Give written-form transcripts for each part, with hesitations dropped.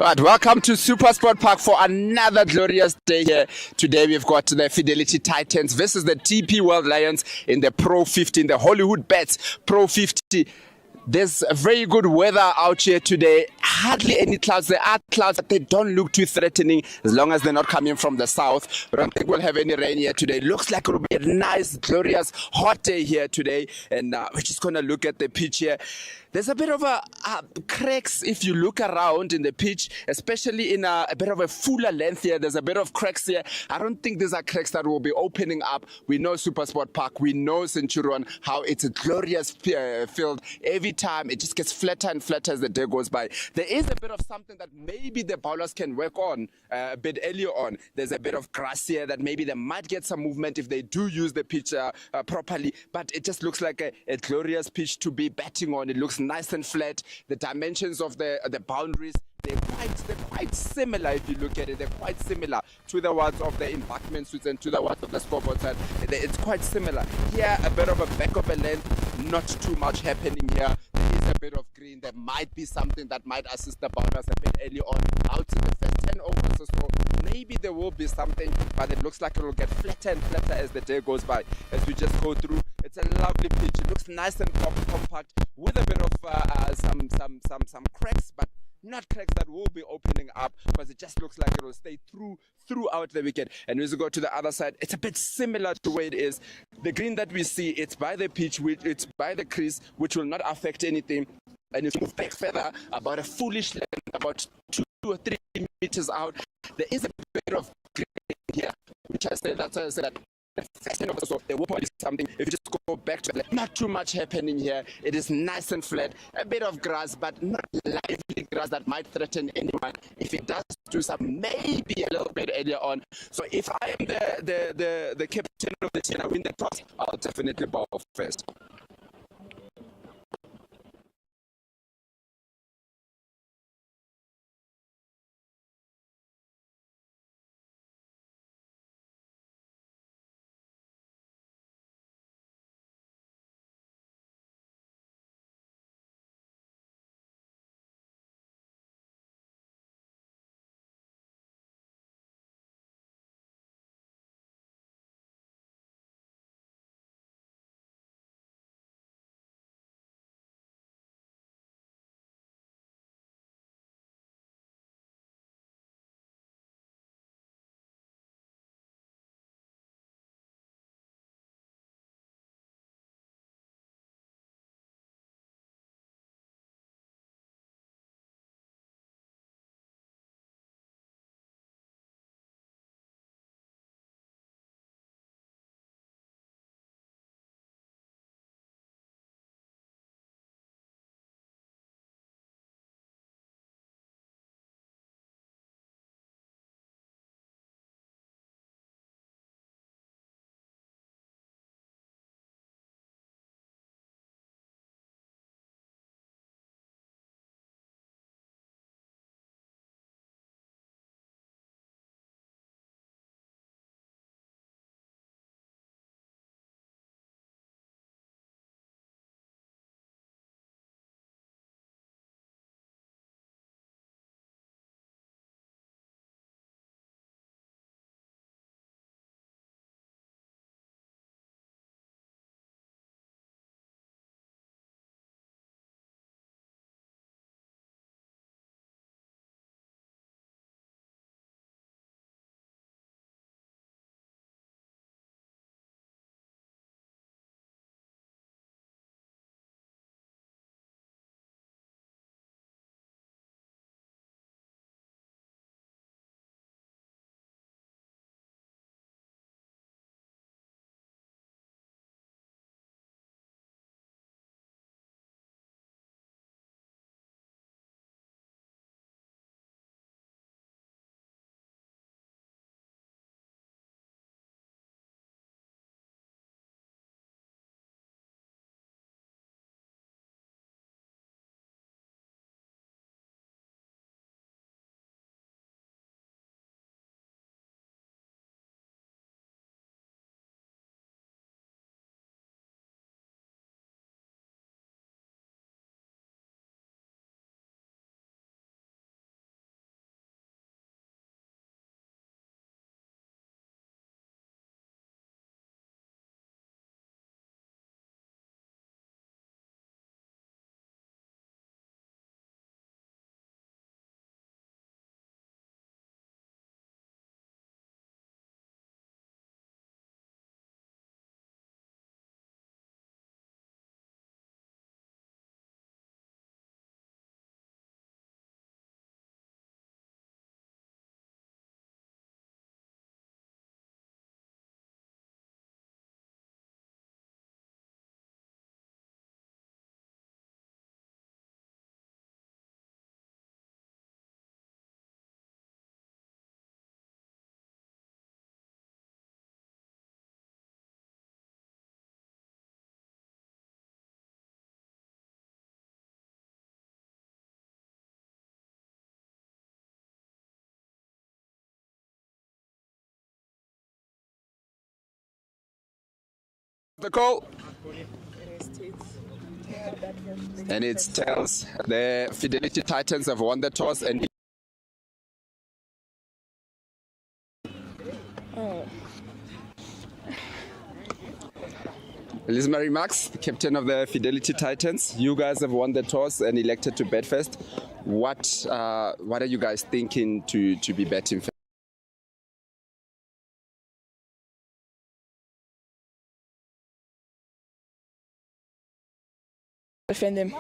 Right, welcome to SuperSport Park for another glorious day here. Today we've got the Fidelity Titans versus the TP World Lions in the Pro50, in the Hollywoodbets Pro50. There's a very good weather out here today. Hardly any clouds. There are clouds, but they don't look too threatening as long as they're not coming from the south. I don't think we'll have any rain here today. Looks like it'll be a nice, glorious, hot day here today. And we're just going to look at the pitch here. There's a bit of a cracks if you look around in the pitch, especially in a bit of a fuller length here. There's a bit of cracks here. I don't think these are cracks that will be opening up. We know SuperSport Park. We know Centurion, how it's a glorious field. Every time it just gets flatter and flatter as the day goes by. There is a bit of something that maybe the bowlers can work on a bit earlier on. There's a bit of grass here that maybe they might get some movement if they do use the pitch properly. But it just looks like a glorious pitch to be batting on. It looks nice and flat. The dimensions of the boundaries, they're quite similar. If you look at it, they're quite similar to the ones of the embankment suits and to the ones of the scoreboard side. It's quite similar. Here, a bit of a back of a length, not too much happening here. There is a bit of green. There might be something that might assist the bowlers a bit early on. Out in the first 10 overs or so, maybe there will be something, but it looks like it will get flatter and flatter as the day goes by. As we just go through, it's a lovely pitch. It looks nice and compact with a bit of some cracks, but not cracks that will be opening up, because it just looks like it will stay throughout the wicket. And as we go to the other side, it's a bit similar to where it is. The green that we see, it's by the pitch, it's by the crease, which will not affect anything. And if you move back further, about a foolish length, about 2 or 3 meters out, there is a bit of green here, which I said, that's why I said that. So there will probably be something. If you just go back to it, not too much happening here. It is nice and flat, a bit of grass, but not lively grass that might threaten anyone. If it does do some, maybe a little bit earlier on. So if I am the captain of the team, I win the toss, I'll definitely bowl first. The call. And it's tails. The Fidelity Titans have won the toss and Elizabeth Max, captain of the Fidelity Titans. You guys have won the toss and elected to bet first. What are you guys thinking to be betting first? Defend them.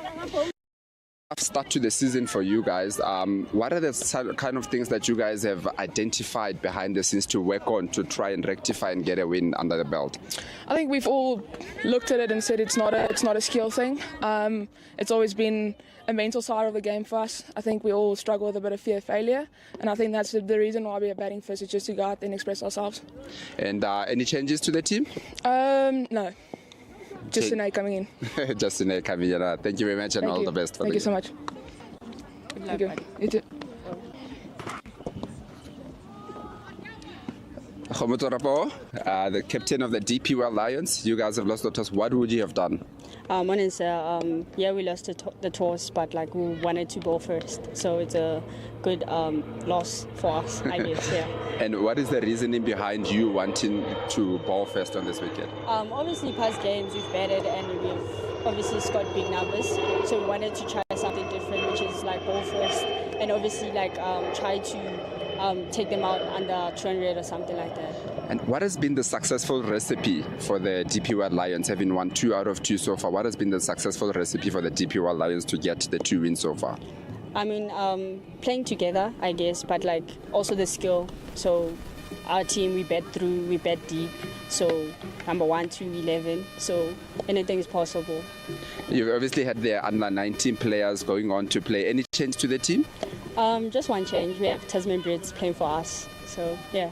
Start to the season for you guys. What are the kind of things that you guys have identified behind the scenes to work on to try and rectify and get a win under the belt? I think we've all looked at it and said it's not a skill thing. It's always been a mental side of the game for us. I think we all struggle with a bit of fear of failure, and I think that's the reason why we are batting first, is just to go out there and express ourselves. And any changes to the team? No. Just Sinead coming in. Just Sinead coming in. Thank you very much and all the best. Thank you so much. Thank you. You too. Khomoto Rapo, the captain of the DP World Lions. You guys have lost the toss. What would you have done? We lost the toss, but we wanted to bowl first, so it's a good loss for us, I guess. Yeah. And what is the reasoning behind you wanting to bowl first on this wicket? Obviously, past games we've batted and we've obviously scored big numbers, so we wanted to try something different, which is bowl first, and obviously try to take them out under 200 or something like that. And what has been the successful recipe for the DP World Lions, having won 2 out of 2 so far? What has been the successful recipe for the DP World Lions to get the 2 wins so far? Playing together, I guess, but also the skill. So our team, we bet through, we bet deep. So number 1 to 11. So anything is possible. You've obviously had the under 19 players going on to play. Any change to the team? Just one change. We have Tasman Brits playing for us. So yeah,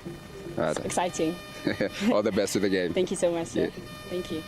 it's exciting. All the best with the game. Thank you so much, sir. Yeah. Thank you.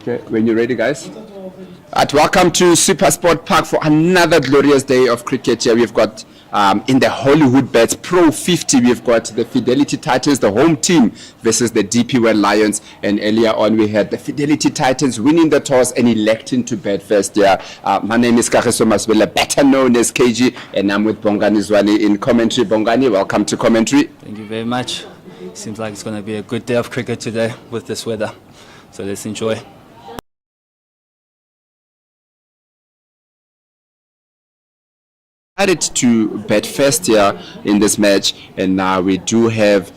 Okay, when you're ready, guys. Welcome to SuperSport Park for another glorious day of cricket. Here we've got in the Hollywoodbets Pro50, we've got the Fidelity Titans, the home team, versus the DP World Lions. And earlier on, we had the Fidelity Titans winning the toss and electing to bat first. My name is Kagiso Maswela, better known as KG, and I'm with Bongani Zwane in commentary. Bongani, welcome to commentary. Thank you very much. Seems like it's going to be a good day of cricket today with this weather. So let's enjoy. Decided to bet first here in this match, and now we do have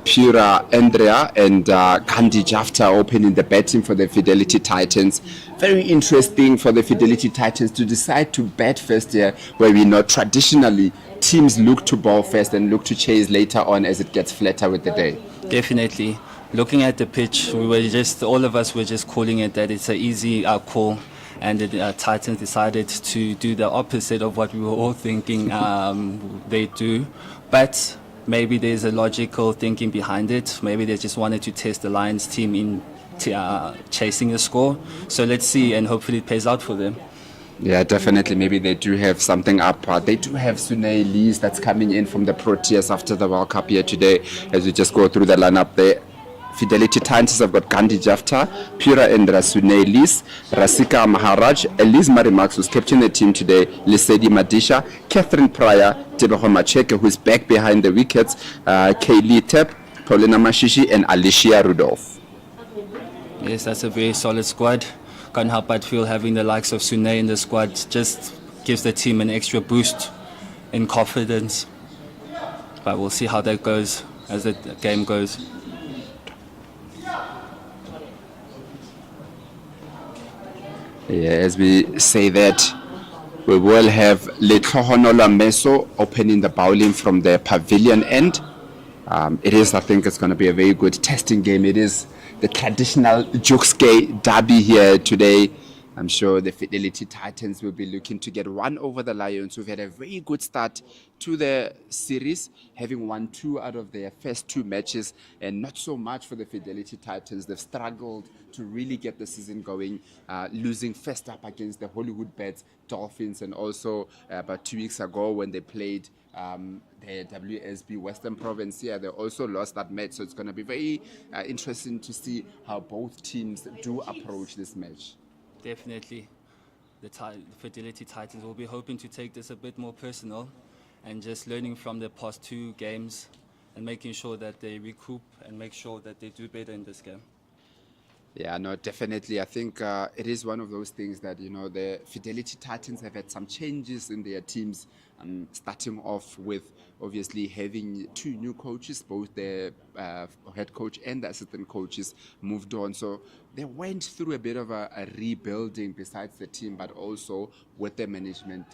Pura Andrea and Gandhi Jafta opening the betting for the Fidelity Titans. Very interesting for the Fidelity Titans to decide to bet first here, where we know traditionally teams look to bowl first and look to chase later on as it gets flatter with the day. Definitely. Looking at the pitch, all of us were just calling it that it's an easy call. And the Titans decided to do the opposite of what we were all thinking they do. But maybe there's a logical thinking behind it. Maybe they just wanted to test the Lions team in chasing the score. So let's see, and hopefully it pays out for them. Yeah, definitely. Maybe they do have something up. They do have Sunay Lees that's coming in from the Proteas after the World Cup here today. As we just go through the lineup there, Fidelity Titans have got Gandhi Jafta, Pura Endra Sunay Lees, Rasika Maharaj, Elise Marimax, who's captain the team today, Lisedi Madisha, Catherine Pryor, Teboho Macheke, who's back behind the wickets, Kaylee Tep, Paulina Mashishi, and Alicia Rudolph. Yes, that's a very solid squad. Can't help but feel having the likes of Sunay in the squad just gives the team an extra boost in confidence. But we'll see how that goes as the game goes. Yeah, as we say that, we will have Letlohonola Meso opening the bowling from the pavilion end. I think it's going to be a very good testing game. It is the traditional Jokske derby here today. I'm sure the Fidelity Titans will be looking to get one over the Lions, who've had a very good start to the series, having won 2 out of their first 2 matches, and not so much for the Fidelity Titans. They've struggled to really get the season going, losing first up against the Hollywoodbets Dolphins, and also about 2 weeks ago when they played the WSB Western Province here, they also lost that match. So it's going to be very interesting to see how both teams do approach this match. Definitely. The Fidelity Titans will be hoping to take this a bit more personal and just learning from the past 2 games and making sure that they recoup and make sure that they do better in this game. Yeah, no, definitely. I think it is one of those things that, the Fidelity Titans have had some changes in their teams, starting off with obviously having 2 new coaches, both the head coach and the assistant coaches moved on. So they went through a bit of a rebuilding besides the team, but also with the management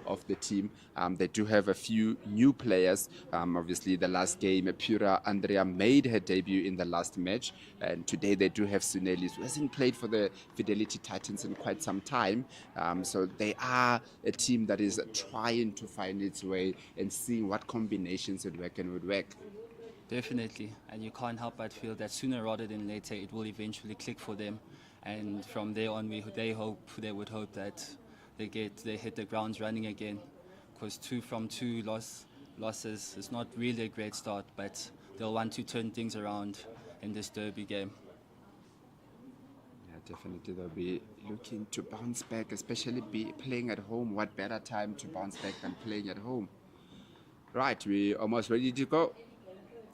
of the team. They do have a few new players. Obviously, the last game, Pura Andrea made her debut in the last match. And today they do have Sunelis, who hasn't played for the Fidelity Titans in quite some time. So they are a team that is trying to find its way and seeing what combinations would work and would work. Definitely, and you can't help but feel that sooner rather than later it will eventually click for them, and from there on they would hope that they hit the grounds running again, because 2 from 2 losses is not really a great start, but they'll want to turn things around in this derby game. Yeah, definitely they'll be looking to bounce back, especially be playing at home. What better time to bounce back than playing at home? Right, we're almost ready to go.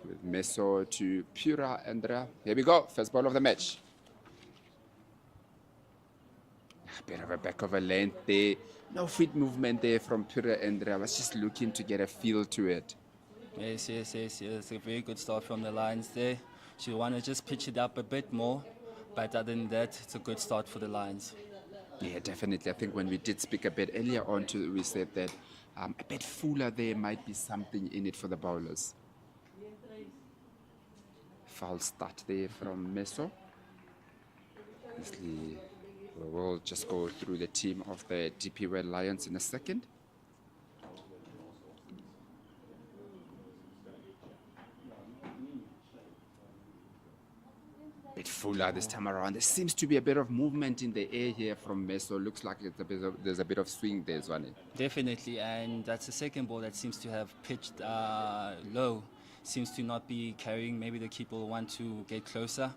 With Meso to Pura Andrea. Here we go, first ball of the match. A bit of a back of a length there. No feet movement there from Pura Andrea. I was just looking to get a feel to it. Yes. It's a very good start from the Lions there. She want to just pitch it up a bit more, but other than that, it's a good start for the Lions. Yeah, definitely. I think when we did speak a bit earlier on, we said that a bit fuller there might be something in it for the bowlers. Foul start there from Meso. Obviously, we'll just go through the team of the DP World Lions in a second. Bit Fuller this time around. There seems to be a bit of movement in the air here from Meso. Looks like there's a bit of swing there, Zwane. Definitely, and that's the second ball that seems to have pitched low. Seems to not be carrying. Maybe the keeper will want to get closer.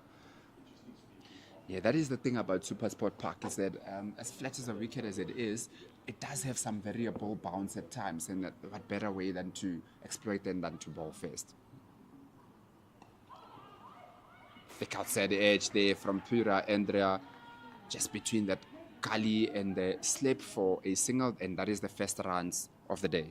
Yeah, that is the thing about SuperSport Park, is that as flat as a wicket as it is, it does have some variable bounce at times, and what better way than to exploit them than to bowl first. Thick outside edge there from Pura Andrea, just between that gully and the slip for a single, and that is the first runs of the day.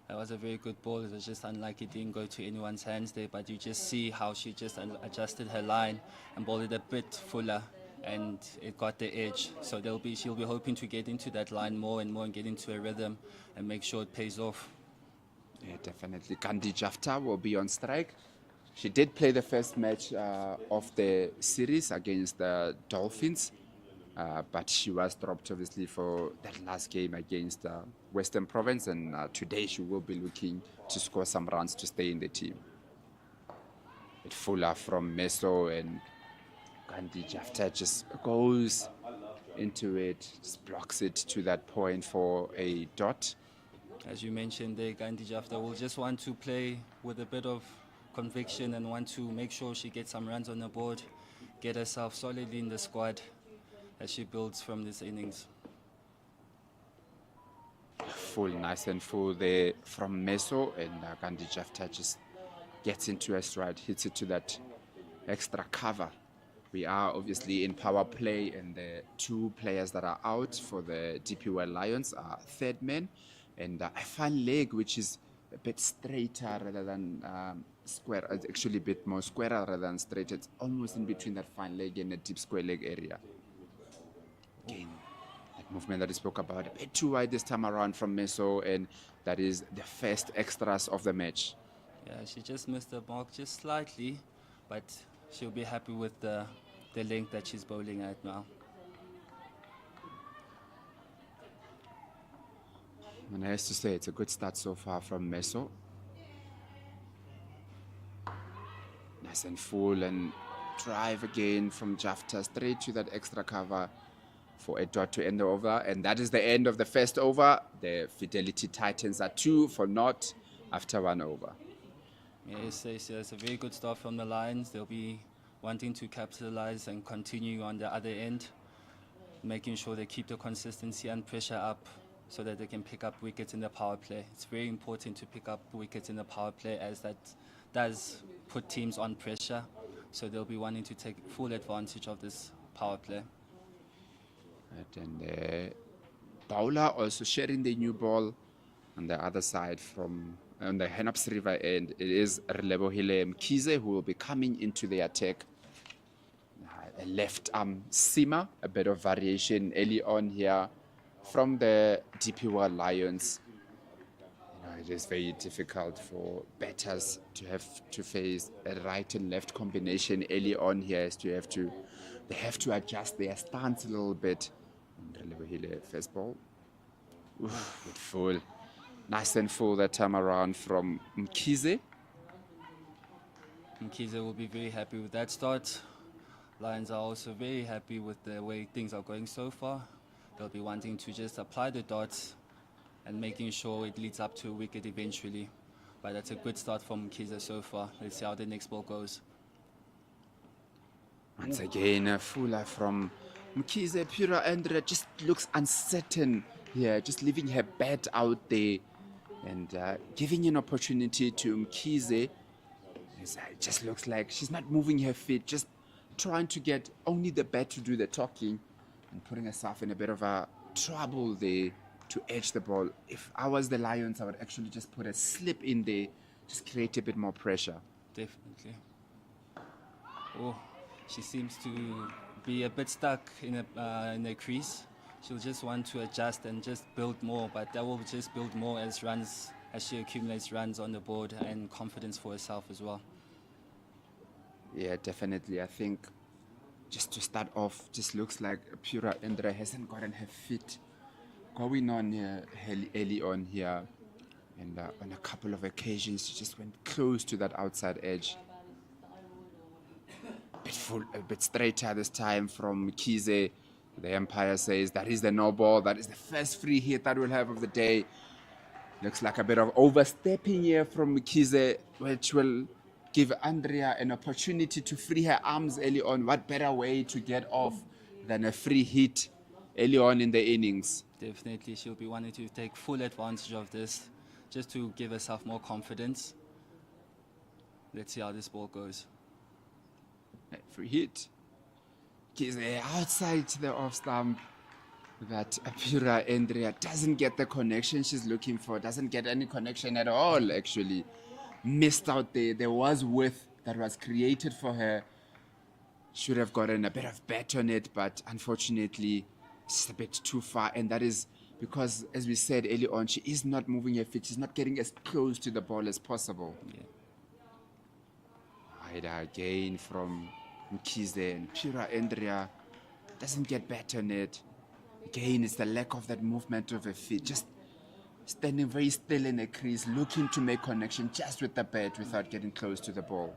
That was a very good ball. It was just unlucky it didn't go to anyone's hands there, but you just see how she just adjusted her line and bowled it a bit fuller, and it got the edge. So she'll be hoping to get into that line more and more and get into a rhythm and make sure it pays off. Yeah, definitely. Gandhi Jafta will be on strike. She did play the first match of the series against the Dolphins, but she was dropped obviously for that last game against Western Province, and today she will be looking to score some runs to stay in the team. It's Fuller from Meso, and Gandhi Jafta just goes into it, just blocks it to that point for a dot. As you mentioned there, Gandhi Jafta will just want to play with a bit of conviction and want to make sure she gets some runs on the board, get herself solidly in the squad as she builds from this innings. Full, nice and full there from Meso, and Gandhi Jafta just gets into a stride, hits it to that extra cover. We are obviously in power play, and the two players that are out for the DP World Lions are third men, and a fine leg which is a bit straighter rather than square. It's actually a bit more square rather than straight. It's almost in between that fine leg and the deep square leg area. Again, that movement that we spoke about, a bit too wide this time around from Meso, and that is the first extras of the match. Yeah, she just missed the mark just slightly, but she'll be happy with the length that she's bowling at now. And I have to say, it's a good start so far from Meso. Nice and full, and drive again from Jafta straight to that extra cover for a dot to end the over. And that is the end of the first over. The Fidelity Titans are 2 for naught after 1 over. Yes, it's a very good start from the Lions. They'll be wanting to capitalize and continue on the other end, making sure they keep the consistency and pressure up so that they can pick up wickets in the power play. It's very important to pick up wickets in the power play, as that does put teams on pressure. So they'll be wanting to take full advantage of this power play. Right, and the bowler also sharing the new ball on the other side from on the Hanaps River end. It is Relebohile Mkhize who will be coming into the attack. A left arm seamer, a bit of variation early on here from the DP World Lions. It is very difficult for batters to have to face a right and left combination early on here, as they have to adjust their stance a little bit. First ball. Oof, good full. Nice and full that time around from Mkhize. Mkhize will be very happy with that start. Lions are also very happy with the way things are going so far. They'll be wanting to just apply the dots and making sure it leads up to a wicket eventually. But that's a good start from Mkhize so far. Let's see how the next ball goes. Once again, a fuller from Mkhize. Pura Andrea just looks uncertain here, just leaving her bat out there and giving an opportunity to Mkhize. It just looks like she's not moving her feet, just trying to get only the bat to do the talking and putting herself in a bit of a trouble there to edge the ball. If I was the Lions, I would actually just put a slip in there, just create a bit more pressure. Definitely. Oh, she seems to be a bit stuck in a crease. She'll just want to adjust and just build more, but that will just build more as she accumulates runs on the board and confidence for herself as well. Yeah, definitely. I think just to start off, just looks like Pura Indra hasn't gotten her feet going on here early on here. And on a couple of occasions, she just went close to that outside edge. A bit straighter this time from Kize. The umpire says that is the no ball. That is the first free hit that we'll have of the day. Looks like a bit of overstepping here from Kize, which will give Andrea an opportunity to free her arms early on. What better way to get off than a free hit early on in the innings? Definitely, she'll be wanting to take full advantage of this, just to give herself more confidence. Let's see how this ball goes. Free hit. Kize outside the off stump. That Apura Andrea doesn't get the connection she's looking for, doesn't get any connection at all, actually. Missed out there. There was width that was created for her. Should have gotten a bit of bat on it, but unfortunately, it's a bit too far. And that is because, as we said early on, she is not moving her feet. She's not getting as close to the ball as possible. Yeah. Wide again from Mkhize, and Apura Andrea doesn't get bat on it. Again, it's the lack of that movement of her feet. Just standing very still in a crease, looking to make connection just with the bat without getting close to the ball.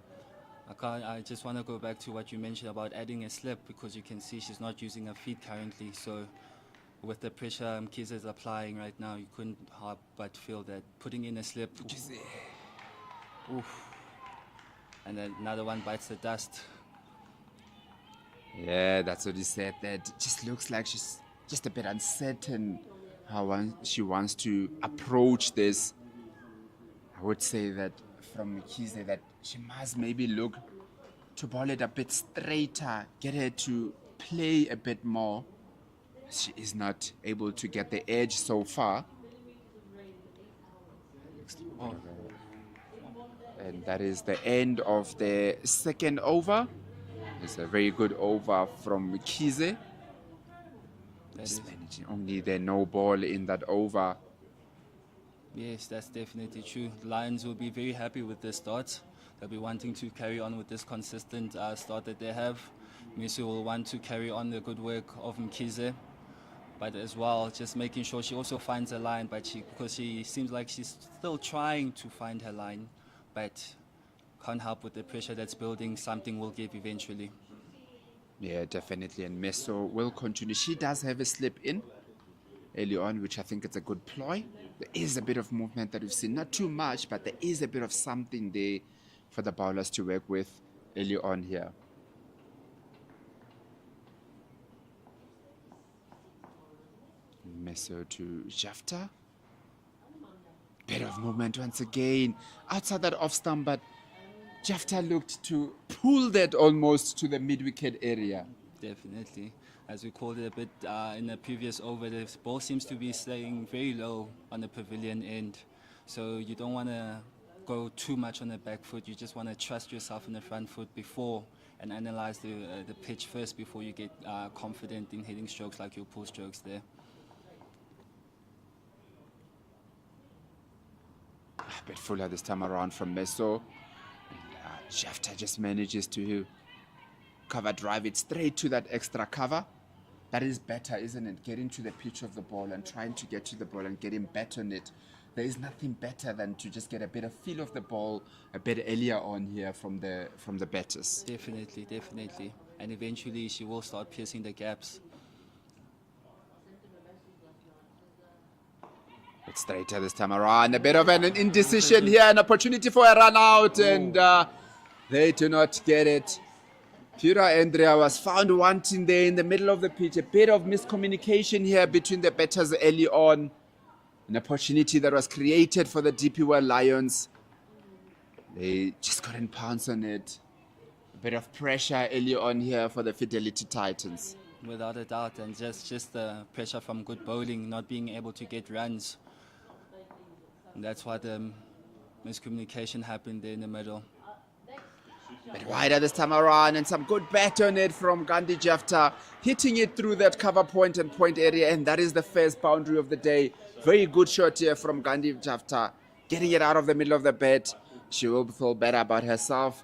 I just want to go back to what you mentioned about adding a slip, because you can see she's not using her feet currently. So with the pressure Mkhize is applying right now, you couldn't help but feel that putting in a slip. Oof. And then another one bites the dust. Yeah, that's what he said. That just looks like she's just a bit uncertain how she wants to approach this. I would say that from Mkhize that she must maybe look to ball it a bit straighter, get her to play a bit more. She is not able to get the edge so far. Oh. And that is the end of the second over. It's a very good over from Mkhize. Just managing only the no ball in that over. Yes, that's definitely true. The Lions will be very happy with this start. They'll be wanting to carry on with this consistent start that they have. Misu will want to carry on the good work of Mkhize, but as well, just making sure she also finds her line. Because she seems like she's still trying to find her line, but can't help with the pressure that's building. Something will give eventually. Yeah, definitely. And Meso will continue. She does have a slip in early on, which I think is a good ploy. There is a bit of movement that we've seen. Not too much, but there is a bit of something there for the bowlers to work with early on here. Meso to Jafta. Bit of movement once again. Outside that off stump, but Jafta looked to pull that almost to the mid-wicket area. Definitely. As we called it a bit in the previous over, the ball seems to be staying very low on the pavilion end. So you don't want to go too much on the back foot. You just want to trust yourself in the front foot before and analyze the pitch first before you get confident in hitting strokes like your pull strokes there. A bit fuller this time around from Meso. Jafta just manages to cover drive it straight to that extra cover. That is better, isn't it? Getting to the pitch of the ball and trying to get to the ball and getting bet on it. There is nothing better than to just get a bit of feel of the ball a bit earlier on here from the batters. Definitely, definitely. And eventually she will start piercing the gaps. It's straighter this time around. A bit of an indecision here, an opportunity for a run out, and they do not get it. Apura Andrea was found wanting there in the middle of the pitch. A bit of miscommunication here between the batters early on. An opportunity that was created for the DP World Lions. They just couldn't pounce on it. A bit of pressure early on here for the Fidelity Titans. Without a doubt, and just the pressure from good bowling, not being able to get runs. And that's why the miscommunication happened there in the middle. But wider this time around, and some good bat on it from Gandhi Jafta, hitting it through that cover point and point area, and that is the first boundary of the day. Very good shot here from Gandhi Jafta, getting it out of the middle of the bat. She will feel better about herself,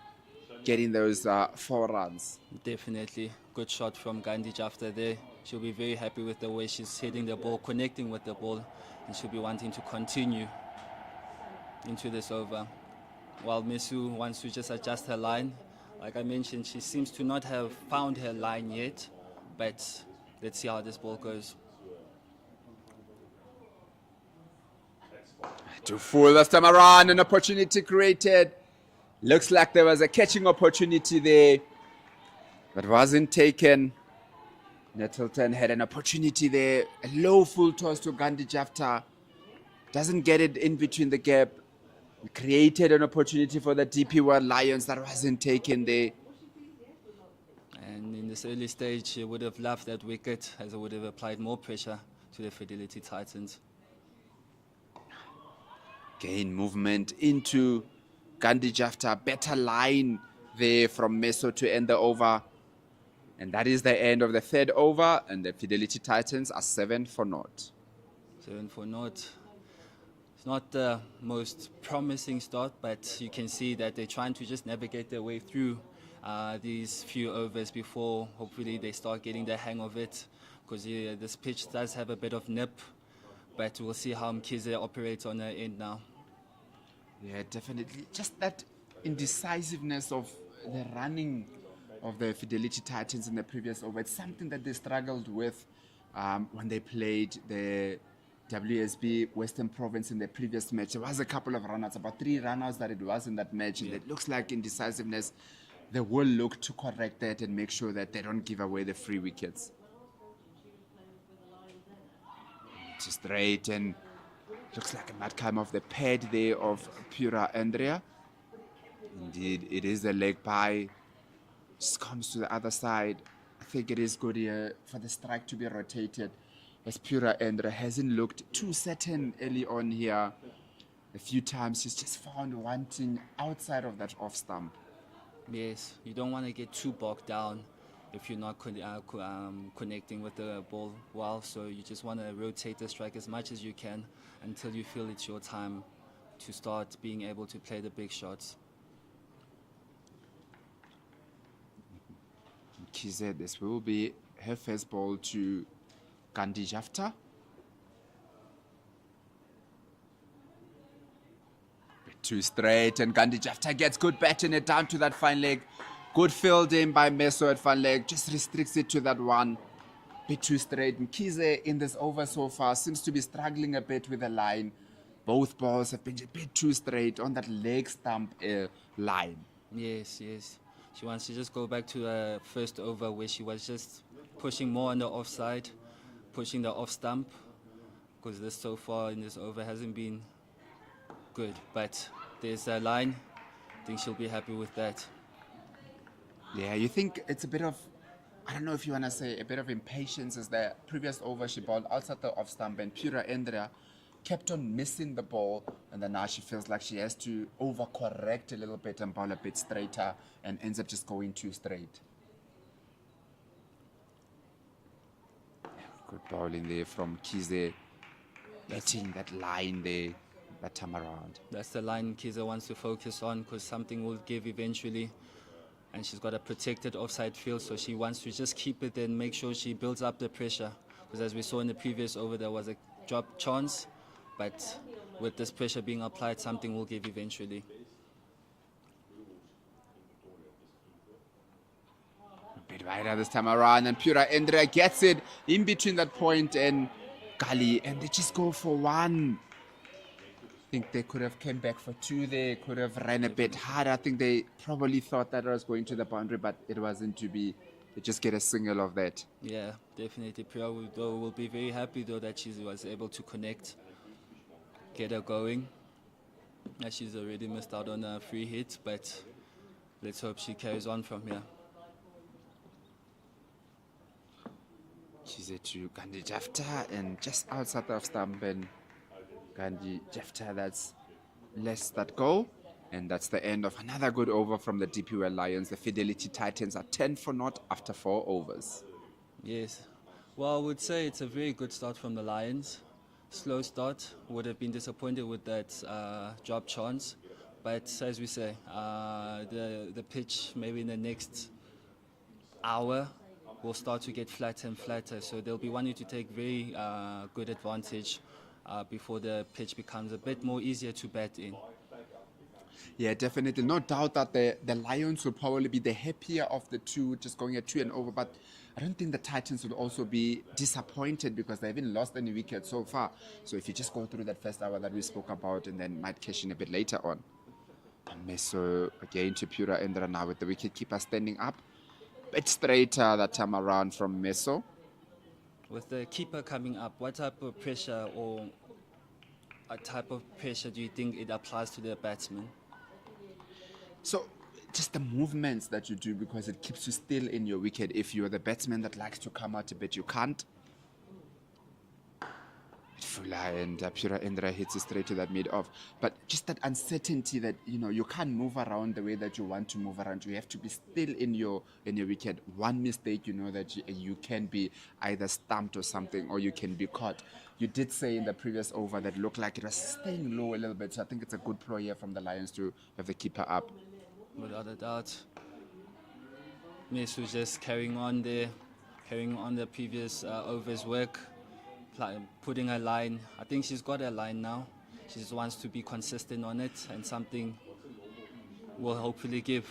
getting those 4 runs. Definitely. Good shot from Gandhi Jafta there. She'll be very happy with the way she's hitting the ball, connecting with the ball, and she'll be wanting to continue into this over. While Misu wants to just adjust her line, Like I mentioned, she seems to not have found her line yet, but let's see how this ball goes. To full this time around, an opportunity created. Looks like there was a catching opportunity there that wasn't taken. Nettleton had an opportunity there. A low full toss to Gandhi Jafta. Doesn't get it in between the gap. We created an opportunity for the DP World Lions that wasn't taken there. And in this early stage, she would have loved that wicket as it would have applied more pressure to the Fidelity Titans. Gain movement into Gandhi Jafta. Better line there from Meso to end the over. And that is the end of the third over. And the Fidelity Titans are 7-0. 7-0. It's not the most promising start, but you can see that they're trying to just navigate their way through these few overs before hopefully they start getting the hang of it. Because this pitch does have a bit of nip, but we'll see how Mkhize operates on her end now. Yeah, definitely. Just that indecisiveness of the running of the Fidelity Titans in the previous over. It's something that they struggled with when they played the WSB Western Province in the previous match. There was a couple of runouts, about 3 runouts that it was in that match. And it looks like indecisiveness. They will look to correct that and make sure that they don't give away the free wickets. To straight, and looks like it might come off the pad there of Pura Andrea. Indeed, it is the leg by. Just comes to the other side. I think it is good here for the strike to be rotated, as Pura Andrea hasn't looked too certain early on here. A few times she's just found wanting outside of that off stump. Yes, you don't want to get too bogged down if you're not connecting with the ball well. So you just want to rotate the strike as much as you can until you feel it's your time to start being able to play the big shots. Mkhize, this will be her first ball to Gandhi Jafta. Too straight, and Gandhi Jafta gets good batting it down to that fine leg. Good fielding by Meso at fine leg, just restricts it to that one. Bit too straight. Mkhize in this over so far seems to be struggling a bit with the line. Both balls have been a bit too straight on that leg stump line. Yes, yes. She wants to just go back to the first over where she was just pushing more on the offside, pushing the off stump, because this so far in this over hasn't been good. But there's a line. I think she'll be happy with that. Yeah, you think it's a bit of, I don't know if you want to say a bit of impatience, as the previous over she bowled outside the off stump and Pura Andrea kept on missing the ball, and then now she feels like she has to overcorrect a little bit and bowl a bit straighter and ends up just going too straight. Good bowling there from Mkhize, hitting that line there that time around. That's the line Mkhize wants to focus on, because something will give eventually. And she's got a protected offside field, so she wants to just keep it and make sure she builds up the pressure. Because as we saw in the previous over, there was a drop chance, but with this pressure being applied, something will give eventually. A bit wider this time around, and Pura Andrea gets it in between that point and Gali, and they just go for one. I think they could have came back for 2 there, could have ran a bit harder. I think they probably thought that it was going to the boundary, but it wasn't to be. They just get a single of that. Yeah, definitely. Pura will be very happy though that she was able to connect, get her going. As she's already missed out on a free hit, but let's hope she carries on from here. She's to Gandhi Jafta, and just outside the off stump, and Gandhi Jafta, that's less that go. And that's the end of another good over from the DPWL Lions. The Fidelity Titans are 10-0 after 4 overs. Yes. Well, I would say it's a very good start from the Lions. Slow start. Would have been disappointed with that drop chance. But as we say, the pitch maybe in the next hour will start to get flatter and flatter. So they'll be wanting to take very good advantage before the pitch becomes a bit more easier to bat in. Yeah, definitely. No doubt that the Lions will probably be the happier of the two, just going at 2-0. But I don't think the Titans will also be disappointed because they haven't lost any wickets so far. So if you just go through that first hour that we spoke about and then might cash in a bit later on. Meso again to Pura Indra now with the wicket keeper standing up. Bit straighter that time around from Meso. With the keeper coming up, what type of pressure or a type of pressure do you think it applies to the batsman? So just the movements that you do because it keeps you still in your wicket. If you're the batsman that likes to come out a bit, you can't. Fula and Pura Indra hits it straight to that mid-off. But just that uncertainty that, you can't move around the way that you want to move around. You have to be still in your wicket. One mistake, that you can be either stumped or something, or you can be caught. You did say in the previous over that looked like it was staying low a little bit. So I think it's a good ploy here from the Lions to have the keeper up. Without a doubt. Mesu just carrying on the previous over's work. Putting a line. I think she's got a line now. She just wants to be consistent on it, and something will hopefully give.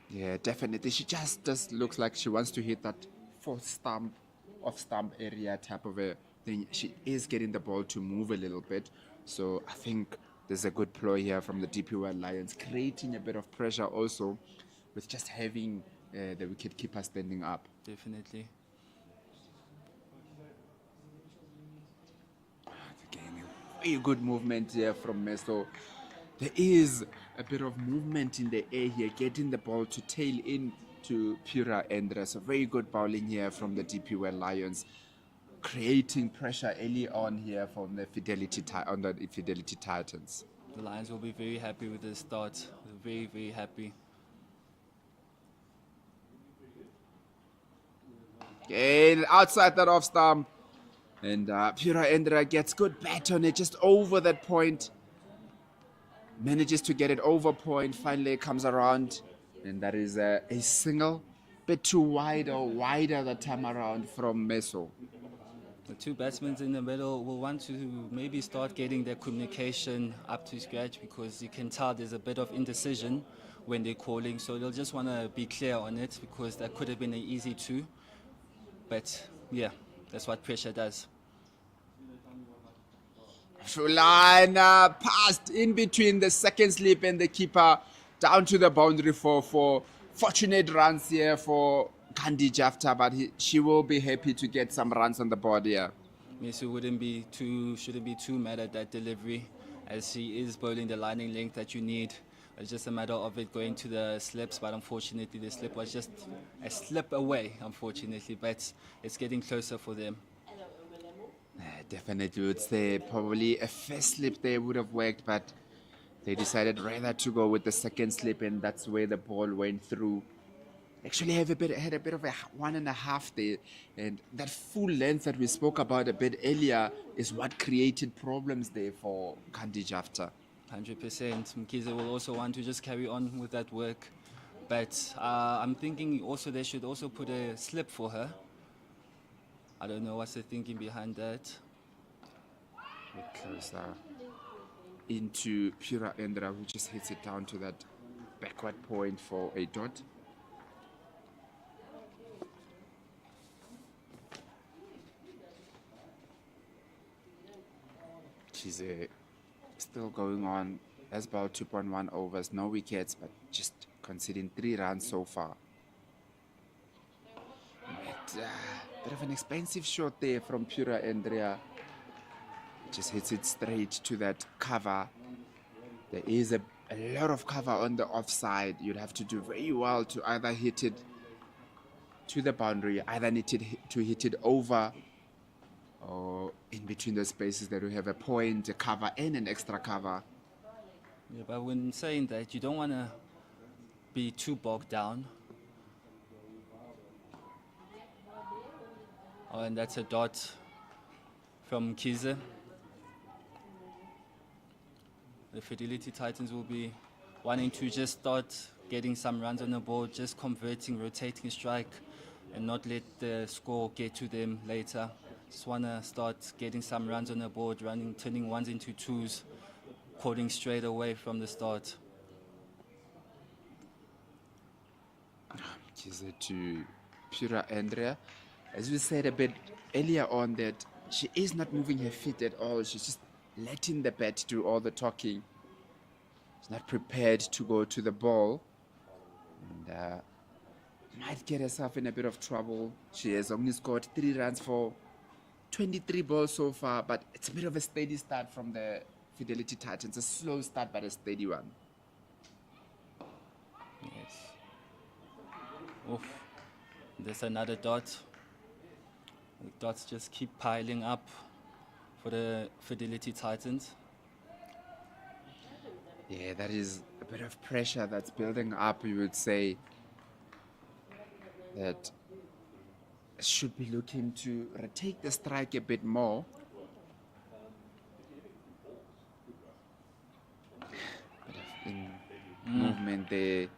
Yeah, definitely. She just looks like she wants to hit that off stump area type of a thing. She is getting the ball to move a little bit. So I think there's a good ploy here from the DP World Lions, creating a bit of pressure also with just having the wicket keeper standing up. Definitely. Very good movement here from Meso. There is a bit of movement in the air here, getting the ball to tail in to Pura Indra. So very good bowling here from the DP World Lions, creating pressure early on here from the Fidelity Titans. The Lions will be very happy with the start. Very, very happy. Again, outside that off stump. And Pura Indra gets good bat on it, just over that point. Manages to get it over point. Finally, it comes around. And that is a single. Bit too wider that time around from Meso. The two batsmen in the middle will want to maybe start getting their communication up to scratch, because you can tell there's a bit of indecision when they're calling. So they'll just want to be clear on it, because that could have been an easy two. But yeah, that's what pressure does. Line passed in between the second slip and the keeper down to the boundary for fortunate runs here for Gandhi Jafta, but she will be happy to get some runs on the board here. Mesu shouldn't be too mad at that delivery, as she is bowling the lining length that you need. It's just a matter of it going to the slips, but unfortunately the slip was just a slip away, unfortunately, but it's getting closer for them. Definitely would say probably a first slip there would have worked, but they decided rather to go with the second slip, and that's where the ball went through. Actually had a bit of a 1.5 there, and that full length that we spoke about a bit earlier is what created problems there for Gandhi Jafta. 100%. Mkhize will also want to just carry on with that work, but I'm thinking also they should also put a slip for her. I don't know what's the thinking behind that. Closer into Pura Indra, who just hits it down to that backward point for a dot. She's still going on. Has about 2.1 overs, no wickets, but just conceding 3 runs so far. But, bit of an expensive shot there from Pura Indra. Just hits it straight to that cover. There is a lot of cover on the offside. You'd have to do very well to either hit it to the boundary, either need to hit it over, or in between the spaces that we have a point, a cover, and an extra cover. Yeah, but when saying that, you don't want to be too bogged down. Oh, and that's a dot from Mkhize. The Fidelity Titans will be wanting to just start getting some runs on the board, just converting, rotating strike, and not let the score get to them later. Just want to start getting some runs on the board, turning ones into twos, calling straight away from the start. Gives it to Pura Andrea. As we said a bit earlier on, that she is not moving her feet at all. She's just letting the bat do all the talking. She's not prepared to go to the ball. And might get herself in a bit of trouble. She has only scored 3 runs for 23 balls so far, but it's a bit of a steady start from the Fidelity Titans. A slow start, but a steady one. Yes. Oof. There's another dot. The dots just keep piling up for the Fidelity Titans. Yeah, that is a bit of pressure that's building up, you would say. That should be looking to retake the strike a bit more. Bit of movement there.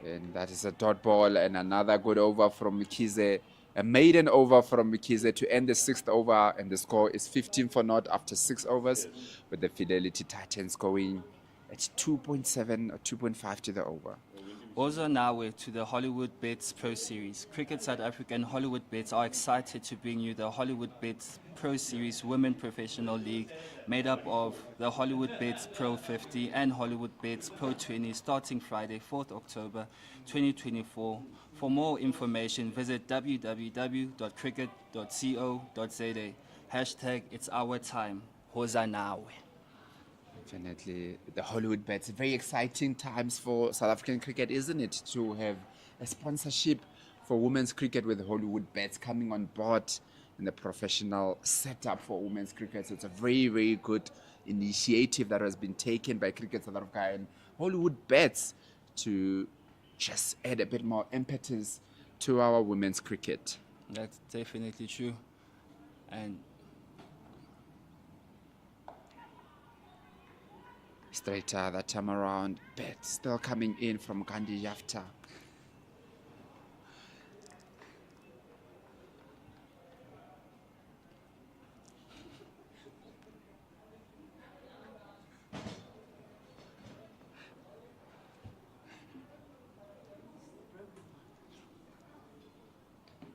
And that is a dot ball, and another good over from Mkhize. A maiden over from Mkhize to end the 6th over, and the score is 15-0 after 6 overs, with the Fidelity Titans going at 2.7 or 2.5 to the over. Also now to the Hollywoodbets Pro Series. Cricket South Africa and Hollywoodbets are excited to bring you the Hollywoodbets Pro Series Women Professional League, made up of the Hollywoodbets Pro50 and Hollywoodbets Pro20, starting Friday, 4th October 2024. For more information, visit www.cricket.co.za. Hashtag it's our time. Hoza nawe. Definitely, the Hollywoodbets. Very exciting times for South African cricket, isn't it? To have a sponsorship for women's cricket with Hollywoodbets coming on board in the professional setup for women's cricket. So it's a very, very good initiative that has been taken by Cricket South Africa and Hollywoodbets to just add a bit more impetus to our women's cricket. That's definitely true. And straighter that time around, bet still coming in from Gandhi Yafta.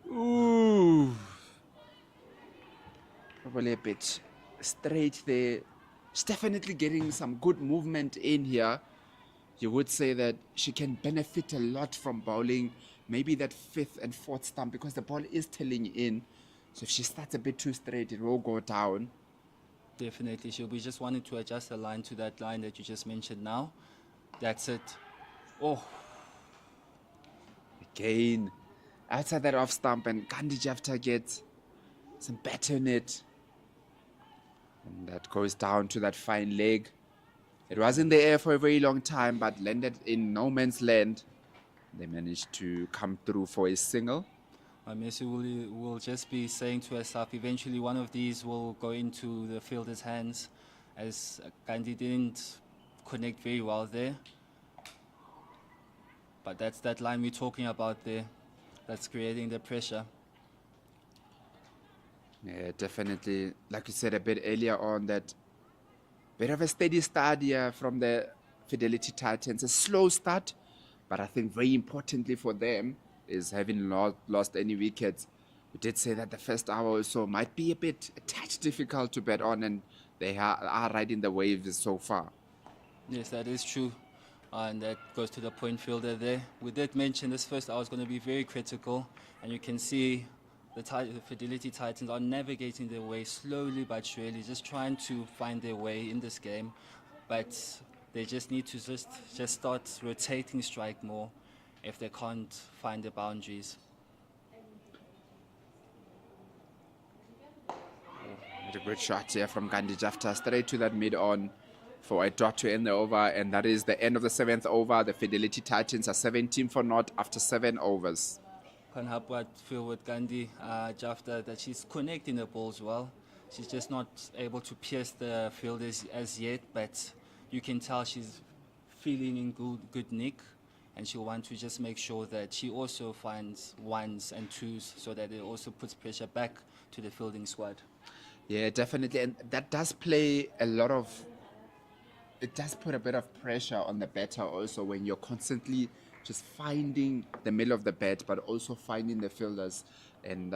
Ooh, probably a bit straight there. She's definitely getting some good movement in here. You would say that she can benefit a lot from bowling maybe that 5th and 4th stump, because the ball is tailing in. So if she starts a bit too straight, it will go down. definitely she'll be just wanting to adjust the line to that line that you just mentioned now. That's it. Oh, Again, outside that off stump, and Gandhi Jafta gets some bat in it. And that goes down to that fine leg. It was in the air for a very long time, but landed in no man's land. They managed to come through for a single. Messi will just be saying to herself, eventually one of these will go into the fielder's hands, as Gandhi didn't connect very well there. But that's that line we're talking about there. That's creating the pressure. Yeah, definitely. Like you said a bit earlier on, that bit of a steady start here from the Fidelity Titans. A slow start, but I think very importantly for them is having lost any wickets. We did say that the first hour or so might be a touch difficult to bet on, and they are riding the waves so far. Yes, that is true. And that goes to the point fielder there. We did mention this first hour is going to be very critical, and you can see the Fidelity Titans are navigating their way slowly but surely, just trying to find their way in this game. But they just need to just start rotating strike more if they can't find the boundaries. A good shot here from Gandhi Jafta, straight to that mid-on for a dot to end the over, and that is the end of the 7th over. The Fidelity Titans are 17 for naught after 7 overs. Can't help but feel with Gandhi Jafta that she's connecting the balls well. She's just not able to pierce the fielders as yet, but you can tell she's feeling in good nick, and she'll want to just make sure that she also finds ones and twos so that it also puts pressure back to the fielding squad. Yeah, definitely, and that does play a lot of... It does put a bit of pressure on the batter also when you're constantly just finding the middle of the bat, but also finding the fielders. And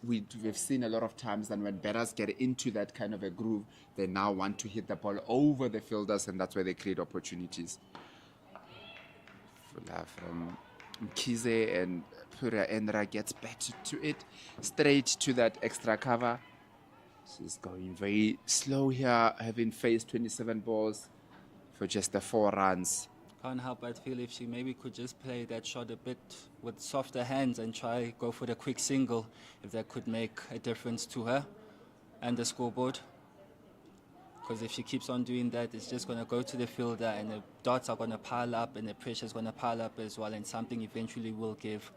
we've seen a lot of times that when batters get into that kind of a groove, they now want to hit the ball over the fielders, and that's where they create opportunities. From Mkhize, and Pura gets back to it, straight to that extra cover. She's going very slow here, having faced 27 balls for just the 4 runs. Can't help but feel if she maybe could just play that shot a bit with softer hands and try go for the quick single, if that could make a difference to her and the scoreboard. Because if she keeps on doing that, it's just going to go to the fielder, and the dots are going to pile up, and the pressure is going to pile up as well, and something eventually will give.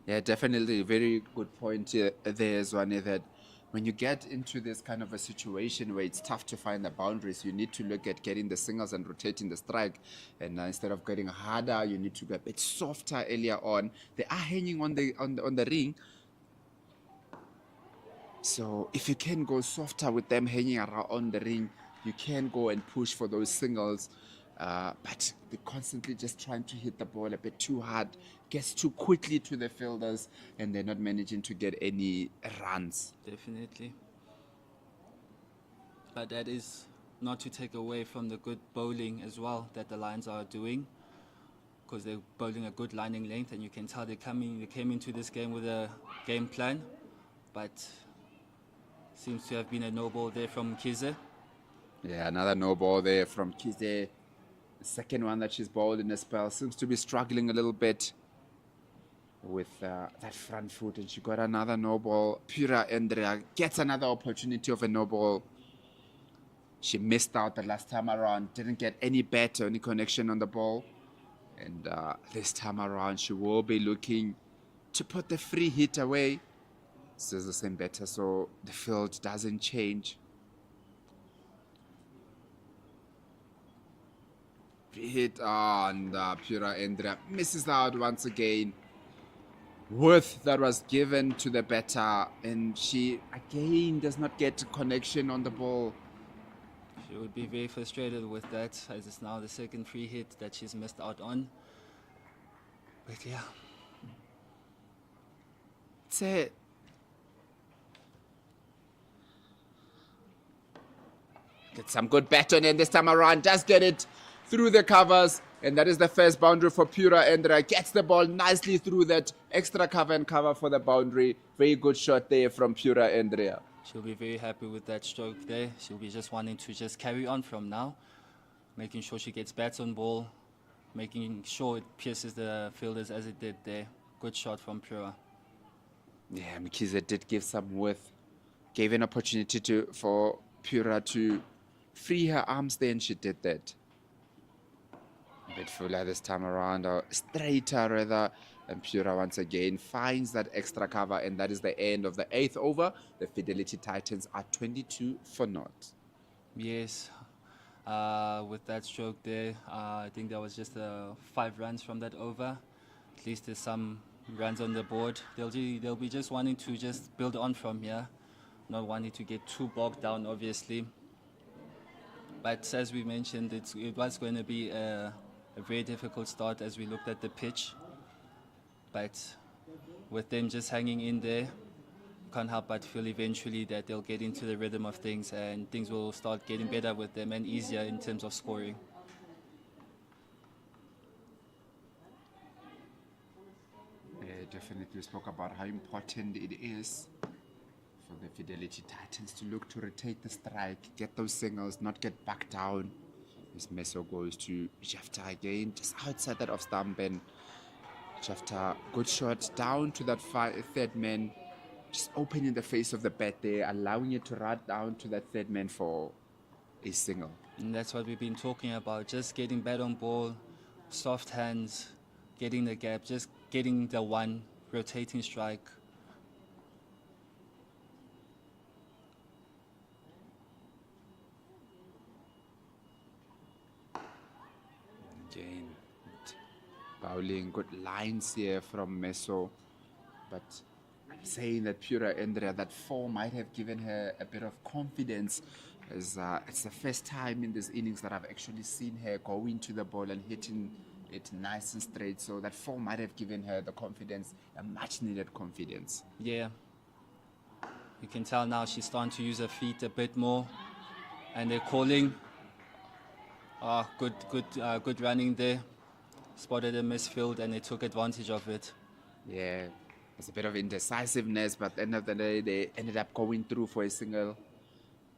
Yeah, definitely. Very good point there, Zwane, that when you get into this kind of a situation where it's tough to find the boundaries, you need to look at getting the singles and rotating the strike. And instead of getting harder, you need to get a bit softer earlier on. They are hanging on the ring. So if you can go softer with them hanging around on the ring, you can go and push for those singles. But they're constantly just trying to hit the ball a bit too hard, gets too quickly to the fielders, and they're not managing to get any runs. Definitely. But that is not to take away from the good bowling as well that the Lions are doing, because they're bowling a good lining length, and you can tell they came into this game with a game plan, but seems to have been a no ball there from Mkhize. Yeah, another no ball there from Mkhize. The second one that she's bowled in a spell, seems to be struggling a little bit with that front foot, and she got another no ball. Pura Andrea gets another opportunity of a no ball. She missed out the last time around, didn't get any bat or any connection on the ball. And this time around, she will be looking to put the free hit away. This is the same batter, so the field doesn't change. Free hit, and Pura Andrea misses out once again. Worth that was given to the batter, and she again does not get connection on the ball. She would be very frustrated with that, as it's now the second free hit that she's missed out on. But yeah. It's a get some good bat on it this time around. Just get it through the covers, and that is the first boundary for Pura Andrea. Gets the ball nicely through that extra cover and cover for the boundary. Very good shot there from Pura Andrea. She'll be very happy with that stroke there. She'll be just wanting to just carry on from now, making sure she gets bats on ball, making sure it pierces the fielders as it did there. Good shot from Pura. Yeah, Mkhize did give some width, gave an opportunity for Pura to free her arms there, and she did that. A bit fuller this time around, or straighter rather, and Pura once again finds that extra cover, and that is the end of the 8th over. The Fidelity Titans are 22 for naught. Yes, with that stroke there, I think that was just 5 runs from that over. At least there's some runs on the board. They'll be just wanting to just build on from here, not wanting to get too bogged down, obviously. But as we mentioned, it was going to be a very difficult start as we looked at the pitch. But with them just hanging in there, can't help but feel eventually that they'll get into the rhythm of things, and things will start getting better with them and easier in terms of scoring. Definitely spoke about how important it is for the Fidelity Titans to look to rotate the strike, get those singles, not get back down. This Meso goes to Jafta again, just outside that off stump, and Jafta, good shot down to that third man, just opening the face of the bat there, allowing it to run down to that third man for a single. And that's what we've been talking about, just getting bat on ball, soft hands, getting the gap, just getting the one, rotating strike. Again, bowling, good lines here from Meso, but I'm saying that Pura Andrea, that 4 might have given her a bit of confidence, as it's the first time in this innings that I've actually seen her go into the ball and hitting it nice and straight. So that form might have given her the confidence, a much needed confidence. Yeah. You can tell now she's starting to use her feet a bit more. And they're calling. Good running there. Spotted a misfield and they took advantage of it. Yeah, there's a bit of indecisiveness, but at the end of the day, they ended up going through for a single.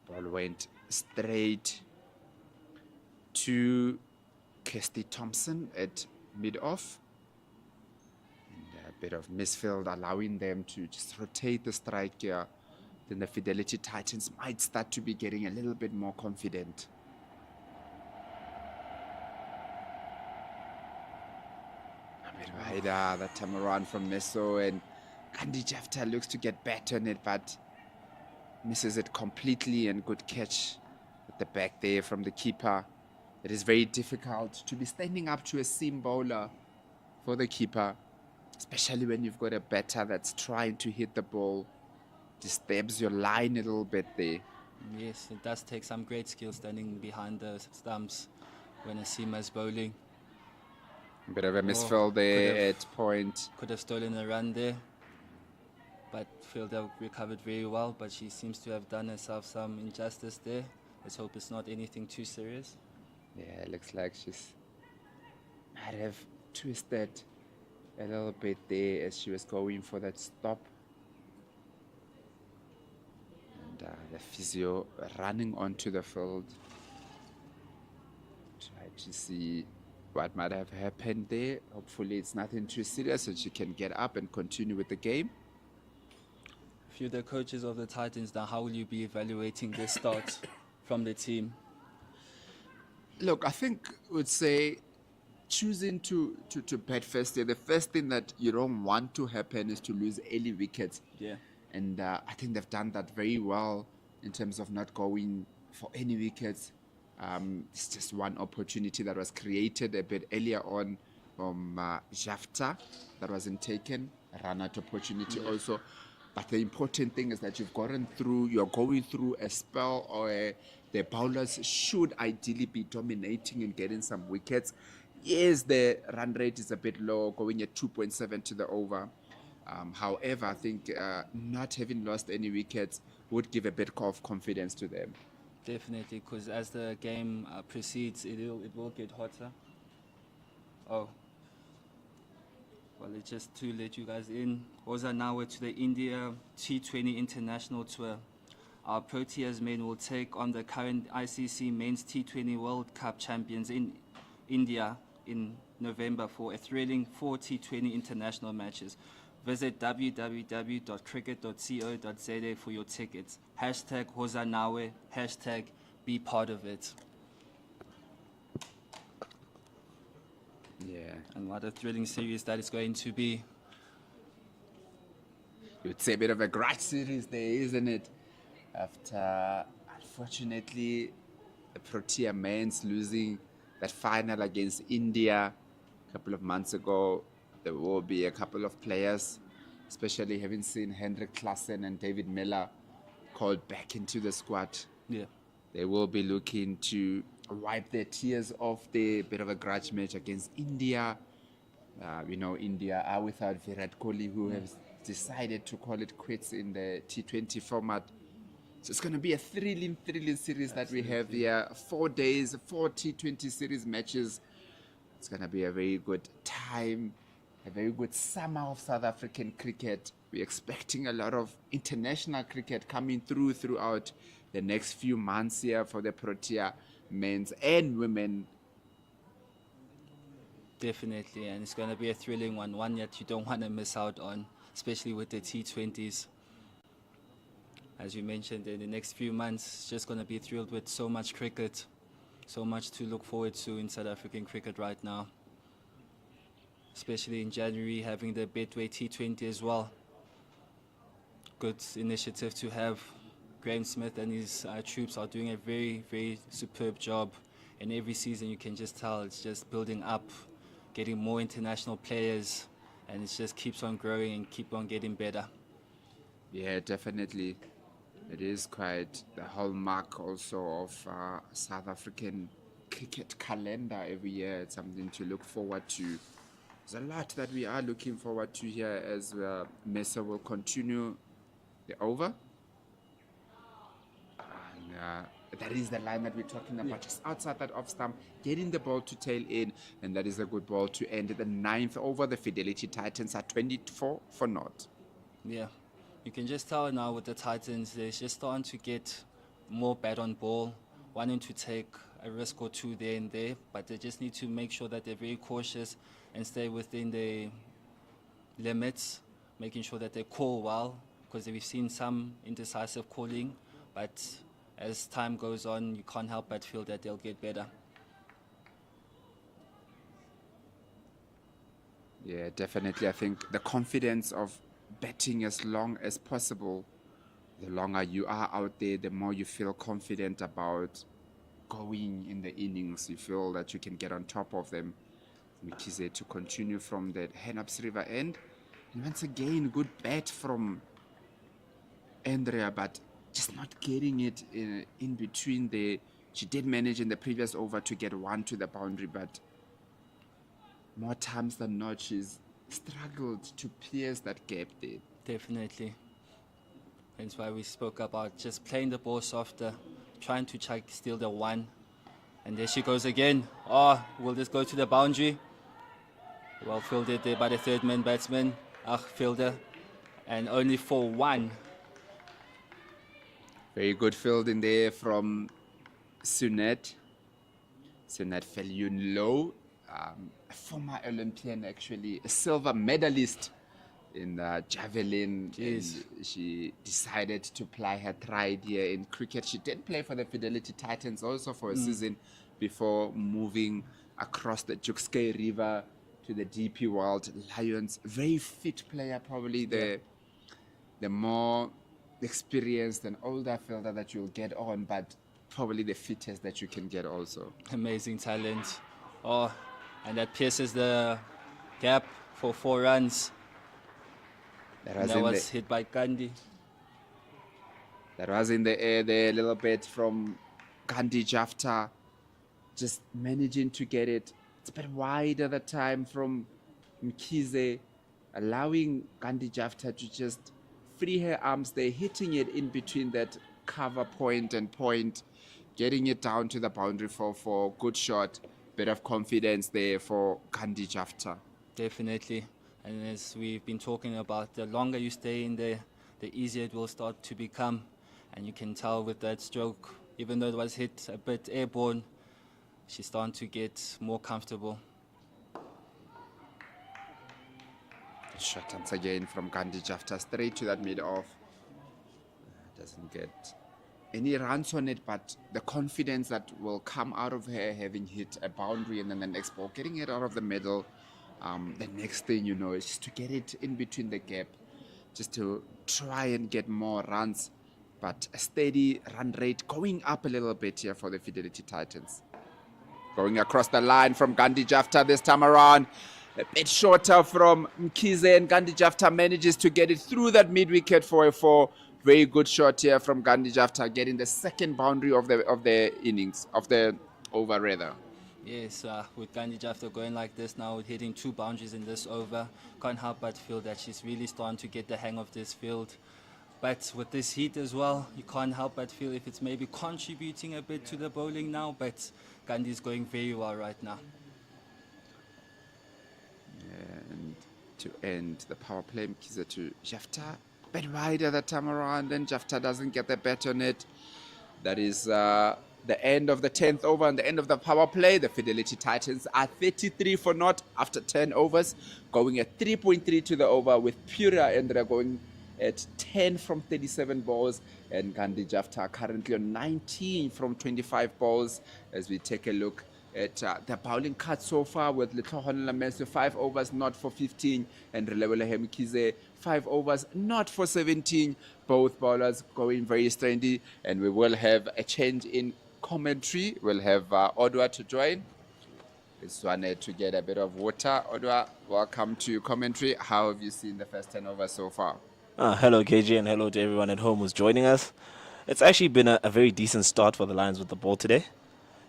Ball went straight to Kirsty Thompson at mid-off. And a bit of misfield, allowing them to just rotate the strike here. Then the Fidelity Titans might start to be getting a little bit more confident. A bit wider that time around from Meso, and Andy Jafta looks to get back on it, but misses it completely. And good catch at the back there from the keeper. It is very difficult to be standing up to a seam bowler for the keeper, especially when you've got a batter that's trying to hit the ball. Disturbs your line a little bit there. Yes, it does take some great skill standing behind the stumps when a seamer is bowling. A bit of a misfield there at point. Could have stolen a run there, but fielder recovered very well, but she seems to have done herself some injustice there. Let's hope it's not anything too serious. Yeah, it looks like she's might have twisted a little bit there as she was going for that stop. And the physio running onto the field. Try to see what might have happened there. Hopefully it's nothing too serious so she can get up and continue with the game. If you're the coaches of the Titans now, how will you be evaluating this start from the team? Look, I think I would say choosing to bat first here, the first thing that you don't want to happen is to lose early wickets. Yeah. And I think they've done that very well in terms of not going for any wickets. It's just one opportunity that was created a bit earlier on from Jafta that wasn't taken. A run-out opportunity also. But the important thing is that you're going through a spell the bowlers should ideally be dominating and getting some wickets. Yes, the run rate is a bit low, going at 2.7 to the over. However, I think not having lost any wickets would give a bit of confidence to them. Definitely, because as the game proceeds, it will get hotter. Oh. Well, it's just to let you guys in. Oza now to the India T20 International Tour. Our Proteas men will take on the current ICC Men's T20 World Cup champions in India in November for a thrilling 4 T20 international matches. Visit www.cricket.co.za for your tickets. Hashtag Hozanawe, hashtag be part of it. Yeah. And what a thrilling series that is going to be. You'd say a bit of a grudge series there, isn't it? After, unfortunately, the Protea men's losing that final against India a couple of months ago, there will be a couple of players, especially having seen Hendrik Klaassen and David Miller called back into the squad. Yeah. They will be looking to wipe their tears off the bit of a grudge match against India. India are without Virat Kohli, who has decided to call it quits in the T20 format. So it's going to be a thrilling series that we have here. 4 days, 4 T20 series matches. It's going to be a very good time, a very good summer of South African cricket. We're expecting a lot of international cricket coming throughout the next few months here for the Protea men's and women. Definitely, and it's going to be a thrilling one that you don't want to miss out on, especially with the T20s. As you mentioned, in the next few months, it's just going to be thrilled with so much cricket, so much to look forward to in South African cricket right now. Especially in January, having the Betway T20 as well. Good initiative to have. Graham Smith and his troops are doing a very, very superb job. And every season you can just tell it's just building up, getting more international players, and it just keeps on growing and keep on getting better. Yeah, definitely. It is quite the hallmark also of South African cricket calendar every year. It's something to look forward to. There's a lot that we are looking forward to here as Mesa will continue the over. And that is the line that we're talking about, just outside that off stump, getting the ball to tail in, and that is a good ball to end the 9th over. The Fidelity Titans are 24 for naught. Yeah, you can just tell now with the Titans, they're just starting to get more bat on ball, wanting to take a risk or two there and there, but they just need to make sure that they're very cautious and stay within the limits, making sure that they call well, because we've seen some indecisive calling, but as time goes on, you can't help but feel that they'll get better. Yeah, definitely. I think the confidence of betting as long as possible, the longer you are out there, the more you feel confident about going in the innings. You feel that you can get on top of them. Mkhize to continue from the Hennops River end. And once again, good bet from Andrea, but just not getting it in between there. She did manage in the previous over to get one to the boundary, but more times than not, she's struggled to pierce that gap there. Definitely. That's why we spoke about just playing the ball softer, trying to steal the one. And there she goes again. Oh, will this go to the boundary? Well fielded there by the third man batsman, fielder, and only for one. Very good fielding there from Sunet. Sunet Felyun Low, a former Olympian actually, a silver medalist in javelin. And she decided to ply her pride here in cricket. She did play for the Fidelity Titans also for a season before moving across the Jukskei River to the DP World Lions. Very fit player, probably the more experienced and older fielder that you'll get on, but probably the fittest that you can get also. Amazing talent. Oh, and that pierces the gap for 4 runs. That was hit by Gandhi. That was in the air there a little bit from Gandhi Jafta, just managing to get it. It's a bit wide at the time from Mkhize, allowing Gandhi Jafta to just free her arms there, hitting it in between that cover point and point, getting it down to the boundary for good shot. Bit of confidence there for Gandhi Jafta. Definitely. And as we've been talking about, the longer you stay in there, the easier it will start to become. And you can tell with that stroke, even though it was hit a bit airborne, she's starting to get more comfortable. Shot once again from Gandhi Jafta, straight to that mid-off. Doesn't get any runs on it, but the confidence that will come out of her having hit a boundary and then the next ball, getting it out of the middle. The next thing you know is just to get it in between the gap, just to try and get more runs, but a steady run rate going up a little bit here for the Fidelity Titans. Going across the line from Gandhi Jafta this time around. A bit shorter from Mkhize, and Gandhi Jafta manages to get it through that mid-wicket for a 4. Very good shot here from Gandhi Jafta, getting the second boundary of the innings, of the over rather. Yes, with Gandhi Jafta going like this now, hitting 2 boundaries in this over, can't help but feel that she's really starting to get the hang of this field. But with this heat as well, you can't help but feel if it's maybe contributing a bit to the bowling now, but Gandhi's going very well right now. And to end the power play, Mkhize to Jafta, a bit wider that time around, and Jafta doesn't get the bet on it. That is the end of the 10th over and the end of the power play. The Fidelity Titans are 33 for naught after 10 overs, going at 3.3 to the over, with Pura Endra going at 10 from 37 balls, and Gandhi Jafta currently on 19 from 25 balls. As we take a look at the bowling cut so far, with Letohon Lameso 5 overs not for 15, and Relebole Mkhize 5 overs not for 17. Both bowlers going very steady, and we will have a change in commentary. We'll have Odwa to join. Just wanted to get a bit of water. Odwa, welcome to commentary. How have you seen the first 10 overs so far? Hello KJ, and hello to everyone at home who's joining us. It's actually been a very decent start for the Lions with the ball today.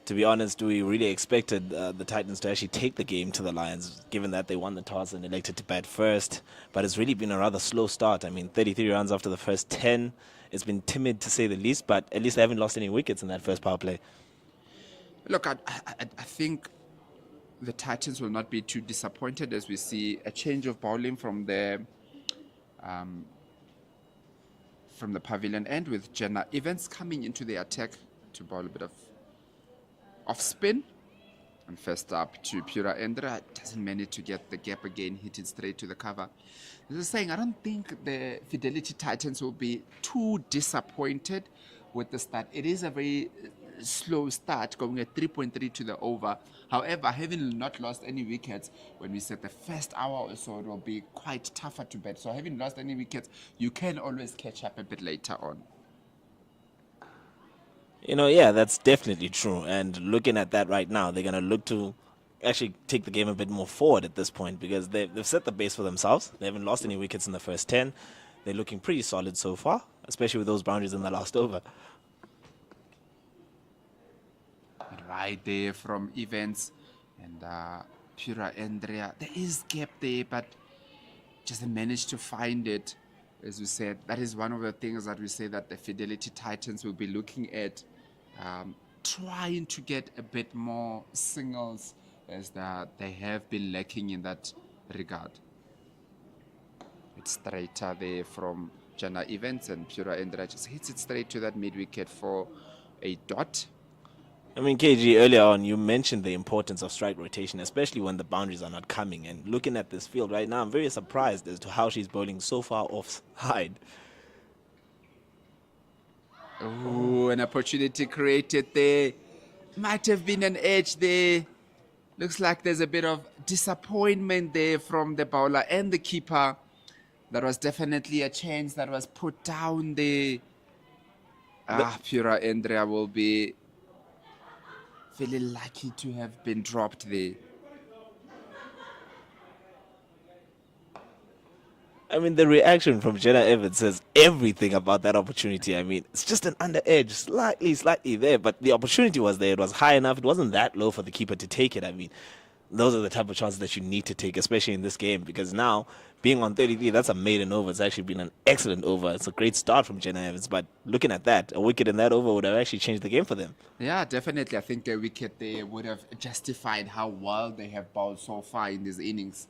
To be honest, we really expected the Titans to actually take the game to the Lions, given that they won the toss and elected to bat first. But it's really been a rather slow start. I mean, 33 runs after the first 10. It's been timid to say the least, but at least they haven't lost any wickets in that first power play. Look, I think the Titans will not be too disappointed as we see a change of bowling from the pavilion end, with Jenna Evans coming into the attack to bowl a bit of off spin. And first up to Pura Endra, doesn't manage to get the gap again, hit it straight to the cover. As I was saying, I don't think the Fidelity Titans will be too disappointed with the start. It is a very slow start, going at 3.3 to the over. However, having not lost any wickets, when we said the first hour or so, it will be quite tougher to bet. So having lost any wickets, you can always catch up a bit later on. Yeah, that's definitely true. And looking at that right now, they're going to look to actually take the game a bit more forward at this point, because they've set the base for themselves. They haven't lost any wickets in the first 10. They're looking pretty solid so far, especially with those boundaries in the last over. Right there from Evans and Pura Andrea. There is gap there, but just managed to find it. As we said, that is one of the things that we say that the Fidelity Titans will be looking at, trying to get a bit more singles, as they have been lacking in that regard. It's straighter there from Jana Evans, and Pura Andrea just hits it straight to that mid-wicket for a dot. I mean, KG, earlier on, you mentioned the importance of strike rotation, especially when the boundaries are not coming. And looking at this field right now, I'm very surprised as to how she's bowling so far offside. Oh, an opportunity created there. Might have been an edge there. Looks like there's a bit of disappointment there from the bowler and the keeper. That was definitely a chance that was put down there. Pura Andrea will be feeling lucky to have been dropped there. I mean, the reaction from Jenna Evans says everything about that opportunity. I mean, it's just an under edge, slightly there, but the opportunity was there. It was high enough. It wasn't that low for the keeper to take it. I mean, those are the type of chances that you need to take, especially in this game, because now, being on 33, that's a maiden over. It's actually been an excellent over. It's a great start from Jenna Evans, but looking at that, a wicket in that over would have actually changed the game for them. Yeah, definitely. I think a wicket there would have justified how well they have bowled so far in these innings.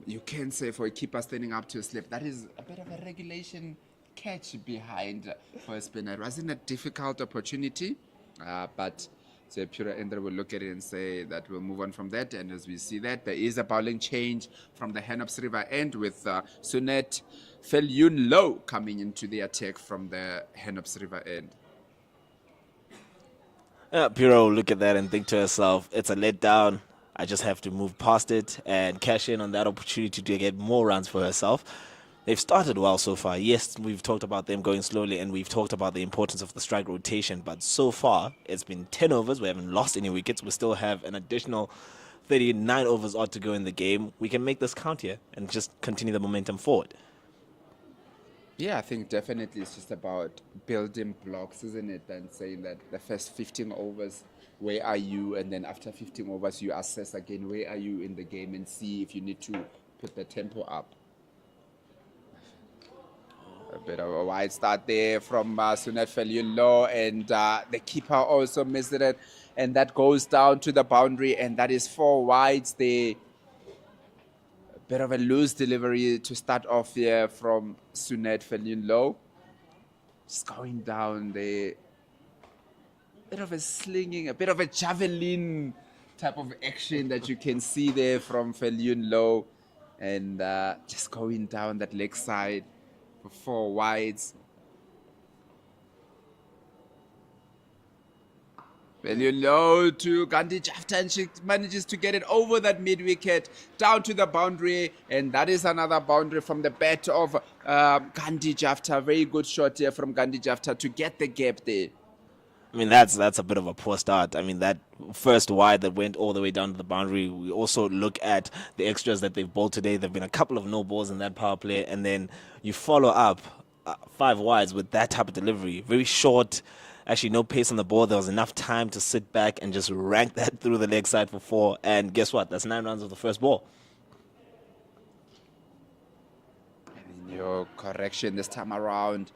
You can say for a keeper standing up to a slip, that is a bit of a regulation catch behind for a spinner. It wasn't a difficult opportunity, but so Pura Indra will look at it and say that we'll move on from that. And as we see that, there is a bowling change from the Henops River end with Sunet Felyun Low coming into the attack from the Henops River end. Pura will look at that and think to herself, it's a letdown. I just have to move past it and cash in on that opportunity to get more runs for herself. They've started well so far. Yes, we've talked about them going slowly, and we've talked about the importance of the strike rotation, but so far it's been 10 overs. We haven't lost any wickets. We still have an additional 39 overs odd to go in the game. We can make this count here and just continue the momentum forward. Yeah, I think definitely it's just about building blocks, isn't it? And saying that the first 15 overs, where are you? And then after 15 overs, you assess again, where are you in the game, and see if you need to put the tempo up. A bit of a wide start there from Sunet Felyulo, and the keeper also missed it, and that goes down to the boundary, and that is 4 wides there. A bit of a loose delivery to start off here from Sunet Felyulo. Just going down there. Bit of a slinging, a bit of a javelin type of action that you can see there from Felyulo, and just going down that leg side for 4 wides. Felyulo to Gandhi Jafta, and she manages to get it over that mid-wicket down to the boundary, and that is another boundary from the bat of Gandhi Jafta. Very good shot here from Gandhi Jafta to get the gap there. I mean, that's a bit of a poor start. I mean, that first wide that went all the way down to the boundary. We also look at the extras that they've bowled today. There have been a couple of no balls in that power play, and then you follow up 5 wides with that type of delivery. Very short, actually no pace on the ball. There was enough time to sit back and just rank that through the leg side for 4. And guess what? That's 9 runs of the first ball. And your correction this time around.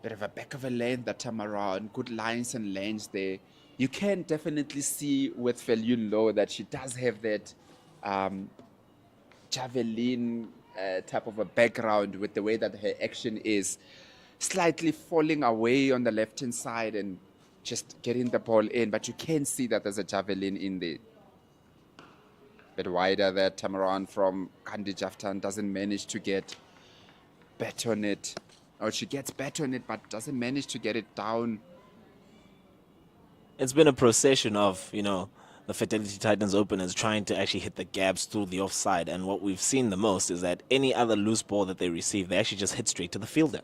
Bit of a back of a lane that time around. Good lines and lanes there. You can definitely see with Felyun Low that she does have that javelin type of a background with the way that her action is. Slightly falling away on the left-hand side and just getting the ball in. But you can see that there's a javelin in there. Bit wider that time around from Gandhi Jaftan. Doesn't manage to get bet on it. Or she gets bet on it but doesn't manage to get it down. It's been a procession of, the Fidelity Titans openers trying to actually hit the gaps through the offside. And what we've seen the most is that any other loose ball that they receive, they actually just hit straight to the fielder.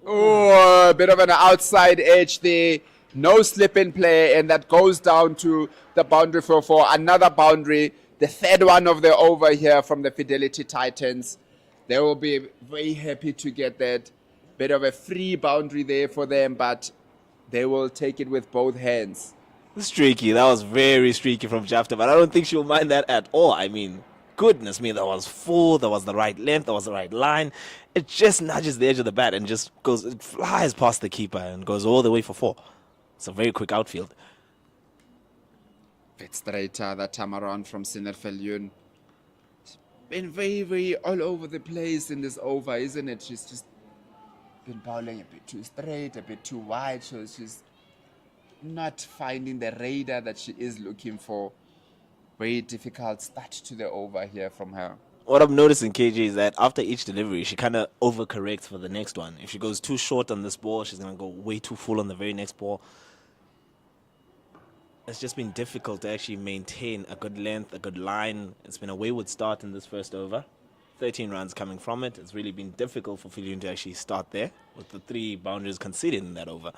Oh, a bit of an outside edge there. No slip in play, and that goes down to the boundary for another boundary. The third one of the over here from the Fidelity Titans. They will be very happy to get that. Bit of a free boundary there for them, but they will take it with both hands. Streaky. That was very streaky from Jafta, but I don't think she'll mind that at all. I mean, goodness me, that was full. That was the right length. That was the right line. It just nudges the edge of the bat and just goes, it flies past the keeper and goes all the way for 4. It's a very quick outfield. Bit straighter that time around from Siner Felyun. Been very, very all over the place in this over, isn't it? She's just been bowling a bit too straight, a bit too wide, so she's not finding the radar that she is looking for. Very difficult start to the over here from her. What I'm noticing, KJ, is that after each delivery, she kind of overcorrects for the next one. If she goes too short on this ball, she's going to go way too full on the very next ball. It's just been difficult to actually maintain a good length, a good line. It's been a wayward start in this first over. 13 runs coming from it. It's really been difficult for Felyun to actually start there with the 3 boundaries conceded in that over.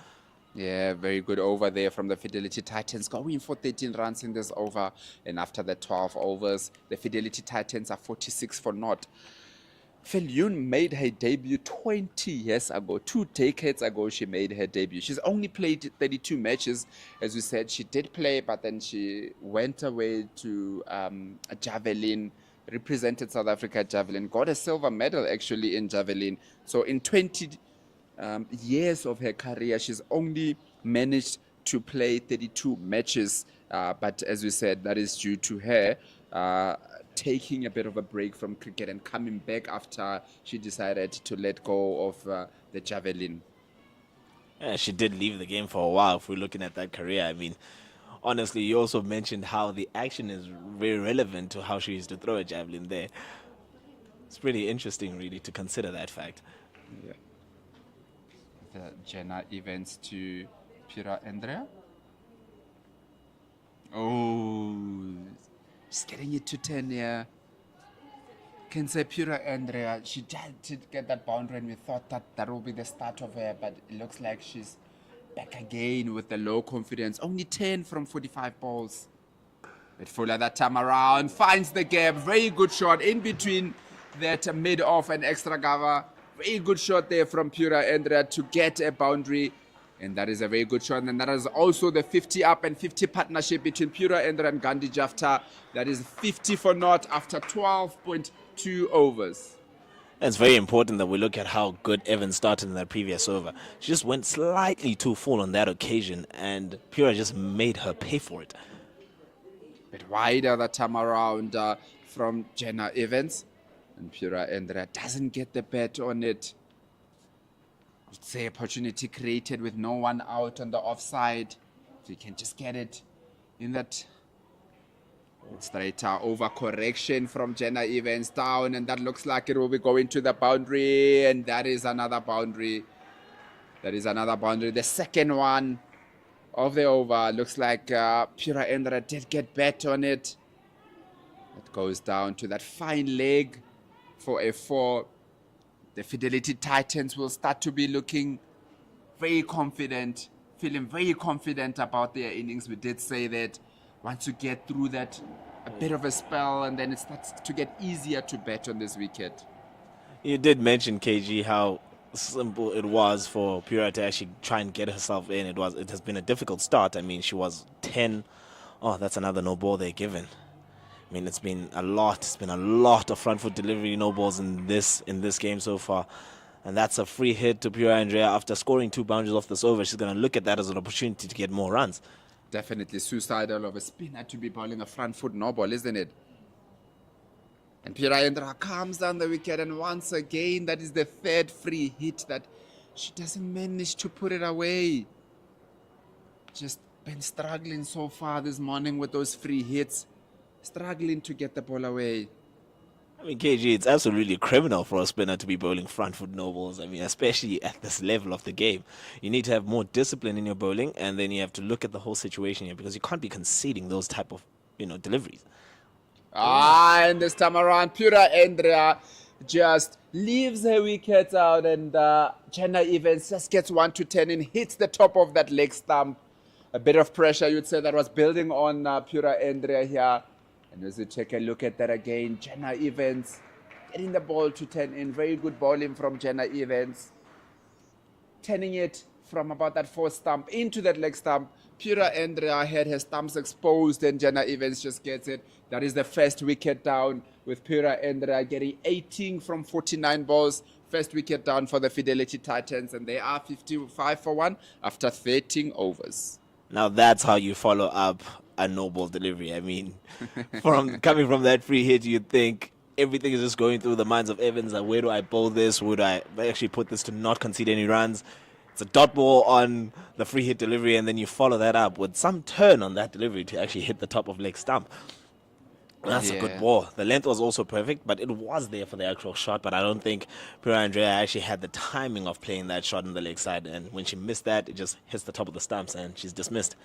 Yeah, very good over there from the Fidelity Titans, going for 13 runs in this over. And after the 12 overs, the Fidelity Titans are 46 for naught. Felyun made her debut 20 years ago. 2 decades ago, she made her debut. She's only played 32 matches. As we said, she did play, but then she went away to a javelin, represented South Africa at javelin, got a silver medal actually in javelin. So in 20 years of her career, she's only managed to play 32 matches. But as we said, that is due to her taking a bit of a break from cricket and coming back after she decided to let go of the javelin. Yeah, she did leave the game for a while if we're looking at that career. I mean, honestly, you also mentioned how the action is very relevant to how she used to throw a javelin there. It's pretty interesting, really, to consider that fact. Yeah. The Jenna Evans to Pura Andrea. Oh, just getting it to 10 here. Can say Pura Andrea, she did get that boundary and we thought that will be the start of her, but it looks like she's back again with the low confidence. Only 10 from 45 balls. But Fuller that time around finds the gap. Very good shot in between that mid-off and extra cover. Very good shot there from Pura Andrea to get a boundary. And that is a very good shot. And that is also the 50 up and 50 partnership between Pura Andrea and Gandhi Jafta. That is 50 for naught after 12.2 overs. It's very important that we look at how good Evans started in that previous over. She just went slightly too full on that occasion, and Pura just made her pay for it. Bit wider that time around from Jenna Evans. And Pura Andrea doesn't get the bet on it. I'd say opportunity created with no one out on the offside. So you can just get it in that straighter over correction from Jenna Evans down. And that looks like it will be going to the boundary. And that is another boundary. That is another boundary. The second one of the over. Looks like Pura Andrea did get bet on it. It goes down to that fine leg for a 4. The Fidelity Titans will start to be looking very confident, feeling very confident about their innings. We did say that once you get through that, a bit of a spell, and then it starts to get easier to bet on this wicket. You did mention, KG, how simple it was for Pura to actually try and get herself in. It has been a difficult start. I mean, she was 10. Oh, that's another no ball they're given. I mean, it's been a lot. It's been a lot of front foot delivery no balls in this game so far. And that's a free hit to Pura Andrea after scoring 2 boundaries off this over. She's going to look at that as an opportunity to get more runs. Definitely suicidal of a spinner to be bowling a front foot no ball, isn't it? And Pura Andrea comes down the wicket, and once again, that is the third free hit that she doesn't manage to put it away. Just been struggling so far this morning with those free hits. Struggling to get the ball away. I mean, KG, it's absolutely criminal for a spinner to be bowling front foot no balls. I mean, especially at this level of the game. You need to have more discipline in your bowling, and then you have to look at the whole situation here, because you can't be conceding those type of, deliveries. And this time around, Pura Andrea just leaves her wickets out, and Jenna Evans just gets 1 to 10 and hits the top of that leg stump. A bit of pressure, you'd say, that was building on Pura Andrea here. And as we take a look at that again, Jenna Evans getting the ball to 10 in. Very good bowling from Jenna Evans. Turning it from about that 4th stump into that leg stump. Pura Andrea had her stumps exposed, and Jenna Evans just gets it. That is the first wicket down, with Pura Andrea getting 18 from 49 balls. First wicket down for the Fidelity Titans, and they are 55 for 1 after 13 overs. Now that's how you follow up a no ball delivery. I mean, coming from that free hit, you'd think everything is just going through the minds of Evans. Like, where do I bowl this? Would I actually put this to not concede any runs? It's a dot ball on the free hit delivery, and then you follow that up with some turn on that delivery to actually hit the top of leg stump. That's a good ball. The length was also perfect, but it was there for the actual shot. But I don't think Pura Andrea actually had the timing of playing that shot on the leg side. And when she missed that, it just hits the top of the stumps, and she's dismissed.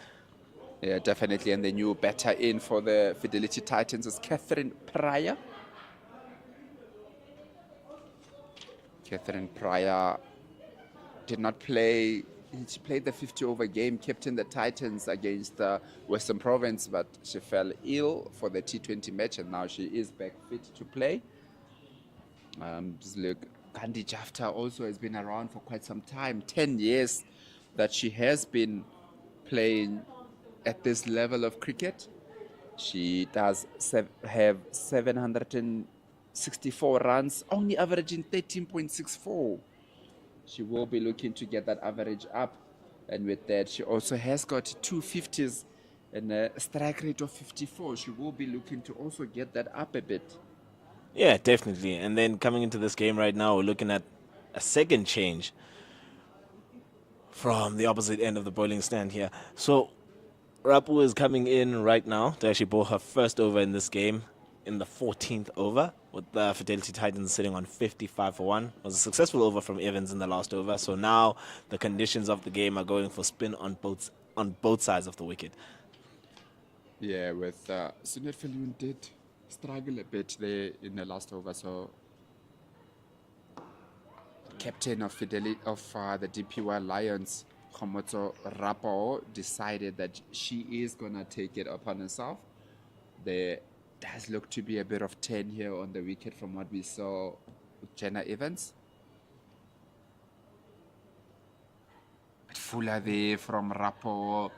Yeah, definitely. And the new batter in for the Fidelity Titans is Catherine Pryor. Catherine Pryor did not play. She played the 50-over game, captained the Titans against Western Province, but she fell ill for the T20 match, and now she is back fit to play. Just look, Gandhi Jafta also has been around for quite some time, 10 years that she has been playing at this level of cricket. She does have 764 runs, only averaging 13.64. She will be looking to get that average up. And with that, she also has got 2 50s and a strike rate of 54. She will be looking to also get that up a bit. Yeah, definitely. And then coming into this game right now, we're looking at a second change from the opposite end of the bowling stand here. So Rapu is coming in right now to actually bowl her first over in this game in the 14th over, with the Fidelity Titans sitting on 55 for 1. It was a successful over from Evans in the last over. So now the conditions of the game are going for spin on both sides of the wicket. Yeah, with Sunil Falun did struggle a bit there in the last over. So captain of Fidelity of the DPY Lions, Khomotso Rapo, decided that she is gonna take it upon herself. There does look to be a bit of 10 here on the wicket from what we saw with Jenna Evans. But Fuller there from Rapo.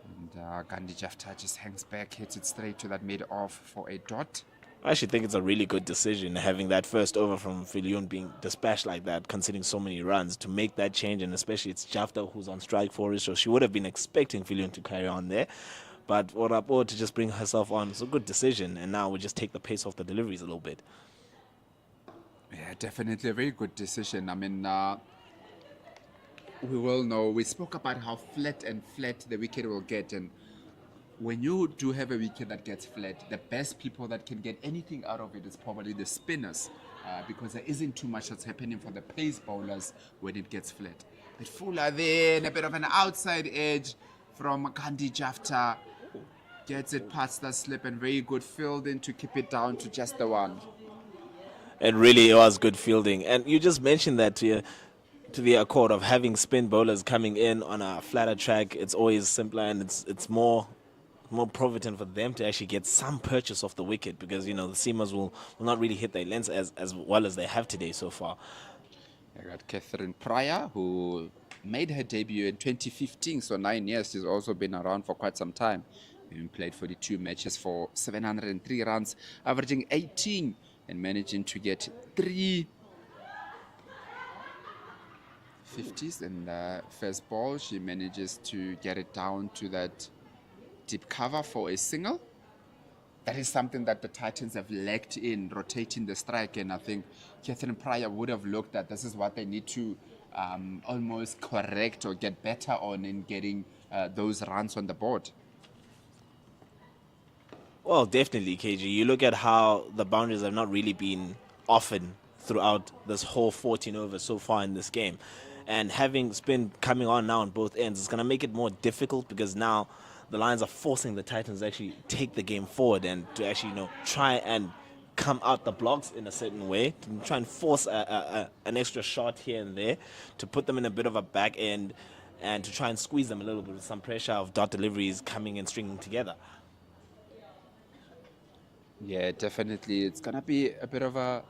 And Gandhi Jafta just hangs back, hits it straight to that mid-off for a dot. I actually think it's a really good decision having that first over from Filion being dispatched like that, conceding so many runs, to make that change. And especially it's Jafta who's on strike for it, so she would have been expecting Filion to carry on there. But for Rapo to just bring herself on, it's a good decision. And now we just take the pace off the deliveries a little bit. Yeah, definitely a very good decision. I mean, we will know. We spoke about how flat the wicket will get. And when you do have a wicket that gets flat, the best people that can get anything out of it is probably the spinners, because there isn't too much that's happening for the pace bowlers when it gets flat. But Fuller there, and a bit of an outside edge from Gandhi Jafta. Gets it past the slip, and very good fielding to keep it down to just the one. It really was good fielding. And you just mentioned that to the accord of having spin bowlers coming in on a flatter track. It's always simpler, and it's more provident for them to actually get some purchase off the wicket, because the seamers will not really hit their lengths as well as they have today so far. I got Catherine Pryor, who made her debut in 2015, so 9 years. She's also been around for quite some time. Even played 42 matches for 703 runs, averaging 18 and managing to get 3 50s. And first ball, she manages to get it down to that deep cover for a single. That is something that the Titans have lacked in rotating the strike, and I think Catherine Pryor would have looked at this is what they need to almost correct or get better on in getting those runs on the board. Well, definitely, KG. You look at how the boundaries have not really been often throughout this whole 14 overs so far in this game. And having spin coming on now on both ends, it's going to make it more difficult because now the Lions are forcing the Titans to actually take the game forward and to actually, try and come out the blocks in a certain way, to try and force an extra shot here and there, to put them in a bit of a back end and to try and squeeze them a little bit with some pressure of dot deliveries coming and stringing together. Yeah, definitely. It's going to be a bit of a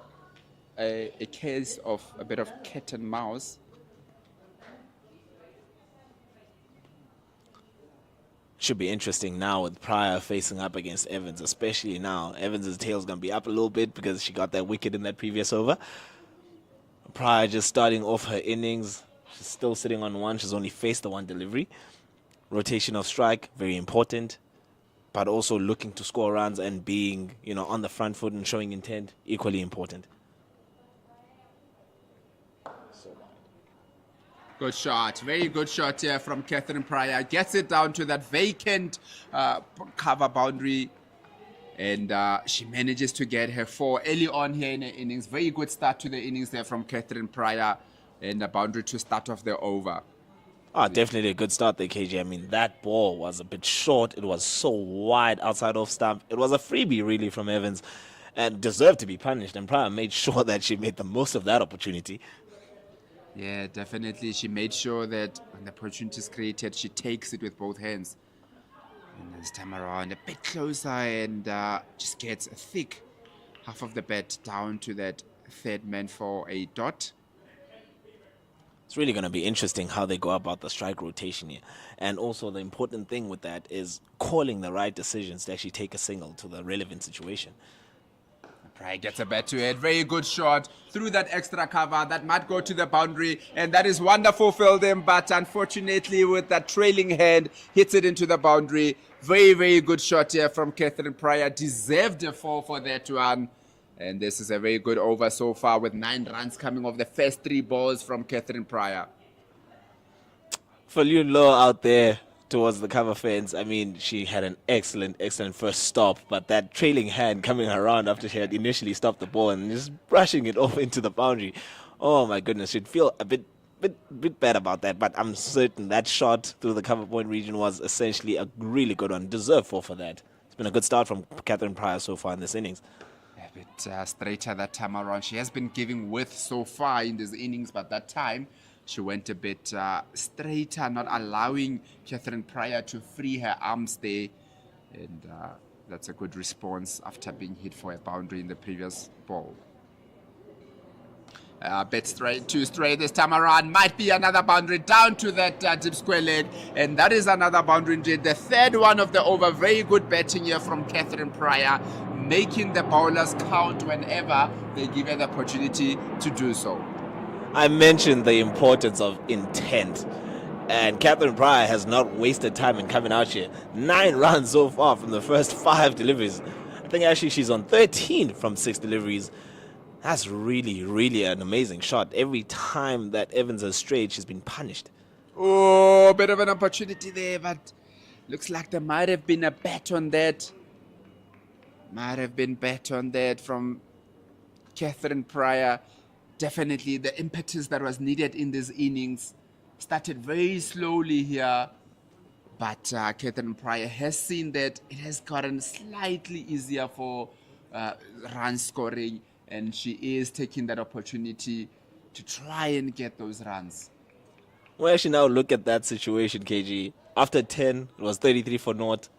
case of a bit of cat and mouse. Should be interesting now with Pryor facing up against Evans, especially now. Evans' tail's going to be up a little bit because she got that wicket in that previous over. Pryor just starting off her innings. She's still sitting on one. She's only faced the one delivery. Rotation of strike, very important. But also looking to score runs and being, on the front foot and showing intent, equally important. Good shot. Very good shot here from Catherine Pryor. Gets it down to that vacant cover boundary. And she manages to get her 4 early on here in the innings. Very good start to the innings there from Catherine Pryor. And a boundary to start off the over. Definitely a good start there, KJ. I mean, that ball was a bit short. It was so wide outside off stump. It was a freebie, really, from Evans. And deserved to be punished. And Pryor made sure that she made the most of that opportunity. Yeah, definitely. She made sure that when the opportunity is created, she takes it with both hands. And this time around, a bit closer and just gets a thick half of the bat down to that third man for a dot. It's really going to be interesting how they go about the strike rotation here. And also the important thing with that is calling the right decisions to actually take a single to the relevant situation. Pryor gets a bat to it. Very good shot through that extra cover. That might go to the boundary. And that is wonderful fielding. But unfortunately, with that trailing hand, hits it into the boundary. Very, very good shot here from Catherine Pryor. Deserved a 4 for that one. And this is a very good over so far with 9 runs coming off the first 3 balls from Catherine Pryor. For Liu Lo out there towards the cover fence, I mean, she had an excellent first stop, but that trailing hand coming around after she had initially stopped the ball and just brushing it off into the boundary. Oh my goodness, she'd feel a bit bad about that, but I'm certain that shot through the cover point region was essentially a really good one. Deserved 4 for that. It's been a good start from Catherine Pryor so far in this innings. A bit straighter that time around. She has been giving width so far in this innings, but that time she went a bit straighter, not allowing Catherine Pryor to free her arms there. And that's a good response after being hit for a boundary in the previous ball. A bit straight, too straight this time around. Might be another boundary down to that deep square leg. And that is another boundary indeed. The third one of the over. Very good batting here from Catherine Pryor, making the bowlers count whenever they give her the opportunity to do so. I mentioned the importance of intent. And Catherine Pryor has not wasted time in coming out here. 9 runs so far from the first 5 deliveries. I think actually she's on 13 from 6 deliveries. That's really, really an amazing shot. Every time that Evans has strayed, she's been punished. Oh, a bit of an opportunity there, but looks like there might have been a bet on that. Might have been bet on that from Catherine Pryor. Definitely the impetus that was needed in this innings started very slowly here. But Catherine Pryor has seen that it has gotten slightly easier for run scoring. And she is taking that opportunity to try and get those runs. Well, actually now look at that situation, KG. After 10, it was 33 for naught.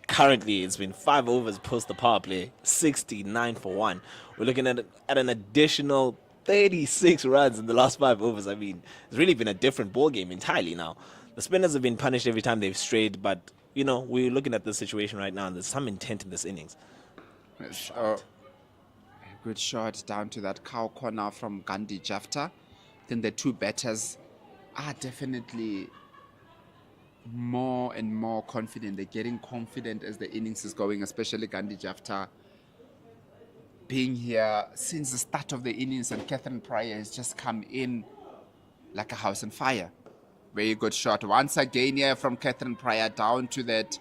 Currently, it's been 5 overs post the power play, 69 for 1. We're looking at an additional 36 runs in the last 5 overs. I mean, it's really been a different ball game entirely now. The spinners have been punished every time they've strayed, but, you know, we're looking at the situation right now, and there's some intent in this innings. Good shot down to that cow corner from Gandhi Jafta. Then the two batters are definitely more and more confident. They're getting confident as the innings is going, especially Gandhi Jafta being here since the start of the innings, and Catherine Pryor has just come in like a house on fire. Very good shot once again here from Catherine Pryor down to that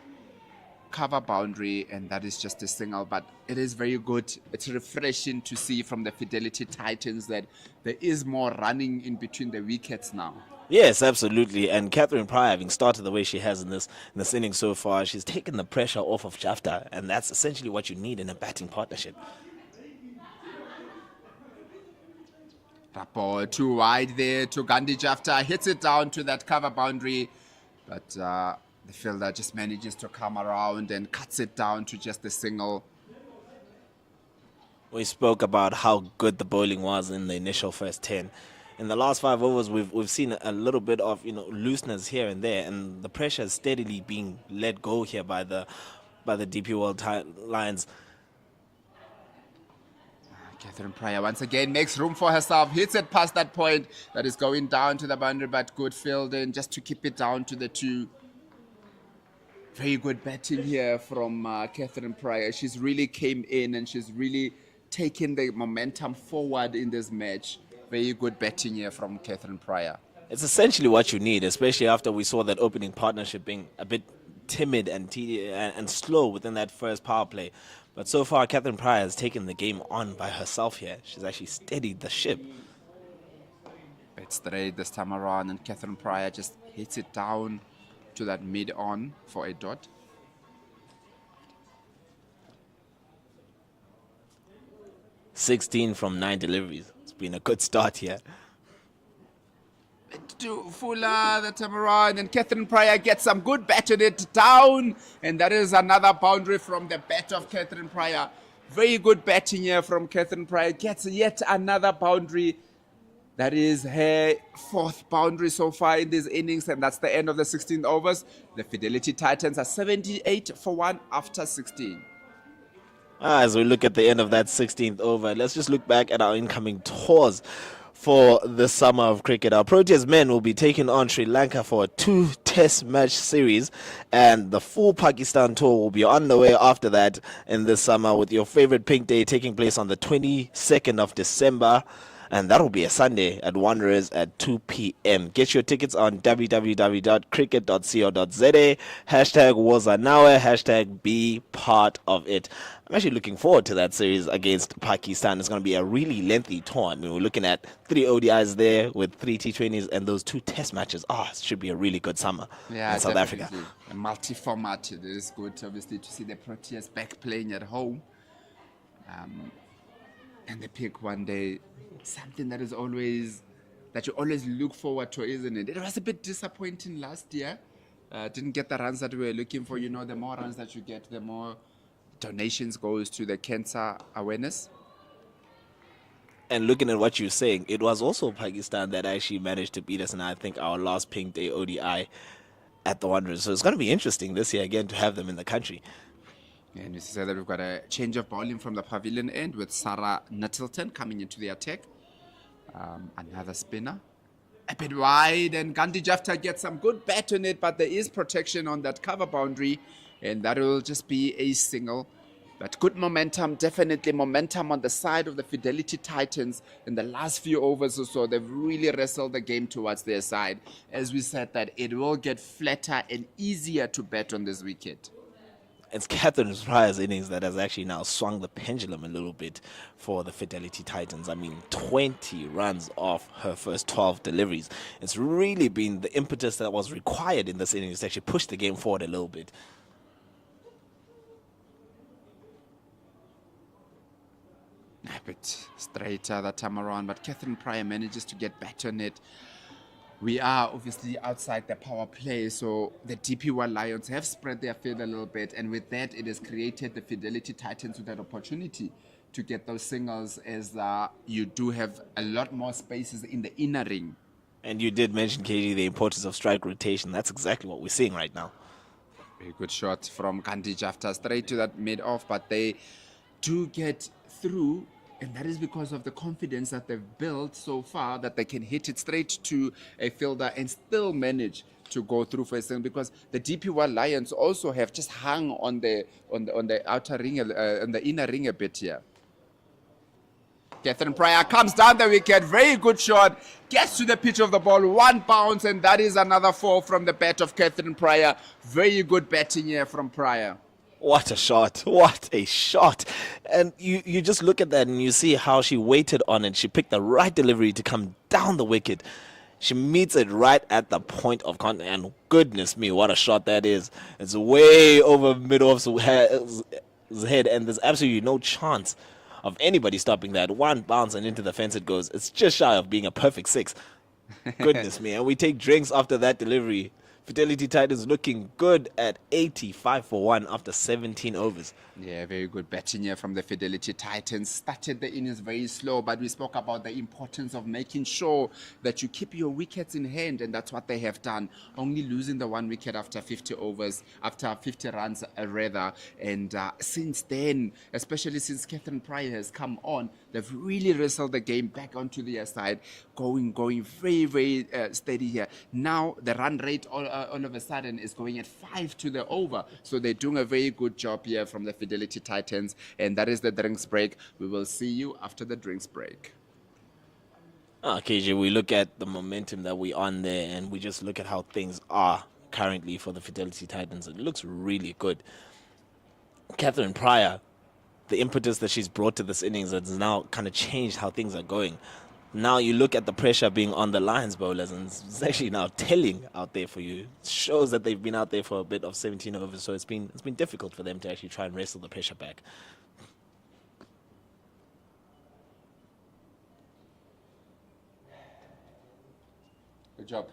cover boundary, and that is just a single, but it is very good. It's refreshing to see from the Fidelity Titans that there is more running in between the wickets now. Yes, absolutely. And Catherine Pryor, having started the way she has in this inning so far, she's taken the pressure off of Jafta, and that's essentially what you need in a batting partnership. That ball too wide there to Gandhi Jafta, hits it down to that cover boundary, but the fielder just manages to come around and cuts it down to just a single. We spoke about how good the bowling was in the initial first 10. In the last 5 overs, we've seen a little bit of looseness here and there, and the pressure is steadily being let go here by the DP World Lions. Catherine Pryor once again makes room for herself, hits it past that point that is going down to the boundary, but good fielding just to keep it down to the 2. Very good batting here from Catherine Pryor. She's really came in and she's really taken the momentum forward in this match. Very good batting here from Catherine Pryor. It's essentially what you need, especially after we saw that opening partnership being a bit timid and slow within that first power play. But so far, Catherine Pryor has taken the game on by herself here. She's actually steadied the ship. Bit straight this time around, and Catherine Pryor just hits it down to that mid-on for a dot. "16 from 9 deliveries. It's been a good start here. To Fuller the time around, and Catherine Pryor gets some good bat on it down, and that is another boundary from the bat of Catherine Pryor. Very good batting here from Catherine Pryor. Gets yet another boundary. That is her 4th boundary so far in these innings, and that's the end of the 16 overs. The Fidelity Titans are 78 for 1 after 16. As we look at the end of that 16th over, let's just look back at our incoming tours for the summer of cricket. Our Proteas men will be taking on Sri Lanka for a 2-test match series, and the full Pakistan tour will be on the way after that in this summer, with your favorite Pink Day taking place on the 22nd of December. And that will be a Sunday at Wanderers at 2 p.m. Get your tickets on www.cricket.co.za. #Wozanawe, be part of it. I'm actually looking forward to that series against Pakistan. It's going to be a really lengthy tour. I mean, we're looking at 3 ODIs there with 3 T20s and those 2 test matches. It should be a really good summer in South Africa. A multi-format. It is good, obviously, to see the Proteas back playing at home. And they pick one day. Something that you always look forward to, isn't it? It was a bit disappointing last year. Didn't get the runs that we were looking for. The more runs that you get, the more donations goes to the cancer awareness. And looking at what you're saying, it was also Pakistan that actually managed to beat us in, I think, our last Pink Day ODI at the Wanderers. So it's going to be interesting this year again to have them in the country. And we see that we've got a change of bowling from the pavilion end with Sarah Nettleton coming into the attack. Another spinner. A bit wide, and Gandhi Jafta gets some good bat on it, but there is protection on that cover boundary, and that will just be a single. But good momentum, definitely momentum on the side of the Fidelity Titans in the last few overs or so. They've really wrestled the game towards their side. As we said, that it will get flatter and easier to bet on this wicket. It's Catherine Pryor's innings that has actually now swung the pendulum a little bit for the Fidelity Titans. I mean, 20 runs off her first 12 deliveries. It's really been the impetus that was required in this innings to actually push the game forward a little bit. A bit straighter that time around, but Catherine Pryor manages to get back on it. We are obviously outside the power play, so the DP World Lions have spread their field a little bit, and with that, it has created the Fidelity Titans with that opportunity to get those singles, as you do have a lot more spaces in the inner ring. And you did mention, KG, the importance of strike rotation. That's exactly what we're seeing right now. Very good shot from Kanti Jafta, straight to that mid-off, but they do get through, and that is because of the confidence that they've built so far, that they can hit it straight to a fielder and still manage to go through for a second, because the DP World Lions also have just hung on the outer ring, on the inner ring a bit here. Catherine Pryor comes down the wicket, very good shot, gets to the pitch of the ball, one bounce, and that is another 4 from the bat of Catherine Pryor. Very good batting here from Pryor. What a shot. What a shot. And you just look at that and you see how she waited on it. She picked the right delivery to come down the wicket. She meets it right at the point of contact, and goodness me, what a shot that is. It's way over mid-off's head, and there's absolutely no chance of anybody stopping that. One bounce and into the fence it goes. It's just shy of being a perfect 6. Goodness me. And we take drinks after that delivery. Fidelity Titans looking good at 85 for 1 after 17 overs. Yeah, very good batting here from the Fidelity Titans. Started the innings very slow, but we spoke about the importance of making sure that you keep your wickets in hand, and that's what they have done. Only losing the 1 wicket after 50 overs, after 50 runs rather. And since then, especially since Catherine Pryor has come on, they've really wrestled the game back onto their side, going very, very steady here. Now the run rate all of a sudden is going at 5 to the over. So they're doing a very good job here from the Fidelity Titans. And that is the drinks break. We will see you after the drinks break. KJ, we look at the momentum that we're on there, and we just look at how things are currently for the Fidelity Titans. It looks really good. Catherine Pryor, the impetus that she's brought to this innings has now kind of changed how things are going. Now you look at the pressure being on the Lions bowlers, and it's actually now telling out there for you. It shows that they've been out there for a bit of 17 overs, so it's been difficult for them to actually try and wrestle the pressure back. Good job.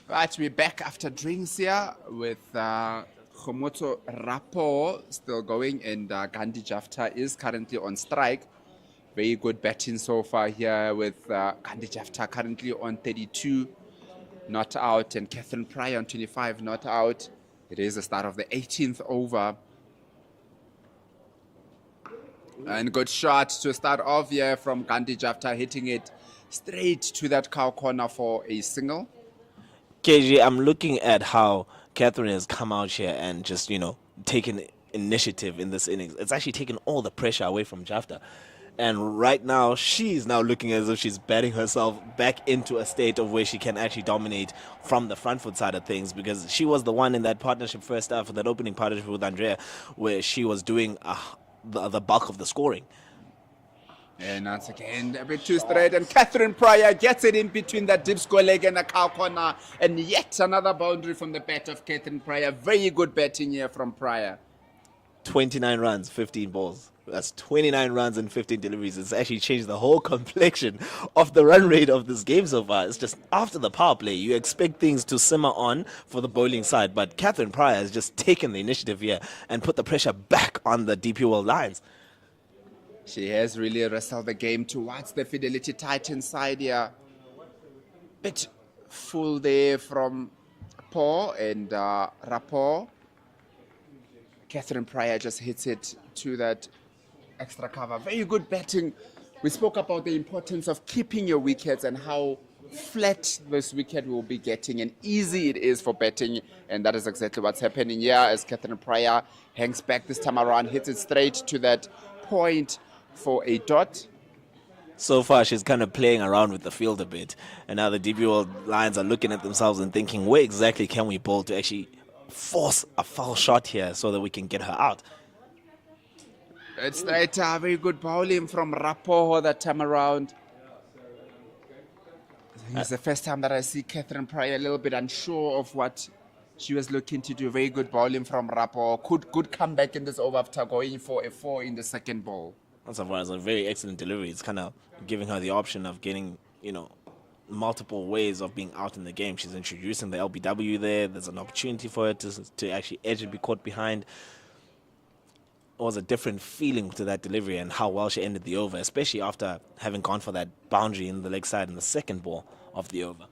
Right, we're back after drinks here with Khomotso Rapo still going, and Gandhi Jafta is currently on strike. Very good batting so far here with Gandhi Jafta currently on 32, not out, and Catherine Pryor on 25, not out. It is the start of the 18th over. And good shot to start off here from Gandhi Jafta, hitting it straight to that cow corner for a single. KG, I'm looking at how Catherine has come out here and just, taken initiative in this innings. It's actually taken all the pressure away from Jafta. And right now, she's now looking as if she's batting herself back into a state of where she can actually dominate from the front foot side of things, because she was the one in that partnership first half, that opening partnership with Andrea, where she was doing the bulk of the scoring. And once again, a bit too straight, and Catherine Pryor gets it in between that deep score leg and the cow corner, and yet another boundary from the bat of Catherine Pryor. Very good batting here from Pryor. 29 runs, 15 balls. That's 29 runs and 15 deliveries. It's actually changed the whole complexion of the run rate of this game so far. It's just after the power play, you expect things to simmer on for the bowling side, but Catherine Pryor has just taken the initiative here and put the pressure back on the DP World lines. She has really wrestled the game towards the Fidelity Titan side here. Bit full there from Paul and Rapport. Catherine Pryor just hits it to that extra cover. Very good batting. We spoke about the importance of keeping your wickets and how flat this wicket will be getting and easy it is for batting, and that is exactly what's happening here as Catherine Pryor hangs back this time around, hits it straight to that point for a dot. So far, she's kind of playing around with the field a bit, and now the DP World Lions are looking at themselves and thinking, where exactly can we bowl to actually force a foul shot here so that we can get her out? It's straight, very good bowling from Rapport that time around. It's the first time that I see Catherine Pryor a little bit unsure of what she was looking to do. Very good bowling from Rapport. Good comeback in this over after going for a 4 in the second ball. That's a very excellent delivery. It's kind of giving her the option of getting, multiple ways of being out in the game. She's introducing the LBW there. There's an opportunity for her to actually edge and be caught behind. It was a different feeling to that delivery and how well she ended the over, especially after having gone for that boundary in the leg side in the second ball of the over.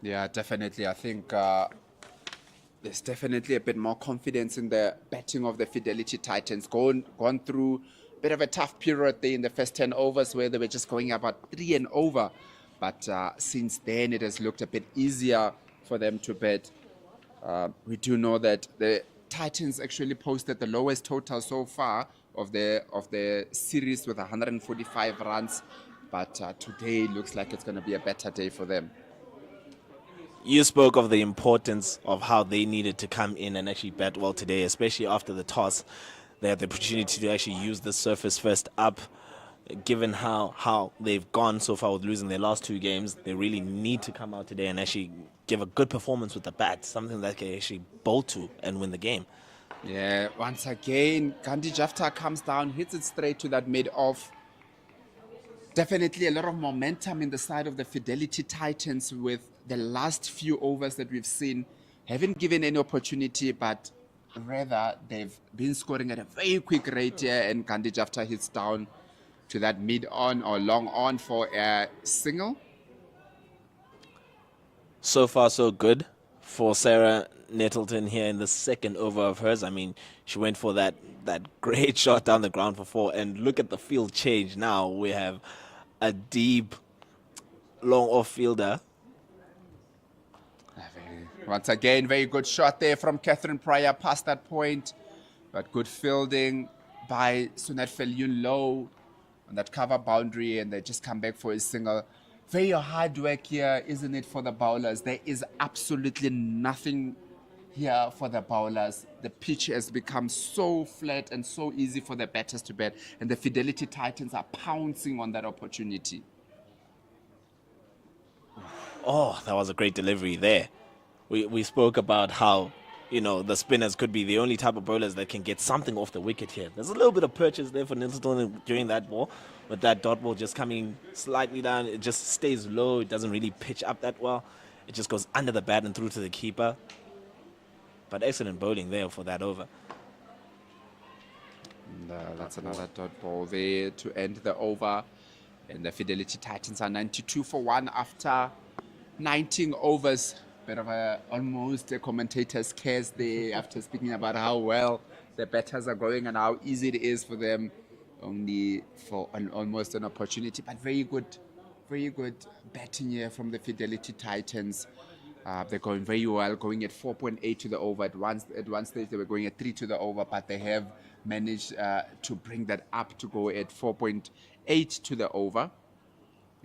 Yeah, definitely. I think there's definitely a bit more confidence in the batting of the Fidelity Titans. Gone through a bit of a tough period there in the first 10 overs where they were just going about 3 and over. But since then, it has looked a bit easier for them to bat. We do know that the Titans actually posted the lowest total so far of the series with 145 runs. But today looks like it's going to be a better day for them. You spoke of the importance of how they needed to come in and actually bat well today, especially after the toss. They had the opportunity to actually use the surface first up. Given how they've gone so far with losing their last 2 games, they really need to come out today and actually give a good performance with the bat, something that can actually bowl to and win the game. Yeah, once again, Gandhi Jafta comes down, hits it straight to that mid-off. Definitely a lot of momentum in the side of the Fidelity Titans with the last few overs that we've seen. Haven't given any opportunity, but rather they've been scoring at a very quick rate here, and Gandhi Jafta hits down to that mid-on or long-on for a single. So far, so good for Sarah Nettleton here in the second over of hers. I mean, she went for that great shot down the ground for 4, and look at the field change now. We have a deep, long-off fielder. Once again, very good shot there from Catherine Pryor past that point, but good fielding by Sunat Felyun low on that cover boundary, and they just come back for a single. Very hard work here, isn't it, for the bowlers? There is absolutely nothing here for the bowlers. The pitch has become so flat and so easy for the batters to bat, and the Fidelity Titans are pouncing on that opportunity. Oh, that was a great delivery there. We spoke about how, the spinners could be the only type of bowlers that can get something off the wicket here. There's a little bit of purchase there for Nettleton during that ball, but that dot ball just coming slightly down. It just stays low. It doesn't really pitch up that well. It just goes under the bat and through to the keeper. But excellent bowling there for that over. And, that's another dot ball there to end the over. And the Fidelity Titans are 92 for 1 after 19 overs. Bit of almost a commentator's curse there after speaking about how well the batters are going and how easy it is for them, only for almost an opportunity. But very good batting here from the Fidelity Titans. They're going very well, going at 4.8 to the over. At one stage they were going at 3 to the over, but they have managed to bring that up to go at 4.8 to the over.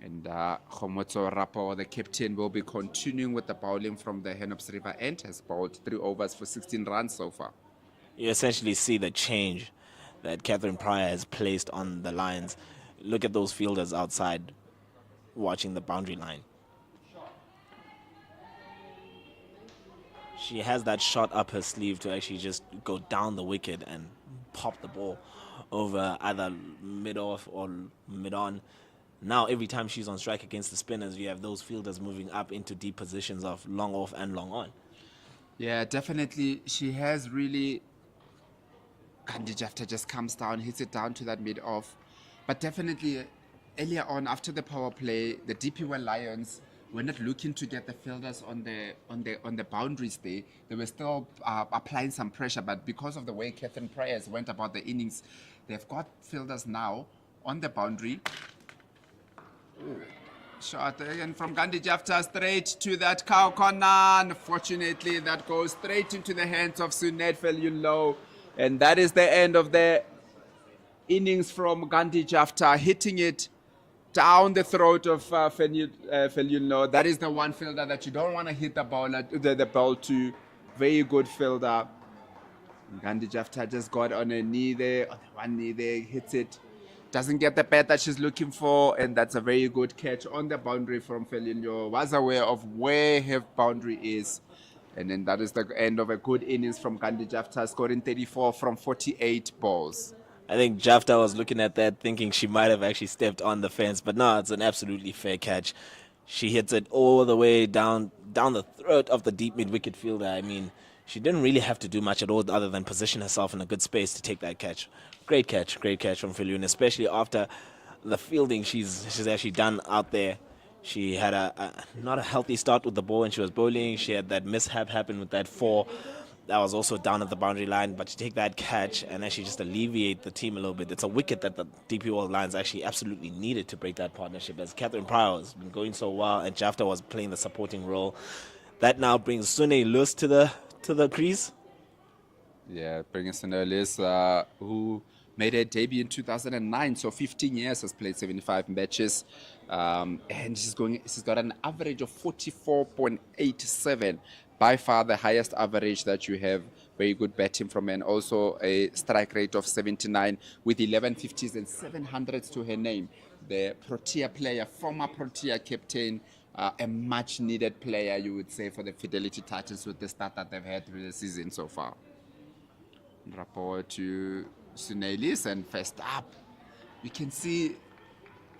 And Khomotso Rapo, the captain, will be continuing with the bowling from the Henops River end. Has bowled 3 overs for 16 runs so far. You essentially see the change that Catherine Pryor has placed on the Lions. Look at those fielders outside watching the boundary line. She has that shot up her sleeve to actually just go down the wicket and pop the ball over either mid-off or mid-on. Now, every time she's on strike against the spinners, you have those fielders moving up into deep positions of long off and long on. Yeah, definitely. She has really... Gandhi Jafta just comes down, hits it down to that mid-off. But definitely, earlier on, after the power play, the DPL Lions were not looking to get the fielders on the boundaries there. They were still applying some pressure, but because of the way Catherine Pryor went about the innings, they've got fielders now on the boundary. Shot again from Gandhi Jafta straight to that cow corner. Unfortunately, that goes straight into the hands of Sunet Felulo. And that is the end of the innings from Gandhi Jafta, hitting it down the throat of Felulo. That is the one fielder that you don't want to hit the ball to. Very good fielder. Gandhi Jafta just got on a knee there, on one knee there, hits it. Doesn't get the bat that she's looking for, and that's a very good catch on the boundary from Felulo. Was aware of where her boundary is. And then that is the end of a good innings from Gandhi Jafta, scoring 34 from 48 balls. I think Jafta was looking at that thinking she might have actually stepped on the fence, but no, it's an absolutely fair catch. She hits it all the way down the throat of the deep mid-wicket fielder. I mean, she didn't really have to do much at all other than position herself in a good space to take that catch. Great catch from Felulo, especially after the fielding she's actually done out there. She had not a healthy start with the ball when she was bowling. She had that mishap happen with that 4. That was also down at the boundary line, but you take that catch and actually just alleviate the team a little bit. It's a wicket that the DP World Lions actually absolutely needed to break that partnership, as Catherine Pryor has been going so well and Jafta was playing the supporting role. That now brings Sune Lus to the crease. Yeah, bringing Sune Lus, who made her debut in 2009, so 15 years, has played 75 matches. And she's got an average of 44.87. By far the highest average that you have. Very good batting from her, and also a strike rate of 79 with 11 50s and 700s to her name. The Protea player, former Protea captain, a much needed player, you would say, for the Fidelity Titans with the start that they've had through the season so far. Rapport to Sunelis, and first up, you can see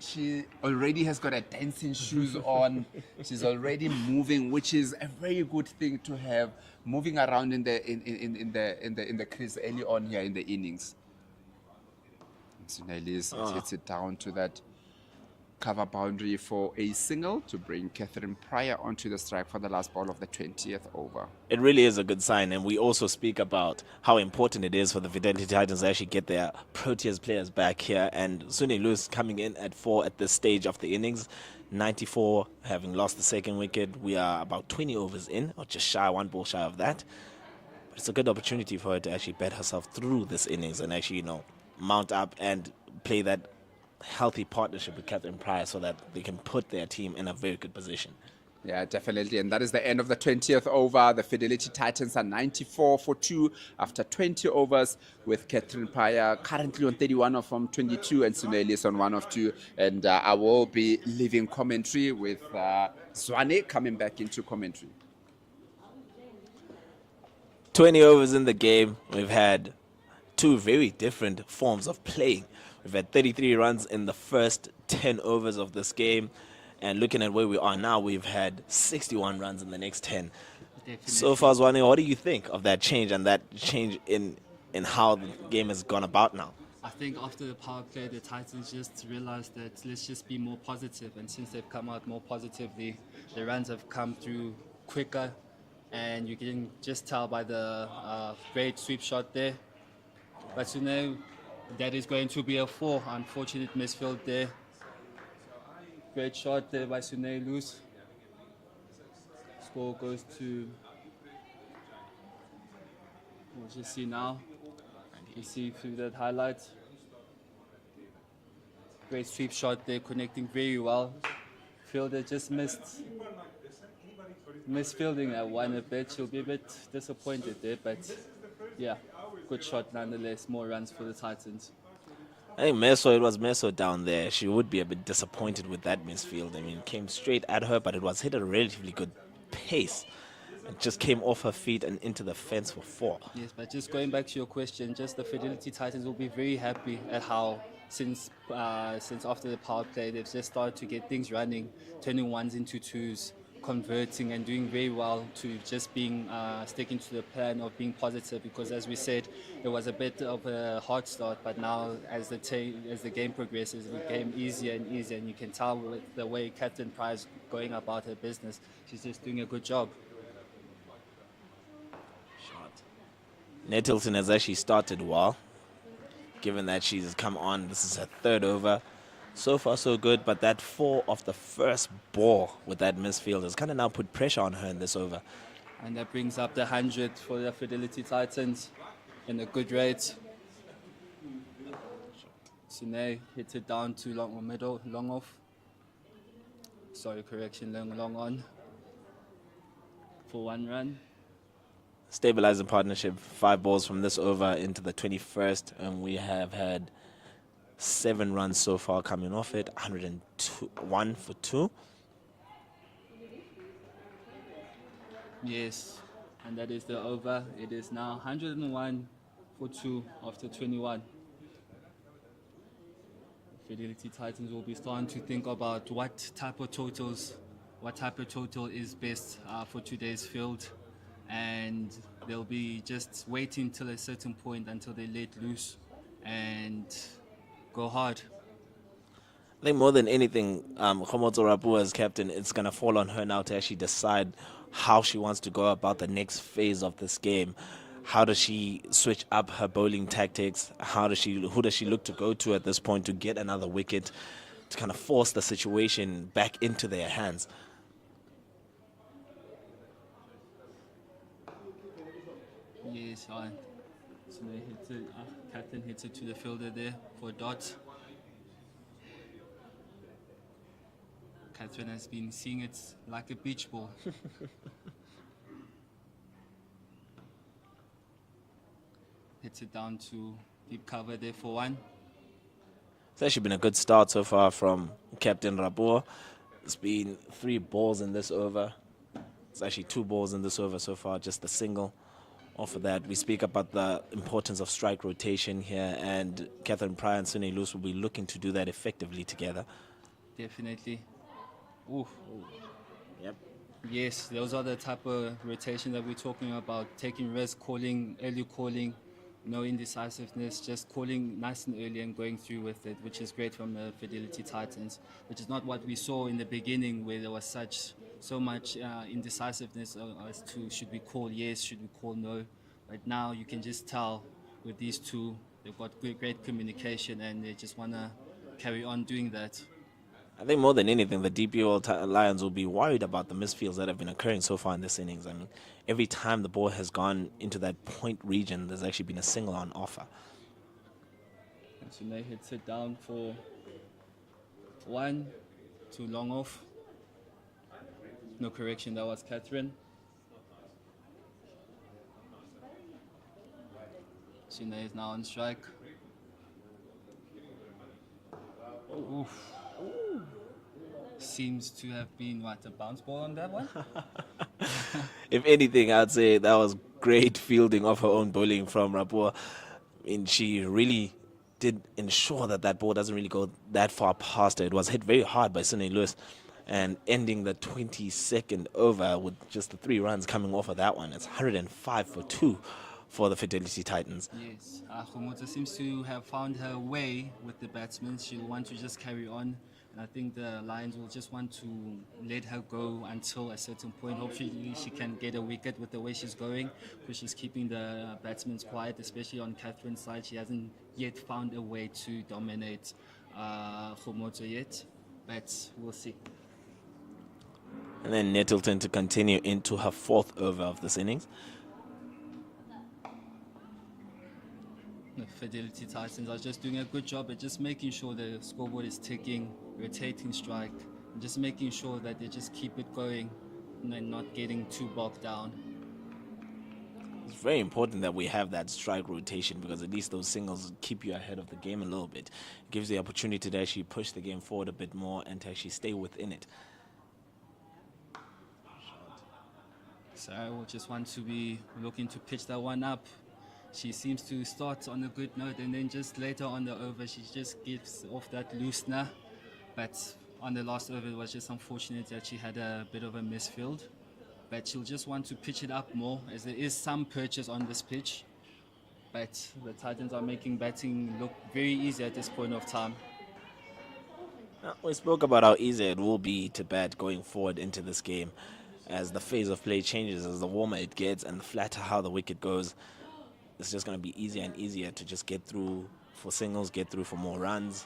she already has got her dancing shoes on. She's already moving, which is a very good thing to have, moving around in the crease early on here in the innings. Sunelis hits it down to that cover boundary for a single to bring Catherine Pryor onto the strike for the last ball of the 20th over. It really is a good sign, and we also speak about how important it is for the Fidelity Titans to actually get their Proteas players back here, and Sune Lus coming in at 4 at this stage of the innings. 94, having lost the second wicket. We are about 20 overs in, or just shy, 1 ball shy of that. But it's a good opportunity for her to actually bet herself through this innings and actually, mount up and play that healthy partnership with Catherine Pryor so that they can put their team in a very good position. Yeah, definitely. And that is the end of the 20th over. The Fidelity Titans are 94 for 2 after 20 overs, with Catherine Pryor currently on 31 from 22 and Sunelis on 1 of 2. And I will be leaving commentary with Zwane coming back into commentary. 20 overs in the game. We've had 2 very different forms of playing. We've had 33 runs in the first 10 overs of this game. And looking at where we are now, we've had 61 runs in the next 10. Definitely. So far, Zwane, what do you think of that change and that change in how the game has gone about now? I think after the power play, the Titans just realized that let's just be more positive. And since they've come out more positively, the runs have come through quicker. And you can just tell by the great sweep shot there. But you know, that is going to be a 4. Unfortunate misfield there. Great shot there by Sune loose. Score goes to, we'll just see now. You see through that highlight. Great sweep shot there, connecting very well. Fielder just misfielding that one a bit. She'll be a bit disappointed there, but yeah, good shot nonetheless. More runs for the Titans. I think it was Meso down there. She would be a bit disappointed with that misfield. I mean, it came straight at her, but it was hit at a relatively good pace. It just came off her feet and into the fence for 4. Yes, but just going back to your question, just the Fidelity Titans will be very happy at how since after the power play, they've just started to get things running, turning ones into twos, converting and doing very well to just being sticking to the plan of being positive, because as we said, it was a bit of a hard start, but now as the game progresses, it became easier and easier, and you can tell with the way Catherine Price going about her business, she's just doing a good job. Nettleton has actually started well, given that she's come on. This is her 3rd over. So far, so good, but that 4 off the first ball with that misfield has kind of now put pressure on her in this over. And that brings up the 100 for the Fidelity Titans in a good rate. Sine hits it down to long off. Sorry, correction, long on for 1 run. Stabilizing partnership, 5 balls from this over into the 21st, and we have had 7 runs so far coming off it, 101 for 2. Yes, and that is the over. It is now 101 for 2 after 21. Fidelity Titans will be starting to think about what type of total is best for today's field, and they'll be just waiting till a certain point until they let loose and go hard. I think more than anything, Khomotso Rapu as captain, it's going to fall on her now to actually decide how she wants to go about the next phase of this game. How does she switch up her bowling tactics? Who does she look to go to at this point to get another wicket, to kind of force the situation back into their hands? Yes, so they hit it, captain hits it to the fielder there for a dot. Catherine has been seeing it like a beach ball. Hits it down to deep cover there for 1. It's actually been a good start so far from Captain Rapu. It's been 3 balls in this over. It's actually 2 balls in this over so far, just a single. Off of that, we speak about the importance of strike rotation here, and Catherine Pryor and Sune Luce will be looking to do that effectively together. Definitely. Ooh. Yep. Yes, those are the type of rotation that we're talking about. Taking risk, early calling, no indecisiveness, just calling nice and early and going through with it, which is great from the Fidelity Titans, which is not what we saw in the beginning, where there was so much indecisiveness as to should we call yes, should we call no. But now you can just tell with these two, they've got great communication, and they just want to carry on doing that. I think more than anything, the DPL Lions will be worried about the misfields that have been occurring so far in this innings. I mean, every time the ball has gone into that point region, there's actually been a single on offer. And so they hits it down for 1, too long off. No correction, that was Catherine. Sine is now on strike. Oh, oof. Seems to have been, a bounce ball on that one? If anything, I'd say that was great fielding of her own bowling from Rapu. I mean, she really did ensure that ball doesn't really go that far past her. It was hit very hard by Sune Lewis, and ending the 22nd over with just the 3 runs coming off of that one. It's 105 for 2 for the Fidelity Titans. Yes, Khomotso seems to have found her way with the batsmen. She'll want to just carry on. And I think the Lions will just want to let her go until a certain point. Hopefully she can get a wicket with the way she's going, because she's keeping the batsmen quiet, especially on Catherine's side. She hasn't yet found a way to dominate Khomotso yet, but we'll see. And then Nettleton to continue into her 4th over of this innings. The Fidelity Titans are just doing a good job at just making sure the scoreboard is ticking, rotating strike, and just making sure that they just keep it going and not getting too bogged down. It's very important that we have that strike rotation, because at least those singles keep you ahead of the game a little bit. It gives the opportunity to actually push the game forward a bit more and to actually stay within it. So I will just want to be looking to pitch that one up. She seems to start on a good note, and then just later on the over, she just gives off that loosener. But on the last over, it was just unfortunate that she had a bit of a misfield. But she'll just want to pitch it up more, as there is some purchase on this pitch. But the Titans are making batting look very easy at this point of time. Now, we spoke about how easy it will be to bat going forward into this game, as the phase of play changes, as the warmer it gets and the flatter how the wicket goes. It's just going to be easier and easier to just get through for singles, get through for more runs.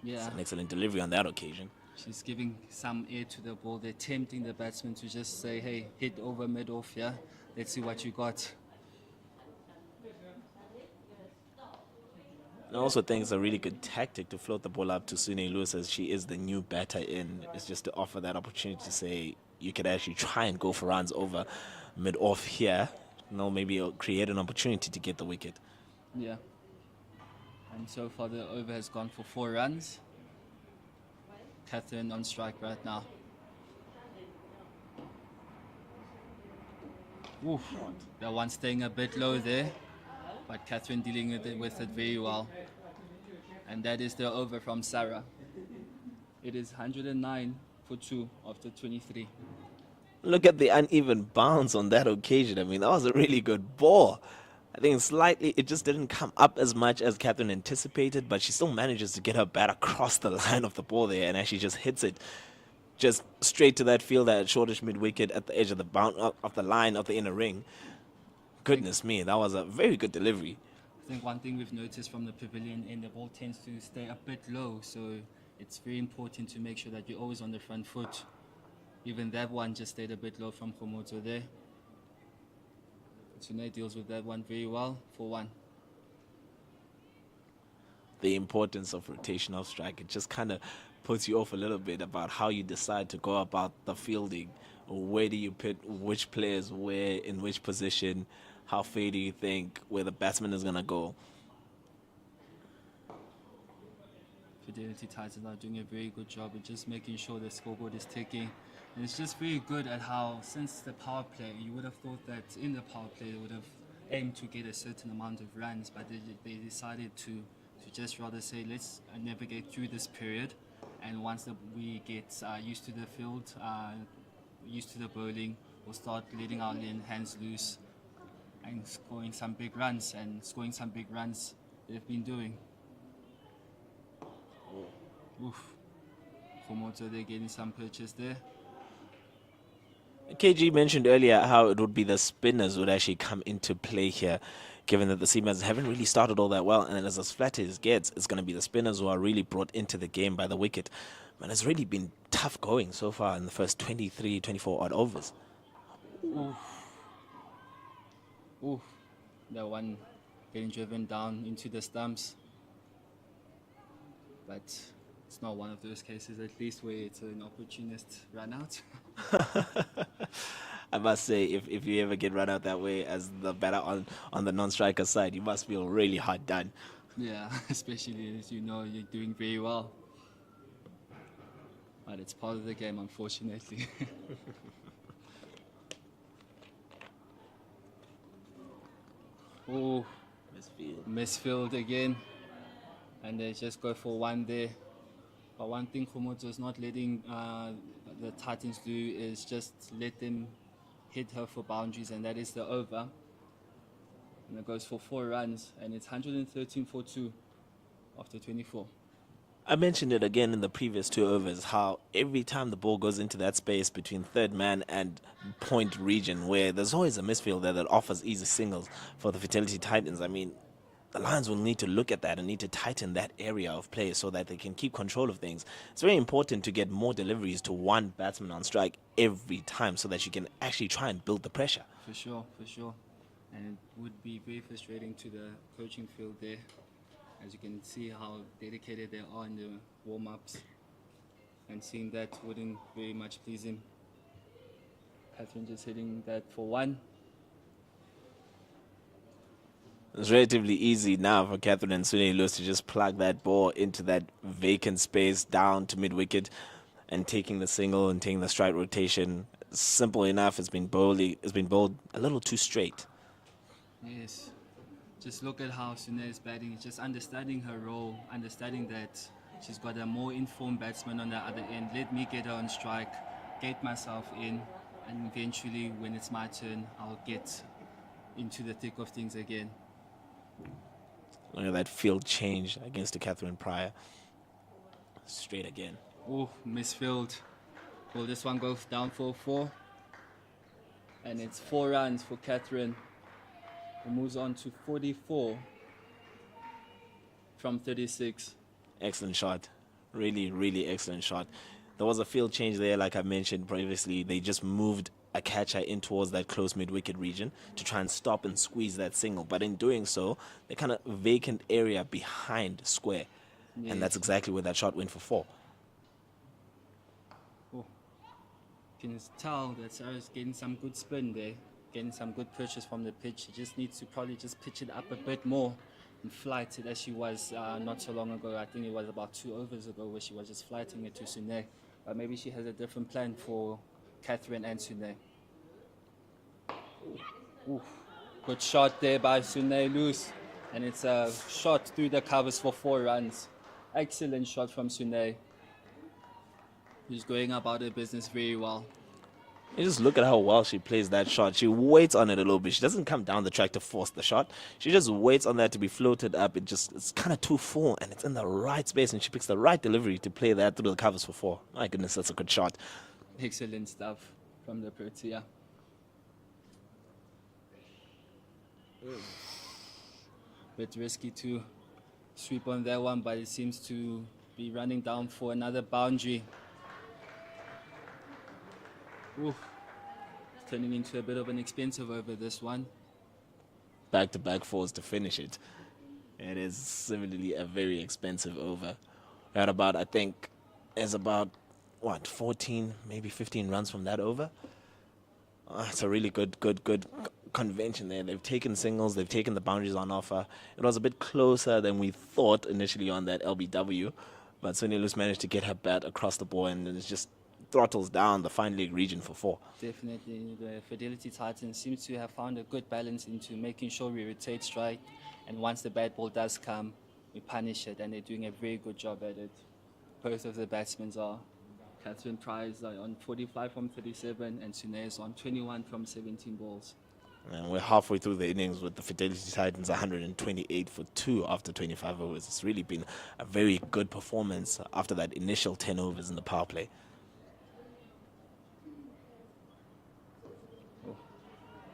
Yeah. It's an excellent delivery on that occasion. She's giving some air to the ball. They're tempting the batsman to just say, hey, hit over mid-off, yeah? Let's see what you got. I also think it's a really good tactic to float the ball up to Sune Lewis, as she is the new batter in. It's just to offer that opportunity to say you could actually try and go for runs over mid-off here. Maybe it'll create an opportunity to get the wicket. Yeah. And so far the over has gone for 4 runs. Catherine on strike right now. Oof. That one staying a bit low there, but Catherine dealing with it very well. And that is the over from Sarah. It is 109 for 2 after 23. Look at the uneven bounce on that occasion. I mean, that was a really good ball. I think slightly, it just didn't come up as much as Catherine anticipated, but she still manages to get her bat across the line of the ball there, and actually just hits it just straight to that fielder at shortish mid-wicket at the edge of the of the line of the inner ring. Goodness me, that was a very good delivery. I think one thing we've noticed from the pavilion end, the ball tends to stay a bit low, so it's very important to make sure that you're always on the front foot. Even that one just stayed a bit low from Khomotso there. Tune deals with that one very well for 1. The importance of rotation of strike, it just kind of puts you off a little bit about how you decide to go about the fielding. Where do you put which players where, in which position, how fair do you think where the batsman is going to go. Fidelity Titans are doing a very good job at just making sure the scoreboard is ticking. And it's just very good at how, since the power play, you would have thought that in the power play they would have aimed to get a certain amount of runs, but they decided to just rather say, let's navigate through this period, and once we get used to the field, used to the bowling, we'll start letting our hands loose and scoring some big runs, they've been doing. Oof. Khomotso, they're getting some purchase there. KG mentioned earlier how it would be the spinners would actually come into play here, given that the seamers haven't really started all that well, and as flat as it gets, it's going to be the spinners who are really brought into the game by the wicket. Man, it's really been tough going so far in the first 23, 24 odd overs. Oof. Oof. That one getting driven down into the stumps. But it's not one of those cases, at least, where it's an opportunist run out. I must say, if you ever get run out that way as the batter on the non-striker side, you must feel really hard done. Yeah, especially as you know you're doing very well. But it's part of the game, unfortunately. Oh, misfield again. And they just go for 1 there. But one thing Komoto is not letting the Titans do is just let them hit her for boundaries, and that is the over. And it goes for 4 runs, and it's 113 for 2 after 24. I mentioned it again in the previous 2 overs, how every time the ball goes into that space between third man and point region, where there's always a misfield there that offers easy singles for the Fidelity Titans. I mean, the Lions will need to look at that and need to tighten that area of play so that they can keep control of things. It's very important to get more deliveries to one batsman on strike every time so that you can actually try and build the pressure. For sure, for sure. And it would be very frustrating to the coaching field there, as you can see how dedicated they are in the warm-ups, and seeing that wouldn't very much please him. Catherine just hitting that for 1. It's relatively easy now for Catherine and Sune Lewis to just plug that ball into that vacant space down to mid-wicket and taking the single and taking the strike rotation. Simple enough. It's been bowled a little too straight. Yes. Just look at how Sune is batting, just understanding her role, understanding that she's got a more informed batsman on the other end. Let me get her on strike, get myself in, and eventually when it's my turn, I'll get into the thick of things again. Look at that field change against the Catherine Pryor. Straight again. Oh, misfield. Will this one go down for 4? And it's 4 runs for Catherine. It moves on to 44 from 36. Excellent shot. Really, really excellent shot. There was a field change there, like I mentioned previously. They just moved a catcher in towards that close mid-wicket region to try and stop and squeeze that single. But in doing so, they kind of vacant area behind square. Yes. And that's exactly where that shot went for 4. Oh. You can tell that Sarah's getting some good spin there, getting some good purchase from the pitch. She just needs to probably just pitch it up a bit more and flight it as she was not so long ago. I think it was about 2 overs ago where she was just flighting it to Sune. But maybe she has a different plan for Catherine and Sune. Ooh. Good shot there by Sune Loose. And it's a shot through the covers for 4 runs. Excellent shot from Sune. She's going about her business very well. You just look at how well she plays that shot. She waits on it a little bit. She doesn't come down the track to force the shot. She just waits on that to be floated up. It's kind of too full, and it's in the right space, and she picks the right delivery to play that through the covers for 4. My goodness, that's a good shot. Excellent stuff from the Protea. Bit risky to sweep on that one, but it seems to be running down for another boundary. Ooh. Turning into a bit of an expensive over this one. Back-to-back 4s to finish it. It is similarly a very expensive over. At about, I think, is about, 14, maybe 15 runs from that over. It's a really good convention there. They've taken singles, they've taken the boundaries on offer. It was a bit closer than we thought initially on that LBW, but Sonia Lewis managed to get her bat across the ball, and it's just throttles down the fine league region for 4. Definitely, the Fidelity Titans seem to have found a good balance into making sure we rotate strike, and once the bad ball does come, we punish it, and they're doing a very good job at it. Both of the batsmen are. Catherine Pryor is on 45 from 37, and Sune is on 21 from 17 balls. And we're halfway through the innings with the Fidelity Titans 128 for 2 after 25 overs. It's really been a very good performance after that initial 10 overs in the power play.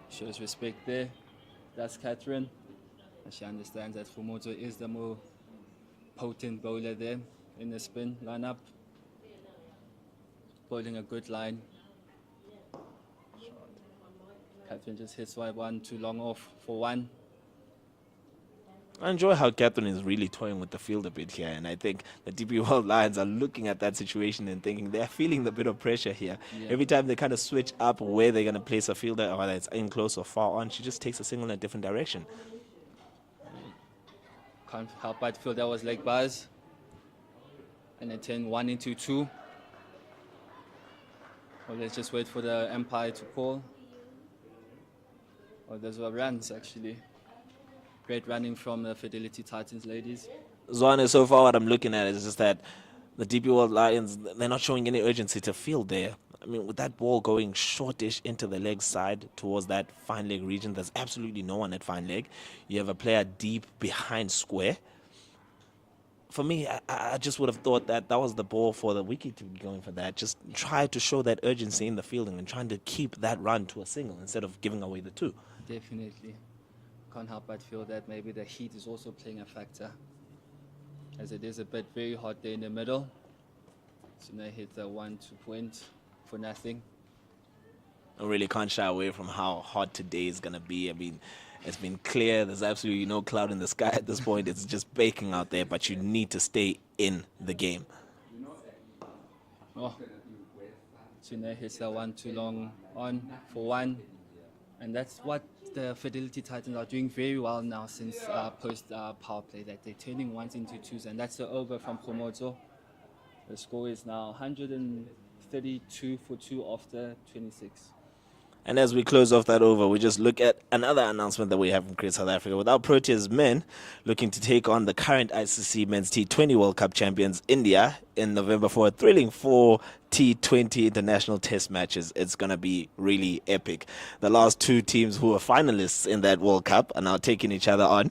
Shows respect there. That's Catherine. And she understands that Fumoto is the more potent bowler there in the spin lineup. Bowling a good line. Catherine just hits one too long off for 1. I enjoy how Catherine is really toying with the field a bit here, and I think the DP World Lions are looking at that situation and thinking they're feeling the bit of pressure here. Yeah. Every time they kind of switch up where they're going to place a fielder, whether it's in close or far on, she just takes a single in a different direction. Can't help but feel that was leg bars. And then turn 1 into 2. Or let's just wait for the umpire to call. Oh, those were runs actually. Great running from the Fidelity Titans ladies. Zwane, so far what I'm looking at is just that The DP World Lions, they're not showing any urgency to field there. I mean, with that ball going shortish into the leg side towards that fine leg region, there's absolutely no one at fine leg. You have a player deep behind square. For me, I just would have thought that was the ball for the wicket to be going for that. Just try to show that urgency in the fielding and trying to keep that run to a single instead of giving away the two. Definitely. Can't help but feel that maybe the heat is also playing a factor, as it is a bit very hot there in the middle. So now hit the 1-2 point for nothing. I really can't shy away from how hot today is going to be. I mean, it's been clear. There's absolutely no cloud in the sky at this point. It's just baking out there, but you need to stay in the game. Oh. So now hits the 1 too long on for 1. And that's what the Fidelity Titans are doing very well now since post power play, that they're turning 1s into 2s. And that's the over from Komoto. The score is now 132 for 2 after 26. And as we close off that over, we just look at another announcement that we have from Cricket South Africa. With our Proteas men looking to take on the current ICC Men's T20 World Cup champions, India, in November for a thrilling 4 T20 international test matches. It's going to be really epic. The last 2 teams who are finalists in that World Cup are now taking each other on.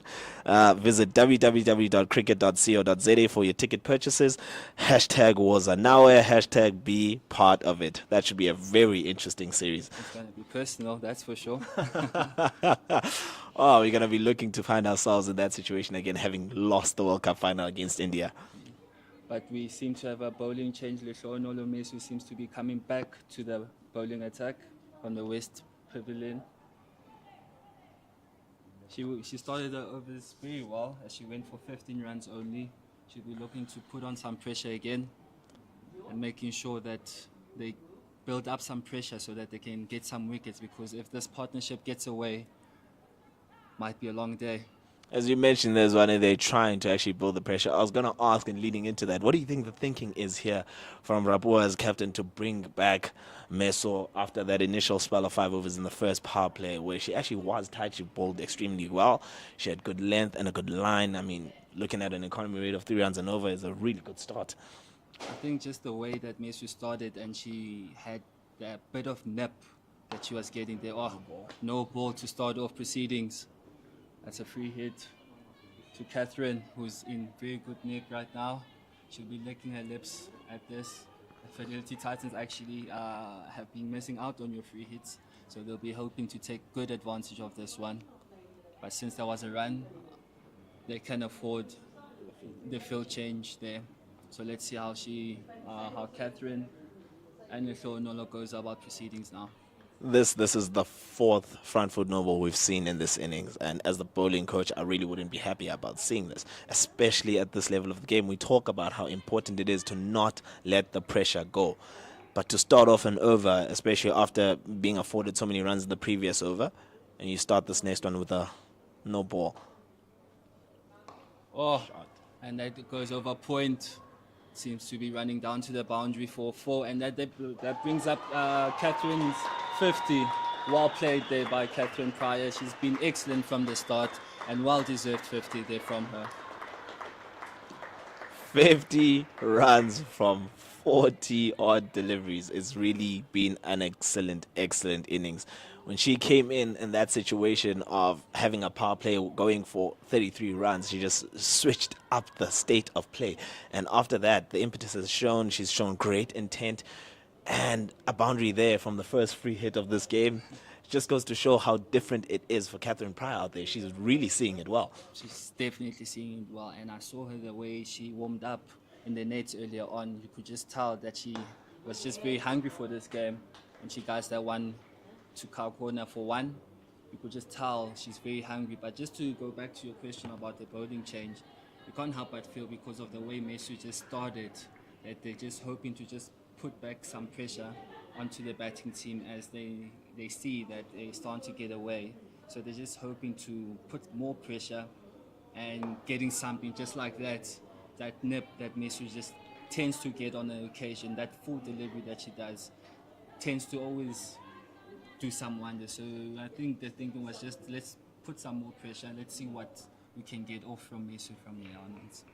Visit www.cricket.co.za for your ticket purchases. #wars are nowhere. #be part of it. That should be a very interesting series. It's going to be personal, that's for sure. Oh, we're going to be looking to find ourselves in that situation again, having lost the World Cup final against India. But we seem to have a bowling change. Lesho Nolomesu seems to be coming back to the bowling attack from the West Pavilion. She started the overs very well as she went for 15 runs only. She'll be looking to put on some pressure again and making sure that they build up some pressure so that they can get some wickets, because if this partnership gets away, might be a long day. As you mentioned, there's one they're trying to actually build the pressure. I was going to ask, and leading into that, what do you think the thinking is here from Rapua as captain to bring back Meso after that initial spell of 5 overs in the first power play, where she actually was tight, she bowled extremely well. She had good length and a good line. I mean, looking at an economy rate of 3 runs and over is a really good start. I think just the way that Meso started, and she had that bit of nip that she was getting there. Oh, no ball to start off proceedings. That's a free hit to Catherine, who's in very good nick right now. She'll be licking her lips at this. The Fidelity Titans actually have been missing out on your free hits, so they'll be hoping to take good advantage of this one. But since there was a run, they can afford the field change there. So let's see how Catherine and Lesho Nolo goes about proceedings now. This is the 4th front foot no ball we've seen in this innings, and as the bowling coach, I really wouldn't be happy about seeing this, especially at this level of the game. We talk about how important it is to not let the pressure go, but to start off an over, especially after being afforded so many runs in the previous over, and you start this next one with a no ball. Oh, and that goes over point. Seems to be running down to the boundary for 4, and that brings up Catherine's 50. Well played there by Catherine Pryor. She's been excellent from the start, and well-deserved 50 there from her. 50 runs from 40-odd deliveries. It's really been an excellent innings. When she came in that situation of having a power play going for 33 runs, she just switched up the state of play. And after that, the impetus has shown. She's shown great intent and a boundary there from the first free hit of this game. It just goes to show how different it is for Catherine Pryor out there. She's really seeing it well. She's definitely seeing it well. And I saw her the way she warmed up in the nets earlier on. You could just tell that she was just very hungry for this game. And she got that one to cow corner for 1. You could just tell she's very hungry. But just to go back to your question about the bowling change, you can't help but feel, because of the way Mesu just started, that they're just hoping to just put back some pressure onto the batting team as they see that they're starting to get away. So they're just hoping to put more pressure and getting something just like that nip that Mesu just tends to get on an occasion. That full delivery that she does tends to always do some wonders. So I think the thinking was just, let's put some more pressure. Let's see what we can get off from Mesu from here onwards.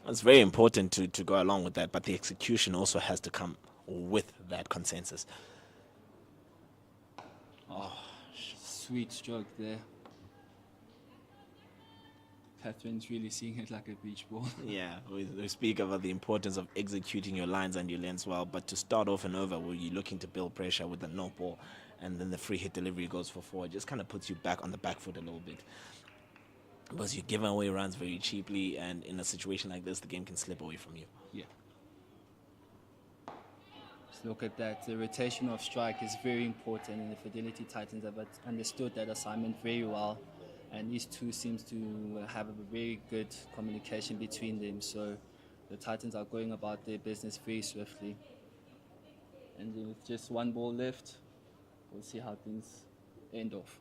It's very important to go along with that, but the execution also has to come with that consensus. Sweet stroke there. Catherine's really seeing it like a beach ball. Yeah, we speak about the importance of executing your lines and your lengths well, but to start off and over where you're looking to build pressure with a no ball and then the free hit delivery goes for 4, it just kind of puts you back on the back foot a little bit. Because you're giving away runs very cheaply, and in a situation like this, the game can slip away from you. Yeah. Just look at that. The rotation of strike is very important, and the Fidelity Titans have understood that assignment very well. And these two seems to have a very good communication between them. So the Titans are going about their business very swiftly. And with just one ball left, we'll see how things end off.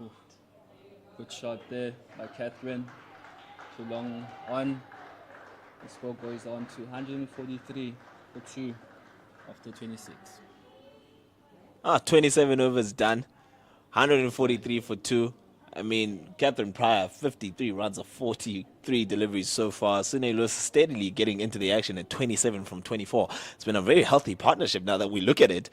Ooh. Good shot there by Catherine. Too long on. The score goes on to 143 for 2 after 26. 27 overs done. 143 for 2. I mean, Catherine Pryor, 53 runs of 43 deliveries so far. Sune Lewis steadily getting into the action at 27 from 24. It's been a very healthy partnership now that we look at it.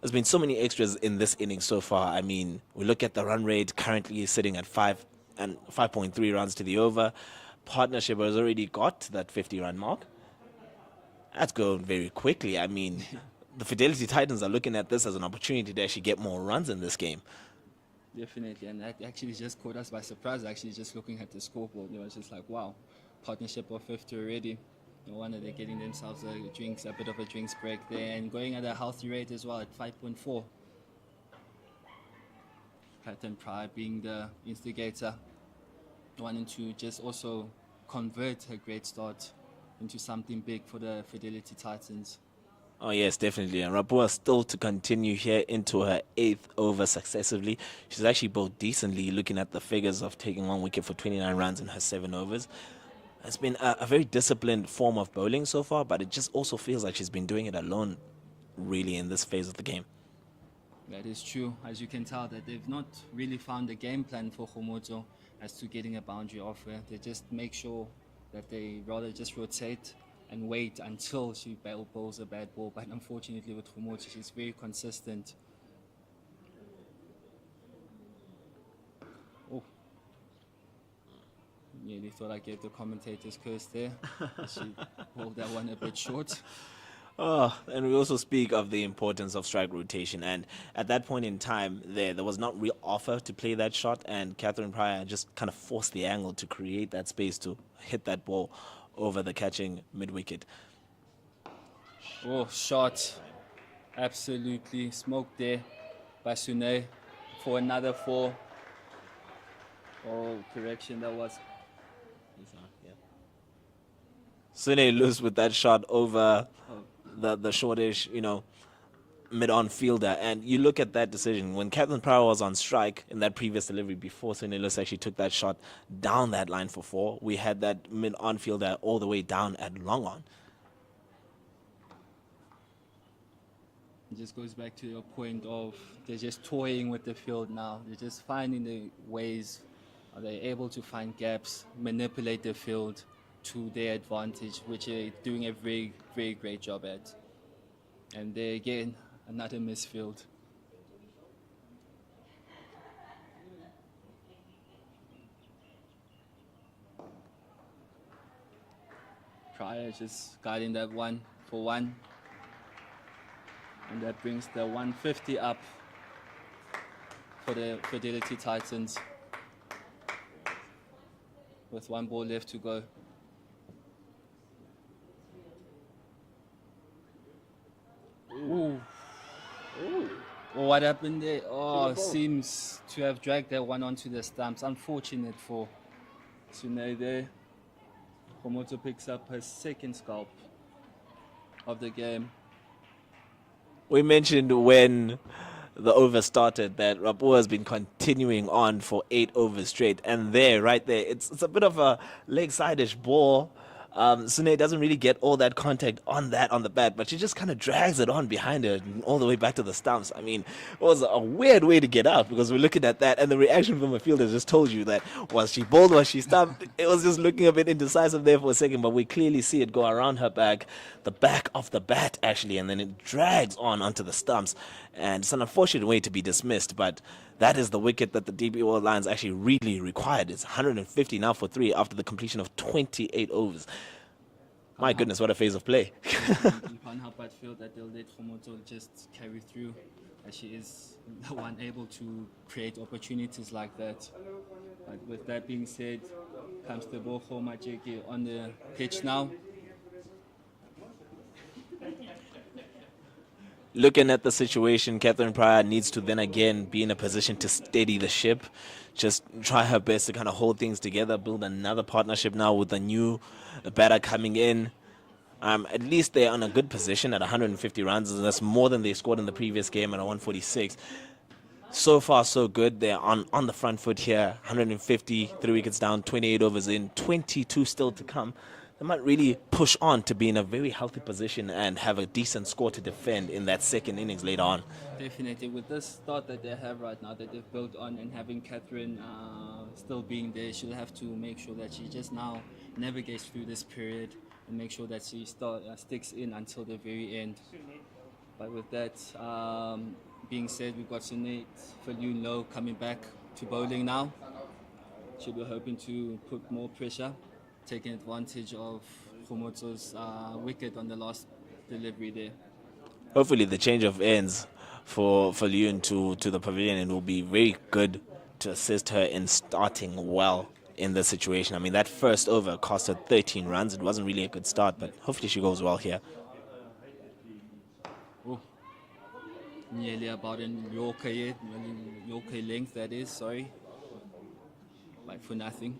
There's been so many extras in this inning so far. I mean, we look at the run rate, currently sitting at 5.3 runs to the over. Partnership has already got to that 50-run mark. That's going very quickly. I mean, the Fidelity Titans are looking at this as an opportunity to actually get more runs in this game. Definitely, and that actually just caught us by surprise, actually, just looking at the scoreboard. It was just like, wow, partnership of 50 already. No wonder they're getting themselves a bit of a drinks break there, and going at a healthy rate as well at 5.4. Catherine Pryor being the instigator, wanting to just also convert her great start into something big for the Fidelity Titans. Oh, yes, definitely. And Rapua still to continue here into her 8th over successively. She's actually bowled decently, looking at the figures of taking 1 wicket for 29 runs in her 7 overs. It's been a very disciplined form of bowling so far, but it just also feels like she's been doing it alone, really, in this phase of the game. That is true. As you can tell, that they've not really found a game plan for Khomoto as to getting a boundary off her. They just make sure that they rather just rotate and wait until she bowls a bad ball. But unfortunately with Khomoto, she's very consistent. Oh. Nearly thought I gave the commentator's curse there. She bowled that one a bit short. Oh, and we also speak of the importance of strike rotation. And at that point in time, there was not real offer to play that shot. And Catherine Pryor just kind of forced the angle to create that space to hit that ball over the catching mid-wicket. Oh, shot. Absolutely smoked there by Sune for another 4. Oh, correction, that was... Sune loose with that shot over the shortish, mid-on fielder. And you look at that decision. When Catherine Pryor was on strike in that previous delivery before Sune Lewis actually took that shot down that line for 4, we had that mid-on fielder all the way down at long on. It just goes back to your point of they're just toying with the field now. They're just finding the ways. Are they able to find gaps, manipulate the field to their advantage, which they're doing a very, very great job at. And there again, another misfield. Pryor just guiding that 1 for 1. And that brings the 150 up for the Fidelity Titans with 1 ball left to go. Ooh. Ooh. Oh, what happened there? Oh, seems to have dragged that one onto the stumps. Unfortunate for Sune there. Khomoto picks up her 2nd scalp of the game. We mentioned when the over started that Rapua has been continuing on for 8 overs straight. And right there, it's a bit of a leg side-ish ball. Sune doesn't really get all that contact on the bat, but she just kind of drags it on behind her all the way back to the stumps. I mean, it was a weird way to get out because we're looking at that, and the reaction from the fielder just told you that was she bowled, was she stumped? It was just looking a bit indecisive there for a second, but we clearly see it go around her back, the back of the bat actually, and then it drags on onto the stumps. And it's an unfortunate way to be dismissed, but that is the wicket that the DP World Lions actually really required. It's 150 now for 3 after the completion of 28 overs. My goodness, what a phase of play. You can't help but feel that they'll let Homoto just carry through, as she is the one able to create opportunities like that. But with that being said, comes the Boho Majeke on the pitch now. Looking at the situation, Catherine Pryor needs to then again be in a position to steady the ship. Just try her best to kind of hold things together, build another partnership now with a new batter coming in. At least they're on a good position at 150 runs. And that's more than they scored in the previous game at 146. So far, so good. They're on the front foot here. 150, 3 wickets down, 28 overs in, 22 still to come. They might really push on to be in a very healthy position and have a decent score to defend in that second innings later on. Definitely, with this start that they have right now, that they've built on, and having Catherine still being there, she'll have to make sure that she just now navigates through this period and make sure that she sticks in until the very end. But with that being said, we've got Sunate Falun Low coming back to bowling now. She'll be hoping to put more pressure, taking advantage of Homoto's wicket on the last delivery there. Hopefully the change of ends for Leon to the pavilion, and will be very good to assist her in starting well in the situation. I mean, that first over cost her 13 runs. It wasn't really a good start, but hopefully she goes well here. Oh, nearly about an Yorker length, that is, sorry. Like for nothing.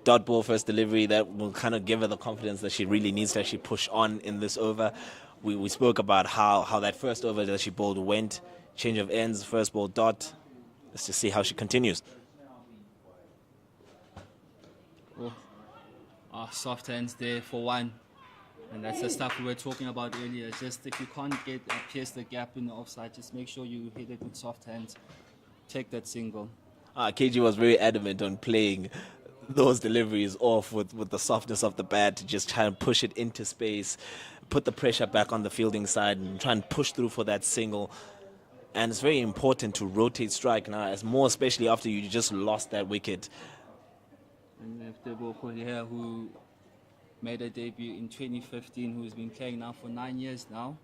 Dot ball first delivery, that will kind of give her the confidence that she really needs to actually push on in this over. We spoke about how that first over that she bowled went. Change of ends, first ball dot. Let's just see how she continues. Oh, soft hands there for one. And that's the stuff we were talking about earlier. Just if you can't pierce the gap in the offside, just make sure you hit it with soft hands. Take that single. KG was very adamant on playing those deliveries off with the softness of the bat to just try and push it into space, put the pressure back on the fielding side and try and push through for that single. And it's very important to rotate strike now, as more especially after you just lost that wicket. And we have Tebogo here, who made a debut in 2015, who's been playing now for 9 years now.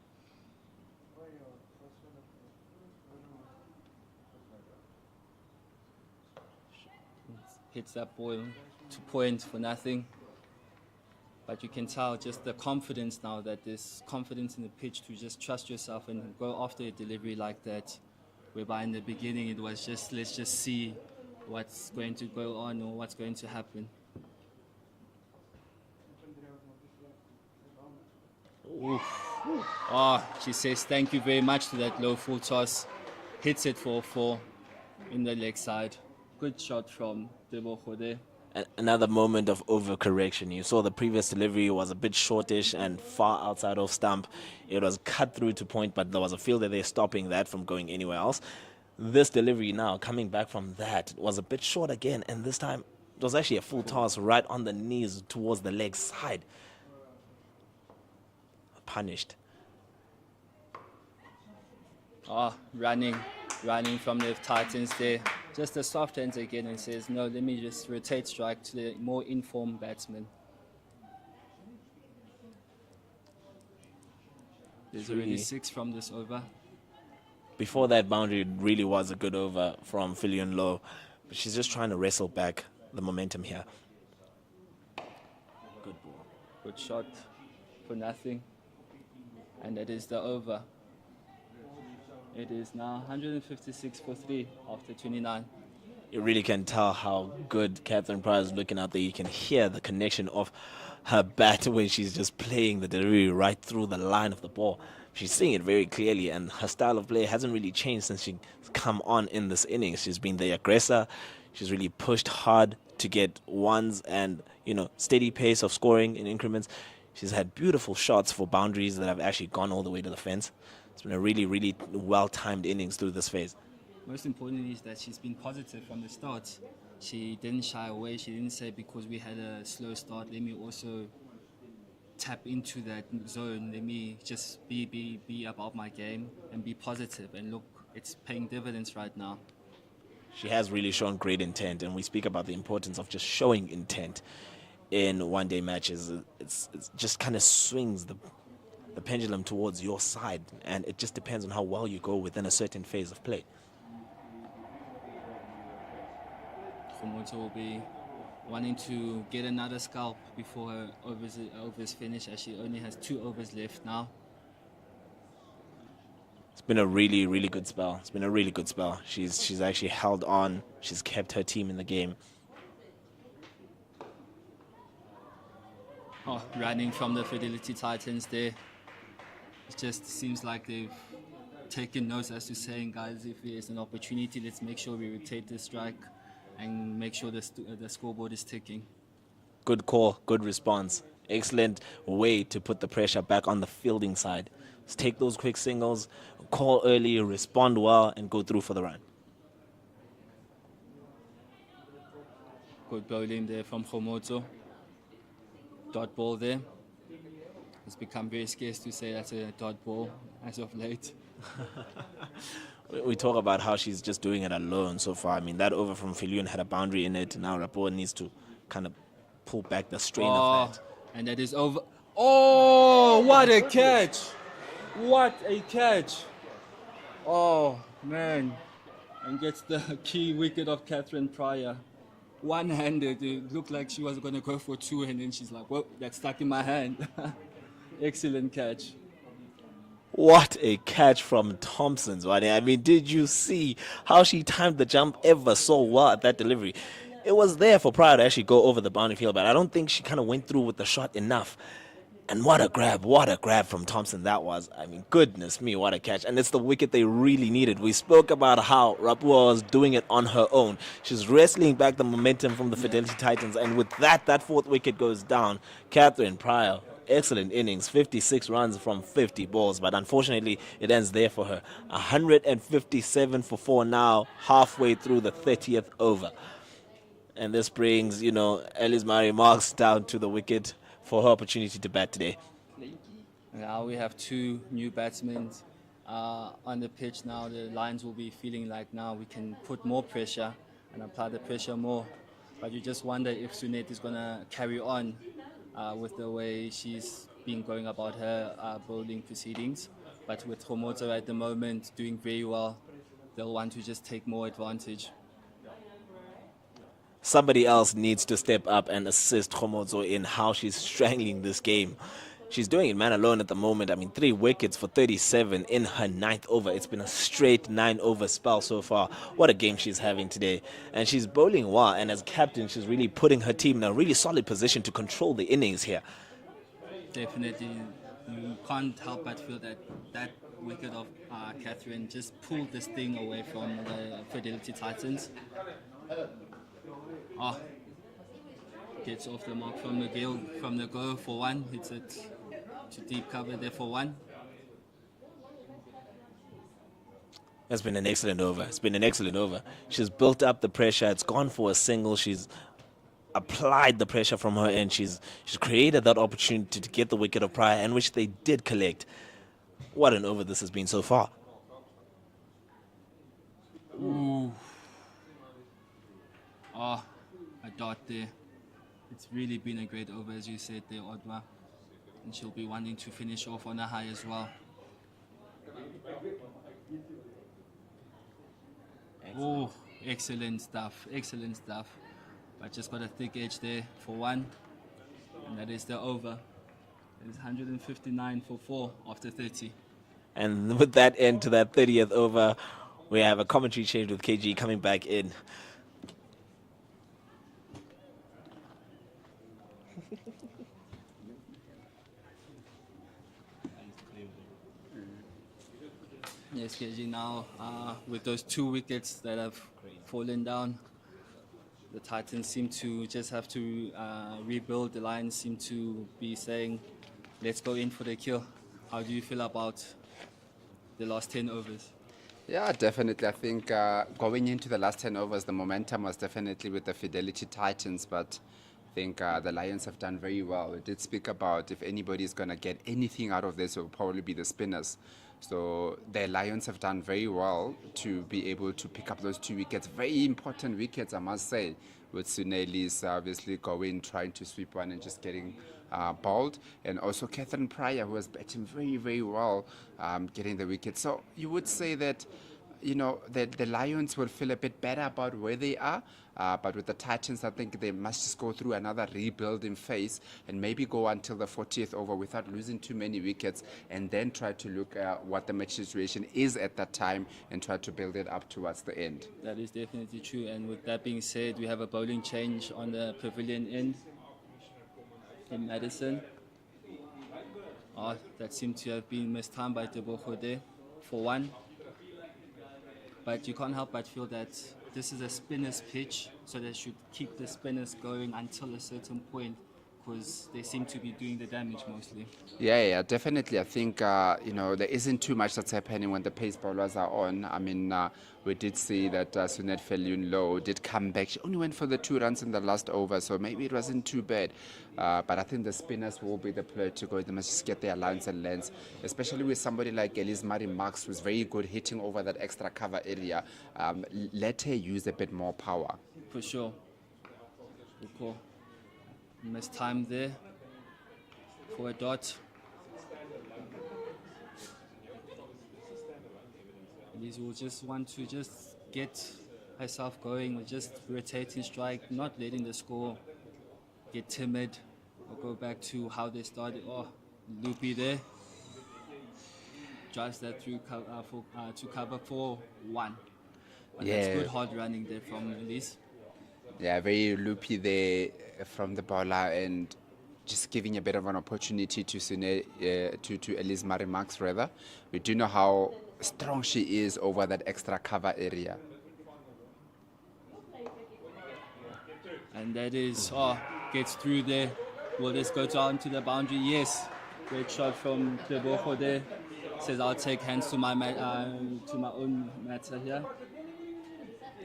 Hits that ball to point for nothing. But you can tell just the confidence now, that there's confidence in the pitch to just trust yourself and go after a delivery like that. Whereby in the beginning it was just, let's just see what's going to go on or what's going to happen. Oof. Oh, she says thank you very much to that low full toss. Hits it for 4 in the leg side. Good shot from Tebogo there. Another moment of overcorrection. You saw the previous delivery was a bit shortish and far outside of stump. It was cut through to point, but there was a fielder there stopping that from going anywhere else. This delivery now, coming back from that, was a bit short again, and this time it was actually a full toss right on the knees towards the leg side. Punished. Oh, running from the Titans there. Just a soft hands again, and says, no, let me just rotate strike to the more informed batsman. There's already 6 from this over. Before that boundary, it really was a good over from Filion Low. But she's just trying to wrestle back the momentum here. Good ball. Good shot for nothing. And that is the over. It is now 156 for 3 after 29. You really can tell how good Catherine Pryor is looking out there. You can hear the connection of her bat when she's just playing the delivery right through the line of the ball. She's seeing it very clearly, and her style of play hasn't really changed since she's come on in this innings. She's been the aggressor. She's really pushed hard, to get ones and, steady pace of scoring in increments. She's had beautiful shots for boundaries that have actually gone all the way to the fence. It's been a really, really well-timed innings through this phase. Most importantly is that she's been positive from the start. She didn't shy away. She didn't say because we had a slow start, let me also tap into that zone. Let me just be about my game and be positive. And look, it's paying dividends right now. She has really shown great intent, and we speak about the importance of just showing intent in one-day matches. It's just kind of swings the pendulum towards your side, and it just depends on how well you go within a certain phase of play. Khomoto will be wanting to get another scalp before her overs finish, as she only has 2 overs left now. It's been a really, really good spell. It's been a really good spell. She's actually held on. She's kept her team in the game. Oh, running from the Fidelity Titans there. It just seems like they've taken notes as to saying, guys, if there's an opportunity, let's make sure we rotate the strike and make sure the scoreboard is ticking. Good call, good response. Excellent way to put the pressure back on the fielding side. Let's take those quick singles, call early, respond well, and go through for the run. Good bowling there from Khomoto. Dot ball there. It's become very scarce to say that's a dot ball as of late. We talk about how she's just doing it alone so far. I mean, that over from Centurion had a boundary in it. Now Rapport needs to kind of pull back the strain of that. And that is over. Oh, what a catch! What a catch! Oh, man. And gets the key wicket of Catherine Pryor. One-handed. It looked like she was going to go for 2, and then she's like, well, that's stuck in my hand. Excellent catch. What a catch from Thompson's, Wani. I mean, did you see how she timed the jump ever so well at that delivery? It was there for Pryor to actually go over the boundary field, but I don't think she kind of went through with the shot enough. And what a grab from Thompson that was. I mean, goodness me, what a catch. And it's the wicket they really needed. We spoke about how Rapport was doing it on her own. She's wrestling back the momentum from the Fidelity Titans, and with that 4th wicket goes down. Catherine Pryor, excellent innings, 56 runs from 50 balls, but unfortunately it ends there for her. 157 for 4 now, halfway through the 30th over. And this brings, Ellis Murray Marks down to the wicket for her opportunity to bat today. Now we have 2 new batsmen on the pitch now. The Lions will be feeling like now we can put more pressure and apply the pressure more. But you just wonder if Sunette is going to carry on with the way she's been going about her bowling proceedings. But with Khomoto at the moment doing very well, they'll want to just take more advantage. Somebody else needs to step up and assist Khomoto in how she's strangling this game. She's doing it man alone at the moment. I mean, 3 wickets for 37 in her 9th over. It's been a straight 9-over spell so far. What a game she's having today. And she's bowling well, and as captain, she's really putting her team in a really solid position to control the innings here. Definitely. You can't help but feel that wicket of Catherine just pulled this thing away from the Fidelity Titans. Gets off the mark from the go for 1. Hits it to deep cover there for 1. It's been an excellent over. She's built up the pressure. It's gone for a single. She's applied the pressure from her end. She's created that opportunity to get the wicket of Pryor, and which they did collect. What an over this has been so far. Ooh. Oh, a dot there. It's really been a great over, as you said there, Odwa. And she'll be wanting to finish off on a high as well. Oh, excellent stuff. But just got a thick edge there for 1. And that is the over. It is 159 for 4 after 30. And with that end to that 30th over, we have a commentary change with KG coming back in. Yes, KG, now with those 2 wickets that have fallen down, The Titans seem to just have to rebuild. The Lions seem to be saying, let's go in for the kill. How do you feel about the last 10 overs? Yeah, definitely. I think going into the last 10 overs, the momentum was definitely with the Fidelity Titans, but I think the Lions have done very well. We did speak about if anybody's going to get anything out of this, it will probably be the spinners. So the Lions have done very well to be able to pick up those 2 wickets. Very important wickets, I must say, with Suneli's obviously going, trying to sweep one and just getting bowled. And also Catherine Pryor, who was batting very, very well, getting the wicket. So you would say that, you know, the Lions will feel a bit better about where they are. But with the Titans, I think they must just go through another rebuilding phase and maybe go until the 40th over without losing too many wickets, and then try to look at what the match situation is at that time and try to build it up towards the end. That is definitely true. And with that being said, we have a bowling change on the pavilion end in Madison. Oh, that seemed to have been mistimed by Tebogo there for one. But you can't help but feel that this is a spinner's pitch, so they should keep the spinners going until a certain point, because they seem to be doing the damage mostly. Yeah, definitely. I think, you know, there isn't too much that's happening when the pace bowlers are on. I mean, we did see that Sunet Felyun Low did come back. She only went for the 2 runs in the last over, so maybe it wasn't too bad. But I think the spinners will be the player to go. They must just get their lines and lengths, especially with somebody like Elise Marie Marks, who's very good hitting over that extra cover area. Let her use a bit more power. For sure. Cool. Missed time there for a dot. Elise will just want to just get herself going, or just rotating strike, not letting the score get timid or go back to how they started. Oh, loopy there. Drives that through to cover for 1. But Yeah. That's good hard running there from Elise. Yeah, very loopy there from the bowler, and just giving a bit of an opportunity to to Elise Marie Marks rather. We do know how strong she is over that extra cover area. And that is, gets through there. Will this go down to the boundary? Yes. Great shot from Tebogo there. Says, I'll take hands to my own matter here.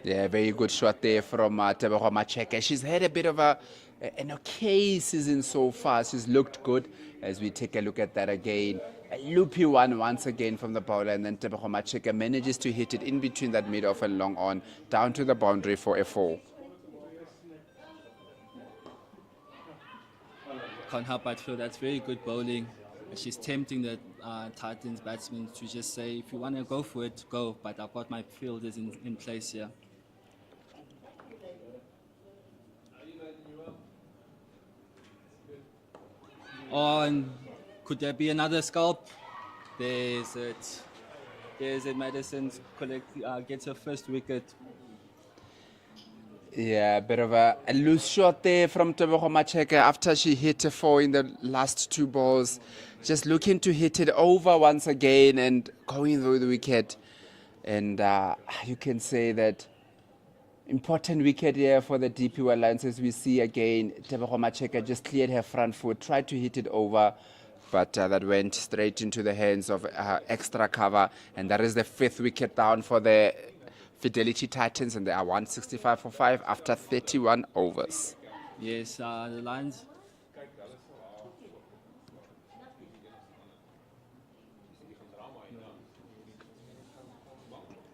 Yeah, very good shot there from Tebogo Macheke. She's had a bit of an okay season so far. She's looked good. As we take a look at that again, a loopy one once again from the bowler, and then Tebogo Macheke manages to hit it in between that mid-off and long on, down to the boundary for a 4. Can't help but feel that's very good bowling. She's tempting the Titans batsmen to just say, if you want to go for it, go. But I've got my fielders in place here. And could there be another scalp? There's it. There's it. Madison gets her first wicket. Yeah, a bit of a loose shot there from Tebogo Macheke after she hit a 4 in the last 2 balls. Just looking to hit it over once again and going through the wicket. And you can say that important wicket here for the DP World Lions, as we see again. Tebogo Macheke just cleared her front foot, tried to hit it over, but that went straight into the hands of extra cover. And that is the 5th wicket down for the Fidelity Titans, and they are 165 for 5 after 31 overs. Yes, the Lions.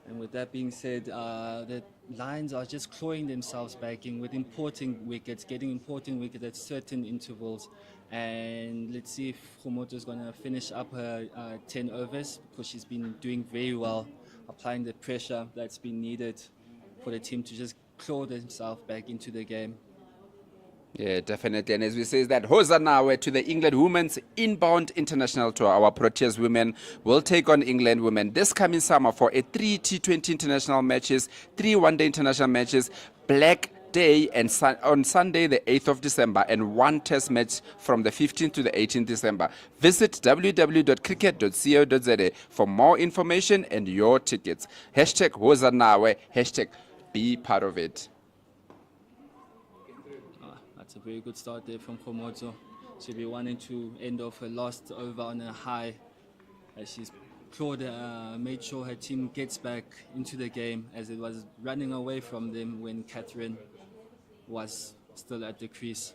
And with that being said, the Lions are just clawing themselves back in with important wickets, getting important wickets at certain intervals. And let's see if Khomoto is going to finish up her 10 overs, because she's been doing very well, applying the pressure that's been needed for the team to just claw themselves back into the game. Yeah, definitely. And as we say that, Hosanna to the England Women's Inbound International Tour. Our Proteas women will take on England women this coming summer for a 3 T20 international matches, 3 one-day international matches, Black Day and on Sunday the 8th of December, and 1 test match from the 15th to the 18th December. Visit www.cricket.co.za for more information and your tickets. #Hosanna, #be part of it. It's a very good start there from Komoto. She'll be wanting to end off her last over on a high. As she's clawed, made sure her team gets back into the game, as it was running away from them when Catherine was still at the crease.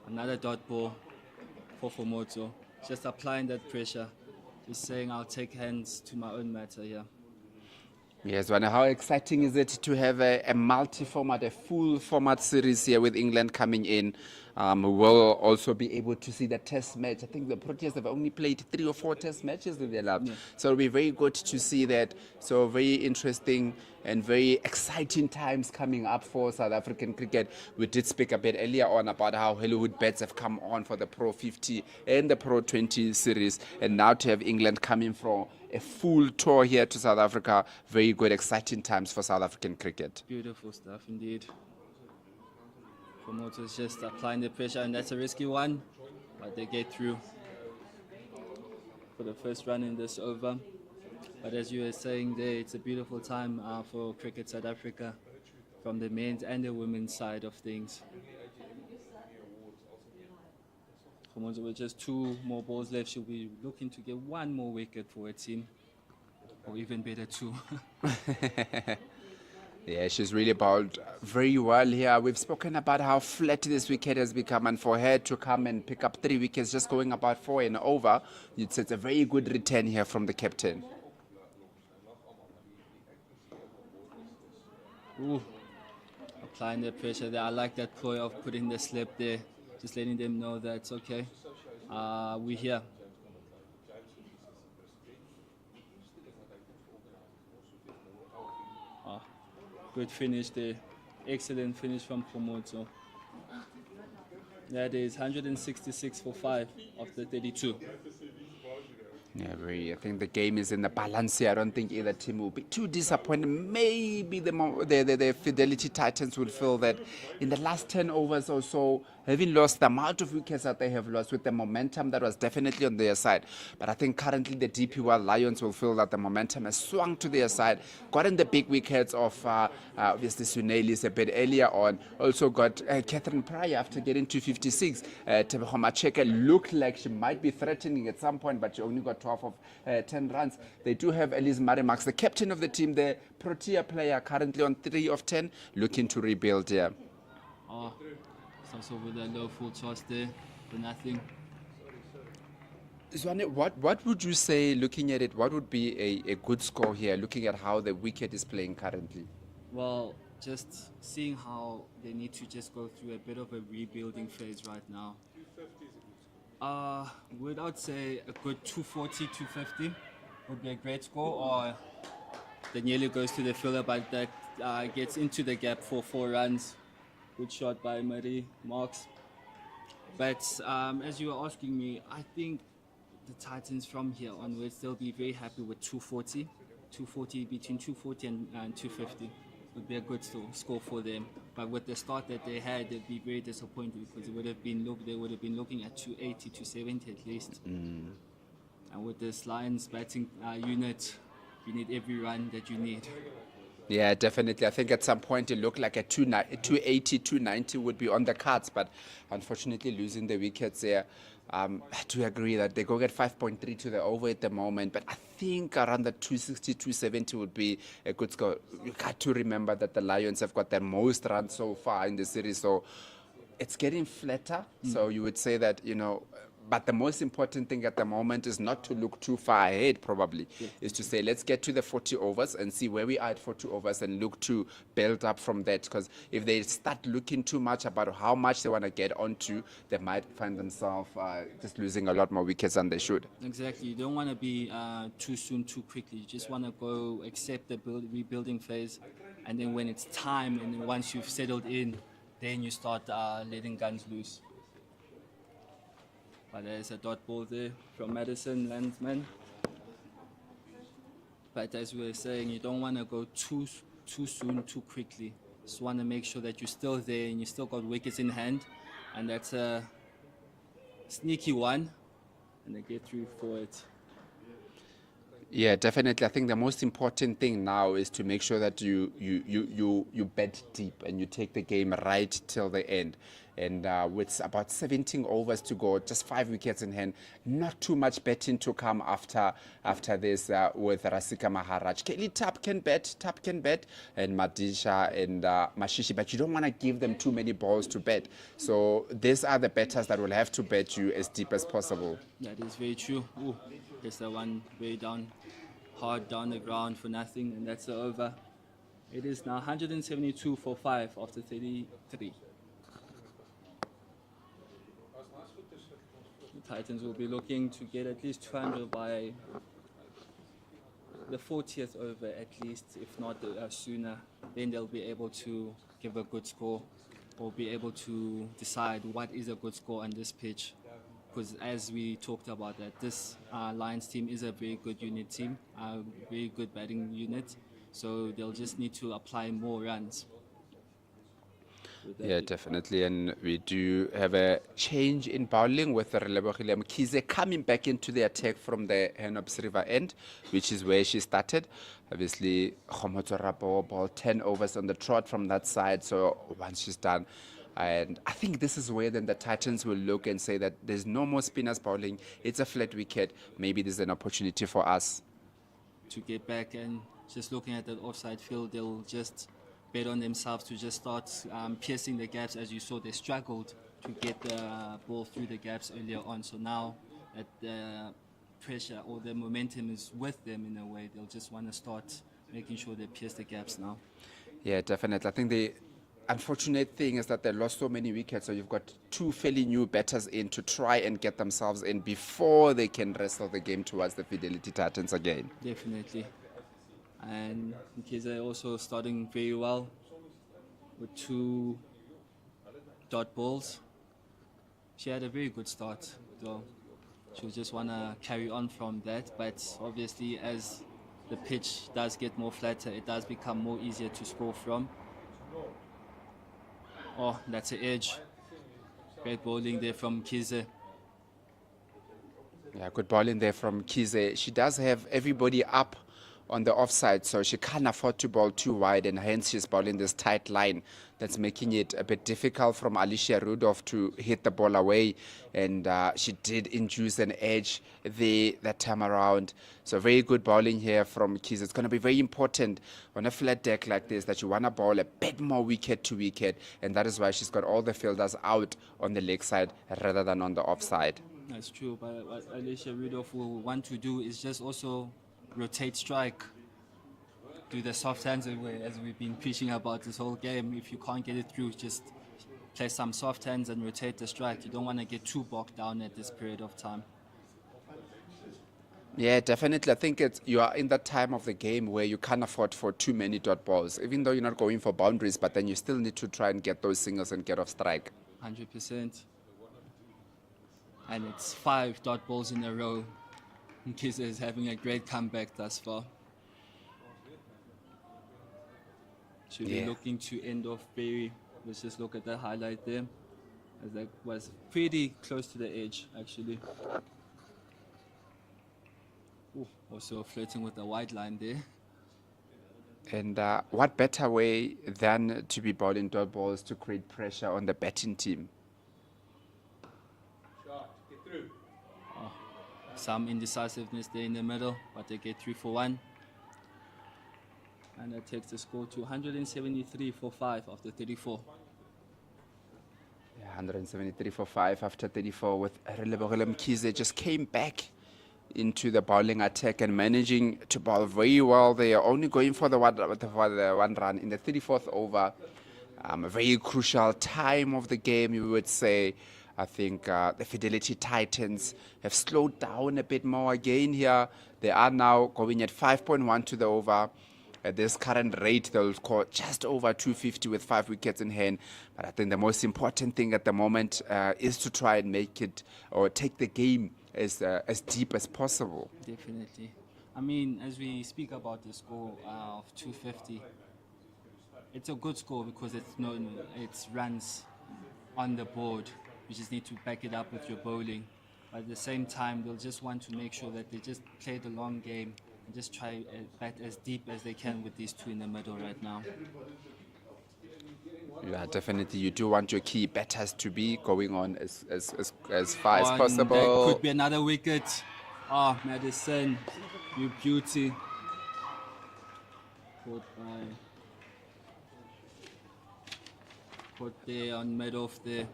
Another dot ball for Komoto. Just applying that pressure. Just saying, I'll take hands to my own matter here. Yes, Wanda, how exciting is it to have a multi-format, a full format series here with England coming in? We'll also be able to see the test match. I think the Proteas have only played 3 or 4 test matches in their lab. Yeah. So it'll be very good to see that. So very interesting and very exciting times coming up for South African cricket. We did speak a bit earlier on about how Hollywoodbets have come on for the Pro50 and the Pro20 series. And now to have England coming from a full tour here to South Africa, very good, exciting times for South African cricket. Beautiful stuff indeed. Promoters just applying the pressure, and that's a risky one, but they get through for the first run in this over. But as you were saying there, it's a beautiful time for Cricket South Africa from the men's and the women's side of things. With just 2 more balls left, she'll be looking to get 1 more wicket for her team, or even better 2. Yeah, she's really bowled very well here. We've spoken about how flat this wicket has become, and for her to come and pick up 3 wickets, just going about 4 and over, it's a very good return here from the captain. Ooh, applying the pressure there. I like that ploy of putting the slip there, just letting them know that it's okay. We're here. Good finish there. Excellent finish from Komoto. That is 166 for 5 of the 32. Yeah, I think the game is in the balance here. I don't think either team will be too disappointed. Maybe the Fidelity Titans will feel that in the last 10 overs or so, having lost the amount of wickets that they have lost with the momentum that was definitely on their side. But I think currently the DP World Lions will feel that the momentum has swung to their side. Gotten the big wickets of obviously Sunelis a bit earlier on. Also got Catherine Pryor after getting to 56. Teboho Macheke looked like she might be threatening at some point, but she only got 12 of 10 runs. They do have Elise Marimax, the captain of the team, the Protea player, currently on 3 of 10, looking to rebuild here. Also with a low full toss there for nothing. Zwane, what would you say, looking at it, what would be a good score here, looking at how the wicket is playing currently? Well, just seeing how they need to just go through a bit of a rebuilding phase right now. Would I say a good 240, 250 would be a great score, or the nearly goes to the fielder, but that gets into the gap for 4 runs. Good shot by Marie Marks. But as you were asking me, I think the Titans from here onwards, they'll be very happy with 240. 240, between 240 and 250 would be a good score for them. But with the start that they had, they'd be very disappointed because they would have been looking at 280, 270 at least. And with this Lions batting unit, you need every run that you need. Yeah, definitely. I think at some point it looked like a 280, 290 would be on the cards, but unfortunately losing the wickets there. I do agree that they go get 5.3 to the over at the moment, but I think around the 260, 270 would be a good score. You got to remember that the Lions have got the most runs so far in the series, so it's getting flatter. So you would say that, but the most important thing at the moment is not to look too far ahead, probably, is to say, let's get to the 40 overs and see where we are at 40 overs and look to build up from that. Because if they start looking too much about how much they want to get onto, they might find themselves just losing a lot more wickets than they should. Exactly. You don't want to be too soon, too quickly. You just want to go accept the rebuilding phase. And then when it's time, and then once you've settled in, then you start letting guns loose. But there's a dot ball there from Madison Landsman. But as we were saying, you don't want to go too soon, too quickly. Just want to make sure that you're still there and you still got wickets in hand. And that's a sneaky one. And they get through for it. Yeah, definitely. I think the most important thing now is to make sure that you bet deep and you take the game right till the end. And with about 17 overs to go, just 5 wickets in hand, not too much betting to come after this with Rasika Maharaj. Kelly Tap can bet, and Madisha and Mashishi, but you don't want to give them too many balls to bet. So these are the betters that will have to bet you as deep as possible. That is very true. Ooh, there's the one way down, hard down the ground for nothing, and that's the over. It is now 172 for 5 after 33. The Titans will be looking to get at least 200 by the 40th over at least, if not sooner. Then they'll be able to give a good score or be able to decide what is a good score on this pitch. Because as we talked about that, this Lions team is a very good unit team, a very good batting unit. So they'll just need to apply more runs. Yeah, definitely. And we do have a change in bowling with Relebohile Mkhize coming back into the attack from the Henops River end, which is where she started. Obviously, Khomotso Rabo ball 10 overs on the trot from that side. So once she's done, and I think this is where then the Titans will look and say that there's no more spinners bowling. It's a flat wicket. Maybe there's an opportunity for us to get back, and just looking at that offside field, they'll just bet on themselves to just start piercing the gaps. As you saw, they struggled to get the ball through the gaps earlier on. So now that the pressure or the momentum is with them in a way, they'll just want to start making sure they pierce the gaps now. Yeah, definitely. I think the unfortunate thing is that they lost so many wickets, so you've got two fairly new batters in to try and get themselves in before they can wrestle the game towards the Fidelity Titans again. Definitely. And Mkhize also starting very well with 2 dot balls. She had a very good start, though. She'll just want to carry on from that. But obviously, as the pitch does get more flatter, it does become more easier to score from. Oh, that's an edge. Great bowling there from Mkhize. Yeah, good bowling there from Mkhize. She does have everybody up on the offside, so she can't afford to bowl too wide, and hence she's bowling this tight line that's making it a bit difficult from Alicia Rudolph to hit the ball away, and she did induce an edge there that time around. So very good bowling here from Mkhize. It's going to be very important on a flat deck like this that you want to bowl a bit more wicket to wicket, and that is why she's got all the fielders out on the leg side rather than on the offside. That's true, but what Alicia Rudolph will want to do is just also rotate strike, do the soft hands away, as we've been preaching about this whole game. If you can't get it through, just play some soft hands and rotate the strike. You don't want to get too bogged down at this period of time. Yeah, definitely. I think you are in that time of the game where you can't afford for too many dot balls, even though you're not going for boundaries, but then you still need to try and get those singles and get off strike. 100%. And it's 5 dot balls in a row. Mkhize is having a great comeback thus far. Should be looking to end off very. Let's just look at the highlight there, as that was pretty close to the edge, actually. Ooh, also flirting with the wide line there. And what better way than to be bowling dot balls to create pressure on the batting team? Some indecisiveness there in the middle, but they get 3 for 1. And that takes the score to 173 for 5 after 34. Yeah, 173 for 5 after 34 with Relebohile Mkhize just came back into the bowling attack and managing to bowl very well. They are only going for the one run in the 34th over. A very crucial time of the game, you would say. I think the Fidelity Titans have slowed down a bit more again here. They are now going at 5.1 to the over. At this current rate, they'll score just over 250 with 5 wickets in hand. But I think the most important thing at the moment is to try and make it or take the game as deep as possible. Definitely. I mean, as we speak about the score of 250, it's a good score because it's runs on the board. You just need to back it up with your bowling. But at the same time, they'll just want to make sure that they just play the long game and just try bat as deep as they can with these two in the middle right now. Yeah, definitely. You do want your key batters to be going on as far as And possible. that could be another wicket. Ah, Madison, you beauty. Caught there on mid-off there.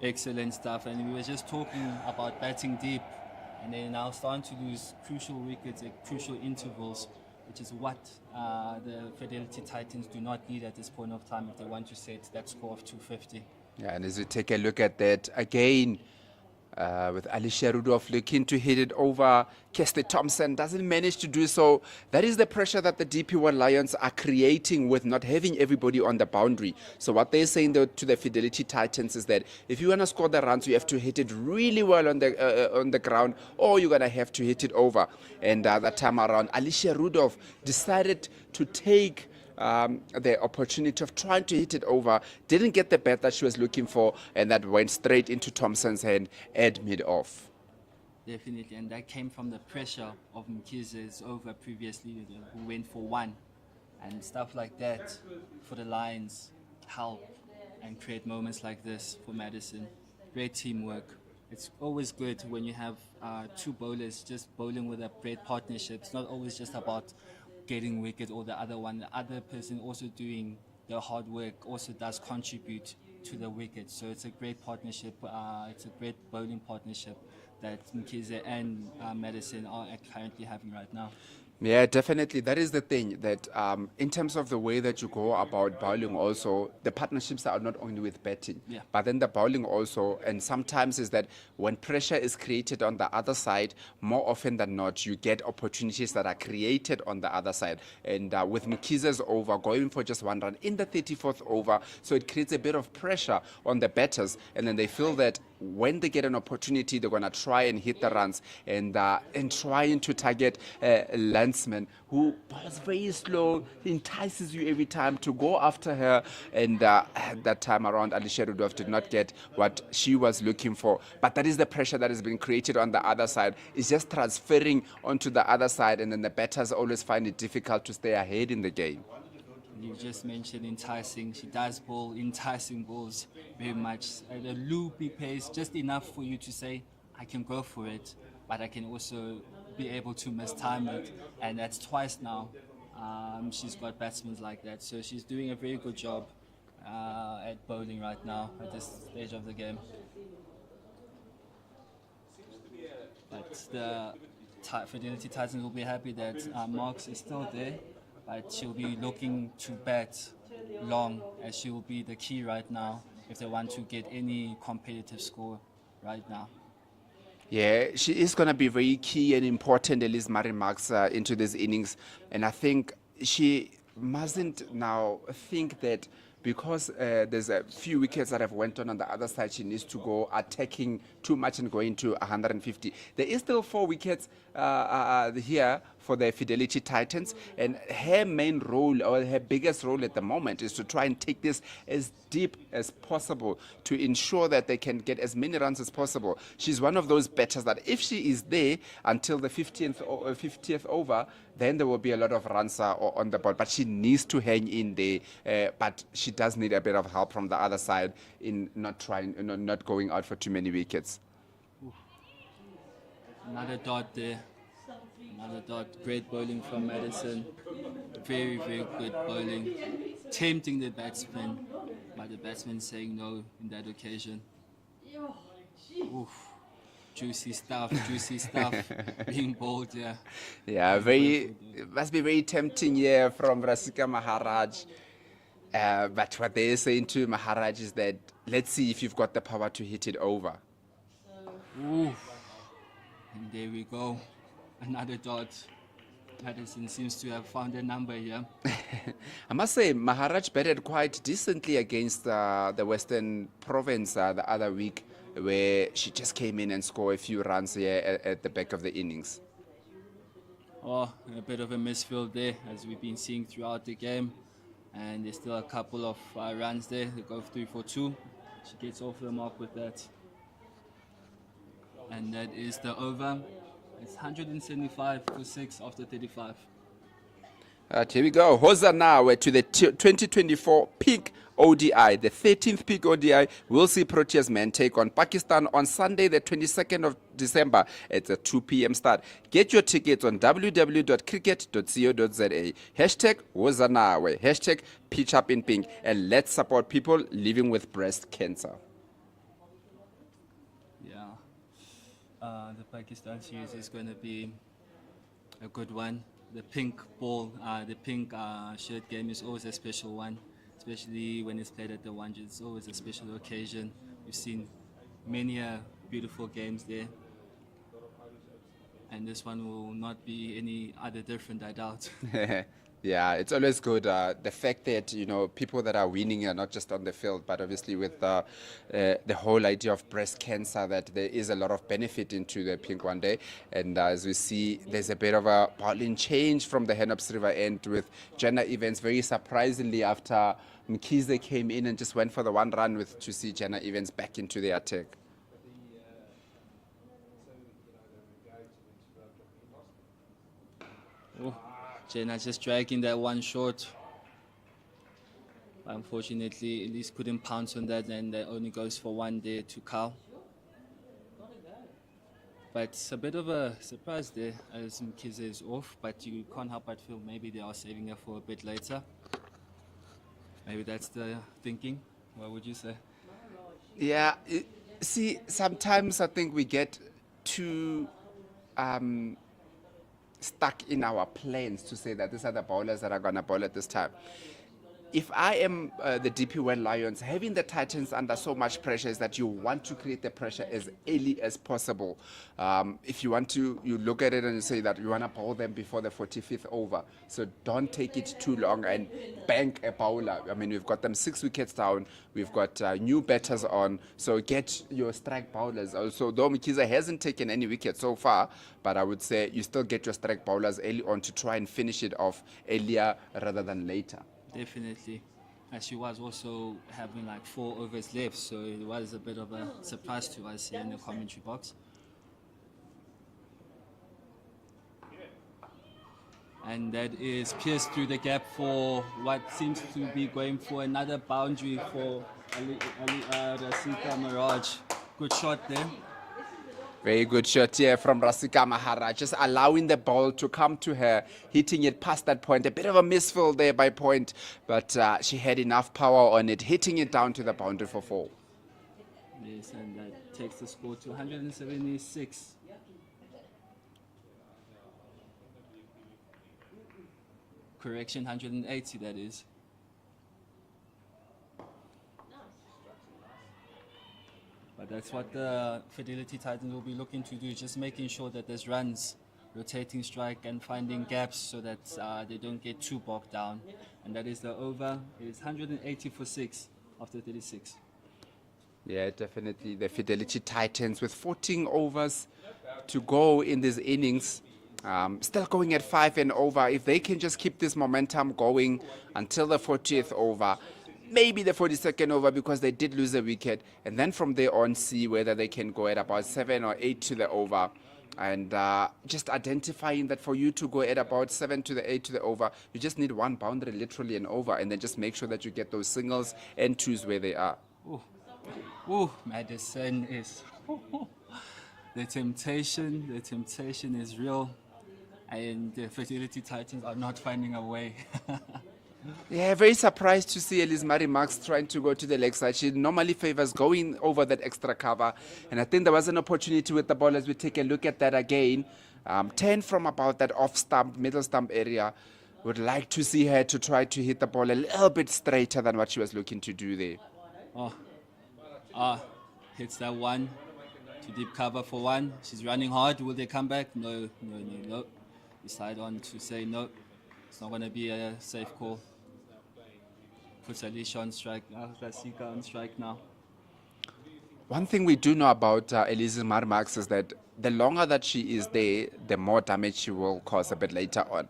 Excellent stuff. And we were just talking about batting deep. And they're now starting to lose crucial wickets at crucial intervals, which is what the Fidelity Titans do not need at this point of time if they want to set that score of 250. Yeah, and as we take a look at that again, with Alicia Rudolph looking to hit it over, Kirsty Thompson doesn't manage to do so. That is the pressure that the DP World Lions are creating with not having everybody on the boundary. So what they're saying though to the Fidelity Titans is that if you want to score the runs, you have to hit it really well on the ground, or you're going to have to hit it over. And that time around, Alicia Rudolph decided to take the opportunity of trying to hit it over, didn't get the bat that she was looking for, and that went straight into Thompson's hand at mid-off. Definitely, and that came from the pressure of Mkhize's over previously, who went for one. And stuff like that for the Lions help and create moments like this for Madison. Great teamwork. It's always good when you have two bowlers just bowling with a great partnership. It's not always just about getting wicket or the other person also doing the hard work also does contribute to the wicket. So it's a great partnership. It's a great bowling partnership that Mkhize and Madison are currently having right now. Yeah, definitely. That is the thing, that in terms of the way that you go about bowling also, the partnerships are not only with batting, but then the bowling also. And sometimes is that when pressure is created on the other side, more often than not, you get opportunities that are created on the other side. And with Mkhize's over, going for just one run in the 34th over, so it creates a bit of pressure on the batters. And then they feel that when they get an opportunity, they're going to try and hit the runs and trying to target Landsman, who bowls very slow, entices you every time to go after her. And that time around, Alicia Rudolph did not get what she was looking for. But that is the pressure that has been created on the other side. It's just transferring onto the other side, and then the batters always find it difficult to stay ahead in the game. You just mentioned enticing. She does bowl enticing balls very much at a loopy pace, just enough for you to say, I can go for it, but I can also be able to mistime it. And that's twice now. She's got batsmen like that. So she's doing a very good job at bowling right now at this stage of the game. But the Fidelity Titans will be happy that Marks is still there. But she'll be looking to bat long, as she will be the key right now if they want to get any competitive score right now. Yeah, she is going to be very key and important, Elise Marie Marks, into this innings. And I think she mustn't now think that because there's a few wickets that have went on the other side, she needs to go attacking too much and going to 150. There is still 4 wickets here for the Fidelity Titans, and her main role, or her biggest role at the moment, is to try and take this as deep as possible to ensure that they can get as many runs as possible. She's one of those batters that if she is there until the 50th over, then there will be a lot of runs on the board, but she needs to hang in there. But she does need a bit of help from the other side in not going out for too many wickets. Another dot there. Another dot. Great bowling from Madison. Very, very good bowling. Tempting the batsman, but the batsman saying no in that occasion. Oof. Juicy stuff being bowled, yeah. Yeah, it must be very tempting here from Rasika Maharaj. But what they're saying to Maharaj is that, let's see if you've got the power to hit it over. Oof. And there we go. Another dot. Madison seems to have found a number here. I must say, Maharaj batted quite decently against the Western Province the other week, where she just came in and scored a few runs here at the back of the innings. Oh, a bit of a misfield there, as we've been seeing throughout the game. And there's still a couple of runs there. They go 3 for 2. She gets off the mark with that. And that is the over. It's 175 for 6 after 35. Here we go. Hosanawe to the 2024 Pink ODI. The 13th Pink ODI will see Proteas men take on Pakistan on Sunday, the 22nd of December at a 2 p.m. start. Get your tickets on www.cricket.co.za. Hashtag Hosanawe. Hashtag Pitch Up in Pink. And let's support people living with breast cancer. Yeah. The Pakistan series is going to be a good one. The pink ball, the pink shirt game is always a special one, especially when it's played at the Wanji. It's always a special occasion. We've seen many beautiful games there, and this one will not be any other different, I doubt. Yeah, it's always good. The fact that, people that are winning are not just on the field, but obviously with the whole idea of breast cancer, that there is a lot of benefit into the Pink One Day. And as we see, there's a bit of a bowling change from the Henops River end with Jenna Evans. Very surprisingly, after Mkhize came in and just went for the one run, to see Jenna Evans back into the attack. Oh, Jenna just dragging that one short. Unfortunately, Elise couldn't pounce on that, and that only goes for one there to Kyle. But it's a bit of a surprise there as Mkhize is off, but you can't help but feel maybe they are saving her for a bit later. Maybe that's the thinking. What would you say? Yeah, see, sometimes I think we get too stuck in our plans to say that these are the bowlers that are going to bowl at this time. If I am the DP World Lions, having the Titans under so much pressure is that you want to create the pressure as early as possible. If you want to, you look at it and you say that you want to bowl them before the 45th over. So don't take it too long and bank a bowler. I mean, we've got them 6 wickets down. We've got new batters on. So get your strike bowlers. Also, though Mkhize hasn't taken any wickets so far, but I would say you still get your strike bowlers early on to try and finish it off earlier rather than later. Definitely. And she was also having like 4 overs left, so it was a bit of a surprise to us here in the commentary box. And that is pierced through the gap for what seems to be going for another boundary for Rasika Mirage. Good shot there. Very good shot here from Rasika Mahara, just allowing the ball to come to her, hitting it past that point. A bit of a misfill there by Point, but she had enough power on it, hitting it down to the boundary for 4. Yes, and that takes the score to 176. Correction, 180 that is. But that's what the Fidelity Titans will be looking to do, just making sure that there's runs, rotating strike and finding gaps so that they don't get too bogged down. And that is the over. It's 180 for 6 after 36. Yeah, definitely. The Fidelity Titans with 14 overs to go in these innings. Still going at 5 and over. If they can just keep this momentum going until the 40th over, maybe the 42nd over, because they did lose a wicket, and then from there on see whether they can go at about 7 or 8 to the over. And just identifying that for you to go at about 7 to the 8 to the over, you just need one boundary, literally an over, and then just make sure that you get those singles and twos where they are. Ooh, Madison is... The temptation is real, and the Fidelity Titans are not finding a way. Yeah, very surprised to see Elise Marie Marks trying to go to the leg side. She normally favors going over that extra cover. And I think there was an opportunity with the ball as we take a look at that again. 10 from about that off stump, middle stump area. Would like to see her to try to hit the ball a little bit straighter than what she was looking to do there. Hits that one. To deep cover for 1. She's running hard. Will they come back? No. Decide on to say no. It's not going to be a safe call. Puts Alicia on strike. Rasika on strike now. One thing we do know about Elise Marie Marks is that the longer that she is there, the more damage she will cause a bit later on.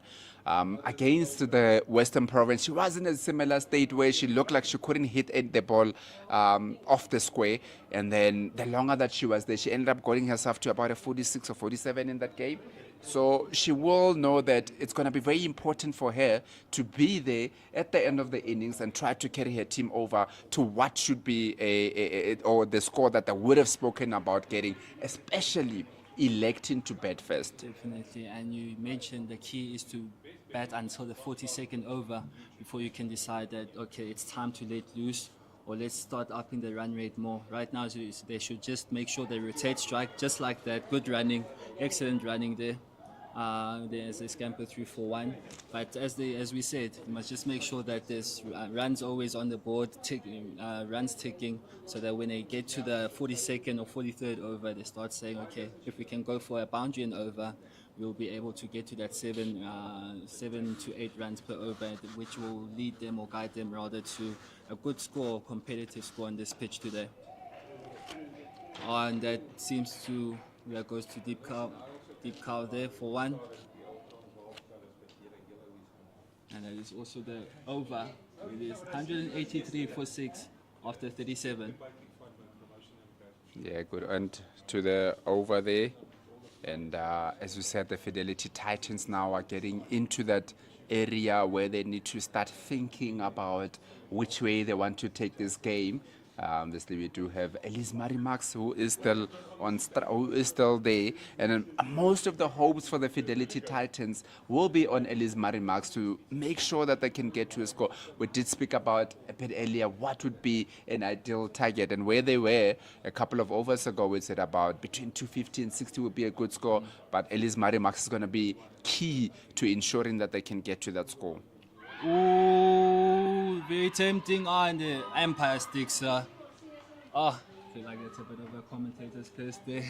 Against the Western Province, she was in a similar state where she looked like she couldn't hit the ball off the square. And then the longer that she was there, she ended up getting herself to about a 46 or 47 in that game. So she will know that it's going to be very important for her to be there at the end of the innings and try to carry her team over to what should be or the score that they would have spoken about getting, especially electing to bat first. Definitely, and you mentioned the key is to bat until the 42nd over before you can decide that, okay, it's time to let loose or let's start upping the run rate more. Right now, they should just make sure they rotate strike just like that. Good running, excellent running there. There's a scamper through for one. But as we said, you must just make sure that there's runs always on the board, runs ticking, so that when they get to the 42nd or 43rd over, they start saying, okay, if we can go for a boundary and over, we'll be able to get to that 7 to 8 runs per over, which will lead them or guide them rather to a good score, competitive score on this pitch today. And that seems to, that goes to deep cow there for one. And that is also the over. It is 183 for 6 after 37. Yeah, good. And to the over there. And as you said, the Fidelity Titans now are getting into that area where they need to start thinking about which way they want to take this game. Obviously, we do have Elise Marimax, who is still who is still there, and most of the hopes for the Fidelity Titans will be on Elise Marimax to make sure that they can get to a score. We did speak about a bit earlier what would be an ideal target, and where they were a couple of overs ago. We said about between 250 and 60 would be a good score, but Elise Marimax is going to be key to ensuring that they can get to that score. Ooh, very tempting on the Empire sticks. Oh, I feel like that's a bit of a commentator's curse there.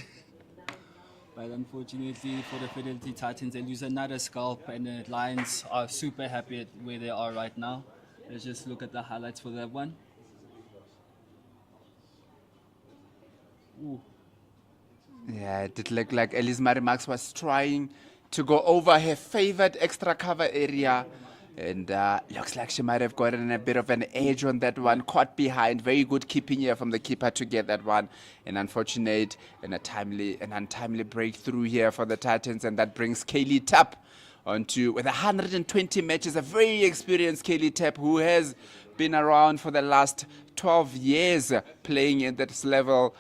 But unfortunately for the Fidelity Titans, they lose another scalp, and the Lions are super happy at where they are right now. Let's just look at the highlights for that one. Ooh. Yeah, it did look like Elise Marimax was trying to go over her favorite extra cover area. And looks like she might have gotten a bit of an edge on that one. Caught behind. Very good keeping here from the keeper to get that one. An unfortunate and an untimely breakthrough here for the Titans. And that brings Kaylee Tapp onto, with 120 matches, a very experienced Kaylee Tapp who has been around for the last 12 years playing at this level.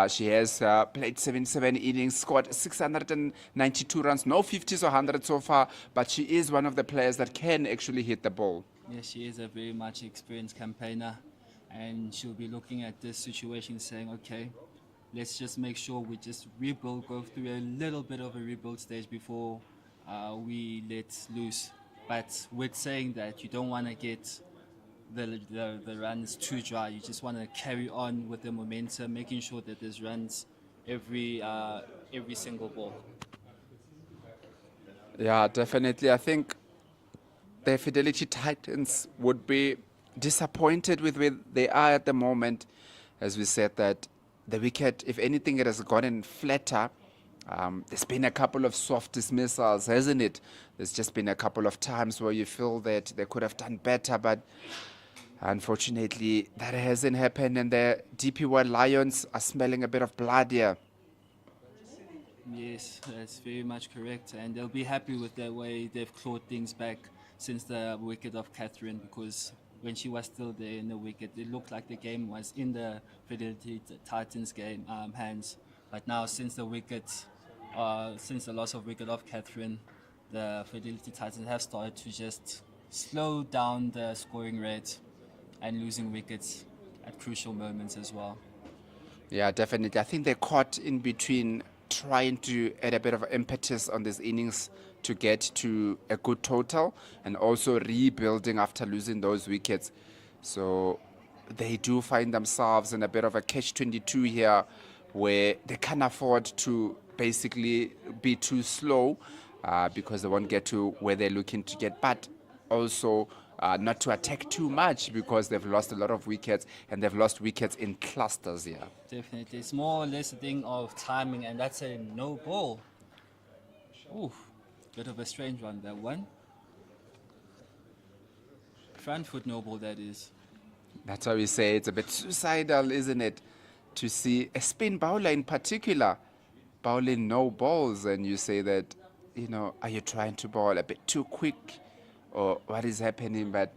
She has played 77 innings, scored 692 runs, no 50s or 100s so far, but she is one of the players that can actually hit the ball. Yeah, she is a very much experienced campaigner, and she'll be looking at this situation saying, okay, let's just make sure we just rebuild, go through a little bit of a rebuild stage before we let loose. But with saying that, you don't want to get the runs too dry. You just want to carry on with the momentum, making sure that there's runs every single ball. Yeah, definitely. I think the Fidelity Titans would be disappointed with where they are at the moment. As we said, that the wicket, if anything, it has gotten flatter. There's been a couple of soft dismissals, hasn't it? There's just been a couple of times where you feel that they could have done better, but unfortunately, that hasn't happened, and the DP World Lions are smelling a bit of blood here. Yes, that's very much correct, and they'll be happy with the way they've clawed things back since the wicket of Catherine, because when she was still there in the wicket, it looked like the game was in the Fidelity Titans game hands. But now, since the loss of wicket of Catherine, the Fidelity Titans have started to just slow down the scoring rate and losing wickets at crucial moments as well. Yeah, definitely. I think they're caught in between trying to add a bit of impetus on these innings to get to a good total and also rebuilding after losing those wickets. So they do find themselves in a bit of a catch-22 here where they can't afford to basically be too slow because they won't get to where they're looking to get. But also not to attack too much because they've lost a lot of wickets and they've lost wickets in clusters here. Definitely. It's more or less a thing of timing, and that's a no ball. Ooh, bit of a strange one, that one. Front foot no ball, that is. That's why we say it's a bit suicidal, isn't it? To see a spin bowler in particular bowling no balls, and you say that, are you trying to bowl a bit too quick, or what is happening? But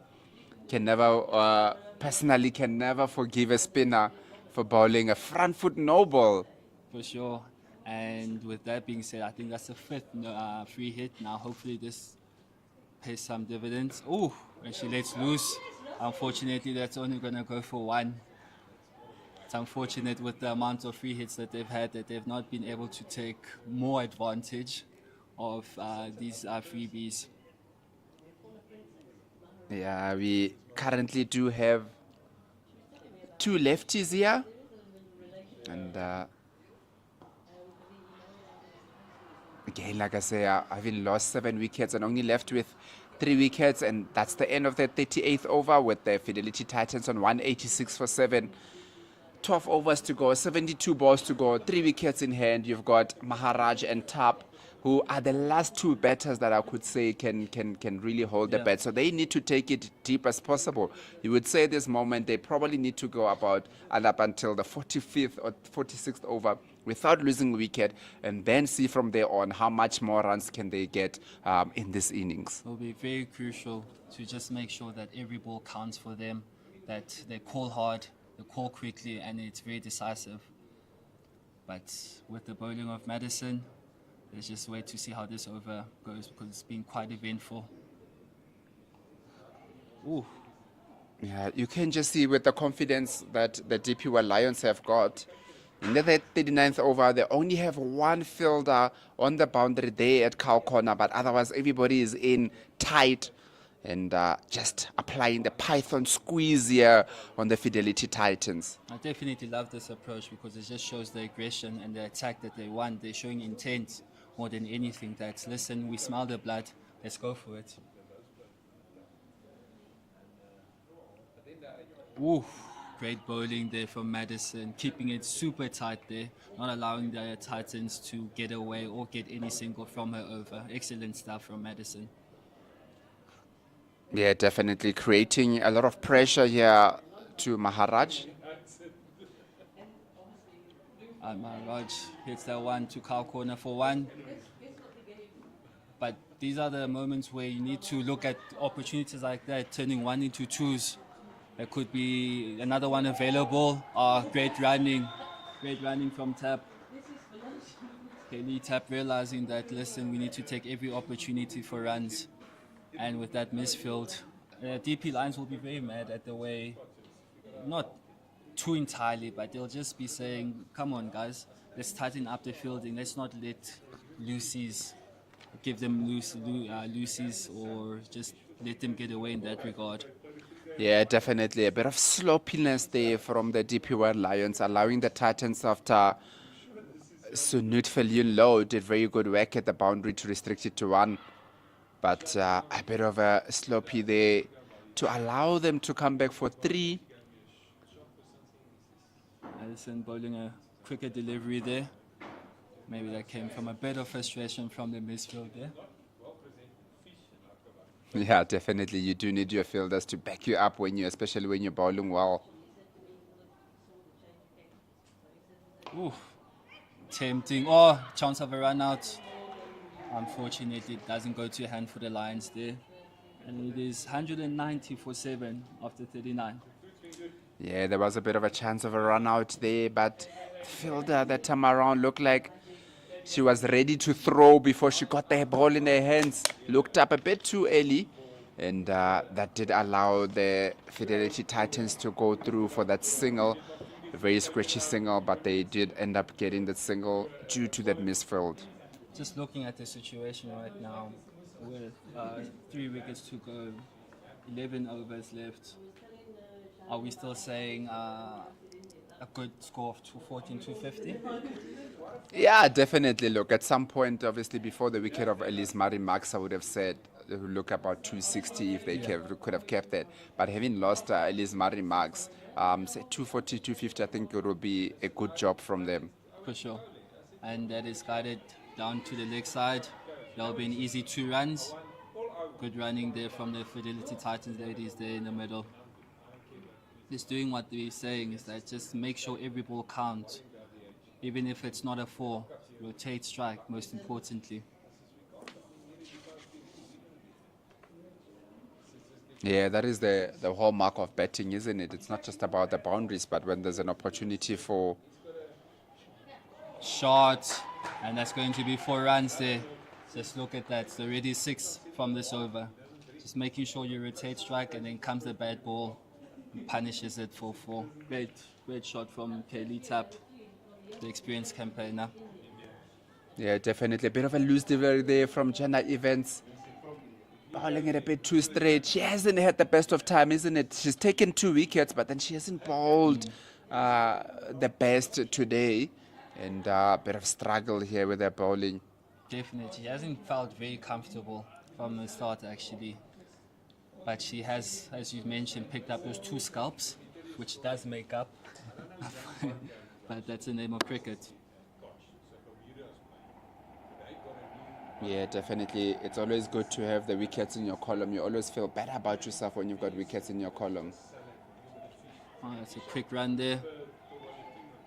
personally can never forgive a spinner for bowling a front foot no ball. For sure. And with that being said, I think that's the fifth free hit. Now, hopefully this pays some dividends. Oh, and she lets loose. Unfortunately, that's only going to go for one. It's unfortunate with the amount of free hits that they've had that they've not been able to take more advantage of these freebies. Yeah, we currently do have two lefties here. And again, like I say, having lost 7 wickets and only left with 3 wickets, and that's the end of the 38th over with the Fidelity Titans on 186 for 7. 12 overs to go, 72 balls to go, 3 wickets in hand. You've got Maharaj and Tap, who are the last 2 batters that I could say can really hold the bat. So they need to take it deep as possible. You would say at this moment they probably need to go up until the 45th or 46th over without losing a wicket, and then see from there on how much more runs can they get in this innings. It will be very crucial to just make sure that every ball counts for them, that they call hard, they call quickly, and it's very decisive. But with the bowling of Madison, let's just wait to see how this over goes, because it's been quite eventful. Ooh. Yeah, you can just see with the confidence that the DP World Lions have got. In the 39th over, they only have one fielder on the boundary there at cow corner, but otherwise everybody is in tight and just applying the Python squeeze here on the Fidelity Titans. I definitely love this approach because it just shows the aggression and the attack that they want. They're showing intent more than anything. That's, listen, we smell the blood, let's go for it. Ooh, great bowling there from Madison, keeping it super tight there, not allowing the Titans to get away or get any single from her over. Excellent stuff from Madison. Yeah, definitely creating a lot of pressure here to Maharaj. Maharaj hits that one to cow corner for 1. But these are the moments where you need to look at opportunities like that, turning 1 into 2s. There could be another one available. Great running from Tap. Kelly Tap realizing that, listen, we need to take every opportunity for runs. And with that misfield, DP Lions will be very mad at the way, not too entirely, but they'll just be saying, come on guys, let's tighten up the fielding. Let's not let Lucy's, give them Lucy's, or just let them get away in that regard. Yeah, definitely. A bit of sloppiness there from the DP World Lions, allowing the Titans after Sunut Feliun Low did very good work at the boundary to restrict it to 1. But a bit of a sloppy there to allow them to come back for 3. Madison bowling a quicker delivery there. Maybe that came from a bit of frustration from the misfield there. Yeah, definitely. You do need your fielders to back you up especially when you're bowling well. Ooh, tempting. Oh, chance of a run out. Unfortunately, it doesn't go to hand for the Lions there. And it is 190 for 7 after 39. Yeah, there was a bit of a chance of a run out there, but the fielder that time around looked like she was ready to throw before she got the ball in her hands. Looked up a bit too early, and that did allow the Fidelity Titans to go through for that single. A very scratchy single, but they did end up getting that single due to that misfield. Just looking at the situation right now, with 3 wickets to go, 11 overs left, are we still saying a good score of 214-250? Yeah, definitely. Look, at some point, obviously, before the wicket of Elise Marie Max, I would have said who look about 260 if they could have kept that. But having lost at least Murray Marks, say 240, 250, I think it will be a good job from them. For sure. And that is guided down to the leg side. That'll be an easy 2 runs. Good running there from the Fidelity Titans ladies there in the middle. Just doing what we're saying is that just make sure every ball counts. Even if it's not a 4, rotate strike most importantly. Yeah, that is the hallmark of betting, isn't it? It's not just about the boundaries, but when there's an opportunity for shot, and that's going to be 4 runs there. Just look at that. It's already 6 from this over. Just making sure you rotate strike, and then comes the bad ball and punishes it for 4. Great shot from Kaylee Tapp, the experienced campaigner. Yeah, definitely. A bit of a loose delivery there from Jenna Evans. Bowling it a bit too straight. She hasn't had the best of time, isn't it? She's taken 2 wickets, but then she hasn't bowled the best today. And a bit of struggle here with her bowling. Definitely. She hasn't felt very comfortable from the start, actually. But she has, as you've mentioned, picked up those 2 scalps, which does make up. But that's the name of cricket. Yeah, definitely. It's always good to have the wickets in your column. You always feel better about yourself when you've got wickets in your column. Oh, that's a quick run there.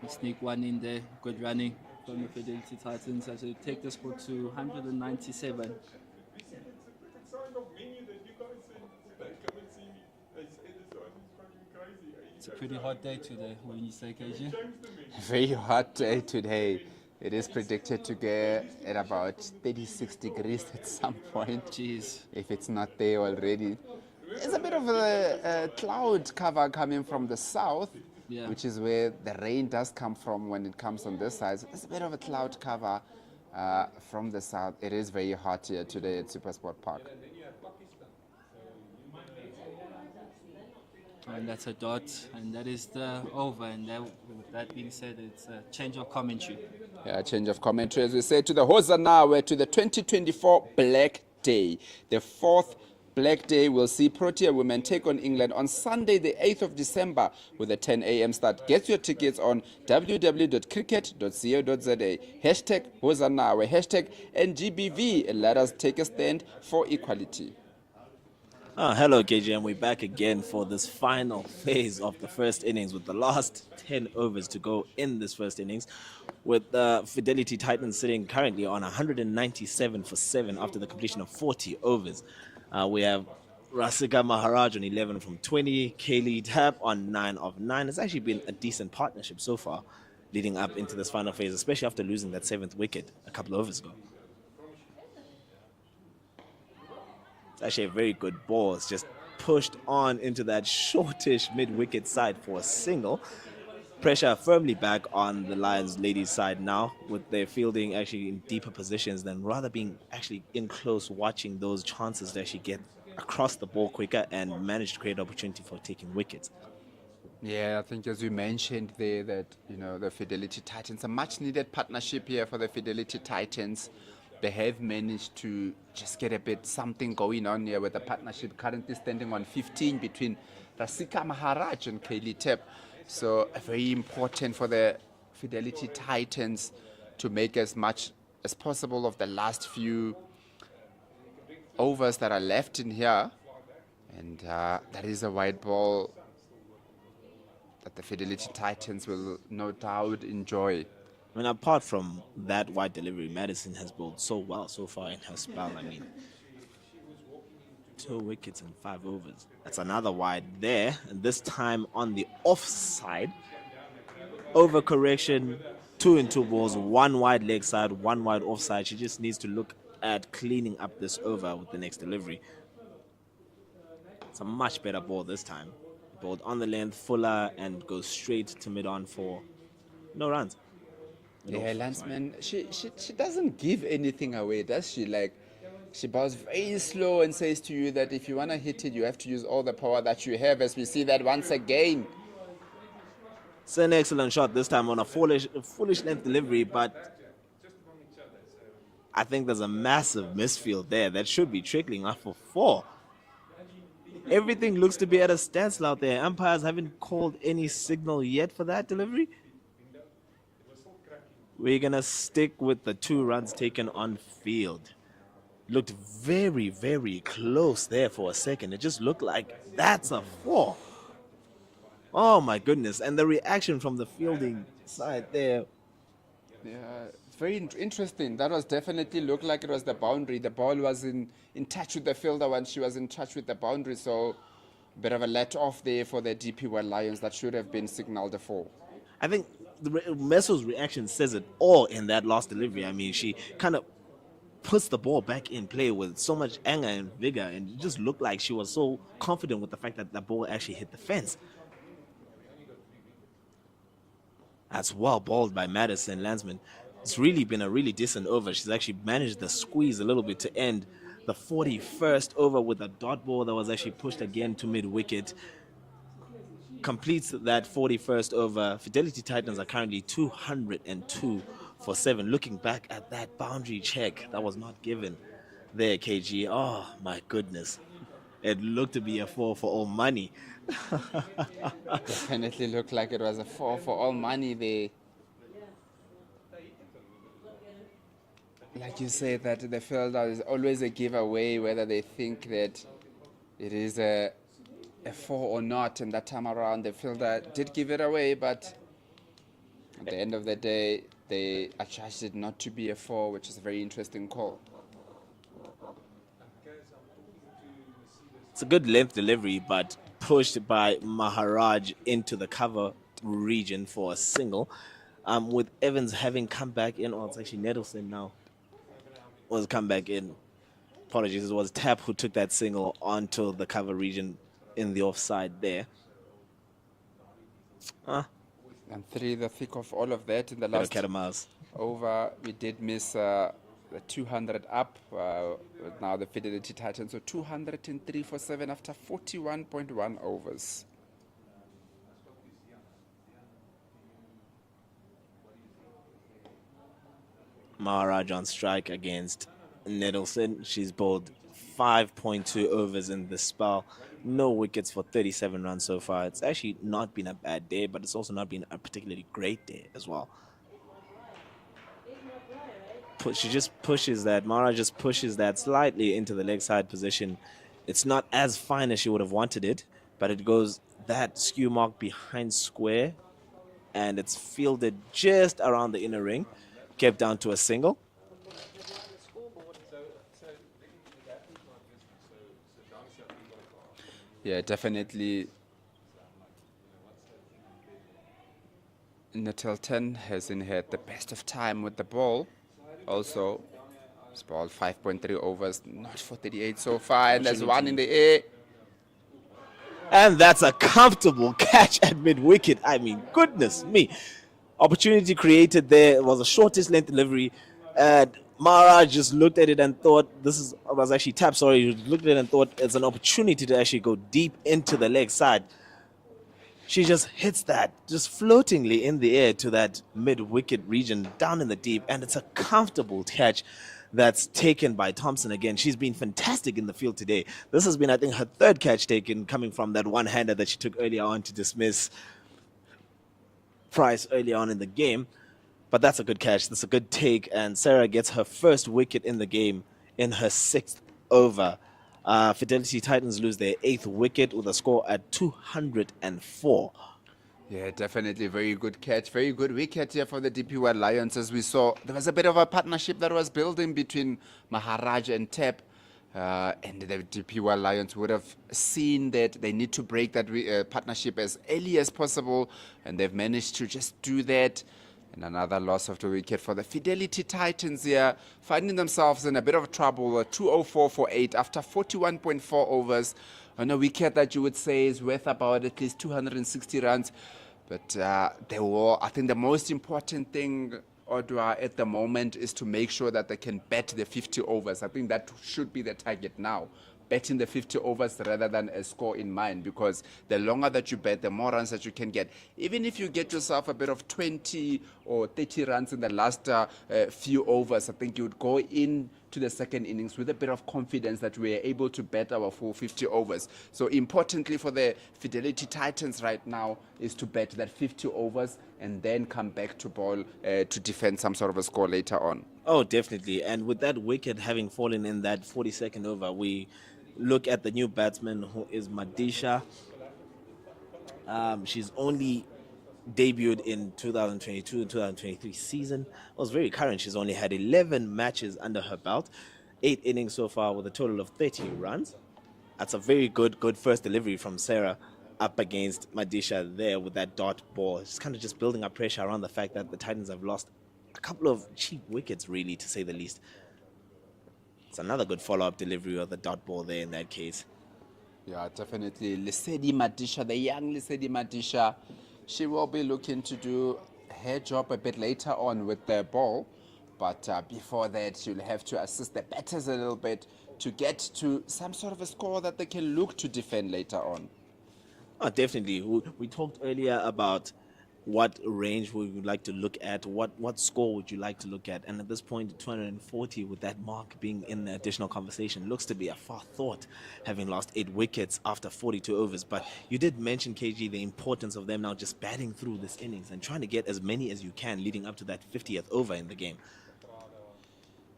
We sneak one in there. Good running from the Fidelity Titans as we take the score to 197. It's a pretty hot day today, wouldn't you say, KG? Very hot day today. It is predicted to get at about 36 degrees at some point. Jeez. If it's not there already. There's a bit of a cloud cover coming from the south, which is where the rain does come from when it comes on this side. So there's a bit of a cloud cover from the south. It is very hot here today at SuperSport Park. And that's a dot, and that is the over. And with that being said, it's a change of commentary. Yeah, change of commentary. As we say, to the Hosanna, to the 2024 Black Day. The 4th Black Day will see Protea women take on England on Sunday, the 8th of December, with a 10 a.m. start. Get your tickets on www.cricket.co.za. Hashtag Hosanna, hashtag NGBV, and let us take a stand for equality. Hello, KJ, and we're back again for this final phase of the first innings with the last 10 overs to go in this first innings, with the Fidelity Titans sitting currently on 197 for 7 after the completion of 40 overs. We have Rasika Maharaj on 11 from 20, Kaylee Tapp on 9 of 9. It's actually been a decent partnership so far leading up into this final phase, especially after losing that 7th wicket a couple of overs ago. It's actually a very good ball. It's just pushed on into that shortish mid-wicket side for a single. Pressure firmly back on the Lions ladies side now, with their fielding actually in deeper positions than rather being actually in close, watching those chances to actually get across the ball quicker and manage to create opportunity for taking wickets. Yeah, I think as we mentioned there that, the Fidelity Titans, a much needed partnership here for the Fidelity Titans. They have managed to just get a bit something going on here with the partnership currently standing on 15 between Rasika Maharaj and Kaylee Tapp. So very important for the Fidelity Titans to make as much as possible of the last few overs that are left in here. And that is a wide ball that the Fidelity Titans will no doubt enjoy. I mean, apart from that wide delivery, Madison has bowled so well so far in her spell. I mean, 2 wickets in 5 overs. That's another wide there, and this time on the offside. Overcorrection, 2 and 2 balls, 1 wide leg side, 1 wide offside. She just needs to look at cleaning up this over with the next delivery. It's a much better ball this time. Bowled on the length, fuller, and goes straight to mid-on for no runs. Yeah, Lanceman, she doesn't give anything away, does she? Like, she bowls very slow and says to you that if you want to hit it, you have to use all the power that you have, as we see that once again. It's an excellent shot this time on a foolish length delivery, but I think there's a massive misfield there that should be trickling off for 4. Everything looks to be at a standstill out there. Umpires haven't called any signal yet for that delivery. We're going to stick with the 2 runs taken on field. Looked very, very close there for a second. It just looked like that's a 4. Oh, my goodness. And the reaction from the fielding side there. Yeah, it's very interesting. That was definitely looked like it was the boundary. The ball was in touch with the fielder when she was in touch with the boundary. So a bit of a let off there for the DP World Lions that should have been signaled a 4. I think Messo's reaction says it all in that last delivery. I mean, she kind of puts the ball back in play with so much anger and vigor, and it just looked like she was so confident with the fact that the ball actually hit the fence. That's well balled by Madison Landsman. It's really been a really decent over. She's actually managed the squeeze a little bit to end the 41st over with a dot ball that was actually pushed again to mid-wicket. Completes that 41st over. Fidelity Titans are currently 202 for 7. Looking back at that boundary check that was not given there, KG. Oh, my goodness. It looked to be a 4 for all money. Definitely looked like it was a 4 for all money there. Like you say, that the fielder is always a giveaway whether they think that it is a 4 or not. And that time around, the fielder did give it away, but at the end of the day, they adjudged it not to be a 4, which is a very interesting call. It's a good length delivery, but pushed by Maharaj into the cover region for a single. With Evans having come back in, or it's actually Nettleson now was come back in. Apologies, it was Tap who took that single onto the cover region in the offside there. And 3, the thick of all of that in the last cat and mouse. over. We did miss the 200 up. Now the Fidelity Titans, so 203 for 7 after 41.1 overs. Maharaj on strike against Nettleson. She's bowled 5.2 overs in this spell. No wickets for 37 runs so far. It's actually not been a bad day, but it's also not been a particularly great day as well. She just pushes that. Mara just pushes that slightly into the leg side position. It's not as fine as she would have wanted it, but it goes that skew mark behind square, and it's fielded just around the inner ring, kept down to a single. Yeah, definitely. Nettleton hasn't had the best of time with the ball. Also, it's ball 5.3 overs, not for 38 so far, and there's 1 in the air. And that's a comfortable catch at mid-wicket. I mean, goodness me. Opportunity created there. It was a shortest length delivery. And Mara just looked at it and thought, was actually Tap, sorry. Looked at it and thought it's an opportunity to actually go deep into the leg side. She just hits that, just floatingly in the air to that mid-wicket region down in the deep. And it's a comfortable catch that's taken by Thompson again. She's been fantastic in the field today. This has been, I think, her 3rd catch taken, coming from that one-hander that she took earlier on to dismiss Price early on in the game. But that's a good catch. That's a good take. And Sarah gets her 1st wicket in the game in her 6th over. Fidelity Titans lose their 8th wicket with a score at 204. Yeah, definitely very good catch. Very good wicket here for the DP World Lions. As we saw, there was a bit of a partnership that was building between Maharaj and Tep. And the DP World Lions would have seen that they need to break that partnership as early as possible. And they've managed to just do that. And another loss of the wicket for the Fidelity Titans here, finding themselves in a bit of trouble. 204 for 8 after 41.4 overs on a wicket that you would say is worth about at least 260 runs. But I think the most important thing, Odwa, at the moment is to make sure that they can bat the 50 overs. I think that should be the target now. betting the 50 overs rather than a score in mind, because the longer that you bet, the more runs that you can get. Even if you get yourself a bit of 20 or 30 runs in the last few overs, I think you would go in to the second innings with a bit of confidence that we are able to bet our full 50 overs. So importantly for the Fidelity Titans right now is to bet that 50 overs and then come back to ball to defend some sort of a score later on. Oh, definitely. And with that wicket having fallen in that 42nd over, we look at the new batsman, who is Madisha. She's only debuted in 2022 and 2023 season. Was very current. She's only had 11 matches under her belt, 8 innings so far with a total of 30 runs. That's a very good first delivery from Sarah up against Madisha there with that dot ball. It's kind of just building up pressure around the fact that the Titans have lost a couple of cheap wickets, really, to say the least. It's another good follow-up delivery of the dot ball there in that case. Yeah, definitely. Lesedi Madisha, the young Lesedi Madisha, she will be looking to do her job a bit later on with the ball. But before that, she'll have to assist the batters a little bit to get to some sort of a score that they can look to defend later on. Oh, definitely. We talked earlier about what range we would like to look at, what score would you like to look at, and at this point 240 with that mark being in the additional conversation looks to be a far thought, having lost 8 wickets after 42 overs. But you did mention, KG, the importance of them now just batting through this innings and trying to get as many as you can leading up to that 50th over in the game.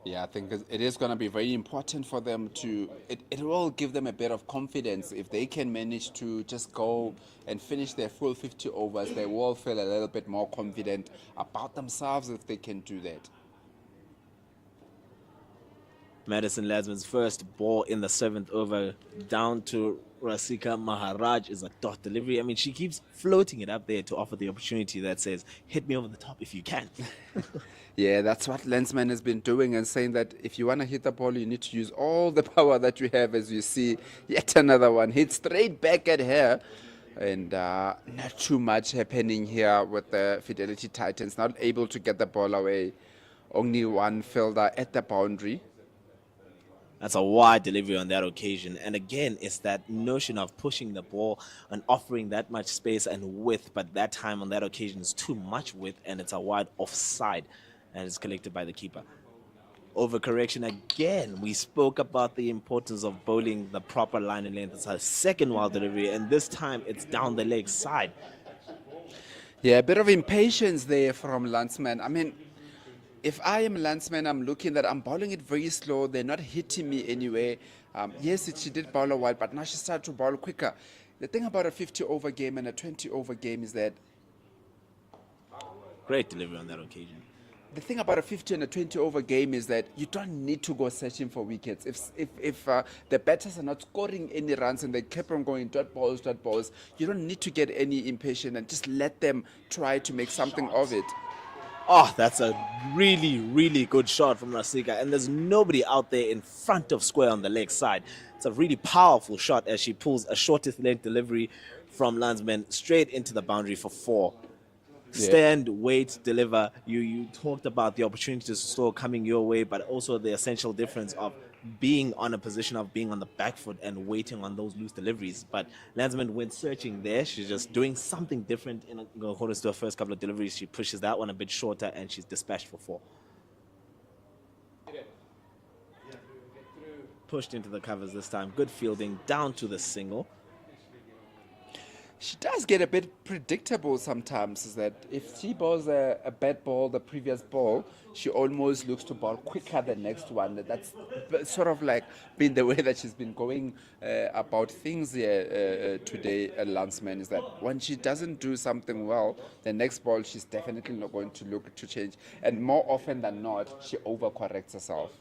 Yeah, I think it is going to be very important for them to, it will give them a bit of confidence. If they can manage to just go and finish their full 50 overs, they will feel a little bit more confident about themselves if they can do that. Madison Lasman's first ball in the 7th over down to Rasika Maharaj is a dot delivery. I mean, she keeps floating it up there to offer the opportunity that says, hit me over the top if you can. Yeah, that's what Lensman has been doing, and saying that if you want to hit the ball, you need to use all the power that you have. As you see, yet another one hit straight back at her. And not too much happening here with the Fidelity Titans, not able to get the ball away. Only one fielder at the boundary. That's a wide delivery on that occasion. And again, it's that notion of pushing the ball and offering that much space and width, but that time on that occasion is too much width, and it's a wide offside, and it's collected by the keeper. Overcorrection again. We spoke about the importance of bowling the proper line and length. It's a second wild delivery, and this time it's down the leg side. Yeah, a bit of impatience there from Landsman. I mean, if I am Landsman, I'm looking that I'm bowling it very slow. They're not hitting me anyway. Yes, she did bowl a while, but now she started to bowl quicker. The thing about a 50 over game and a 20 over game is that Great delivery on that occasion. the thing about a 50 and a 20 over game is that you don't need to go searching for wickets. If the batters are not scoring any runs and they keep on going dot balls, you don't need to get any impatient and just let them try to make something of it. Oh, that's a really, really good shot from Rasika. And there's nobody out there in front of square on the leg side. It's a really powerful shot as she pulls a shortest length delivery from Landsman straight into the boundary for 4. Yeah. Stand, wait, deliver. You talked about the opportunity to score coming your way, but also the essential difference of being on a position of being on the back foot and waiting on those loose deliveries. But Landsman went searching there. She's just doing something different in accordance to her first couple of deliveries. She pushes that one a bit shorter and she's dispatched for 4. Pushed into the covers this time. Good fielding down to the single. She does get a bit predictable sometimes, is that if she bowls a bad ball, the previous ball, she almost looks to bowl quicker the next one. That's sort of like been the way that she's been going about things here today at Landsman, is that when she doesn't do something well, the next ball she's definitely not going to look to change. And more often than not, she overcorrects herself.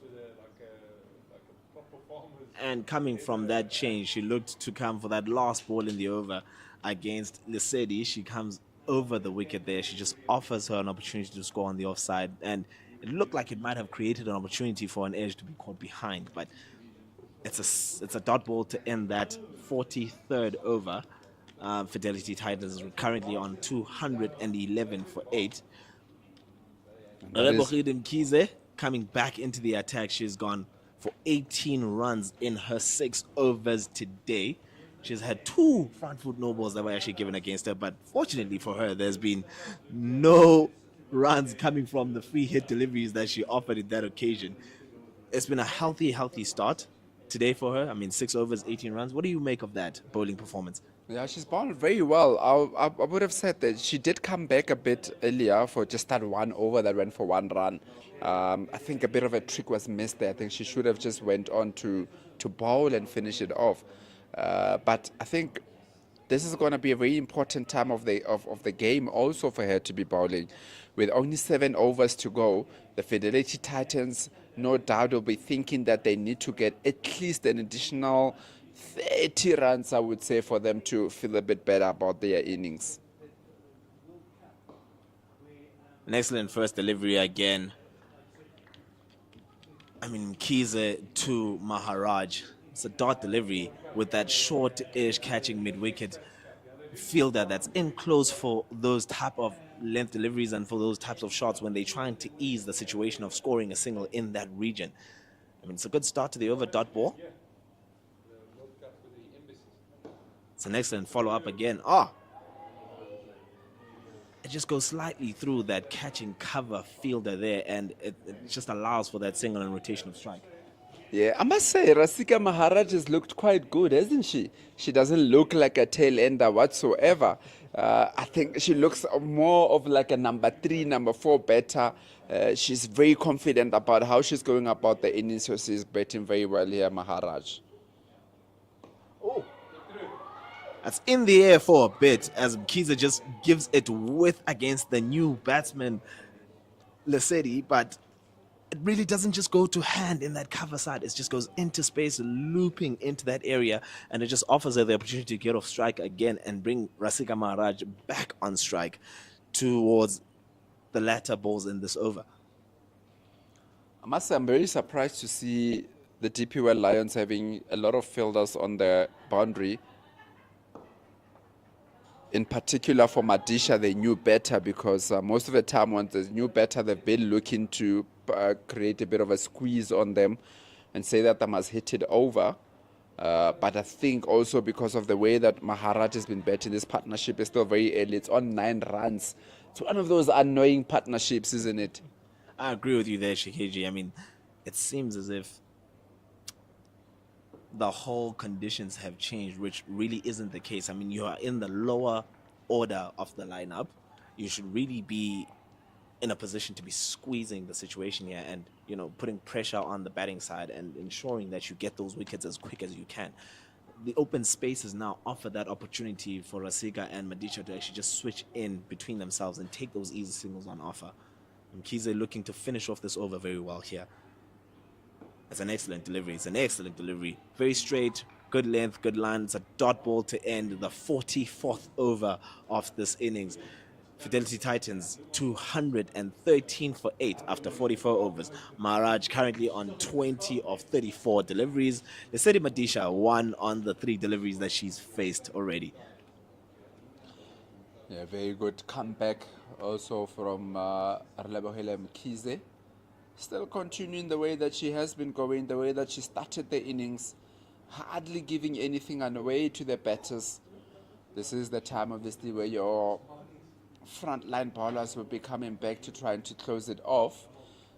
And coming from that change, she looked to come for that last ball in the over against Lesedi. She comes over the wicket there. She just offers her an opportunity to score on the offside, and it looked like it might have created an opportunity for an edge to be caught behind, but it's a dot ball to end that 43rd over. Fidelity Titans is currently on 211 for 8. Rebohide Mkhize coming back into the attack. She's gone for 18 runs in her 6 overs today. She's had 2 front foot no balls that were actually given against her, but fortunately for her, there's been no runs coming from the free hit deliveries that she offered in that occasion. It's been a healthy start today for her. I mean, 6 overs, 18 runs. What do you make of that bowling performance? Yeah, she's bowled very well. I would have said that she did come back a bit earlier for just that 1 over that went for 1 run. I think a bit of a trick was missed there. I think she should have just went on to bowl and finish it off. But I think this is going to be a very important time of the game also for her to be bowling. With only 7 overs to go, the Fidelity Titans no doubt will be thinking that they need to get at least an additional 30 runs, I would say, for them to feel a bit better about their innings. An excellent first delivery again. I mean, Kize to Maharaj. It's a dot delivery with that short-ish catching mid-wicket fielder that's in close for those type of length deliveries and for those types of shots when they're trying to ease the situation of scoring a single in that region. I mean, it's a good start to the over dot ball. It's an excellent follow-up again. It just goes slightly through that catching cover fielder there, and it just allows for that single and rotational strike. Yeah, I must say, Rasika Maharaj has looked quite good, hasn't she? She doesn't look like a tail ender whatsoever. I think she looks more of like a number 3, number 4 batter. She's very confident about how she's going about the innings, so she's batting very well here, Maharaj. That's in the air for a bit as Mkhize just gives it width against the new batsman, Lesedi, but it really doesn't just go to hand in that cover side. It just goes into space, looping into that area, and it just offers her the opportunity to get off strike again and bring Rasika Maharaj back on strike towards the latter balls in this over. I must say, I'm very surprised to see the DP World Lions having a lot of fielders on the boundary. In particular for Madisha, they knew better because most of the time when they knew better, they've been looking to create a bit of a squeeze on them and say that they must hit it over. But I think also because of the way that Maharaj has been batting, this partnership is still very early. It's on 9 runs. It's one of those annoying partnerships, isn't it? I agree with you there, Shikeji. I mean, it seems as if the whole conditions have changed, which really isn't the case. I mean, you are in the lower order of the lineup. You should really be in a position to be squeezing the situation here and, you know, putting pressure on the batting side and ensuring that you get those wickets as quick as you can. The open spaces now offer that opportunity for Rasika and Madisha to actually just switch in between themselves and take those easy singles on offer. And Mkhize looking to finish off this over very well here. It's an excellent delivery. It's an excellent delivery. Very straight, good length, good line. It's a dot ball to end the 44th over of this innings. Fidelity Titans 213 for 8 after 44 overs. Maharaj currently on 20 of 34 deliveries. Lesedi Madisha 1 on the 3 deliveries that she's faced already. Yeah, very good comeback also from Arlebohile Mkhize. Still continuing the way that she has been going, the way that she started the innings, hardly giving anything away to the batters. This is the time, obviously, where your frontline bowlers will be coming back to trying to close it off.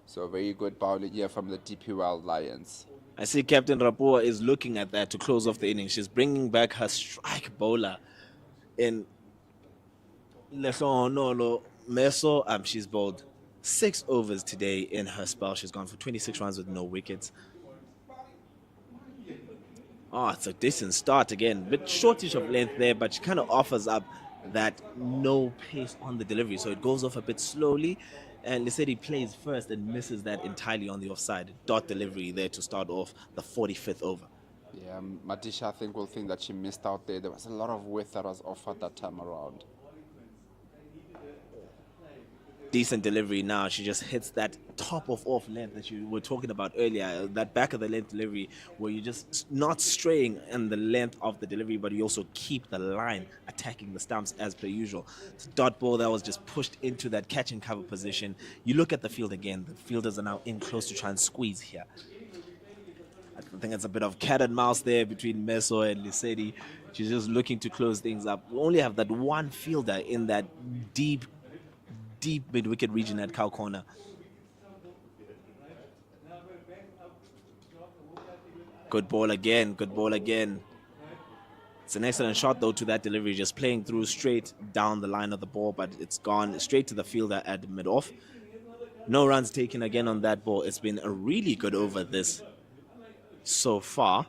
So very good bowling here from the DP World Lions. I see Captain Rapua is looking at that to close off the innings. She's bringing back her strike bowler in Lehlonolo Meso. She's bowled 6 overs today in her spell. She's gone for 26 runs with no wickets. It's a decent start again. Bit shortish of length there, but she kind of offers up that no pace on the delivery. So it goes off a bit slowly. And Lesedi plays first and misses that entirely on the offside. Dot delivery there to start off the 45th over. Yeah, Madisha, I think, will think that she missed out there. There was a lot of width that was offered that time around. Decent delivery now. She just hits that top of off length that you were talking about earlier, that back of the length delivery where you're just not straying in the length of the delivery, but you also keep the line attacking the stumps as per usual. It's a dot ball that was just pushed into that catch and cover position. You look at the field again, the fielders are now in close to try and squeeze here. I think it's a bit of cat and mouse there between Meso and Lisedi. She's just looking to close things up. We only have that one fielder in that deep mid-wicket region at cow corner. Good ball again, good ball again. It's an excellent shot, though, to that delivery, just playing through straight down the line of the ball, but it's gone straight to the fielder at mid-off. No runs taken again on that ball. It's been a really good over this so far.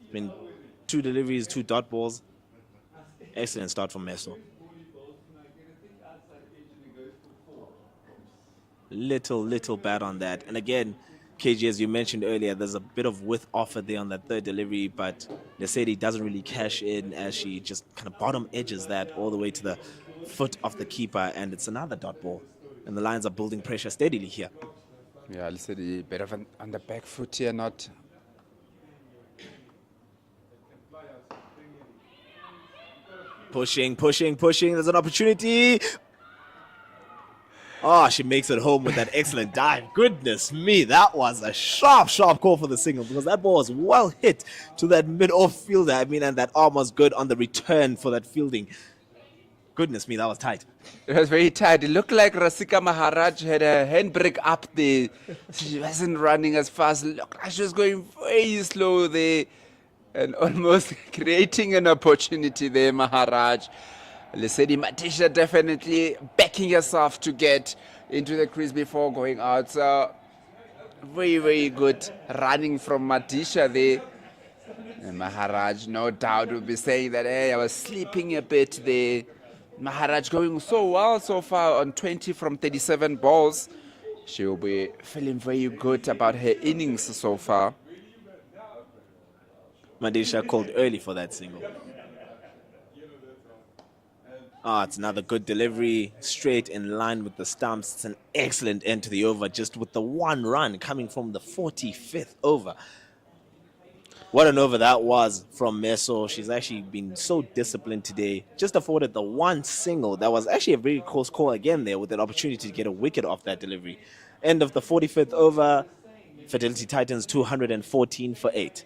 It's been 2 deliveries, 2 dot balls. Excellent start from Meso. Little bad on that. And again, KG, as you mentioned earlier, there's a bit of width offered there on that third delivery, but Lesedi doesn't really cash in as she just kind of bottom edges that all the way to the foot of the keeper, and it's another dot ball. And the Lions are building pressure steadily here. Yeah, Lesedi bit of on the back foot here, not... Pushing. There's an opportunity. Oh, she makes it home with that excellent dive. Goodness me, that was a sharp call for the single, because that ball was well hit to that mid-off fielder. I mean, and that arm was good on the return for that fielding. Goodness me, that was tight. It was very tight. It looked like Rasika Maharaj had a handbrake up there. She wasn't running as fast. Looked like she was going very slow there and almost creating an opportunity there, Maharaj. Lesedi Madisha definitely backing herself to get into the crease before going out. So very good running from Madisha there. And Maharaj, no doubt, will be saying that, hey, I was sleeping a bit there. Maharaj going so well so far on 20 from 37 balls. She will be feeling very good about her innings so far. Madisha called early for that single. It's another good delivery, straight in line with the stumps. It's an excellent end to the over, just with the 1 run coming from the 45th over. What an over that was from Meso. She's actually been so disciplined today. Just afforded the 1 single. That was actually a very close call again there, with an opportunity to get a wicket off that delivery. End of the 45th over, Fidelity Titans 214 for 8.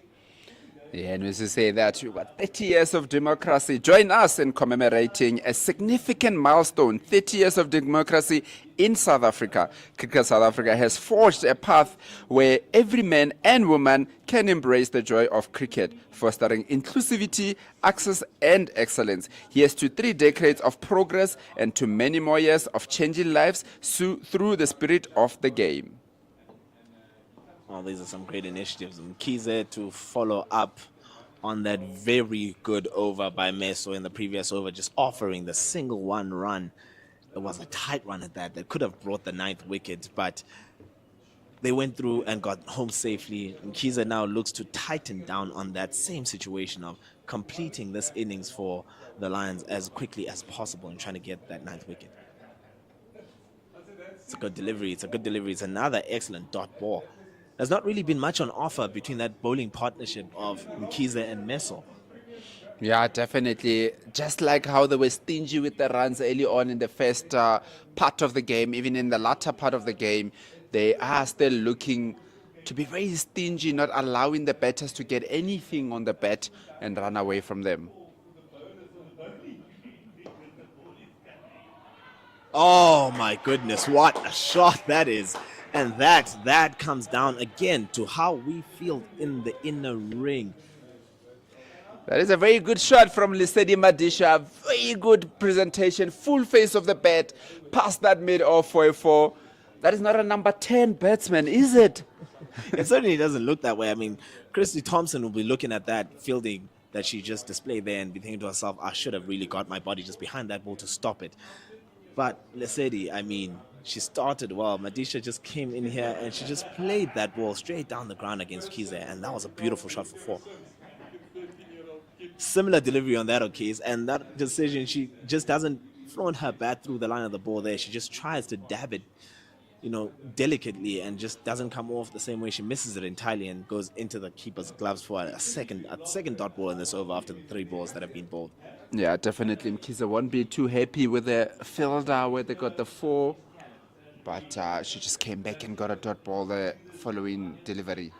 Yeah, and we should say that we've got 30 years of democracy. Join us in commemorating a significant milestone, 30 years of democracy in South Africa. Cricket South Africa has forged a path where every man and woman can embrace the joy of cricket, fostering inclusivity, access, and excellence. Here's to 3 decades of progress and to many more years of changing lives through the spirit of the game. Well, these are some great initiatives. And Kize to follow up on that very good over by Meso in the previous over, just offering the single 1 run. It was a tight run at that could have brought the 9th wicket, but they went through and got home safely. And Kize now looks to tighten down on that same situation of completing this innings for the Lions as quickly as possible and trying to get that 9th wicket. It's a good delivery. It's another excellent dot ball. There's not really been much on offer between that bowling partnership of Mkhize and Meso. Yeah, definitely. Just like how they were stingy with the runs early on in the first part of the game, even in the latter part of the game, they are still looking to be very stingy, not allowing the batters to get anything on the bat and run away from them. Oh my goodness, what a shot that is. And that comes down again to how we feel in the inner ring. That is a very good shot from Lesedi Madisha. Very good presentation, full face of the bat, past that mid-off for a 4. That is not a number 10 batsman, is it? It certainly doesn't look that way. I mean, Christy Thompson will be looking at that fielding that she just displayed there and be thinking to herself, I should have really got my body just behind that ball to stop it. But Lesedi, I mean, she started well. Madisha just came in here and she just played that ball straight down the ground against Kize, and that was a beautiful shot for 4. Similar delivery on that occasion, and that decision, she just doesn't flaunt her bat through the line of the ball there. She just tries to dab it, delicately, and just doesn't come off the same way. She misses it entirely and goes into the keeper's gloves for a second dot ball in this over after the 3 balls that have been bowled. Yeah, definitely. Mkhize won't be too happy with the fielder where they got the 4. But she just came back and got a dot ball the following delivery.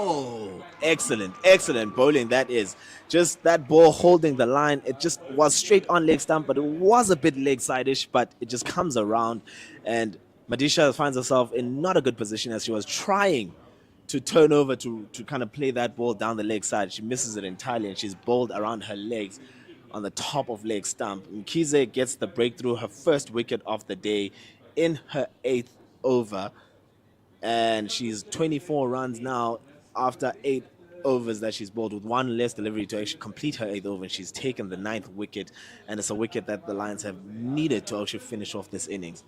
Oh, excellent bowling that is. Just that ball holding the line. It just was straight on leg stump, but it was a bit leg side-ish, but it just comes around. And Madisha finds herself in not a good position as she was trying to turn over to kind of play that ball down the leg side. She misses it entirely, and she's bowled around her legs on the top of leg stump. Mkhize gets the breakthrough, her first wicket of the day in her 8th over. And she's 24 runs now after 8 overs that she's bowled, with one less delivery to actually complete her 8th over. And she's taken the 9th wicket, and it's a wicket that the Lions have needed to actually finish off this innings.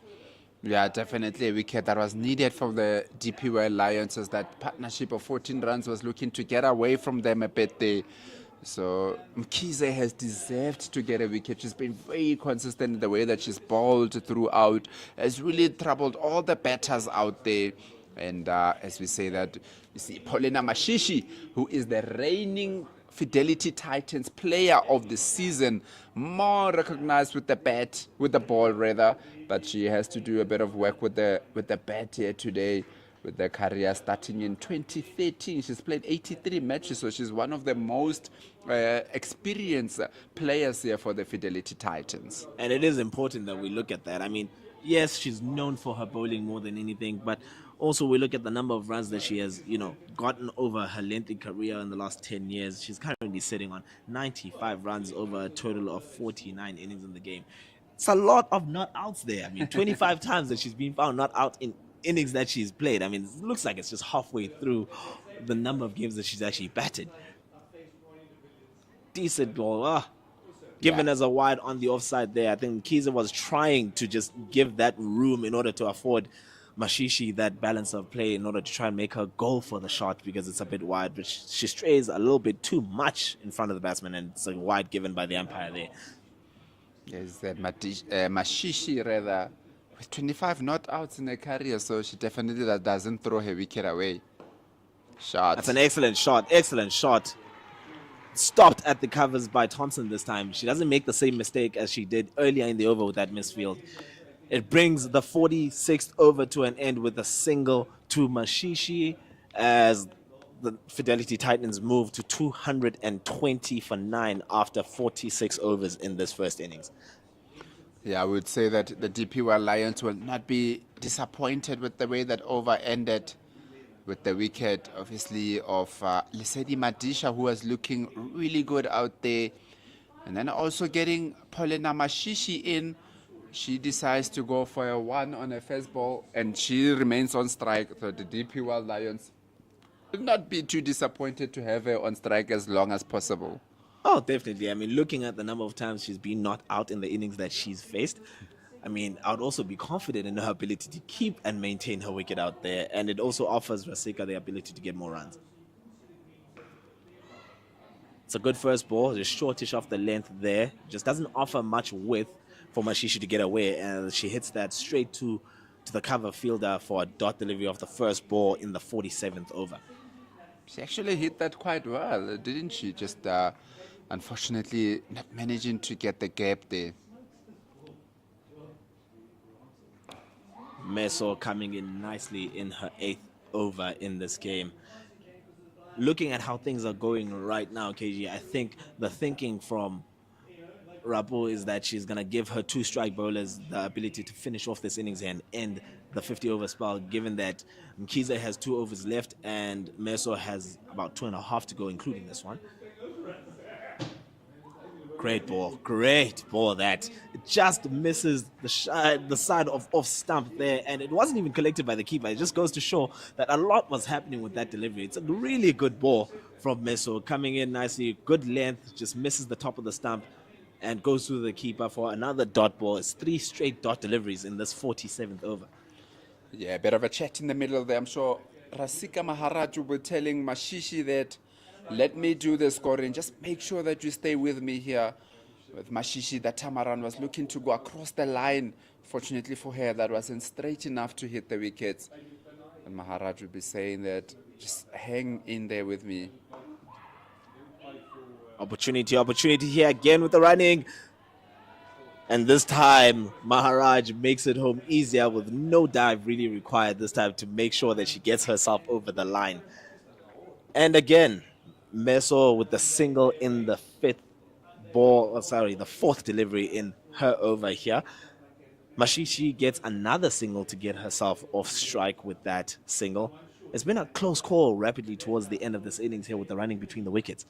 Yeah, definitely a wicket that was needed from the DP World Lions, as that partnership of 14 runs was looking to get away from them a bit there. So Mkhize has deserved to get a wicket. She's been very consistent in the way that she's bowled throughout. Has really troubled all the batters out there. And as we say that, you see Paulina Mashishi, who is the reigning Fidelity Titans player of the season, more recognized with the bat, with the ball rather, but she has to do a bit of work with the bat here today, with the career starting in 2013. She's played 83 matches, so she's one of the most experienced players here for the Fidelity Titans. And it is important that we look at that. I mean, yes, she's known for her bowling more than anything, but also we look at the number of runs that she has, gotten over her lengthy career in the last 10 years. She's currently sitting on 95 runs over a total of 49 innings in the game. It's a lot of not outs there. I mean, 25 times that she's been found not out in innings that she's played. I mean, it looks like it's just halfway through the number of games that she's actually batted. Decent ball. Given as a wide on the offside there. I think Mkhize was trying to just give that room in order to afford Mashishi that balance of play in order to try and make her go for the shot, because it's a bit wide, but she strays a little bit too much in front of the batsman, and it's a wide given by the umpire there. Yes, that Mashishi rather, with 25 not outs in her career, so she definitely doesn't throw her wicket away. Shot. That's an excellent shot. Stopped at the covers by Thompson this time. She doesn't make the same mistake as she did earlier in the over with that misfield. It brings the 46th over to an end with a single to Mashishi, as the Fidelity Titans move to 220 for 9 after 46 overs in this first innings. Yeah, I would say that the DP World Lions will not be disappointed with the way that over ended, with the wicket, obviously, of Lesedi Madisha, who was looking really good out there. And then also getting Paulina Mashishi in. She decides to go for a 1 on her first ball, and she remains on strike. So the DP World Lions will not be too disappointed to have her on strike as long as possible. Oh, definitely. I mean, looking at the number of times she's been not out in the innings that she's faced, I mean, I would also be confident in her ability to keep and maintain her wicket out there. And it also offers Rasika the ability to get more runs. It's a good first ball, just shortish off the length there. Just doesn't offer much width for Mashishi to get away. And she hits that straight to the cover fielder for a dot delivery of the first ball in the 47th over. She actually hit that quite well, didn't she? Just unfortunately not managing to get the gap there. Meso coming in nicely in her 8th over in this game. Looking at how things are going right now, KG, I think the thinking from Rabu is that she's going to give her 2 strike bowlers the ability to finish off this innings and end the 50 over spell, given that Mkhize has 2 overs left and Meso has about 2.5 to go, including this one. Great ball that. It just misses the side of off stump there, and it wasn't even collected by the keeper. It just goes to show that a lot was happening with that delivery. It's a really good ball from Meso, coming in nicely, good length, just misses the top of the stump and goes through the keeper for another dot ball. It's 3 straight dot deliveries in this 47th over. Yeah, a bit of a chat in the middle there. I'm sure Rasika Maharaj will be telling Mashishi that, let me do the scoring. Just make sure that you stay with me here. With Mashishi, that time around was looking to go across the line. Fortunately for her, that wasn't straight enough to hit the wickets. And Maharaj will be saying that, just hang in there with me. Opportunity here again with the running. And this time, Maharaj makes it home easier with no dive really required this time to make sure that she gets herself over the line. And again, Meso with the single in the the fourth delivery in her over here. Mashishi gets another single to get herself off strike with that single. It's been a close call rapidly towards the end of this innings here with the running between the wickets.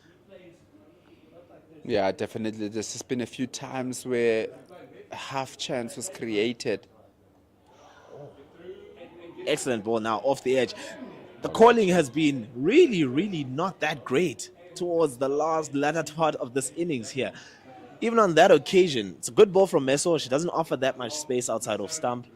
Yeah, definitely. There's just been a few times where a half chance was created. Excellent ball now off the edge. The calling has been really not that great towards the latter part of this innings here. Even on that occasion, it's a good ball from Meso. She doesn't offer that much space outside of stump.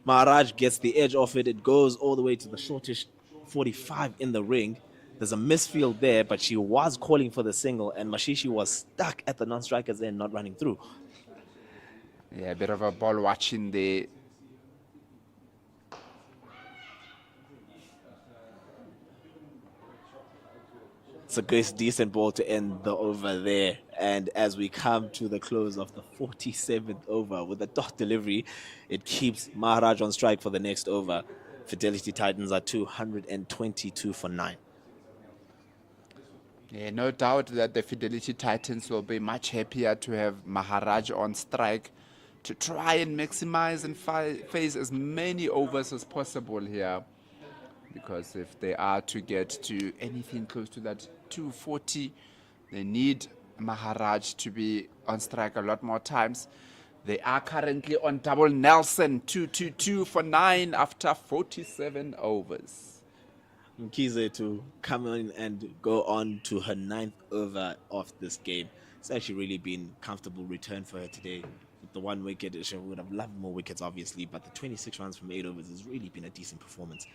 Maharaj gets the edge off it. It goes all the way to the shortish 45 in the ring. There's a misfield there, but she was calling for the single, and Mashishi was stuck at the non-striker's end, not running through. Yeah, a bit of a ball watching there. It's a good, decent ball to end the over there. And as we come to the close of the 47th over with a dot delivery, it keeps Maharaj on strike for the next over. Fidelity Titans are 222 for 9. Yeah, no doubt that the Fidelity Titans will be much happier to have Maharaj on strike to try and maximize and face as many overs as possible here. Because if they are to get to anything close to that 240, they need Maharaj to be on strike a lot more times. They are currently on double Nelson, 222 for 9 after 47 overs. Mkize to come in and go on to her 9th over of this game. It's actually really been a comfortable return for her today. With the 1 wicket, she would have loved more wickets, obviously, but the 26 runs from 8 overs has really been a decent performance.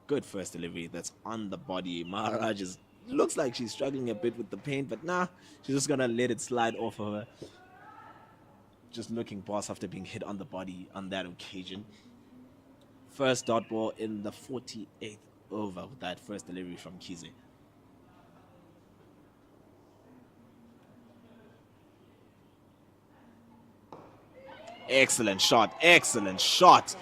Good first delivery that's on the body. Maharaj looks like she's struggling a bit with the pain, but nah, she's just gonna let it slide off of her. Just looking boss after being hit on the body on that occasion. First dot ball in the 48th over with that first delivery from Kize. Excellent shot, excellent shot.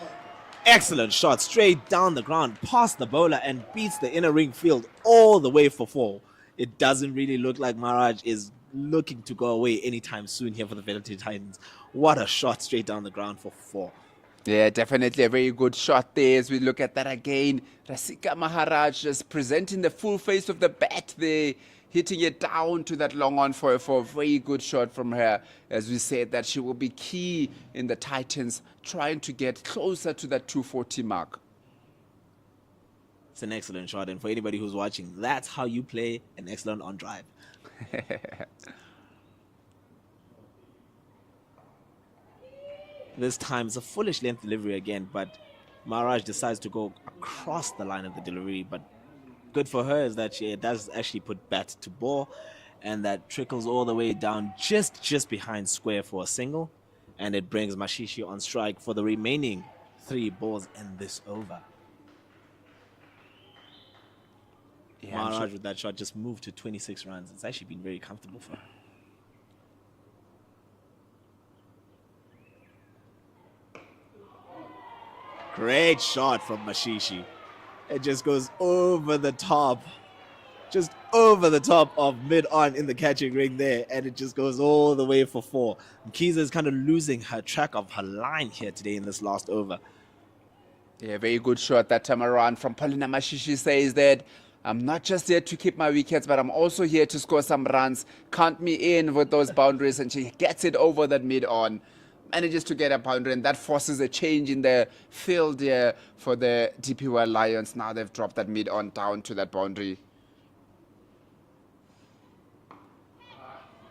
Excellent shot, straight down the ground, past the bowler and beats the inner ring field all the way for 4. It doesn't really look like Maharaj is looking to go away anytime soon here for the Fidelity Titans. What a shot straight down the ground for 4. Yeah, definitely a very good shot there as we look at that again. Rasika Maharaj just presenting the full face of the bat there, hitting it down to that long on for a very good shot from her. As we said, that she will be key in the Titans trying to get closer to that 240 mark. It's an excellent shot, and for anybody who's watching, that's how you play an excellent on drive. This time it's a foolish length delivery again, but Maharaj decides to go across the line of the delivery. But good for her is that she does actually put bat to ball, and that trickles all the way down just behind square for a single, and it brings Mashishi on strike for the remaining 3 balls in this over. Yeah, Maharaj with that shot just moved to 26 runs. It's actually been very comfortable for her. Great shot from Mashishi. It just goes over the top. Just over the top of mid-on in the catching ring there. And it just goes all the way for 4. Mkiza is kind of losing her track of her line here today in this last over. Yeah, very good shot that time around from Paulina Mashishi. Says that I'm not just here to keep my wickets, but I'm also here to score some runs. Count me in with those boundaries. And she gets it over that mid-on. Manages to get a boundary, and that forces a change in the field here for the DP World Lions. Now they've dropped that mid-on down to that boundary.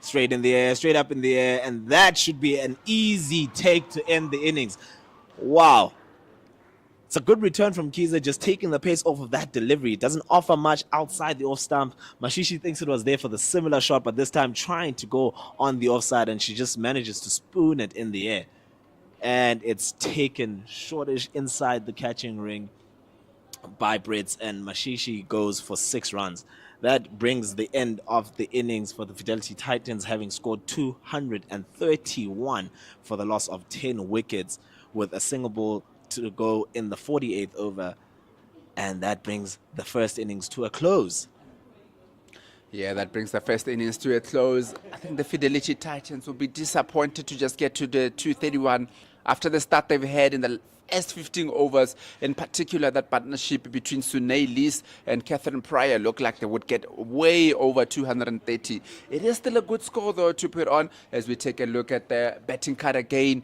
Straight in the air, straight up in the air, and that should be an easy take to end the innings. Wow. It's a good return from Kiza, just taking the pace off of that delivery. It doesn't offer much outside the off stump. Mashishi thinks it was there for the similar shot, but this time trying to go on the offside, and she just manages to spoon it in the air. And it's taken shortish inside the catching ring by Brits, and Mashishi goes for 6 runs. That brings the end of the innings for the Fidelity Titans, having scored 231 for the loss of 10 wickets with a single ball to go in the 48th over. And that brings the first innings to a close. Yeah, that brings the first innings to a close. I think the Fidelity Titans will be disappointed to just get to the 231 after the start they've had in the first 15 overs. In particular, that partnership between Sunay Lees and Catherine Pryor looked like they would get way over 230. It is still a good score, though, to put on as we take a look at the betting card again.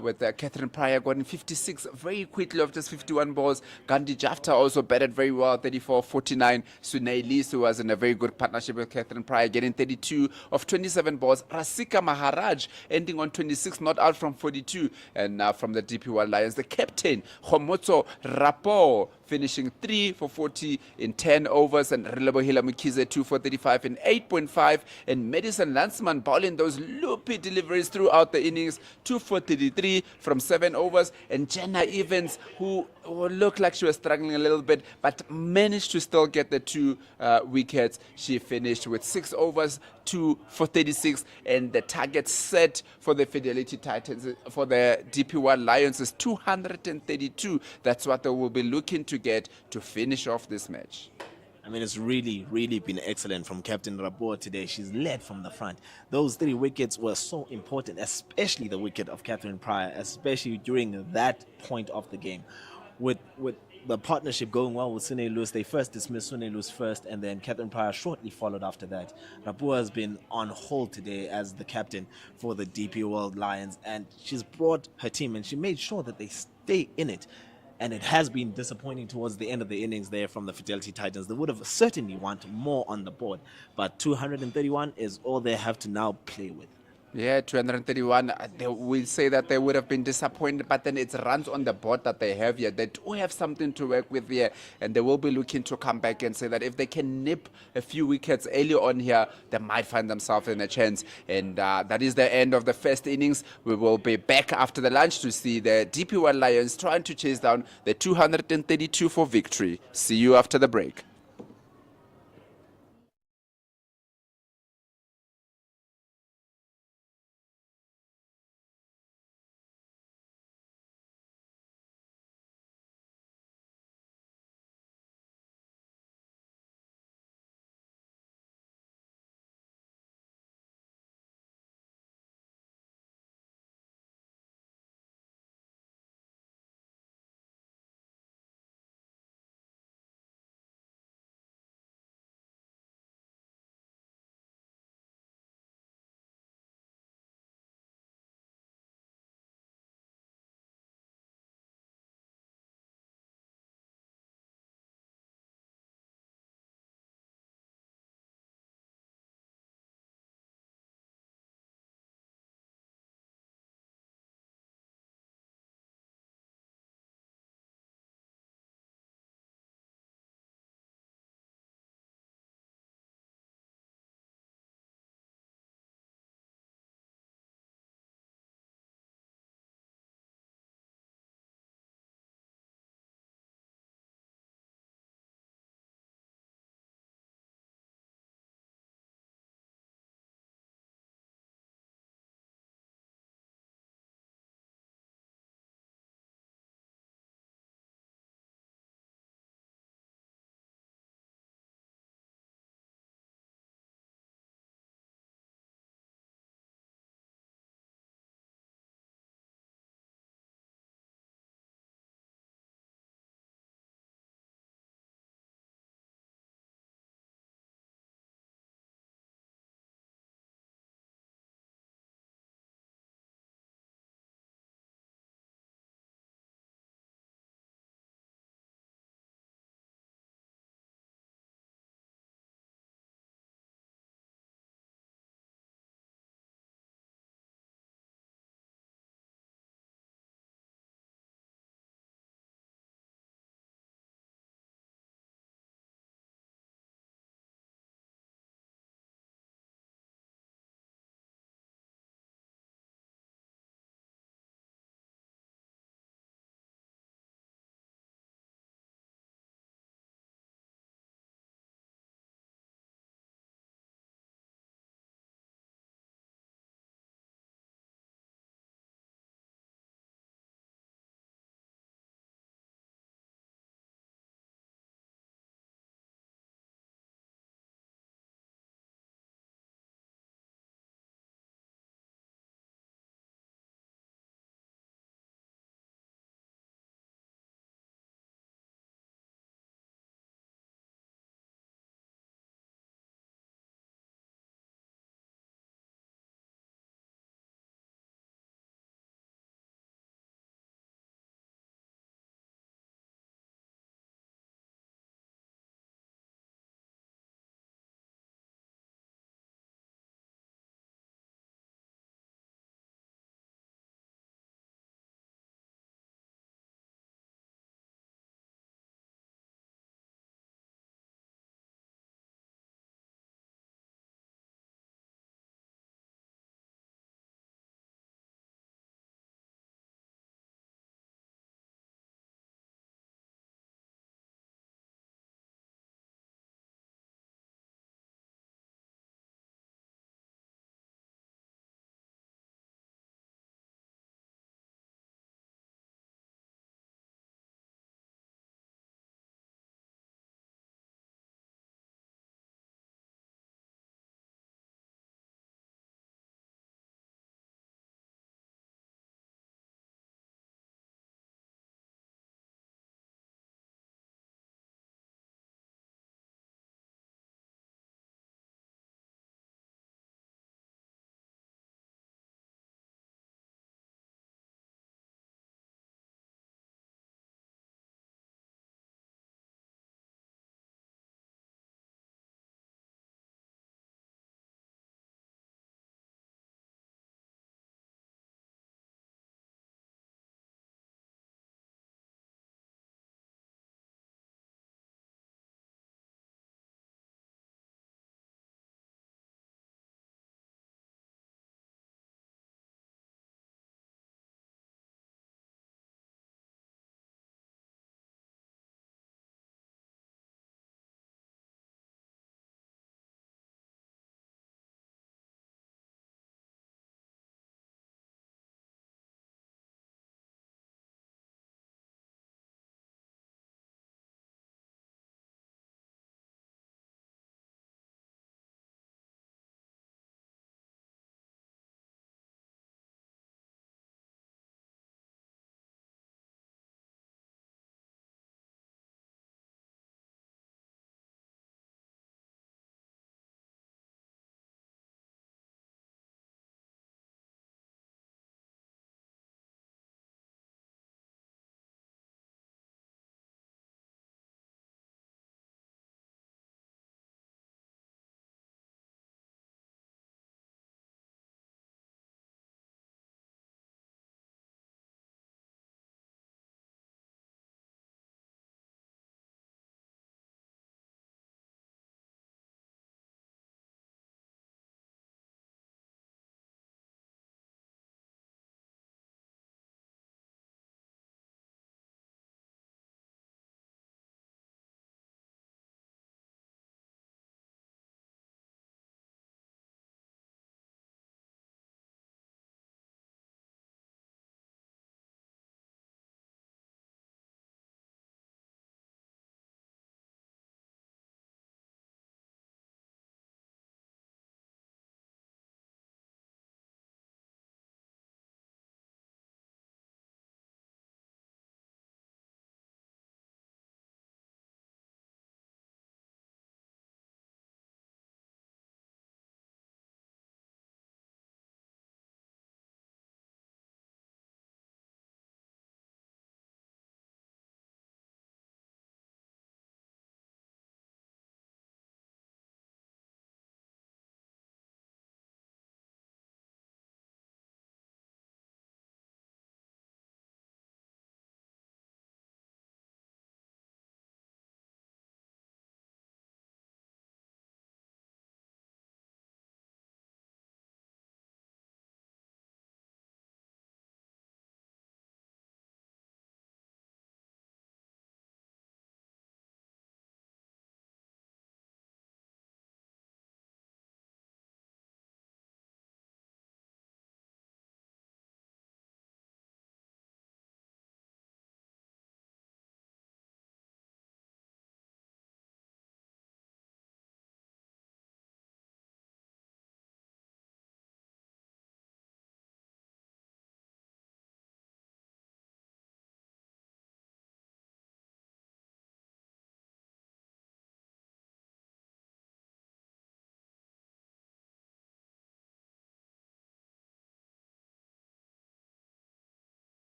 With Catherine Pryor going 56 very quickly of just 51 balls. Gandhi Jafta also batted very well, 34-49. Sunay Lees, who was in a very good partnership with Catherine Pryor, getting 32 of 27 balls. Rasika Maharaj ending on 26, not out from 42. And now from the DP World Lions, the captain, Khomotso Rapo, finishing 3 for 40 in 10 overs, and Relebohila Mukize 2 for 35 in 8.5, and Madison Landsman bowling those loopy deliveries throughout the innings, 2 for 33 from 7 overs, and Jenna Evans, who looked like she was struggling a little bit, but managed to still get the 2 wickets. She finished with 6 overs, 2 for 36, and the target set for the Fidelity Titans, for the DP World Lions, is 232. That's what they will be looking to get to finish off this match. I mean, it's really, really been excellent from Captain Rapo today. She's led from the front. Those 3 wickets were so important, especially the wicket of Catherine Pryor, especially during that point of the game. With the partnership going well with Sunay Lewis, they first dismissed Sunay Lewis first, and then Catherine Pryor shortly followed after that. Rapo has been on hold today as the captain for the DP World Lions, and she's brought her team, and she made sure that they stay in it. And it has been disappointing towards the end of the innings there from the Fidelity Titans. They would have certainly want more on the board, but 231 is all they have to now play with. Yeah, 231. They will say that they would have been disappointed, but then it's runs on the board that they have here. They do have something to work with here, and they will be looking to come back and say that if they can nip a few wickets early on here, they might find themselves in a chance. And that is the end of the first innings. We will be back after the lunch to see the DP World Lions trying to chase down the 232 for victory. See you after the break.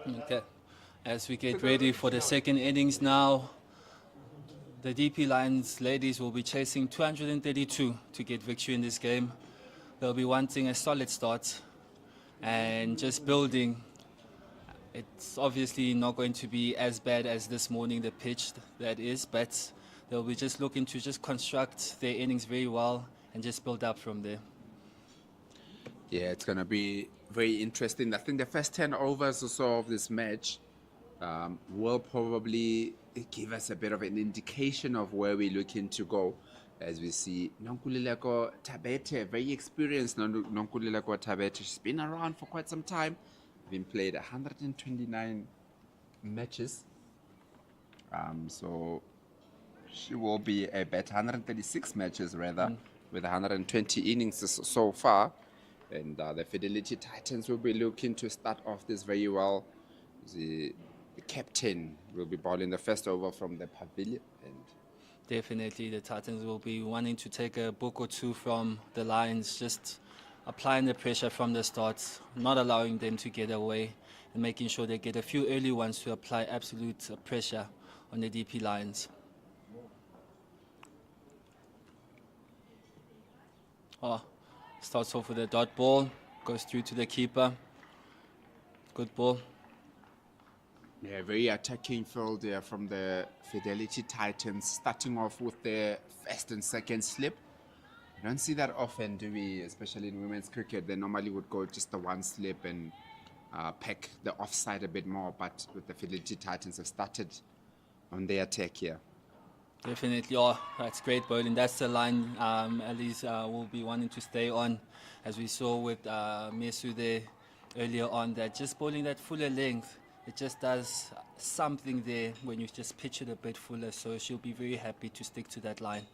Okay. As we get ready for the second innings now, the DP Lions ladies will be chasing 232 to get victory in this game. They'll be wanting a solid start and just building. It's obviously not going to be as bad as this morning, the pitch that is, but they'll be just looking to just construct their innings very well and just build up from there. Yeah, it's going to be very interesting. I think the first 10 overs or so of this match will probably give us a bit of an indication of where we're looking to go. As we see, Nonkululeko Tabete, very experienced Nonkululeko Tabete. She's been around for quite some time. Been played 129 matches. So she will be a bet 136 matches rather, with 120 innings so far. And the Fidelity Titans will be looking to start off this very well. The captain will be bowling the first over from the pavilion. And definitely the Titans will be wanting to take a book or two from the Lions, just applying the pressure from the start, not allowing them to get away, and making sure they get a few early ones to apply absolute pressure on the DP Lions. Starts off with a dot ball, goes through to the keeper. Good ball. yeah, very attacking field there from the Fidelity Titans, starting off with their first and second slip. We don't see that often, do we? Especially in women's cricket. They normally would go just the one slip and peck the offside a bit more. But with the Fidelity Titans, have started on their attack here. Definitely. That's great bowling. That's the line Alice will be wanting to stay on, as we saw with Mesu there earlier on, that just bowling that fuller length, it just does something there when you just pitch it a bit fuller. So she'll be very happy to stick to that line.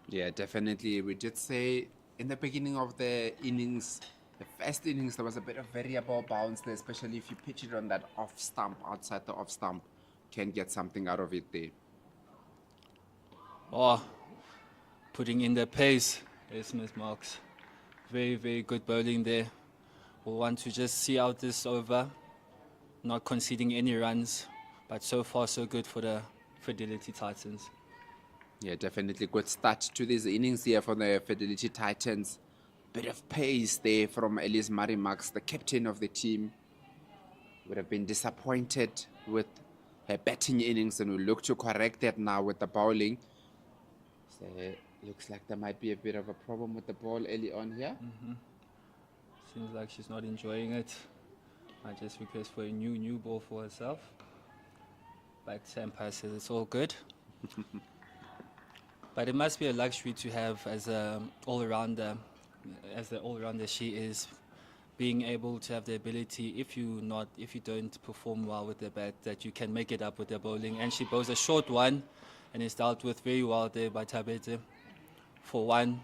Yeah, definitely. We did say in the beginning of the innings, the first innings, there was a bit of variable bounce there, especially if you pitch it on that off stump, outside the off stump, can get something out of it there. Putting in the pace. Yes, Miss Marks. Very, very good bowling there. We'll want to just see out this over, not conceding any runs, but so far so good for the Fidelity Titans. Yeah, definitely good start to these innings here for the Fidelity Titans. Bit of pace there from Elise Marimax, the captain of the team. Would have been disappointed with her batting innings, and will look to correct that now with the bowling. So looks like there might be a bit of a problem with the ball early on here. Seems like she's not enjoying it. I just request for a new ball for herself. But Empire says it's all good. But it must be a luxury to have as an all-rounder, she is, being able to have the ability, if you don't perform well with the bat, that you can make it up with the bowling. And she bowls a short one, and is dealt with very well there by Tabete for one.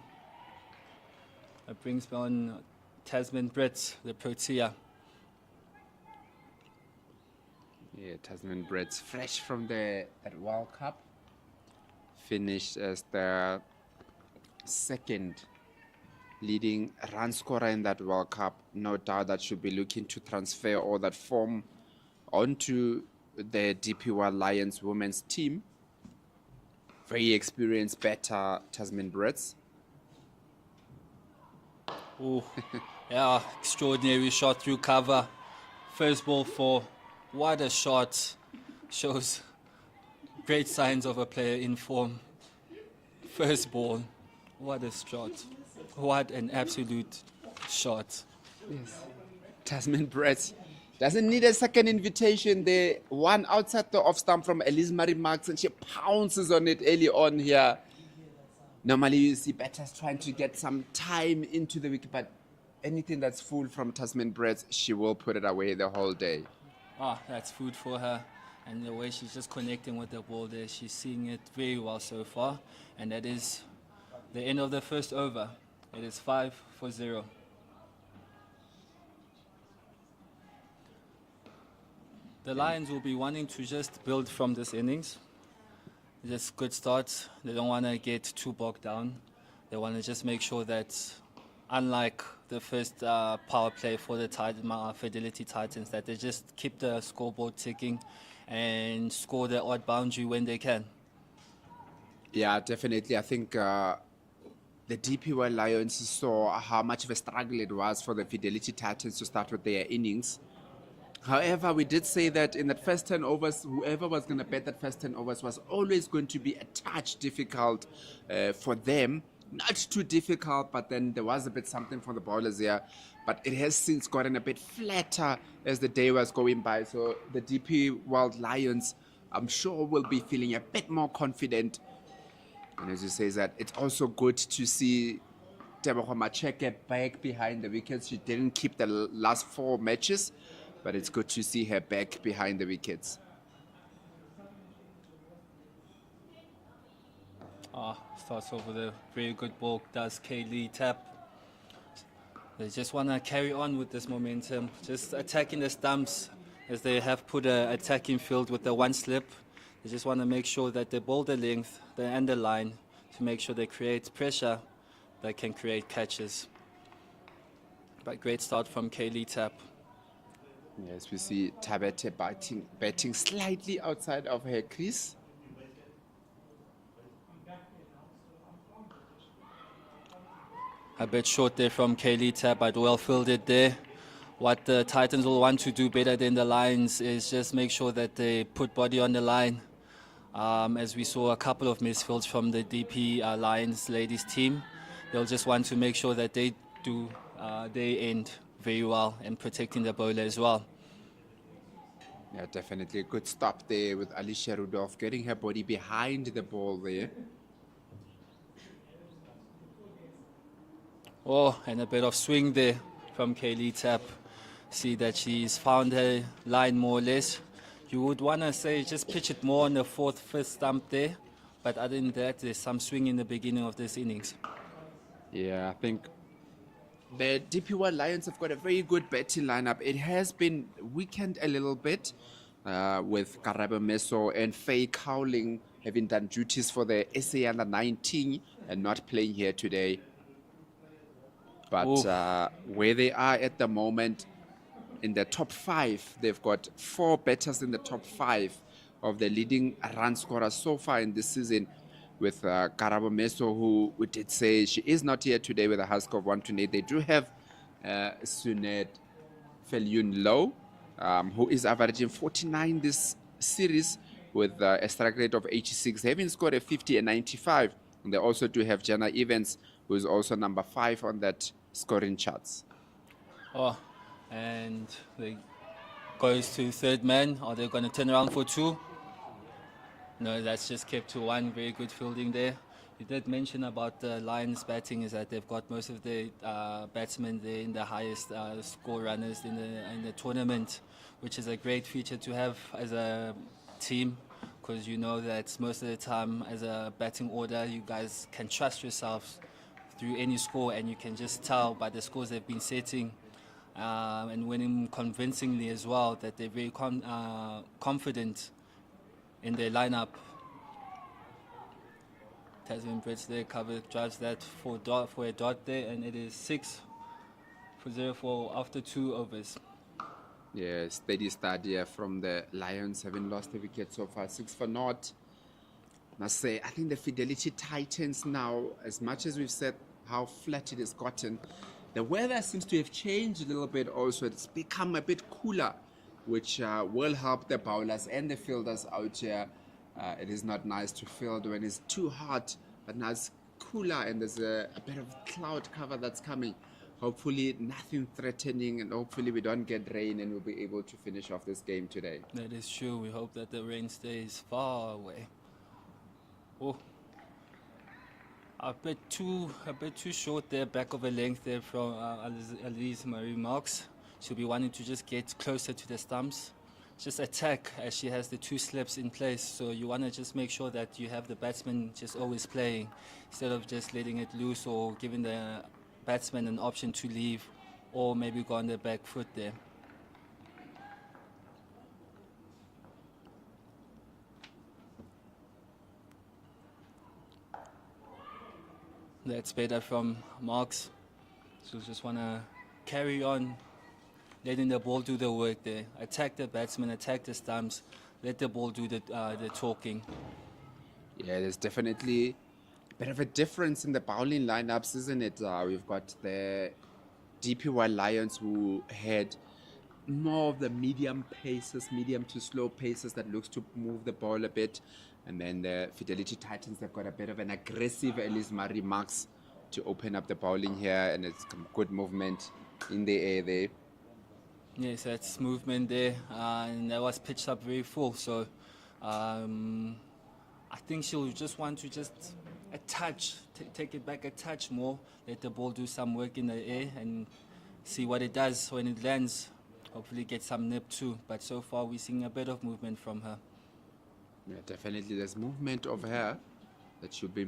It brings on Tasman Brits, the Protea. Yeah, Tasman Brits, fresh from that World Cup. Finished as the second leading run scorer in that World Cup. No doubt that should be looking to transfer all that form onto the DP World Lions women's team. Very experienced batter, Tasman Brits. Yeah, extraordinary shot through cover. First ball for, what a shot. Shows great signs of a player in form. First ball, what a shot. What an absolute shot. Yes. Tasman Brits doesn't need a second invitation there. One outside the off stump from Elise Marie Marks, and she pounces on it early on here. Normally you see batters trying to get some time into the wicket, but anything that's full from Tasman Brits, she will put it away the whole day. That's food for her. And the way she's just connecting with the ball there, she's seeing it very well so far. And that is the end of the first over. It is 5-0. The Lions will be wanting to just build from this innings. Just good starts. They don't want to get too bogged down. They want to just make sure that unlike the first power play for the Fidelity Titans, that they just keep the scoreboard ticking and score the odd boundary when they can. Yeah, definitely. I think the DP World Lions saw how much of a struggle it was for the Fidelity Titans to start with their innings. However, we did say that in that first 10 overs, whoever was going to bet that first 10 overs was always going to be a touch difficult for them. Not too difficult, but then there was a bit something for the bowlers there. But it has since gotten a bit flatter as the day was going by. So the DP World Lions, I'm sure, will be feeling a bit more confident. And as you say, that it's also good to see Tebogo Macheke back behind the wickets. She didn't keep the last 4 matches, but it's good to see her back behind the wickets. Starts off with a very good ball, does Kaylee tap. They just want to carry on with this momentum, just attacking the stumps as they have put an attacking field with the 1 slip. They just want to make sure that they bowl the length and the line to make sure they create pressure that can create catches. But great start from Kaylee Tap. Yes, we see Tabete batting slightly outside of her crease. A bit short there from Kaylee Tap, but well fielded there. What the Titans will want to do better than the Lions is just make sure that they put body on the line. As we saw a couple of misfields from the DP Lions ladies team, they'll just want to make sure that they do their end very well and protecting the bowler as well. Yeah, definitely a good stop there with Alicia Rudolph getting her body behind the ball there. Oh, and a bit of swing there from Kaylee Tap. See that she's found her line more or less. You would want to say just pitch it more on the 4th, 5th stump there. But other than that, there's some swing in the beginning of this innings. Yeah, I think the DP World Lions have got a very good batting lineup. It has been weakened a little bit with Karabo Meso and Faye Cowling having done duties for the SA Under 19 and not playing here today. But where they are at the moment, in the top 5, they've got 4 batters in the top 5 of the leading run scorers so far in this season, with Karabo Meso, who we did say she is not here today with a high score of 128. They do have Sunet Felyun Low, who is averaging 49 this series with a strike rate of 86, having scored a 50 and 95. And they also do have Jenna Evans, who is also number 5 on that scoring charts. Oh, and they goes to 3rd man. Are they going to turn around for 2? No, that's just kept to 1. Very good fielding there. You did mention about the Lions batting is that they've got most of the batsmen there in the highest score runners in the tournament, which is a great feature to have as a team, because you know that most of the time as a batting order you guys can trust yourselves through any score, and you can just tell by the scores they've been setting and winning convincingly as well that they're very confident in their lineup. Tasman Brits there drives that for a dot there, and it is 6 for 0 for after 2 overs. Yeah, steady start here from the Lions, having lost a wicket so far, 6 for naught. Must say, I think the Fidelity Titans now, as much as we've said how flat it has gotten, the weather seems to have changed a little bit also. It's become a bit cooler, which will help the bowlers and the fielders out here. It is not nice to field when it's too hot, but now it's cooler and there's a bit of cloud cover that's coming. Hopefully nothing threatening, and hopefully we don't get rain and we'll be able to finish off this game today. That is true. We hope that the rain stays far away. Oh, a bit too short there, back of a length there from Elise Marie Marks. She'll be wanting to just get closer to the stumps, just attack as she has the 2 slips in place. So you want to just make sure that you have the batsman just always playing instead of just letting it loose or giving the batsman an option to leave or maybe go on the back foot there. That's better from Marks. So just want to carry on, letting the ball do the work there. Attack the batsman, attack the stumps, let the ball do the talking. Yeah, there's definitely a bit of a difference in the bowling lineups, isn't it? We've got the DPY Lions who had more of the medium to slow paces that looks to move the ball a bit. And then the Fidelity Titans, they've got a bit of an aggressive Elise Marie Max to open up the bowling here, and it's good movement in the air there. Yes, that's movement there, and that was pitched up very full. So I think she'll just want to a touch, take it back a touch more, let the ball do some work in the air and see what it does when it lands. Hopefully get some nip too. But so far we're seeing a bit of movement from her. Yeah, definitely there's movement of her that she'll be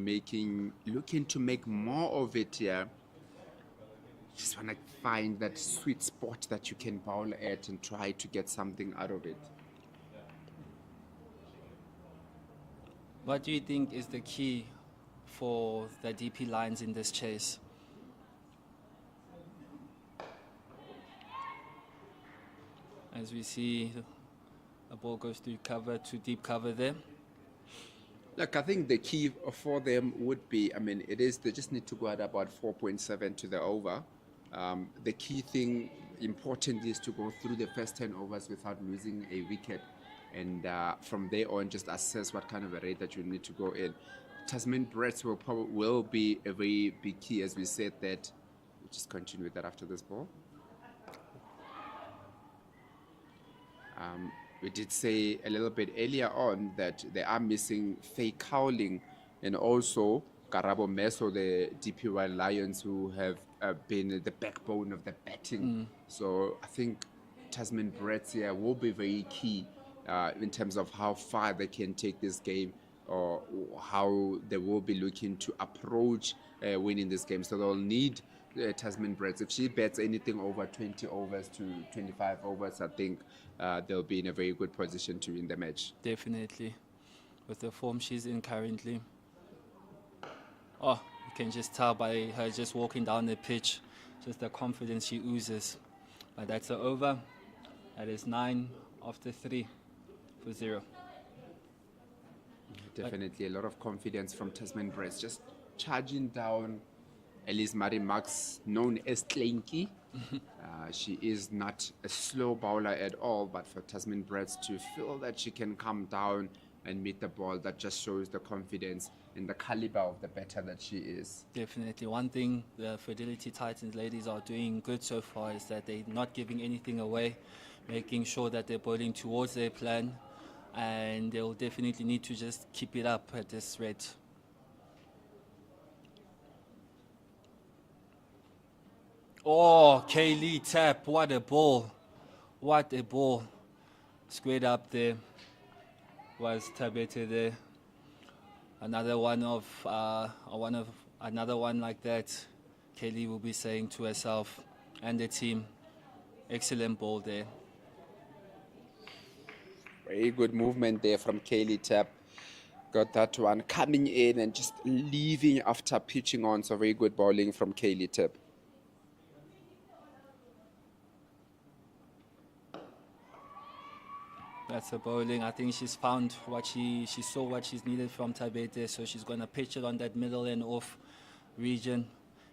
looking to make more of it here. Just want to find that sweet spot that you can bowl at and try to get something out of it. What do you think is the key for the DP Lions in this chase? As we see, the ball goes through cover, to deep cover there. Look, I think the key for them would be, they just need to go at about 4.7 to the over. The key thing, important, is to go through the first 10 overs without losing a wicket. And from there on, just assess what kind of a rate that you need to go in. Tasman Brits will be a very big key, as we said that. We'll just continue with that after this ball. We did say a little bit earlier on that they are missing Faye Cowling and also Karabo Meso, the DPY Lions, who have been the backbone of the batting. So I think Tasman Brits here will be very key in terms of how far they can take this game, or how they will be looking to approach winning this game. So they'll need Tasman Brits. If she bets anything over 20 overs to 25 overs, I think they'll be in a very good position to win the match. Definitely. With the form she's in currently. Oh, you can just tell by her just walking down the pitch, just the confidence she oozes. But that's an over. That is 9 after 3 for 0. Definitely a lot of confidence from Tasman Brits. Just charging down Elise Marie Max, known as Tlenki. She is not a slow bowler at all, but for Tasman Brits to feel that she can come down and meet the ball, that just shows the confidence and the caliber of the batter that she is. Definitely. One thing the Fidelity Titans ladies are doing good so far is that they're not giving anything away, making sure that they're bowling towards their plan, and they'll definitely need to just keep it up at this rate. Oh, Kaylee tap, what a ball. What a ball. Squared up there was Tabete there. Another one like that, Kaylee will be saying to herself and the team, excellent ball there. Very good movement there from Kaylee Tap. Got that one coming in and just leaving after pitching on. So very good bowling from Kaylee Tap. That's the bowling. I think she's found what she saw what she's needed from Tabete, so she's going to pitch it on that middle and off region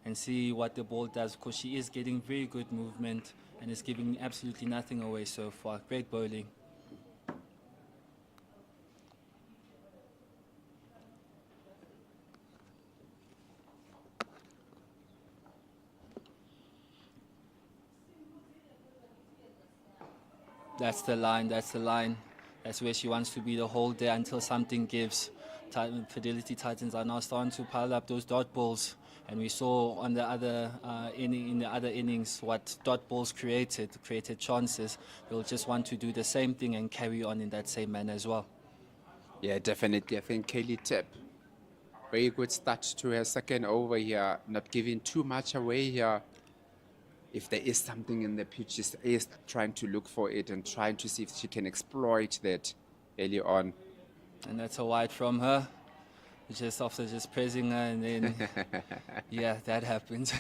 and see what the ball does, because she is getting very good movement and is giving absolutely nothing away so far. Great bowling. That's the line, that's the line. That's where she wants to be the whole day until something gives. Fidelity Titans are now starting to pile up those dot balls. And we saw on the other in the other innings what dot balls created chances. They'll just want to do the same thing and carry on in that same manner as well. Yeah, definitely. I think Kaylee Tap, very good start to her second over here, not giving too much away here. If there is something in the pitch, she is trying to look for it and trying to see if she can exploit that early on. And that's a wide from her. just after just praising her, and then yeah, that happens.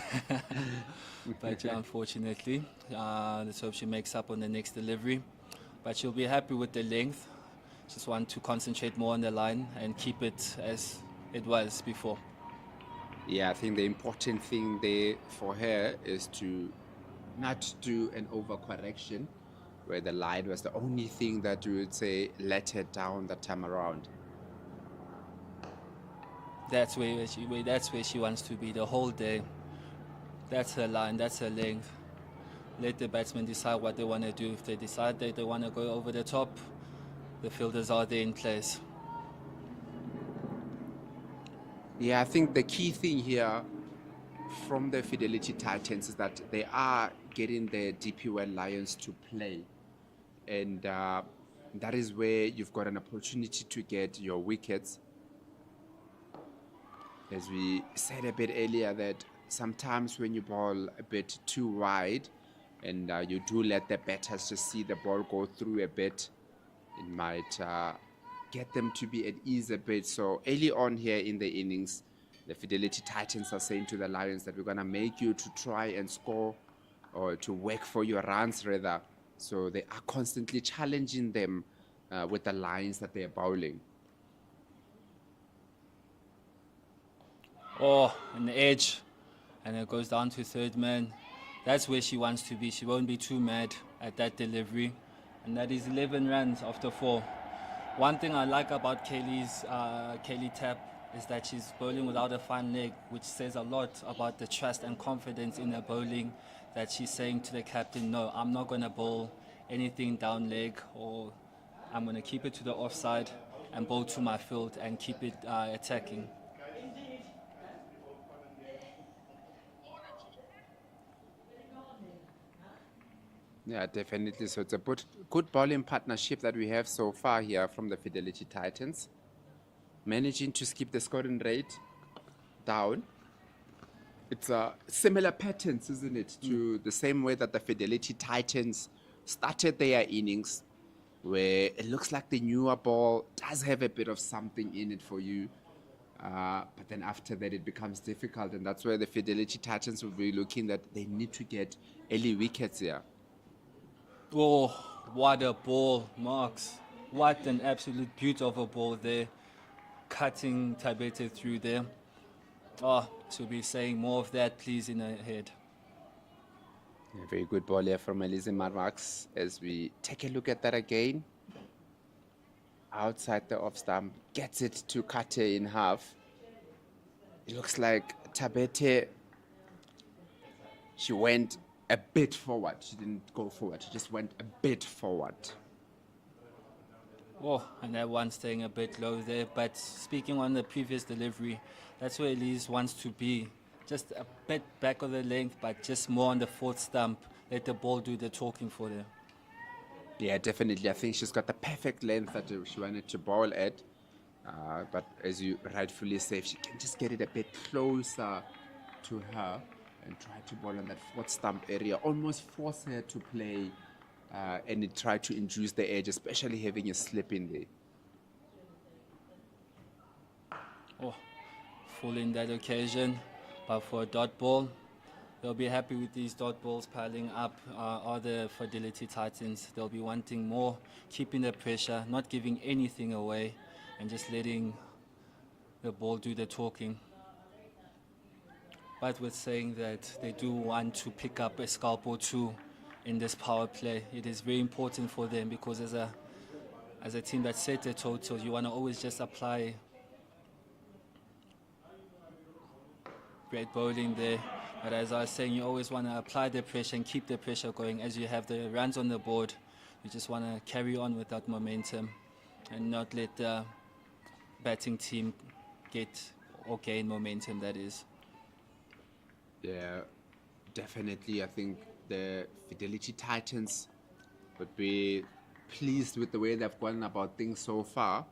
But unfortunately, let's hope she makes up on the next delivery. But she'll be happy with the length. Just want to concentrate more on the line and keep it as it was before. Yeah, I think the important thing there for her is to not do an overcorrection where the line was the only thing that you would say let her down that time around. That's where she wants to be the whole day. That's her line, that's her length. Let the batsmen decide what they want to do. If they decide that they want to go over the top, the fielders are there in place. Yeah, I think the key thing here from the Fidelity Titans is that they are getting the DP World Lions to play. And that is where you've got an opportunity to get your wickets. As we said a bit earlier, that sometimes when you bowl a bit too wide and you do let the batters just see the ball go through a bit, it might get them to be at ease a bit. So early on here in the innings, the Fidelity Titans are saying to the Lions that we're going to make you to try and score, or to work for your runs rather. So they are constantly challenging them with the lines that they're bowling. Oh, an edge, and it goes down to third man. That's where she wants to be. She won't be too mad at that delivery. And that is 11 runs after 4. One thing I like about Kaylee Tap is that she's bowling without a fine leg, which says a lot about the trust and confidence in her bowling, that she's saying to the captain, no, I'm not going to bowl anything down leg, or I'm going to keep it to the offside and bowl to my field and keep it attacking. Yeah, definitely. So it's a good bowling partnership that we have so far here from the Fidelity Titans. Managing to keep the scoring rate down. It's similar patterns, isn't it, to the same way that the Fidelity Titans started their innings, where it looks like the newer ball does have a bit of something in it for you. But then after that, it becomes difficult. And that's where the Fidelity Titans will be looking that they need to get early wickets here. Oh, what a ball, Marks. What an absolute beauty of a ball there. Cutting Tabete through there. Oh, she'll be saying more of that, please, in her head. A very good ball here from Elise Marmax as we take a look at that again. Outside the off stump, gets it to cut her in half. It looks like Tabete, she went a bit forward. She didn't go forward. She just went a bit forward. Oh, and that one staying a bit low there. But speaking on the previous delivery, that's where Elise wants to be. Just a bit back of the length, but just more on the fourth stump. Let the ball do the talking for them. Yeah, definitely. I think she's got the perfect length that she wanted to bowl at. But as you rightfully say, if she can just get it a bit closer to her and try to bowl on that fourth stump area, almost force her to play and try to induce the edge, especially having a slip in there. Oh, full in that occasion. But for a dot ball, they'll be happy with these dot balls piling up. Are the Fidelity Titans. They'll be wanting more, keeping the pressure, not giving anything away, and just letting the ball do the talking. But with saying that they do want to pick up a scalp or two in this power play, it is very important for them, because as a team that set the totals, you want to always just apply great bowling there. But as I was saying, you always want to apply the pressure and keep the pressure going. As you have the runs on the board, you just want to carry on with that momentum and not let the batting team get or gain momentum, that is. Yeah, definitely. I think the Fidelity Titans would be pleased with the way they've gone about things so far,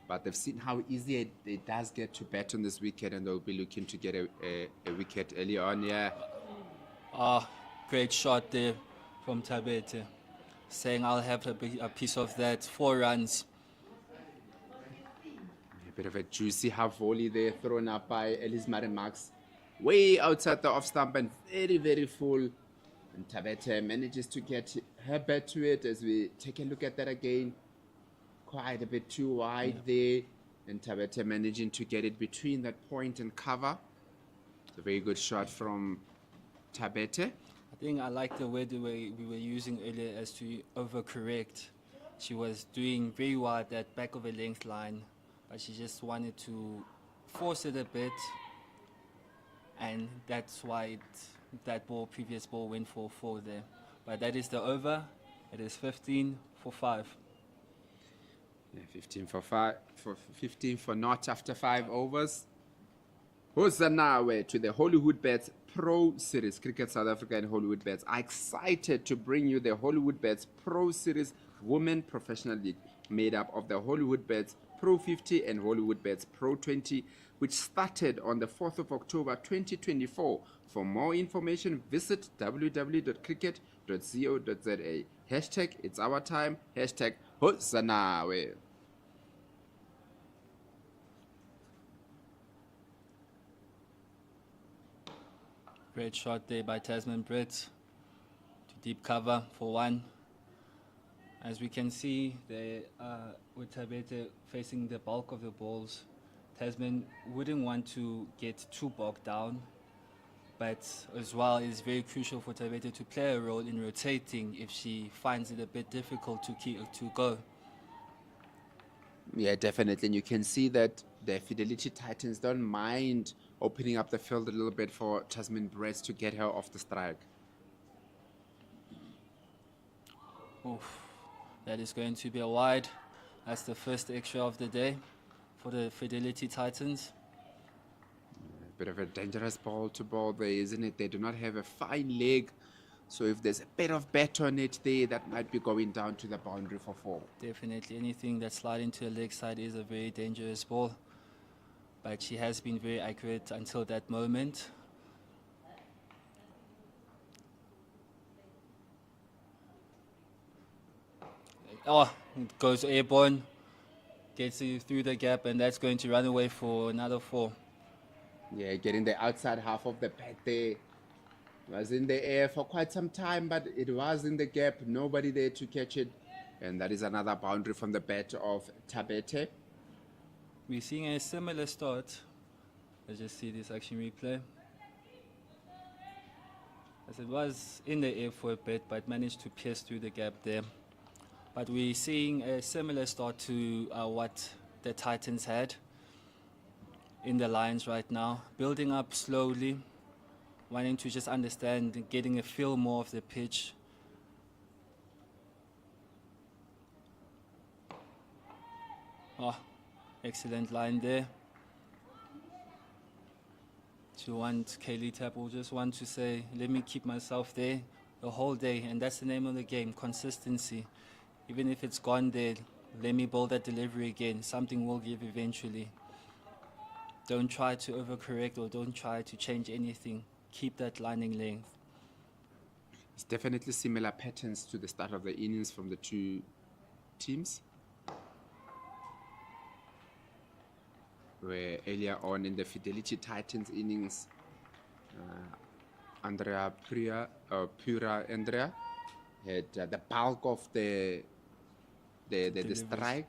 but they've seen how easy it does get to bat on this wicket, and they'll be looking to get a wicket early on. Yeah. Great shot there from Tabete, saying I'll have a piece of that. 4 runs. A Bit of a juicy half volley there thrown up by Elise Max. Way outside the off stump and very, very full. And Tabete manages to get her bat to it as we take a look at that again. Quite a bit too wide there. And Tabete managing to get it between that point and cover. It's a very good shot from Tabete. I think I like the word we were using earlier as to overcorrect. She was doing very wide that back of a length line, but she just wanted to force it a bit, and that's why previous ball went for 4 there. But that is the over. It is 15 for 5. Yeah, 15 for 5, for 15 for naught after 5 overs. Hosanawe to the Hollywoodbets Pro Series. Cricket South Africa and Hollywoodbets are excited to bring you the Hollywoodbets Pro Series Women Professional League, made up of the Hollywoodbets Pro50 and Hollywoodbets Pro20, which started on the 4th of October 2024. For more information, visit www.cricket.co.za. Hashtag it's our time. Hashtag Hosanawe. Great shot there by Tasman Brett to deep cover for 1. As we can see, with Tabete facing the bulk of the balls, Tasman wouldn't want to get too bogged down, but as well it's very crucial for Tabete to play a role in rotating if she finds it a bit difficult to go. Yeah, definitely. And you can see that the Fidelity Titans don't mind opening up the field a little bit for Tasman Brett to get her off the strike. Oof. That is going to be a wide. That's the first extra of the day for the Fidelity Titans. A bit of a dangerous ball to ball there, isn't it? They do not have a fine leg. So if there's a bit of bat on it there, that might be going down to the boundary for 4. Definitely. Anything that's sliding to the leg side is a very dangerous ball. But she has been very accurate until that moment. Oh, it goes airborne, gets you through the gap, and that's going to run away for another 4. Yeah, getting the outside half of the bat there. Was in the air for quite some time, but it was in the gap. Nobody there to catch it. And that is another boundary from the bat of Tabete. We're seeing a similar start. Let's just see this action replay. As it was in the air for a bit, but managed to pierce through the gap there. But we're seeing a similar start to what the Titans had in the Lions right now. Building up slowly, wanting to just understand and getting a feel more of the pitch. Oh, excellent line there. Kaylee Tapp will just want to say, let me keep myself there the whole day, and that's the name of the game, consistency. Even if it's gone there, let me build that delivery again. Something will give eventually. Don't try to overcorrect or don't try to change anything. Keep that lining length. It's definitely similar patterns to the start of the innings from the two teams. Where earlier on in the Fidelity Titans innings, Pura Andrea had the bulk of the strike,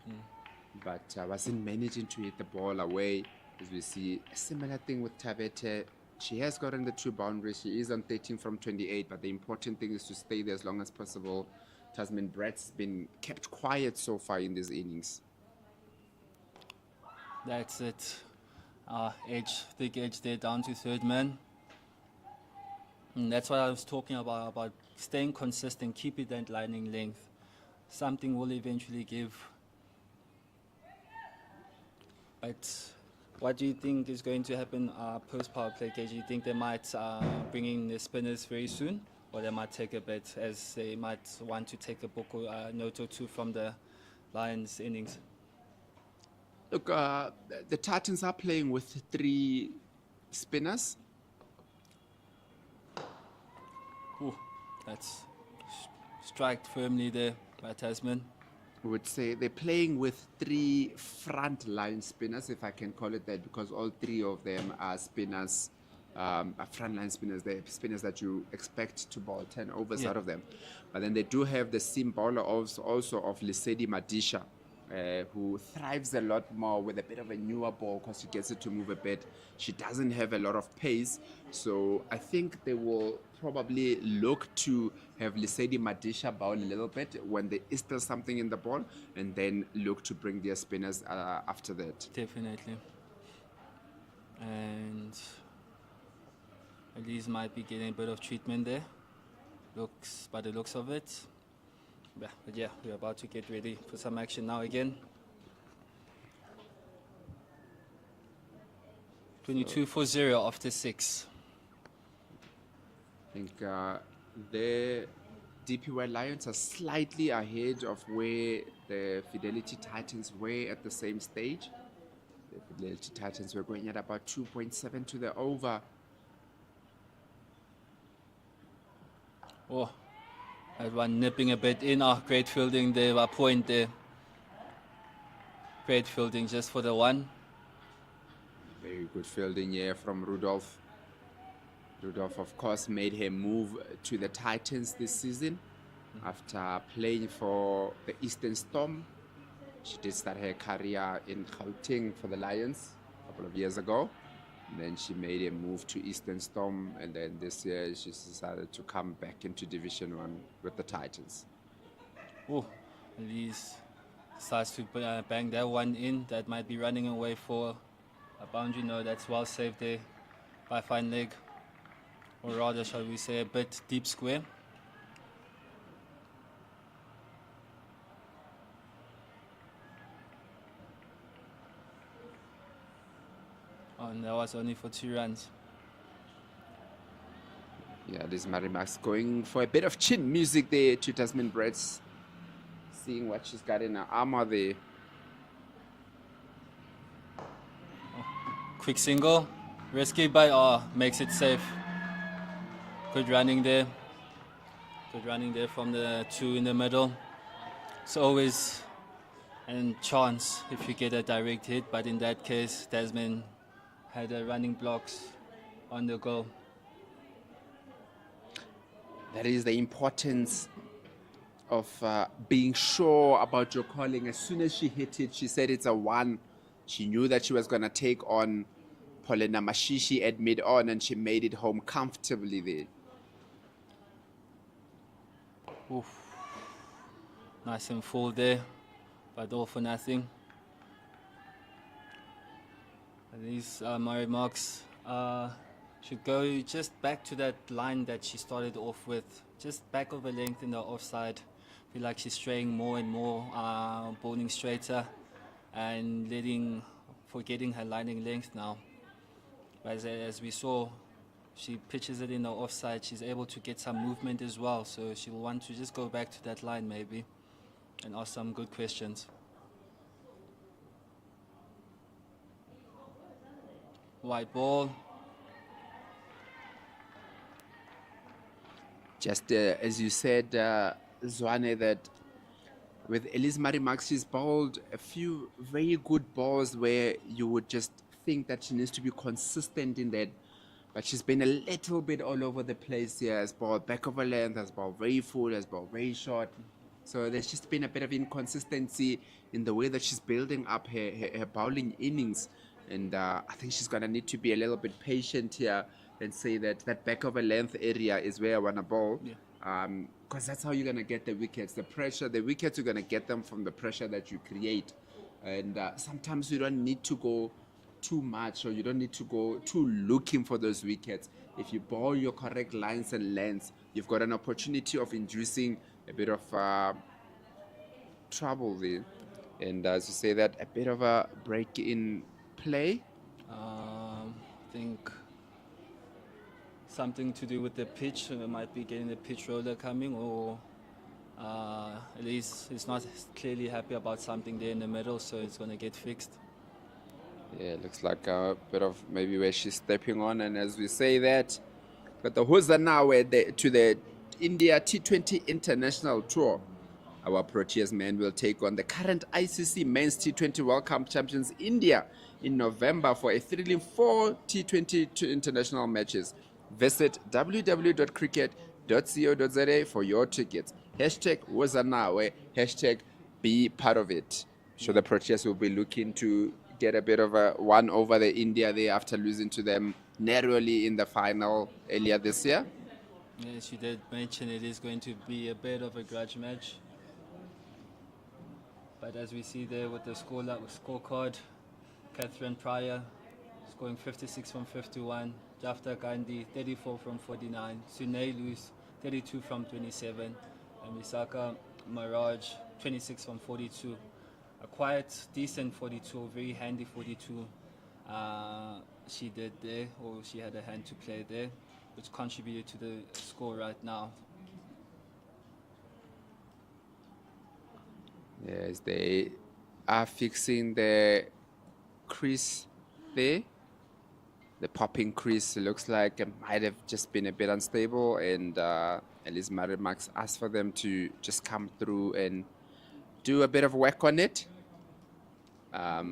but wasn't managing to hit the ball away. As we see a similar thing with Tabete. She has gotten the 2 boundaries. She is on 13 from 28, but the important thing is to stay there as long as possible. Tasman Brett's been kept quiet so far in these innings. That's it. Thick edge there down to 3rd man. And that's what I was talking about staying consistent, keeping that lining length. Something will eventually give. But what do you think is going to happen post-power play, KG? Do you think they might bring in the spinners very soon? Or they might take a bet, as they might want to take a book or a note or 2 from the Lions innings? Look, the Titans are playing with 3 spinners. Ooh, that's striked firmly there by Tasman. would say they're playing with three front line spinners, if I can call it that, because all three of them are spinners, are front line spinners. They're spinners that you expect to bowl 10 overs out of them. But then they do have the seam bowler also of Lesedi Madisha, who thrives a lot more with a bit of a newer ball because she gets it to move a bit. She doesn't have a lot of pace, so I think they will probably look to have Lesedi Madisha bowl a little bit when there is still something in the ball, and then look to bring their spinners after that. Definitely. And Elise might be getting a bit of treatment there. Looks, by the looks of it. But yeah, we're about to get ready for some action now again. 22 for 0 after 6. I think the DPY Lions are slightly ahead of where the Fidelity Titans were at the same stage. The Fidelity Titans were going at about 2.7 to the over. Oh, that one nipping a bit in. Oh, great fielding there, a point there. Great fielding just for the one. Very good fielding here from Rudolph. Rudolph, of course, made her move to the Titans this season after playing for the Eastern Storm. She did start her career in Gauteng for the Lions a couple of years ago. And then she made a move to Eastern Storm, and then this year she decided to come back into Division 1 with the Titans. Oh, Elise decides to bang that one in. That might be running away for a boundary. No, that's well saved there by fine leg. Or rather, shall we say, a bit deep square. Oh, and that was only for 2 runs. Yeah, this Marimax going for a bit of chin music there to Tasman Brett's, seeing what she's got in her armor there. Oh, quick single, risky by makes it safe. Good running there. Good running there from the 2 in the middle. It's always a chance if you get a direct hit, but in that case, Tasman had a running blocks on the go. That is the importance of being sure about your calling. As soon as she hit it, she said it's a 1. She knew that she was going to take on Paulina Mashishi at mid-on, and she made it home comfortably there. Oof. Nice and full there, but all for nothing. And these Murray marks should go just back to that line that she started off with, just back of a length in the offside. Feel like she's straying more and more, bowling straighter and forgetting her lining length now. But as we saw, she pitches it in the offside. She's able to get some movement as well, so she'll want to just go back to that line maybe and ask some good questions. White ball. Just as you said, Zwane, that with Elise Marimax, she's bowled a few very good balls where you would just think that she needs to be consistent in that. But she's been a little bit all over the place here. Has bowled back of a length, has bowled very full, has bowled very short. So there's just been a bit of inconsistency in the way that she's building up her bowling innings. And I think she's going to need to be a little bit patient here and say that that back of a length area is where I want to bowl. Because that's how you're going to get the wickets. The wickets, you're going to get them from the pressure that you create. And sometimes you don't need to go too much, or you don't need to go too looking for those wickets. If you bowl your correct lines and lengths, you've got an opportunity of inducing a bit of trouble there. And as you say that, a bit of a break in play. I think something to do with the pitch. We might be getting the pitch roller coming, or at least it's not clearly happy about something there in the middle, so it's going to get fixed. Yeah, looks like a bit of maybe where she's stepping on. And as we say that, but the Huza now to the India T20 International Tour. Our Proteas men will take on the current ICC Men's T20 World Cup champions India in November for a thrilling 4 T20 international matches. Visit www.cricket.co.za for your tickets. Hashtag Wozanawe, hashtag be part of it. So the Proteas will be looking to get a bit of a one over the India there after losing to them narrowly in the final earlier this year. Yes, you did mention it is going to be a bit of a grudge match. But as we see there with the scorecard, Catherine Pryor scoring 56 from 51, Jafta Gandhi 34 from 49, Sunay Luz 32 from 27, and Misaka Maraj 26 from 42. A quite decent 42, very handy 42 she did there, or she had a hand to play there, which contributed to the score right now. Yes, they are fixing the crease there. The popping crease looks like it might have just been a bit unstable, and Elise Marimax asked for them to just come through and do a bit of work on it. I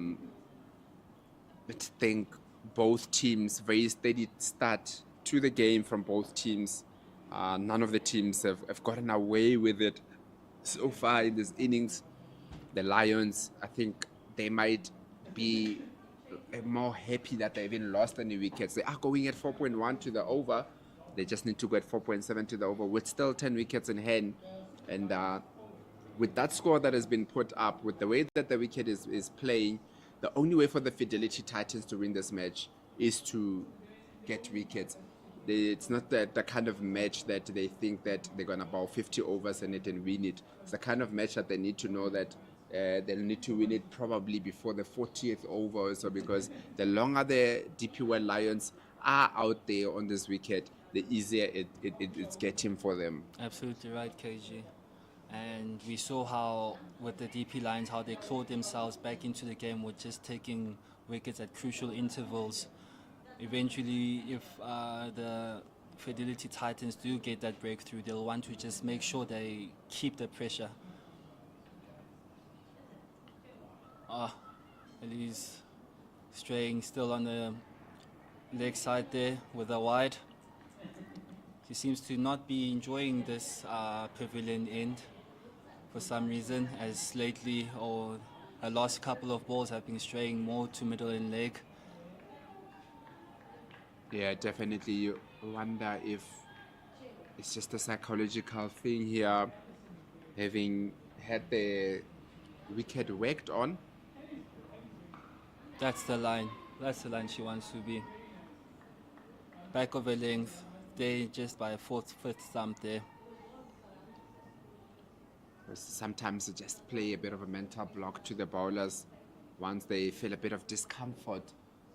think both teams, very steady start to the game from both teams. None of the teams have gotten away with it so far in this innings. The Lions, I think they might be more happy that they even lost any wickets. They are going at 4.1 to the over. They just need to go at 4.7 to the over with still 10 wickets in hand. And with that score that has been put up, with the way that the wicket is playing, the only way for the Fidelity Titans to win this match is to get wickets. It's not the kind of match that they think that they're going to bowl 50 overs in it and win it. It's the kind of match that they need to know that they'll need to win it probably before the 40th over or so, because the longer the DP World Lions are out there on this wicket, the easier it's getting for them. Absolutely right, KG. And we saw how, with the DP Lions, how they clawed themselves back into the game with just taking wickets at crucial intervals. Eventually, if the Fidelity Titans do get that breakthrough, they'll want to just make sure they keep the pressure. Elise straying still on the leg side there with a wide. She seems to not be enjoying this pavilion end for some reason, as lately, or her last couple of balls have been straying more to middle and leg. Yeah, definitely. You wonder if it's just a psychological thing here, having had the wicket worked on. That's the line. That's the line she wants to be. Back of her length, they just by a fourth, fifth stump there. Sometimes you just play a bit of a mental block to the bowlers. Once they feel a bit of discomfort,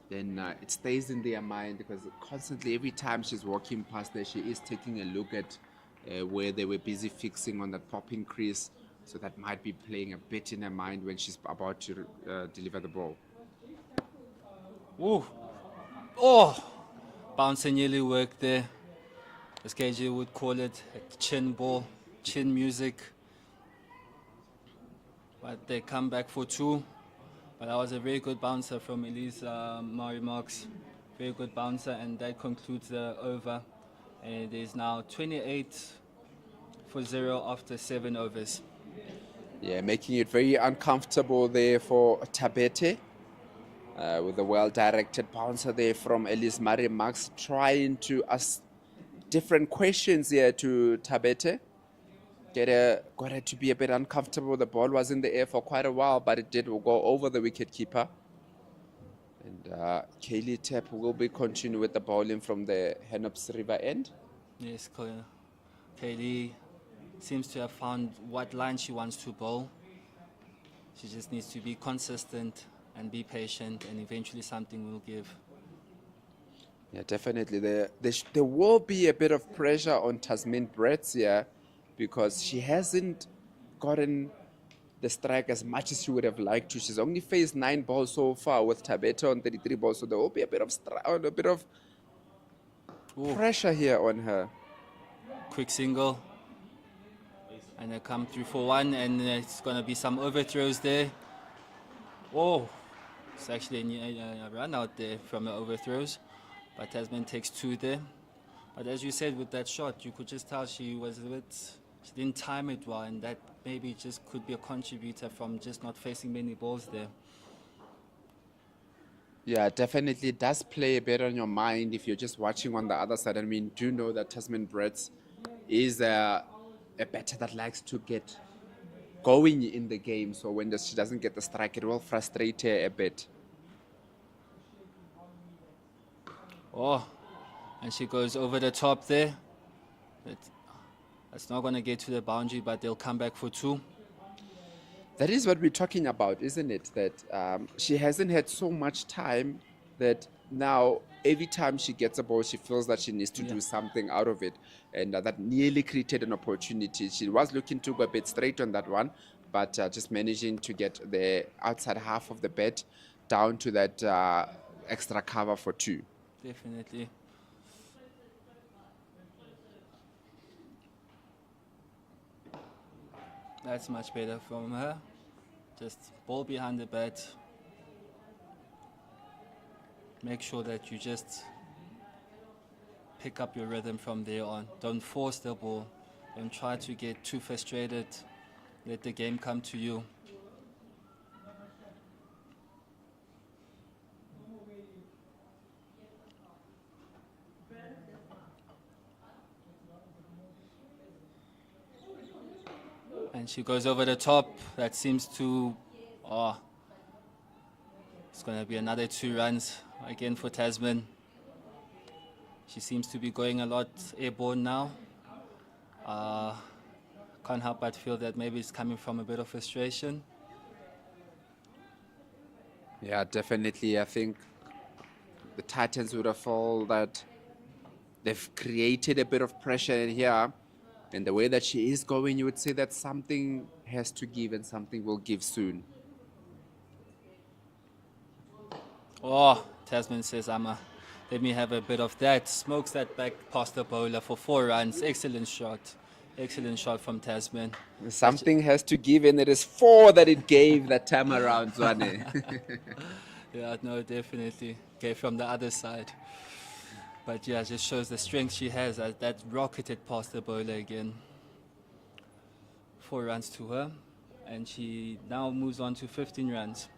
then it stays in their mind, because constantly, every time she's walking past there, she is taking a look at where they were busy fixing on that popping crease. So that might be playing a bit in her mind when she's about to deliver the ball. Ooh. Oh! Bouncing nearly worked there. As KJ would call it, a chin ball, chin music. But they come back for two. But that was a very good bouncer from Elise Marimax. Very good bouncer, and that concludes the over. And it is now 28 for 0 after 7 overs. Yeah, making it very uncomfortable there for Tabete. With a well-directed bouncer there from Elise Marimax, trying to ask different questions here to Tabete. Got her to be a bit uncomfortable. The ball was in the air for quite a while, but it did go over the wicketkeeper. And Kaylee Tepp will be continuing with the bowling from the Henops River end. Yes, Kaylee seems to have found what line she wants to bowl. She just needs to be consistent and be patient, and eventually something will give. Yeah, definitely. There will be a bit of pressure on Tasmin Bretts here, because she hasn't gotten the strike as much as she would have liked to. She's only faced 9 balls so far with Tabete on 33 balls, so there will be a bit of pressure here on her. Quick single, And they come through for one, and it's going to be some overthrows there. Oh, it's actually a run out there from the overthrows. But Tasman takes two there. But as you said, with that shot, you could just tell she was a bit, she didn't time it well, and that maybe just could be a contributor from just not facing many balls there. Yeah, definitely it does play a bit on your mind if you're just watching on the other side. I mean, do know that Tasman Brits is a batter that likes to get going in the game. So when she doesn't get the strike, it will frustrate her a bit. Oh, and she goes over the top there. That's not going to get to the boundary, but they'll come back for two. That is what we're talking about, isn't it? That she hasn't had so much time that now every time she gets a ball, she feels that she needs to do something out of it. And that nearly created an opportunity. She was looking to go a bit straight on that one, but just managing to get the outside half of the bat down to that extra cover for two. Definitely. That's much better from her. Just ball behind the bat. Make sure that you just pick up your rhythm from there on. Don't force the ball. Don't try to get too frustrated. Let the game come to you. And she goes over the top. That seems to, it's going to be another 2 runs again for Tasman. She seems to be going a lot airborne now. Can't help but feel that maybe it's coming from a bit of frustration. Yeah, definitely. I think the Titans would have felt that they've created a bit of pressure in here. And the way that she is going, you would say that something has to give and something will give soon. Oh, Tasman says, let me have a bit of that. Smokes that back past the bowler for 4 runs. Excellent shot. Excellent shot from Tasman. Something has to give, and it is 4 that it gave that time around, Zwane. Yeah, no, definitely. Okay, from the other side. But yeah, it just shows the strength she has. That rocketed past the bowler again. 4 runs to her. And she now moves on to 15 runs.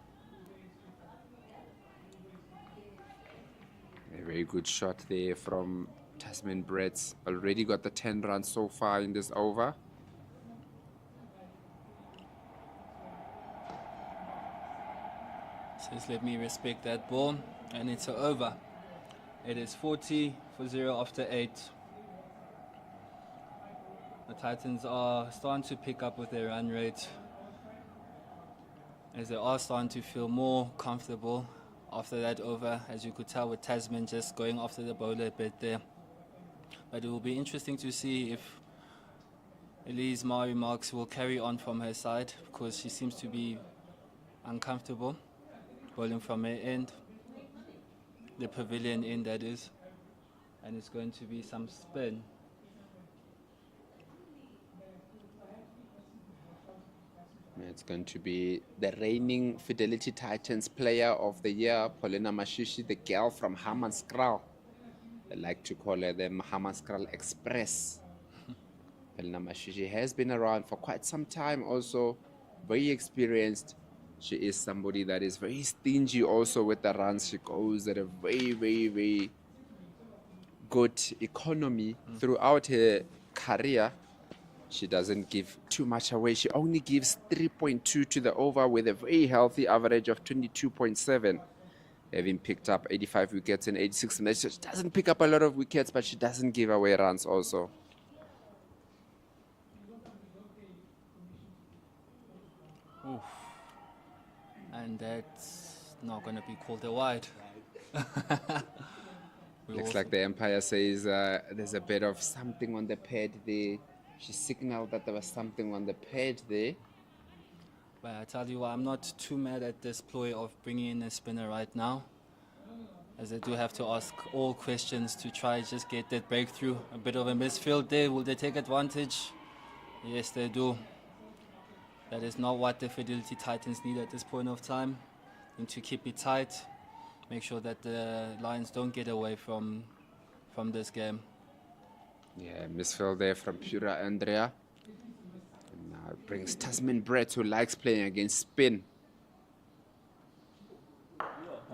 A very good shot there from Tasman Brits. Already got the 10 runs so far in this over. Says, let me respect that ball. And it's an over. It is 40 for 0 after 8. The Titans are starting to pick up with their run rate, as they are starting to feel more comfortable after that over, as you could tell with Tasman just going after the bowler a bit there. But it will be interesting to see if Elise Mari Marks will carry on from her side, because she seems to be uncomfortable bowling from her end. The pavilion end, that is, and it's going to be some spin. It's going to be the reigning Fidelity Titans Player of the Year, Paulina Mashishi, the girl from Hammanskraal. I like to call her the Hammanskraal Express. Paulina Mashishi has been around for quite some time, also very experienced. She is somebody that is very stingy also with the runs. She goes at a very, very, very good economy throughout her career. She doesn't give too much away. She only gives 3.2 to the over with a very healthy average of 22.7. Having picked up 85 wickets in 86 matches. She doesn't pick up a lot of wickets, but she doesn't give away runs also. Oof. And that's not going to be called a wide. Looks like the umpire says there's a bit of something on the pad there. She signaled that there was something on the pad there. But I tell you what, I'm not too mad at this ploy of bringing in a spinner right now, as they do have to ask all questions to try just get that breakthrough. A bit of a misfield there. Will they take advantage? Yes, they do. That is not what the Fidelity Titans need at this point of time. Need to keep it tight. Make sure that the Lions don't get away from this game. Yeah, misfield there from Pura Andrea. And now it brings Tasman Brett, who likes playing against spin.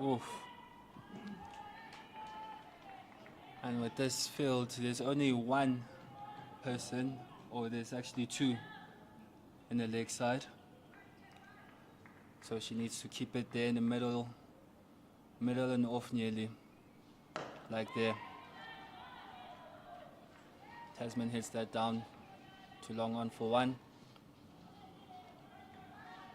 Oof. And with this field, there's only one person, or there's actually two in the leg side. So she needs to keep it there in the middle and off nearly, like there. Tasman hits that down, too long on for one.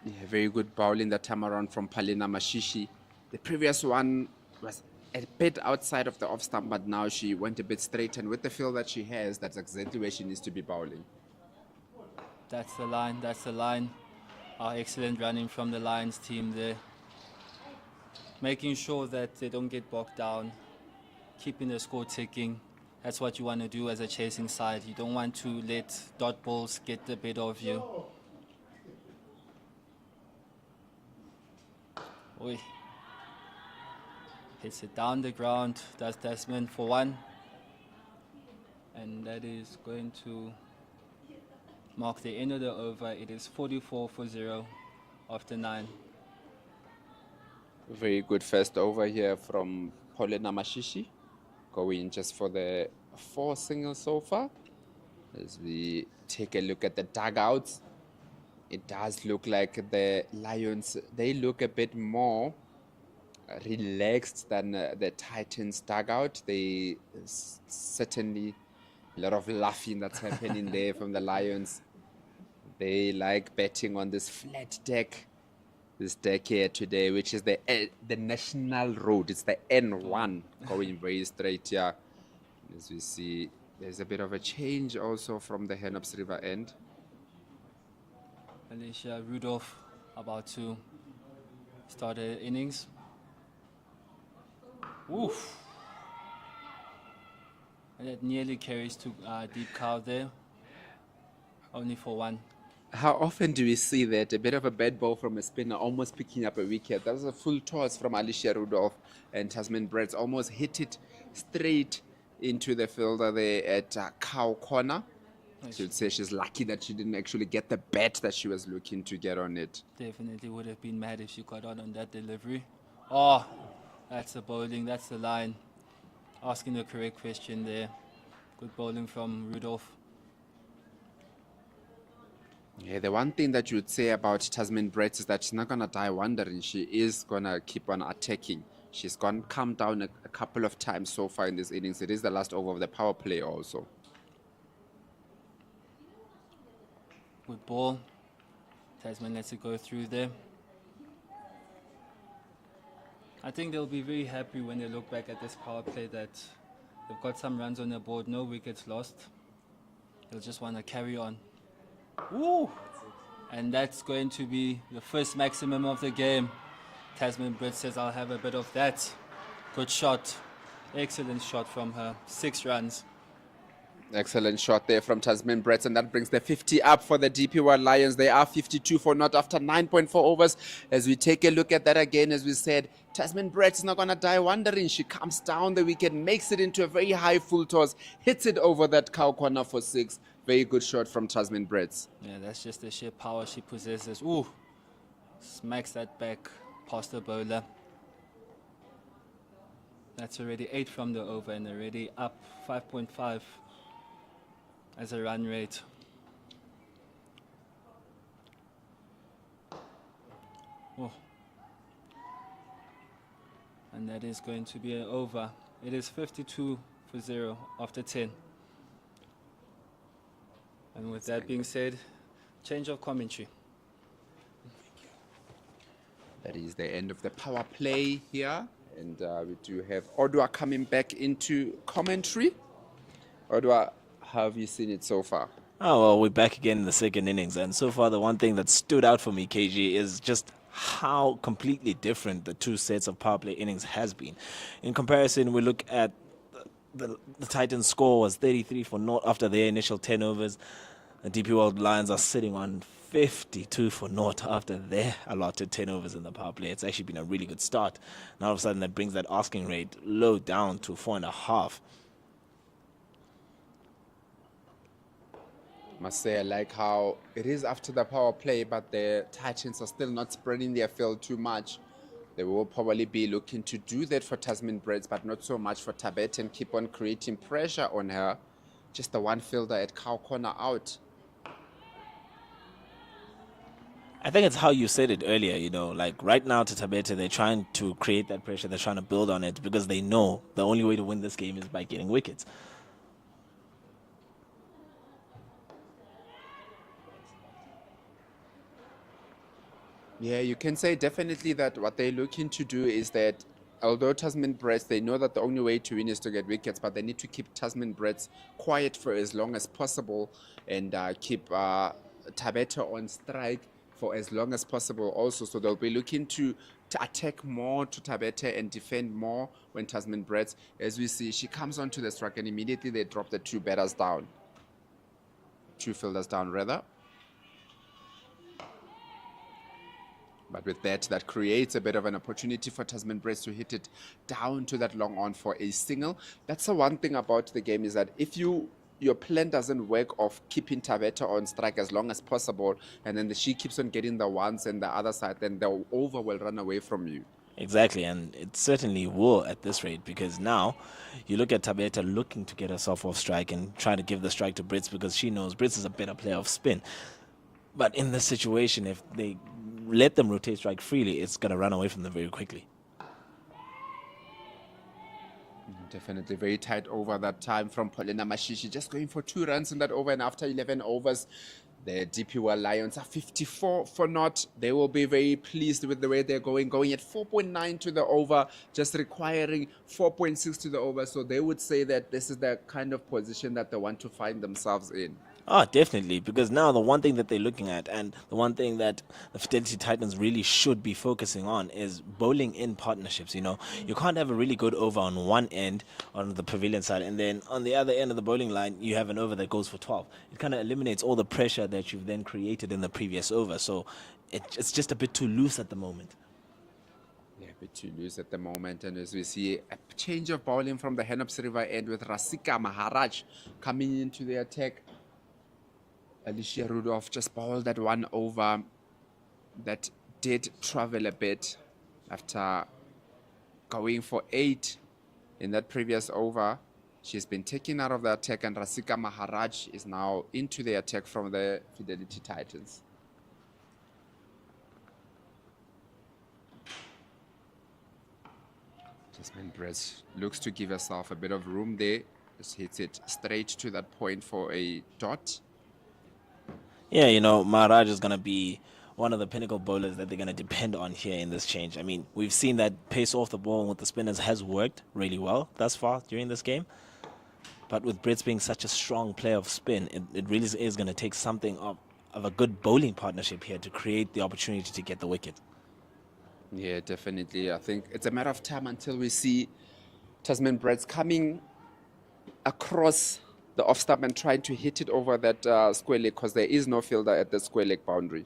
Yeah, very good bowling that time around from Palina Mashishi. The previous one was a bit outside of the off stump, but now she went a bit straight, and with the feel that she has, that's exactly where she needs to be bowling. That's the line, that's the line. Excellent running from the Lions team there. Making sure that they don't get bogged down, keeping the score ticking. That's what you want to do as a chasing side. You don't want to let dot balls get the better of you. Oi. Hits it down the ground. That's Tasman for one. And that is going to mark the end of the over. It is 44 for 0 after 9. Very good first over here from Paulina Mashishi. Going just for the 4 singles so far. As we take a look at the dugouts, it does look like the Lions, they look a bit more relaxed than the Titans dugout. They certainly a lot of laughing that's happening there from the Lions. They like betting on this flat deck, this deck here today, which is the national road. It's the N1 going very straight here. As we see, there's a bit of a change also from the Henops River end. Alicia Rudolph about to start her innings. Oof. And that nearly carries to deep cow there. Only for one. How often do we see that? A bit of a bad ball from a spinner almost picking up a wicket. That was a full toss from Alicia Rudolph, and Tasman Brett's almost hit it straight into the fielder there at cow corner. She would say she's lucky that she didn't actually get the bat that she was looking to get on it. Definitely would have been mad if she got on that delivery. Oh, that's the bowling, that's the line. Asking the correct question there. Good bowling from Rudolph. Yeah, the one thing that you would say about Tasman Brett is that she's not going to die wondering. She is going to keep on attacking. She's gone come down a couple of times so far in this innings. It is the last over of the power play also. Good ball. Tasman lets it go through there. I think they'll be very happy when they look back at this power play that they've got some runs on the board, no wickets lost. They'll just want to carry on. Woo! And that's going to be the first maximum of the game. Tasman Brett says, I'll have a bit of that. Good shot. Excellent shot from her. 6 runs. Excellent shot there from Tasman Brett, and that brings the 50 up for the DP World Lions. They are 52 for naught after 9.4 overs. As we take a look at that again, as we said, Tasman Brett is not going to die wondering. She comes down the wicket, makes it into a very high full toss, hits it over that cow corner for 6. Very good shot from Tasman Brett. Yeah, that's just the sheer power she possesses. Ooh, smacks that back past the bowler. That's already 8 from the over and already up 5.5 as a run rate. Oh. And that is going to be an over. It is 52 for 0 after 10. And with that being said, change of commentary. That is the end of the power play here. And we do have Odwa coming back into commentary. Odwa, how have you seen it so far? Oh, well, we're back again in the second innings. And so far, the one thing that stood out for me, KG, is just how completely different the two sets of power play innings has been. In comparison, we look at the Titans' score was 33 for naught after their initial 10 overs. The DP World Lions are sitting on 52 for naught after their allotted 10 overs in the power play. It's actually been a really good start. Now all of a sudden that brings that asking rate low down to 4.5. Must say I like how it is after the power play, but the Titans are still not spreading their field too much. They will probably be looking to do that for Tasman Breads, but not so much for Tabet, and keep on creating pressure on her. Just the one fielder at cow corner out. I think it's how you said it earlier, you know, like right now to Tabete, they're trying to create that pressure, they're trying to build on it because they know the only way to win this game is by getting wickets. Yeah, you can say definitely that what they're looking to do is that although Tasman Breads, they know that the only way to win is to get wickets, but they need to keep Tasman Breads quiet for as long as possible and keep Tabeta on strike for as long as possible also. So they'll be looking to attack more to Tabeta and defend more when Tasman Breads, as we see, she comes onto the strike and immediately they drop the two batters down. Two fielders down rather. But with that creates a bit of an opportunity for Tasman Breads to hit it down to that long on for a single. That's the one thing about the game, is that if your plan doesn't work of keeping Tabeta on strike as long as possible, and then she keeps on getting the ones and the other side, then the over will run away from you. Exactly, and it certainly will at this rate, because now you look at Tabeta looking to get herself off strike and trying to give the strike to Brits because she knows Brits is a better player of spin. But in this situation, if they let them rotate strike freely, it's going to run away from them very quickly. Definitely very tight over that time from Paulina Mashishi, just going for 2 runs in that over, and after 11 overs, the DP World Lions are 54 for naught. They will be very pleased with the way they're going at 4.9 to the over, just requiring 4.6 to the over. So they would say that this is the kind of position that they want to find themselves in. Oh, definitely, because now the one thing that they're looking at, and the one thing that the Fidelity Titans really should be focusing on, is bowling in partnerships. You know, you can't have a really good over on one end, on the pavilion side, and then on the other end of the bowling line, you have an over that goes for 12. It kind of eliminates all the pressure that you've then created in the previous over. So it's just a bit too loose at the moment. Yeah, a bit too loose at the moment. And as we see, a change of bowling from the Henops River end with Rasika Maharaj coming into the attack. Alicia Rudolph just bowled that one over that did travel a bit after going for 8 in that previous over. She's been taken out of the attack, and Rasika Maharaj is now into the attack from the Fidelity Titans. Jasmine Bress looks to give herself a bit of room there. Just hits it straight to that point for a dot. Yeah, you know, Maharaj is going to be one of the pinnacle bowlers that they're going to depend on here in this change. I mean, we've seen that pace off the ball with the spinners has worked really well thus far during this game. But with Brits being such a strong player of spin, it really is going to take something of a good bowling partnership here to create the opportunity to get the wicket. Yeah, definitely. I think it's a matter of time until we see Tasman Brits coming across the off stump and trying to hit it over that square leg, because there is no fielder at the square leg boundary.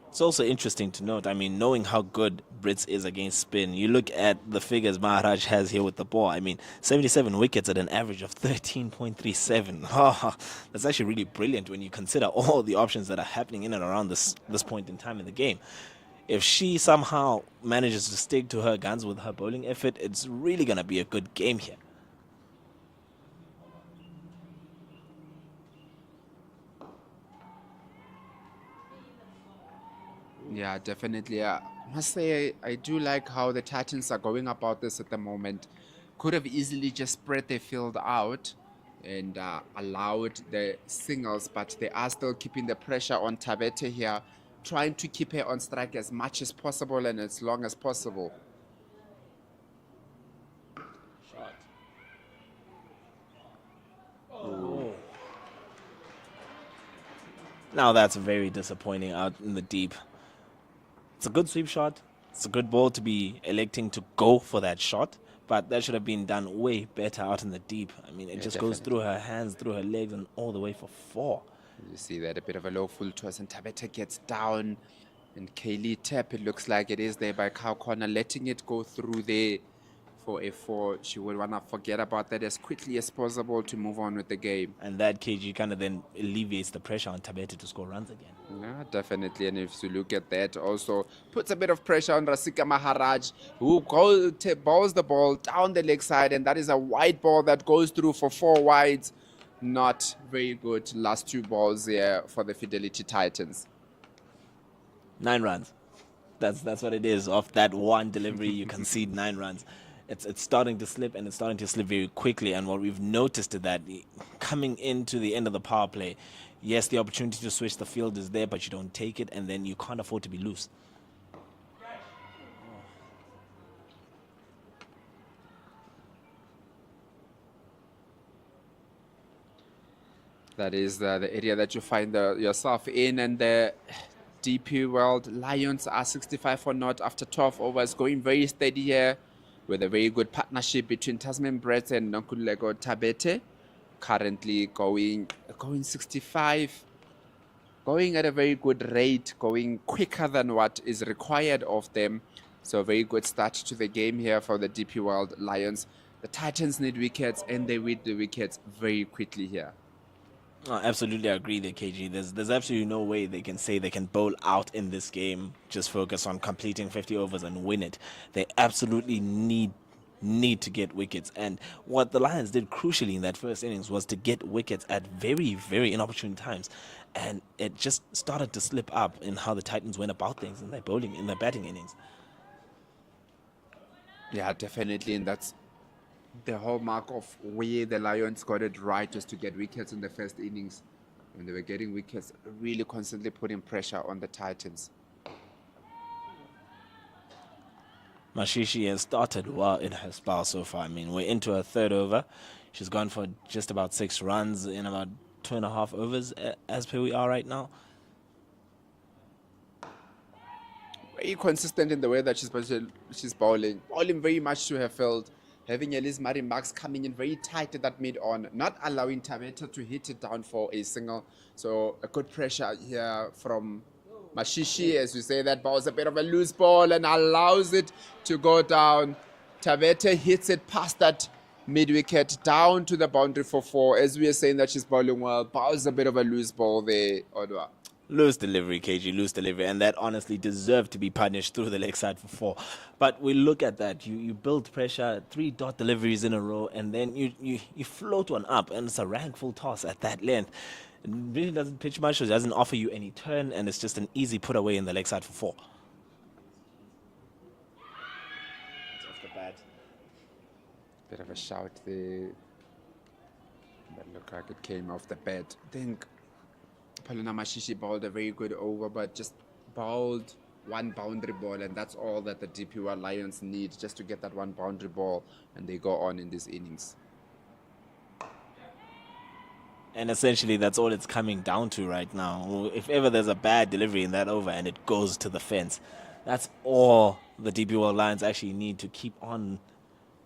It's also interesting to note, I mean, knowing how good Brits is against spin, you look at the figures Maharaj has here with the ball. I mean, 77 wickets at an average of 13.37. Oh, that's actually really brilliant when you consider all the options that are happening in and around this point in time in the game. If she somehow manages to stick to her guns with her bowling effort, it's really going to be a good game here. Yeah, definitely. I must say, I do like how the Titans are going about this at the moment. Could have easily just spread their field out and allowed the singles, but they are still keeping the pressure on Tabete here, trying to keep her on strike as much as possible and as long as possible. Shot. Oh. Now that's very disappointing out in the deep. It's a good sweep shot, It's a good ball to be electing to go for that shot, but that should have been done way better out in the deep. I mean, it just goes definitely. through her hands, through her legs, and all the way for 4. You see that a bit of a low full toss, and Tabete gets down, and Kaylee Tap, it looks like it is there by cow corner, letting it go through there for a 4. She will want to forget about that as quickly as possible to move on with the game. And that KG kind of then alleviates the pressure on Tabete to score runs again. Yeah, definitely. And if you look at that, also puts a bit of pressure on Rasika Maharaj, who balls the ball down the leg side, and that is a wide ball that goes through for 4 wides. Not very good last 2 balls here for the Fidelity Titans. 9 runs. That's what it is. Off that one delivery, you concede 9 runs. It's starting to slip, and it's starting to slip very quickly. And what we've noticed is that coming into the end of the power play, yes, the opportunity to switch the field is there, but you don't take it, and then you can't afford to be loose. That is the area that you find yourself in, and the DP World Lions are 65 for naught after 12 overs, going very steady here with a very good partnership between Tasman Brett and Nonkululeko Tabete. Currently going 65, going at a very good rate, going quicker than what is required of them. So a very good start to the game here for the DP World Lions. The Titans need wickets, and they win the wickets very quickly here. Oh, absolutely, I agree there, KG. There's absolutely no way they can say they can bowl out in this game, just focus on completing 50 overs and win it. They absolutely need to get wickets. And what the Lions did crucially in that first innings was to get wickets at very, very inopportune times. And it just started to slip up in how the Titans went about things in their batting innings. Yeah, definitely, and that's the hallmark of where the Lions got it right, just to get wickets in the first innings. When they were getting wickets, really constantly putting pressure on the Titans. Mashishi has started well in her spell so far. I mean, we're into her 3rd over. She's gone for just about 6 runs in about 2.5 overs as per we are right now. Very consistent in the way that she's bowling very much to her field. Having Elise Marie Marks coming in very tight at that mid-on, not allowing Tabeta to hit it down for a single. So a good pressure here from Mashishi, as we say, that ball is a bit of a loose ball and allows it to go down. Tabeta hits it past that mid-wicket down to the boundary for 4. As we are saying that she's bowling well, bowls a bit of a loose ball there, Odwa. Loose delivery, KG, loose delivery, and that honestly deserved to be punished through the leg side for 4. But we look at that, you build pressure, 3 dot deliveries in a row, and then you float one up, and it's a rank full toss at that length. It really doesn't pitch much, it doesn't offer you any turn, and it's just an easy put away in the leg side for 4. It's off the bat. Bit of a shout there. That looked like it came off the bat. I think Palina Mashishi bowled a very good over, but just bowled one boundary ball, and that's all that the DP World Lions need, just to get that one boundary ball, and they go on in this innings. And essentially, that's all it's coming down to right now. If ever there's a bad delivery in that over and it goes to the fence, that's all the DP World Lions actually need to keep on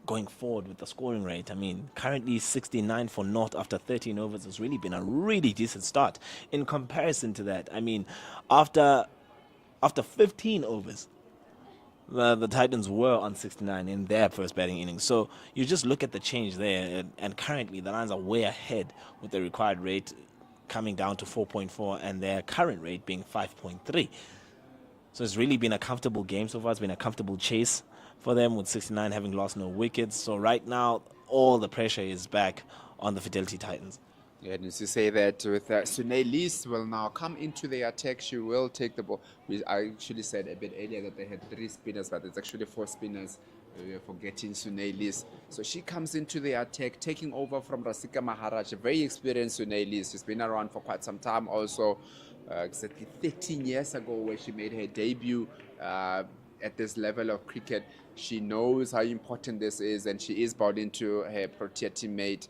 going forward with the scoring rate. I mean, currently 69 for naught after 13 overs has really been a really decent start. In comparison to that, I mean, after 15 overs, the Titans were on 69 in their first batting innings. So you just look at the change there, and currently the Lions are way ahead with the required rate coming down to 4.4 and their current rate being 5.3. So it's really been a comfortable game so far. It's been a comfortable chase for them, with 69 having lost no wickets. So right now, all the pressure is back on the Fidelity Titans. Yeah, and as you say that, with Sunay Lees will now come into the attack. She will take the ball. I actually said a bit earlier that they had 3 spinners, but it's actually 4 spinners. We are forgetting Sunay Lees. So she comes into the attack, taking over from Rasika Maharaj, a very experienced Sunay Lees. She's been around for quite some time also, exactly 13 years ago, where she made her debut at this level of cricket. She knows how important this is, and she is bowled into her Protea teammate.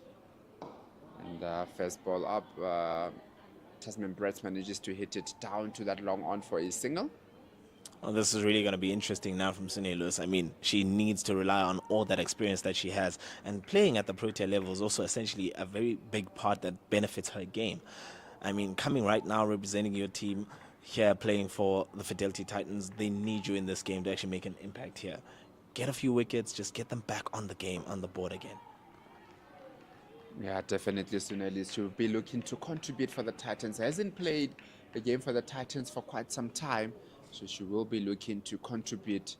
And first ball up, Tasman Brett manages to hit it down to that long on for a single. Well, this is really going to be interesting now from Sune Lewis. I mean, she needs to rely on all that experience that she has. And playing at the Protea level is also essentially a very big part that benefits her game. I mean, coming right now, representing your team here, playing for the Fidelity Titans, they need you in this game to actually make an impact here. Get a few wickets, just get them back on the game, on the board again. Yeah, definitely Suneli should be looking to contribute for the Titans. Hasn't played a game for the Titans for quite some time, so she will be looking to contribute.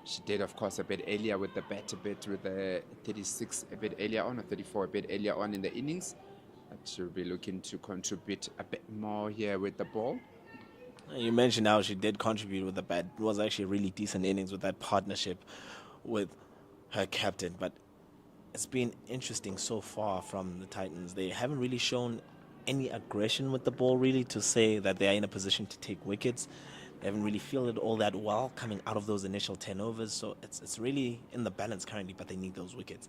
She did, of course, a bit earlier with the bat, a bit with the 36 a bit earlier on, or 34 a bit earlier on in the innings. But she'll be looking to contribute a bit more here with the ball. You mentioned how she did contribute with the bat. It was actually a really decent innings with that partnership with her captain. But it's been interesting so far from the Titans. They haven't really shown any aggression with the ball, really, to say that they are in a position to take wickets. They haven't really fielded all that well coming out of those initial 10 overs. So it's really in the balance currently, but they need those wickets.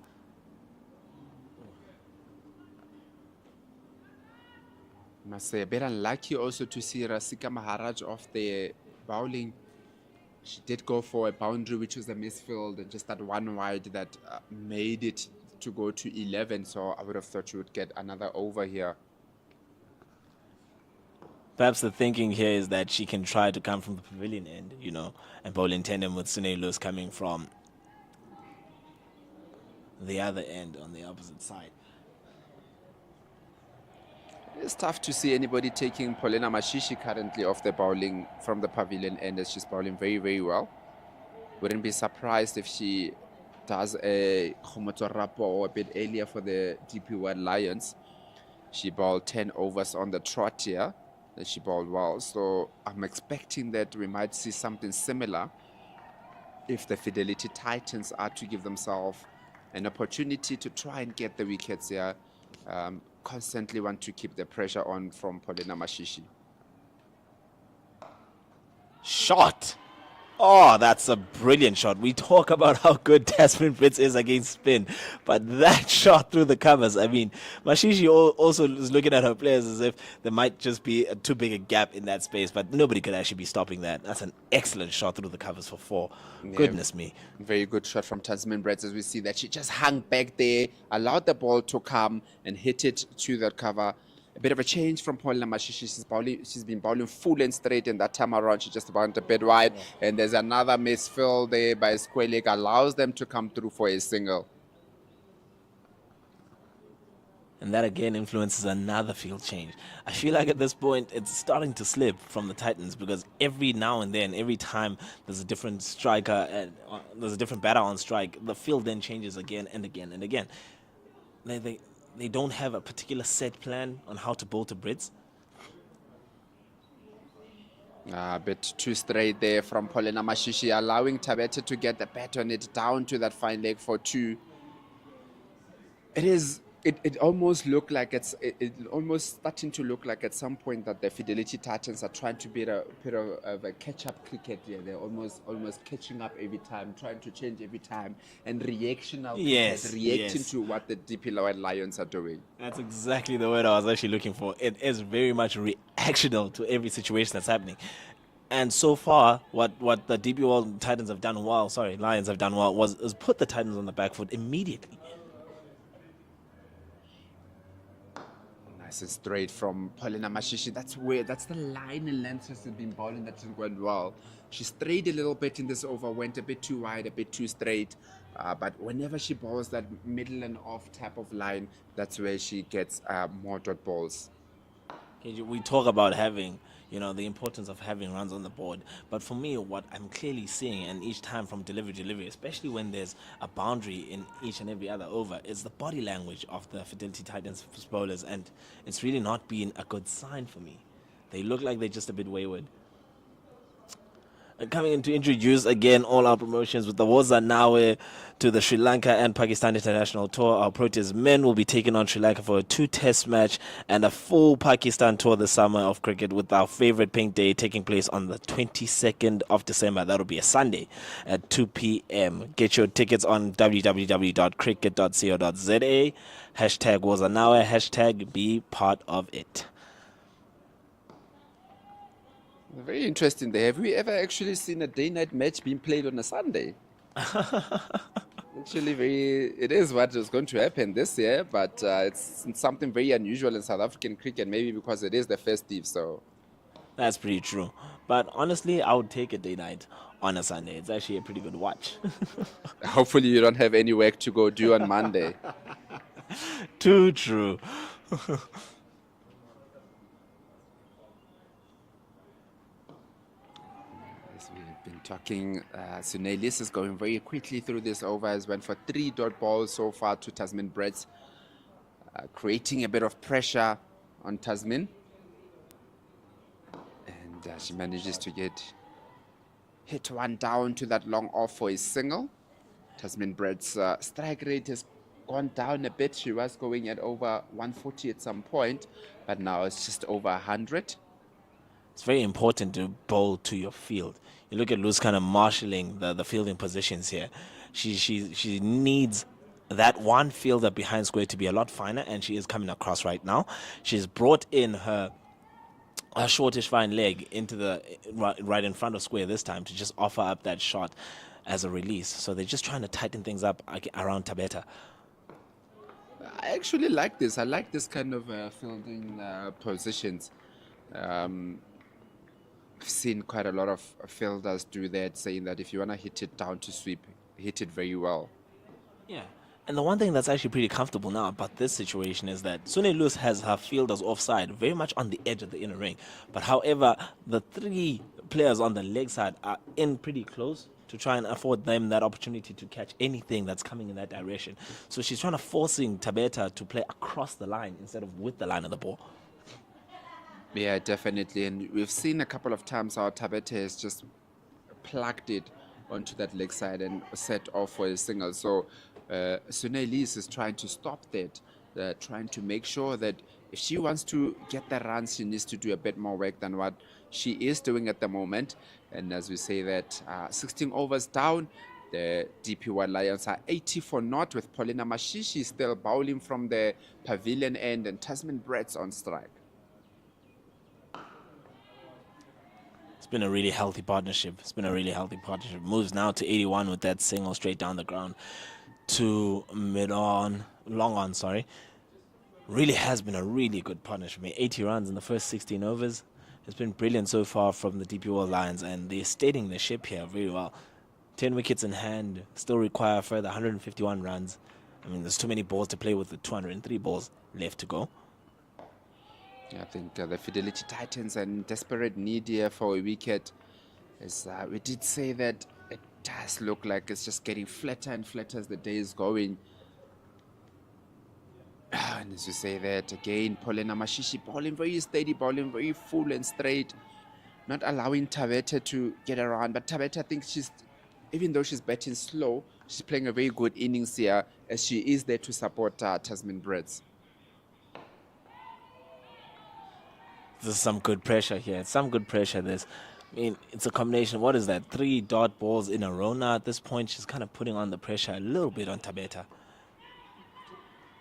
Must say a bit unlucky also to see Rasika Maharaj off the bowling. She did go for a boundary, which was a misfield, and just that one wide that made it to go to 11. So I would have thought she would get another over here. Perhaps the thinking here is that she can try to come from the pavilion end, you know, and bowl in tandem with Sune Lewis coming from the other end on the opposite side. It's tough to see anybody taking Polena Mashishi currently off the bowling from the pavilion end, as she's bowling very, very well. Wouldn't be surprised if she does a Khomoto Rapo a bit earlier for the DP World Lions. She bowled 10 overs on the trot here. She bowled well. So I'm expecting that we might see something similar if the Fidelity Titans are to give themselves an opportunity to try and get the wickets here. Constantly want to keep the pressure on from Polena Mashishi. Shot! Oh, that's a brilliant shot. We talk about how good Tasman Brits is against spin, but that shot through the covers, I mean, Mashishi also is looking at her players as if there might just be too big a gap in that space, but nobody could actually be stopping that. That's an excellent shot through the covers for 4. Yeah, goodness me. Very good shot from Tasman Brits, as we see that she just hung back there, allowed the ball to come and hit it to that cover. A bit of a change from Polena Mashishi. She's been bowling full and straight, and that time around she just bounced a bit wide. Yeah. And there's another misfill there by square leg, allows them to come through for a single. And that again influences another field change. I feel like at this point it's starting to slip from the Titans, because every now and then, every time there's a different striker and there's a different batter on strike, the field then changes again and again and again. They don't have a particular set plan on how to bowl to Brits. A bit too straight there from Polena Mashishi, allowing Tabete to get the bat on it down to that fine leg for 2. It almost looked like it's almost starting to look like at some point that the Fidelity Titans are trying to be a bit of a catch-up cricket here. They're almost catching up every time, trying to change every time, and reacting to what the DP World Lions are doing. That's exactly the word I was actually looking for. It is very much reactional to every situation that's happening. And so far, what the DP World Lions have done well was put the Titans on the back foot immediately. Nice and straight from Polena Mashishi. That's the line and length she's been bowling that went well. She strayed a little bit in this over, went a bit too wide, a bit too straight. But whenever she bowls that middle and off type of line, that's where she gets more dot balls. Okay, we talk about having, the importance of having runs on the board. But for me, what I'm clearly seeing, and each time from delivery, especially when there's a boundary in each and every other over, is the body language of the Fidelity Titans bowlers. And it's really not been a good sign for me. They look like they're just a bit wayward. Coming in to introduce again all our promotions with the Woza Nawe to the Sri Lanka and Pakistan International Tour. Our Proteas men will be taking on Sri Lanka for a 2-test match and a full Pakistan tour this summer of cricket, with our favorite pink day taking place on the 22nd of December. That'll be a Sunday at 2 p.m. Get your tickets on www.cricket.co.za. Hashtag Woza Nawe. Hashtag be part of it. Very interesting there. Have we ever actually seen a day-night match being played on a Sunday? Actually, it is what is going to happen this year, but it's something very unusual in South African cricket, maybe because it is the festive, so. That's pretty true. But honestly, I would take a day night on a Sunday. It's actually a pretty good watch. Hopefully you don't have any work to go do on Monday. Too true. As we've been talking, Sunelis is going very quickly through this over. Has went for 3 dot balls so far to Tasman Breds, creating a bit of pressure on Tasman. And she manages to hit one down to that long off for his single. Tasman Bred's strike rate has gone down a bit. She was going at over 140 at some point, but now it's just over 100. It's very important to bowl to your field. You look at Luz kind of marshalling the fielding positions here. She needs that one fielder behind square to be a lot finer, and she is coming across right now. She's brought in her shortish fine leg into the right in front of square this time to just offer up that shot as a release. So they're just trying to tighten things up around Tabeta. I actually like this. I like this kind of fielding positions. I've seen quite a lot of fielders do that, saying that if you want to hit it down to sweep, hit it very well. Yeah. And the one thing that's actually pretty comfortable now about this situation is that Sune Luz has her fielders offside, very much on the edge of the inner ring. But however, the 3 players on the leg side are in pretty close to try and afford them that opportunity to catch anything that's coming in that direction. So she's trying to forcing Tabeta to play across the line instead of with the line of the ball. Yeah, definitely. And we've seen a couple of times how Tabeta has just plugged it onto that leg side and set off for a single. So Sunelis is trying to stop that, trying to make sure that if she wants to get the runs, she needs to do a bit more work than what she is doing at the moment. And as we say that, 16 overs down, the DPY Lions are 80 for naught, with Paulina Mashishi still bowling from the pavilion end and Tasman Bred's on strike. It's been a really healthy partnership. Moves now to 81 with that single straight down the ground to long on, sorry. Really has been a really good partnership. 80 runs in the first 16 overs. It's been brilliant so far from the DP World Lions, and they're steadying the ship here very well. 10 wickets in hand, still require further 151 runs. I mean, there's too many balls to play with, the 203 balls left to go. I think the Fidelity Titans are in desperate need here for a wicket. As we did say that it does look like it's just getting flatter and flatter as the day is going. And as you say that, again, Paulina Mashishi bowling very steady, bowling very full and straight, not allowing Tabeta to get around. But Tabeta, I think even though she's batting slow, she's playing a very good innings here, as she is there to support Tasman Breds. This is some good pressure here. It's some good pressure. I mean, it's a combination. What is that? 3 dot balls in a row now. At this point, she's kind of putting on the pressure a little bit on Tabeta.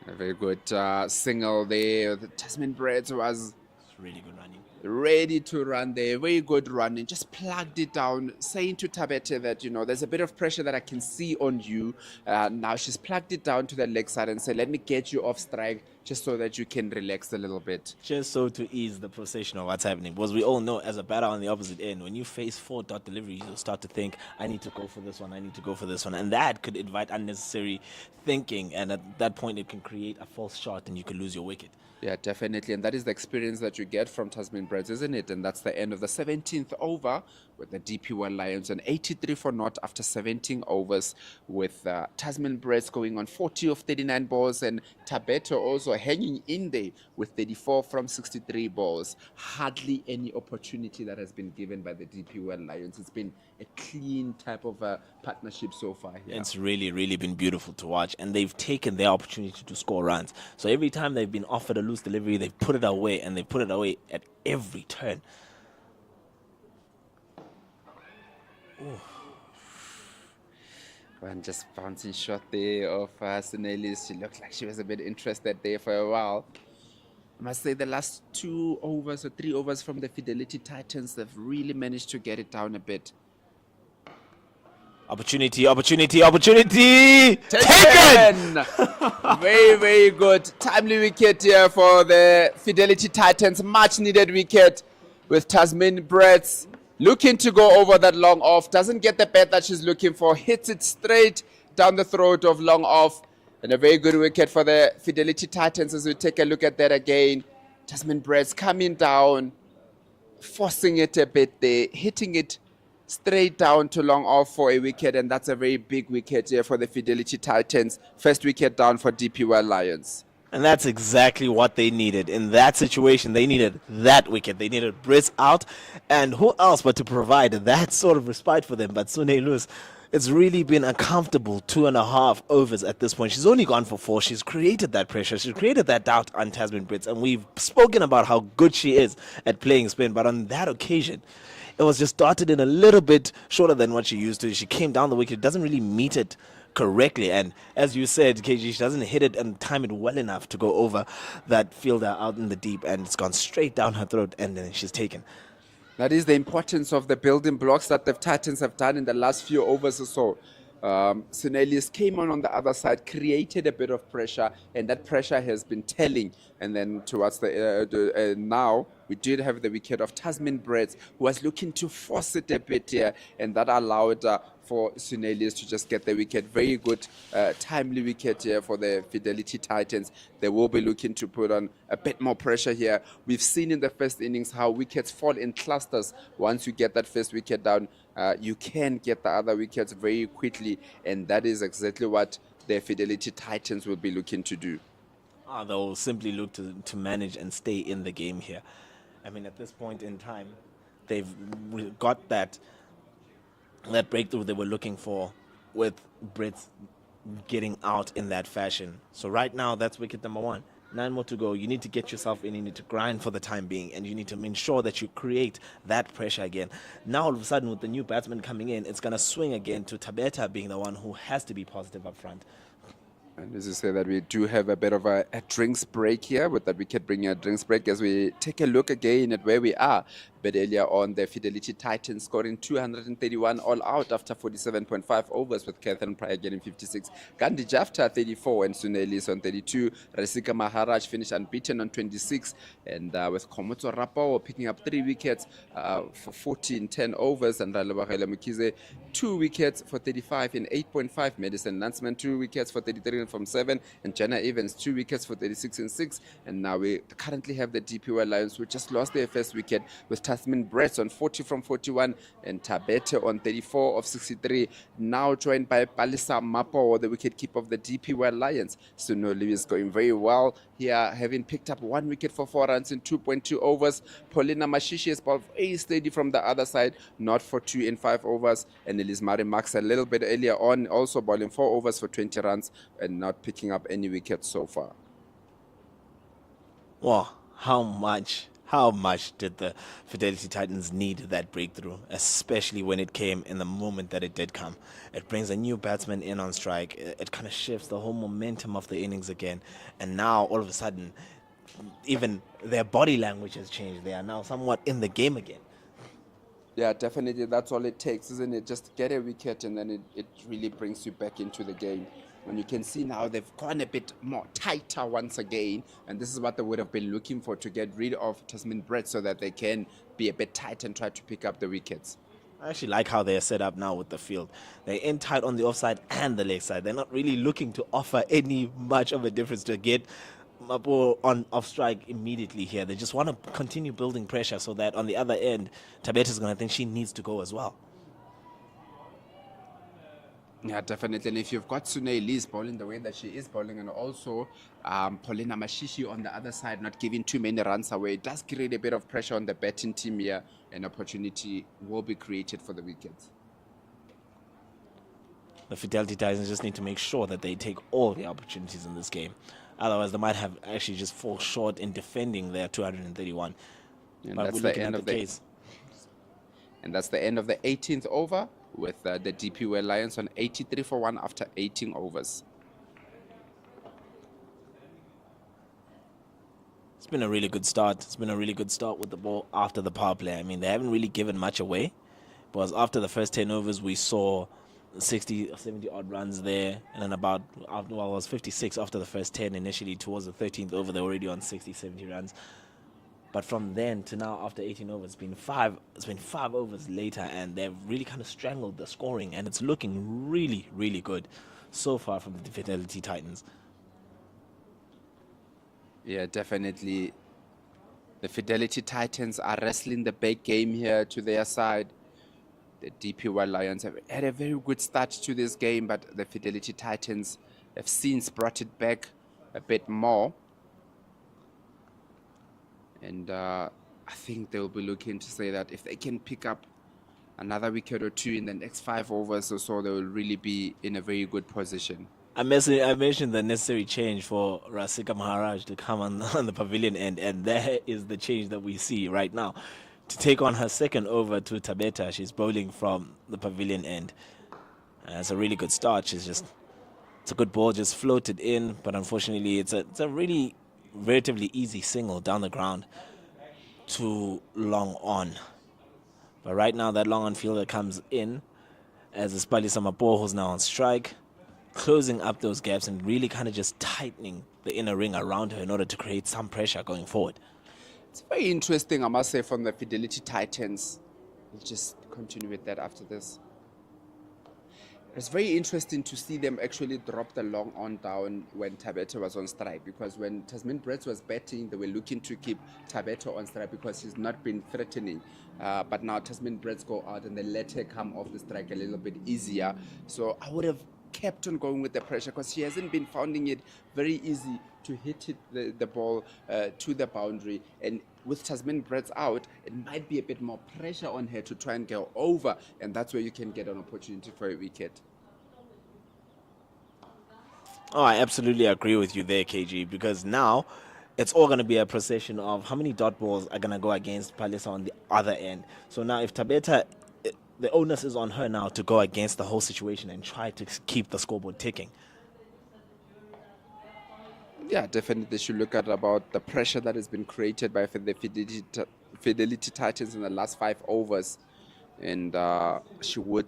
A very good single there. The Tasman Breds was really good running. Ready to run there. Very good running. Just plugged it down, saying to Tabeta that, there's a bit of pressure that I can see on you. Now she's plugged it down to the leg side and said, let me get you off strike just so that you can relax a little bit. Just so to ease the procession of what's happening. Because we all know, as a batter on the opposite end, when you face 4 dot deliveries, you'll start to think, I need to go for this one, I need to go for this one. And that could invite unnecessary thinking. And at that point, it can create a false shot and you can lose your wicket. Yeah, definitely. And that is the experience that you get from Tasman Breds, isn't it? And that's the end of the 17th over with the DP1 Lions on 83 for naught after 17 overs, with Tasman Breds going on 40 of 39 balls and Tabeta also hanging in there with 34 from 63 balls. Hardly any opportunity that has been given by the DP1 Lions. It's been a clean type of partnership so far here. It's really, really been beautiful to watch, and they've taken their opportunity to score runs. So every time they've been offered a loose delivery, they've put it away, and they put it away at every turn. Ooh. One just bouncing shot there of Sunelis. She looked like she was a bit interested there for a while. I must say the last 2 overs or 3 overs from the Fidelity Titans, they've really managed to get it down a bit. Opportunity. Taken! Very, very good. Timely wicket here for the Fidelity Titans. Much needed wicket with Tasmin Bretts looking to go over that long off. Doesn't get the bat that she's looking for. Hits it straight down the throat of long off. And a very good wicket for the Fidelity Titans as we take a look at that again. Tasmin Bretts coming down, forcing it a bit there, hitting it straight down to long off for a wicket, and that's a very big wicket here for the Fidelity Titans. First wicket down for DP World Lions. And that's exactly what they needed. In that situation, they needed that wicket. They needed Britt out. And who else but to provide that sort of respite for them? But Sune Lewis, it's really been a comfortable 2.5 overs at this point. She's only gone for 4. She's created that pressure. She's created that doubt on Tasmin Bretts. And we've spoken about how good she is at playing spin. But on that occasion, it was just started in a little bit shorter than what she used to. She came down the wicket. It doesn't really meet it correctly. And as you said, KG, she doesn't hit it and time it well enough to go over that fielder out in the deep. And it's gone straight down her throat, and then she's taken. That is the importance of the building blocks that the Titans have done in the last few overs or so. Sunelius came on the other side, created a bit of pressure, and that pressure has been telling. And then towards the now, we did have the wicket of Tasmin Bretts, who was looking to force it a bit here, and that allowed for Sunelius to just get the wicket. Very good, timely wicket here for the Fidelity Titans. They will be looking to put on a bit more pressure here. We've seen in the first innings how wickets fall in clusters. Once you get that first wicket down, you can get the other wickets very quickly, and that is exactly what the Fidelity Titans will be looking to do. They'll simply look to manage and stay in the game here. I mean, at this point in time, they've got that breakthrough they were looking for with Brits getting out in that fashion. So right now, that's wicket number 1. 9 more to go. You need to get yourself in. You need to grind for the time being, and you need to ensure that you create that pressure again. Now, all of a sudden, with the new batsman coming in, it's going to swing again to Tabeta being the one who has to be positive up front. And as you say that we do have a bit of a drinks break here, with that wicket bringing a drinks break as we take a look again at where we are. But earlier on, the Fidelity Titans scoring 231 all out after 47.5 overs, with Catherine Pryor getting 56. Gandhi Jafta 34 and Sunelis on 32. Rasika Maharaj finished unbeaten on 26. And with Komotso Rapo picking up 3 wickets for 10 overs. And Ralabahela Mukize 2 wickets for 35 in 8.5. Madison Landsman 2 wickets for 33 from 7. And Jenna Evans 2 wickets for 36 and 6. And now we currently have the DP World Lions, who just lost their first wicket, with Tasmin Bretts on 40 from 41 and Tabete on 34 of 63. Now joined by Palisa Mapo, the wicketkeeper of the DP World Lions. Suno Lewis going very well here, having picked up 1 wicket for 4 runs in 2.2 overs. Paulina Mashishi is bowled very steady from the other side, not for 2 in 5 overs. And Elise Marie Max a little bit earlier on, also bowling 4 overs for 20 runs and not picking up any wickets so far. Wow, how much did the Fidelity Titans need that breakthrough, especially when it came in the moment that it did come? It brings a new batsman in on strike. It kind of shifts the whole momentum of the innings again. And now, all of a sudden, even their body language has changed. They are now somewhat in the game again. Yeah, definitely. That's all it takes, isn't it? Just get a wicket, and then it really brings you back into the game. And you can see now they've gone a bit more tighter once again. And this is what they would have been looking for, to get rid of Tasmin Bretts so that they can be a bit tight and try to pick up the wickets. I actually like how they're set up now with the field. They're in tight on the offside and the leg side. They're not really looking to offer any much of a difference to get Mapo on off strike immediately here. They just want to continue building pressure so that on the other end, Tabeta is going to think she needs to go as well. Yeah, definitely. And if you've got Sune Elise bowling the way that she is bowling, and also Paulina Mashishi on the other side not giving too many runs away, it does create a bit of pressure on the batting team here. An opportunity will be created for the wickets. The Fidelity Titans just need to make sure that they take all the opportunities in this game. Otherwise, they might have actually just fall short in defending their 231. And but that's we're the looking end at of the the case. And that's the end of the 18th over, with the DP World Lions on 83 for 1 after 18 overs. It's been a really good start. It's been a really good start with the ball after the power play. I mean, they haven't really given much away. Because after the first 10 overs, we saw 60 or 70 odd runs there. And then it was 56 after the first 10 initially. Towards the 13th over, they were already on 60, 70 runs. But from then to now, after 18 overs, it's been five overs later, and they've really kind of strangled the scoring. And it's looking really, really good so far from the Fidelity Titans. Yeah, definitely. The Fidelity Titans are wrestling the big game here to their side. The DP World Lions have had a very good start to this game, but the Fidelity Titans have since brought it back a bit more. And I think they'll be looking to say that if they can pick up another wicket or two in the next 5 overs or so, they will really be in a very good position. I mentioned the necessary change for Rasika Maharaj to come on the pavilion end, and there is the change that we see right now. To take on her second over to Tabeta, she's bowling from the pavilion end. It's a really good start. It's a good ball, just floated in, but unfortunately it's a really relatively easy single down the ground to long on. But right now that long on fielder comes in as Spalisa Mapo, who's now on strike, closing up those gaps and really kind of just tightening the inner ring around her in order to create some pressure going forward. It's very interesting, I must say, from the Fidelity Titans. We'll just continue with that after this. It's very interesting to see them actually drop the long on down when Tabeta was on strike, because when Tasman Brett was batting, they were looking to keep Tabeta on strike because he's not been threatening. But now Tasman Brett go out and they let her come off the strike a little bit easier. So I would have kept on going with the pressure because she hasn't been finding it very easy to hit the ball to the boundary. And with Tasman Brett out, it might be a bit more pressure on her to try and go over, and that's where you can get an opportunity for a wicket. Oh, I absolutely agree with you there, KG, because now it's all going to be a procession of how many dot balls are going to go against Palisa on the other end. So now if Tabeta, the onus is on her now to go against the whole situation and try to keep the scoreboard ticking. Yeah, definitely they should look at about the pressure that has been created by the Fidelity Titans in the last 5 overs. And she would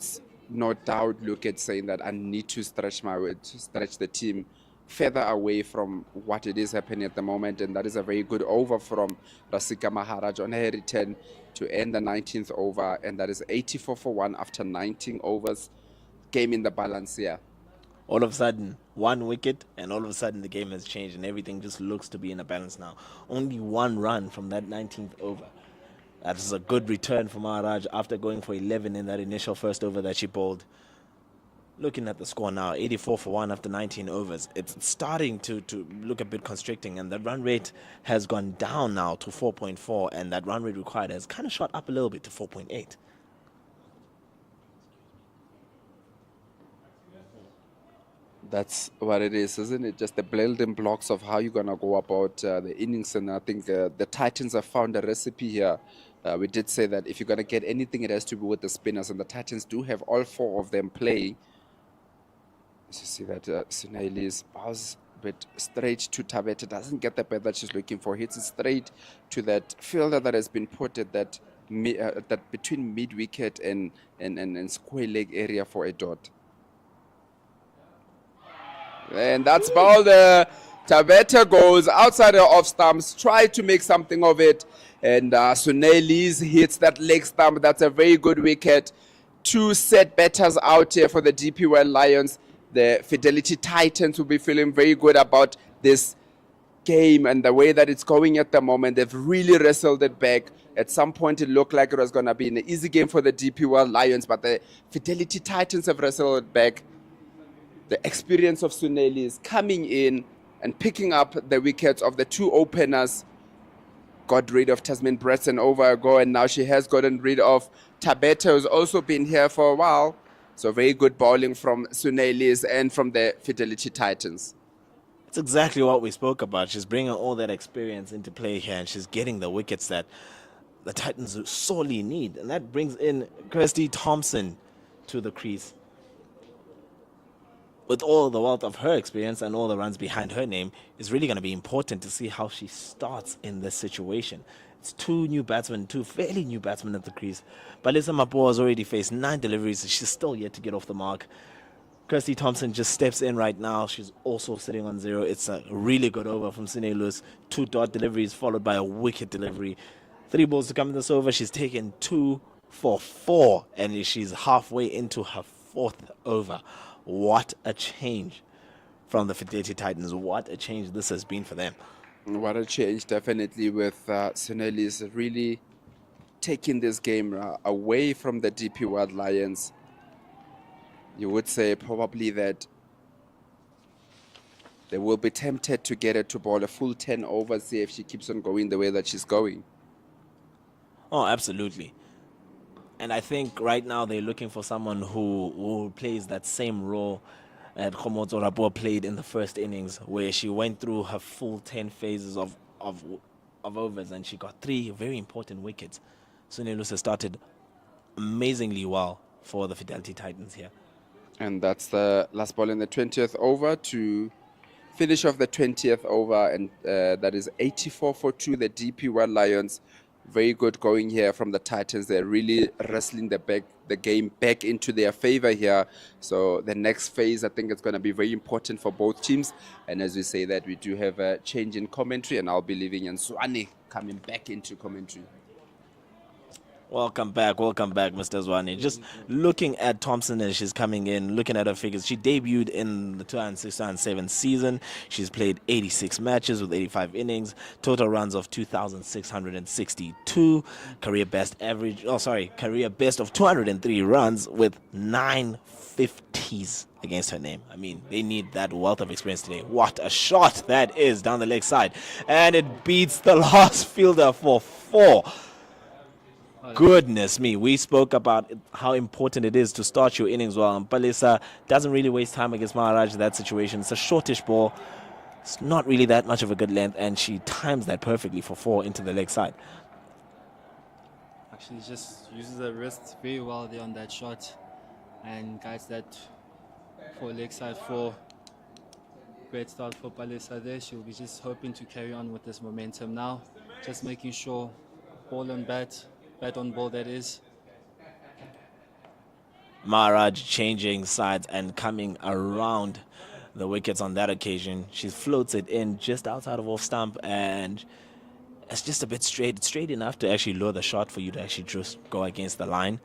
no doubt look at saying that I need to stretch the team further away from what it is happening at the moment. And that is a very good over from Rasika Maharaj on her return to end the 19th over. And that is 84 for 1 after 19 overs. Game in the balance here. All of a sudden, 1 wicket, and all of a sudden the game has changed and everything just looks to be in a balance now. Only 1 run from that 19th over. That is a good return for Maharaj after going for 11 in that initial first over that she bowled. Looking at the score now, 84 for 1 after 19 overs. It's starting to look a bit constricting, and the run rate has gone down now to 4.4, and that run rate required has kind of shot up a little bit to 4.8. That's what it is, isn't it? Just the building blocks of how you're going to go about the innings. And I think the Titans have found a recipe here. We did say that if you're going to get anything, it has to be with the spinners. And the Titans do have all 4 of them playing. As you see that Sunailis bows a bit straight to Tabeta. Doesn't get the bat that she's looking for. Hits it straight to that fielder that has been put at that between mid-wicket and square leg area for a dot. And that's ball there. Tabeta goes outside her off stumps, try to make something of it. And Sunailis hits that leg stump. That's a very good wicket. 2 set batters out here for the DP World Lions. The Fidelity Titans will be feeling very good about this game and the way that it's going at the moment. They've really wrestled it back. At some point, it looked like it was going to be an easy game for the DP World Lions, but the Fidelity Titans have wrestled it back. The experience of Suneli is coming in and picking up the wickets of the 2 openers. Got rid of Tasman Bretson over ago, and now she has gotten rid of Tabeta, who's also been here for a while. So very good bowling from Sunelis and from the Fidelity Titans. It's exactly what we spoke about. She's bringing all that experience into play here, and she's getting the wickets that the Titans sorely need. And that brings in Kirsty Thompson to the crease. with all the wealth of her experience and all the runs behind her name, it's really going to be important to see how she starts in this situation. It's two fairly new batsmen at the crease. Balisa Mapoa has already faced 9 deliveries. She's still yet to get off the mark. Kirsty Thompson just steps in right now. She's also sitting on 0. It's a really good over from Sine Lewis. 2 dot deliveries followed by a wicket delivery. 3 balls to come in this over. She's taken 2 for 4, and she's halfway into her 4th over. What a change from the Fidelity Titans. What a change this has been for them. What a change, definitely, with Sonelis really taking this game away from the DP World Lions. You would say probably that they will be tempted to get her to bowl a full 10 overs if she keeps on going the way that she's going. Oh, absolutely. And I think right now they're looking for someone who plays that same role that Khomotso Rapoa played in the first innings, where she went through her full 10 phases of overs and she got 3 very important wickets. Sunelus has started amazingly well for the Fidelity Titans here. And that's the last ball in the 20th over to finish off the 20th over, and that is 84 for 2, the DP World Lions. Very good going here from the Titans. They're really wrestling the game back into their favor here. So the next phase, I think it's going to be very important for both teams. And as we say that, we do have a change in commentary, and I'll be leaving Nswane coming back into commentary. Welcome back, Mr. Zwane. Just looking at Thompson as she's coming in, looking at her figures. She debuted in the 2006-2007 season. She's played 86 matches with 85 innings, total runs of 2,662, career best of 203 runs with 9 50s against her name. I mean, they need that wealth of experience today. What a shot that is down the leg side. And it beats the last fielder for 4. Goodness me, we spoke about how important it is to start your innings well, and Palisa doesn't really waste time against Maharaj in that situation. It's a shortish ball. It's not really that much of a good length, and she times that perfectly for 4 into the leg side. Actually, just uses the wrist very well there on that shot and guides that for leg side 4. Great start for Palisa there. She'll be just hoping to carry on with this momentum now. Just making sure ball on bat on ball, that is. Maharaj changing sides and coming around the wickets on that occasion. She floats it in just outside of off stump, and it's just a bit straight. It's straight enough to actually lure the shot for you to actually just go against the line.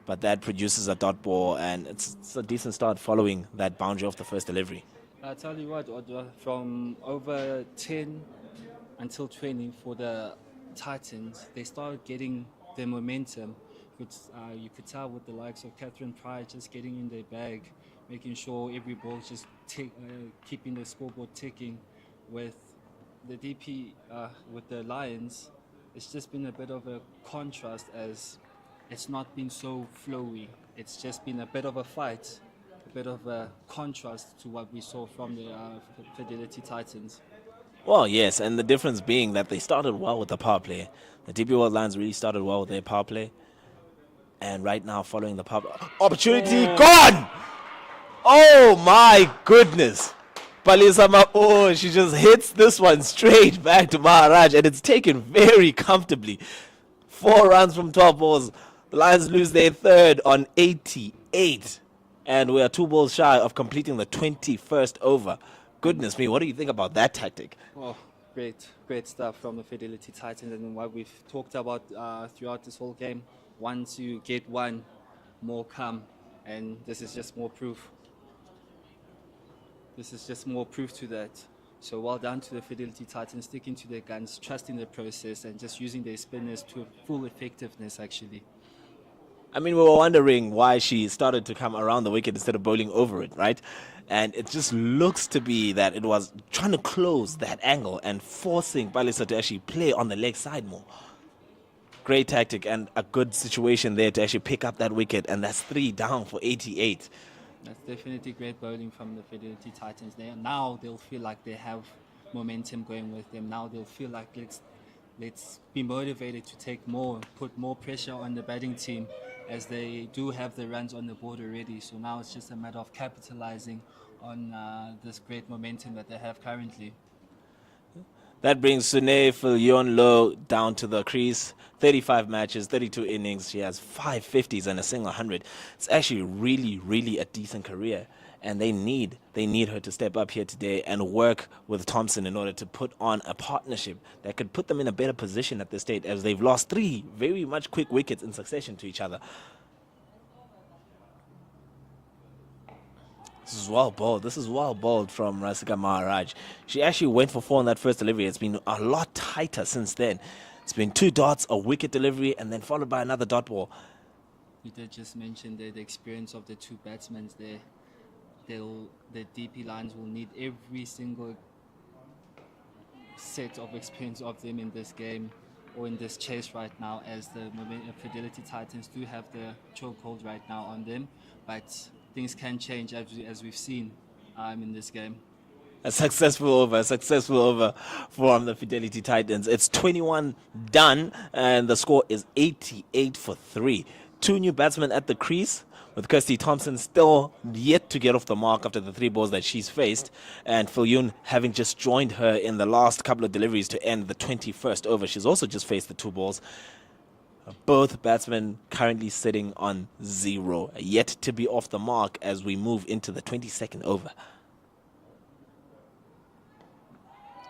But that produces a dot ball, and it's a decent start following that boundary off the first delivery. I tell you what, Odwa, from over 10 until 20 for the Titans, they started getting their momentum. You could tell with the likes of Catherine Pryor just getting in their bag, making sure every ball just keeping the scoreboard ticking. With the DP, with the Lions, it's just been a bit of a contrast, as it's not been so flowy. It's just been a bit of a fight, a bit of a contrast to what we saw from the Fidelity Titans. Well, yes, and the difference being that they started well with the power play. The DP World Lions really started well with their power play. And right now, following the power opportunity, gone! Oh my goodness! Palisa she just hits this one straight back to Maharaj, and it's taken very comfortably. 4 runs from 12 balls. The Lions lose their 3rd on 88. And we are 2 balls shy of completing the 21st over. Goodness me, what do you think about that tactic? Oh, great stuff from the Fidelity Titans, and what we've talked about throughout this whole game. Once you get one, more come, and this is just more proof. This is just more proof to that. So well done to the Fidelity Titans, sticking to their guns, trusting the process, and just using their spinners to full effectiveness, actually. I mean, we were wondering why she started to come around the wicket instead of bowling over it, right? And it just looks to be that it was trying to close that angle and forcing Palisa to actually play on the leg side more. Great tactic and a good situation there to actually pick up that wicket, and that's 3 down for 88. That's definitely great bowling from the Fidelity Titans. Now they'll feel like they have momentum going with them. Now they'll feel like let's be motivated to put more pressure on the batting team, as they do have the runs on the board already. So now it's just a matter of capitalizing on this great momentum that they have currently. That brings Sune Fillion Low down to the crease. 35 matches, 32 innings. She has 5 50s and a single 100. It's actually really a decent career. And they need her to step up here today and work with Thompson in order to put on a partnership that could put them in a better position at this stage, as they've lost 3 very much quick wickets in succession to each other. This is well bowled from Rasika Maharaj. She actually went for 4 on that first delivery. It's been a lot tighter since then. It's been 2 dots, a wicket delivery, and then followed by another dot ball. You did just mention the experience of the 2 batsmen there. The DP lines will need every single set of experience of them in this game or in this chase right now, as the Fidelity Titans do have the chokehold right now on them. But things can change as we've seen in this game. A successful over from the Fidelity Titans. It's 21 done, and the score is 88 for 3. 2 new batsmen at the crease, with Kirsty Thompson still yet to get off the mark after the 3 balls that she's faced, and Phil Yoon having just joined her in the last couple of deliveries to end the 21st over. She's also just faced the 2 balls. Both batsmen currently sitting on 0, yet to be off the mark as we move into the 22nd over.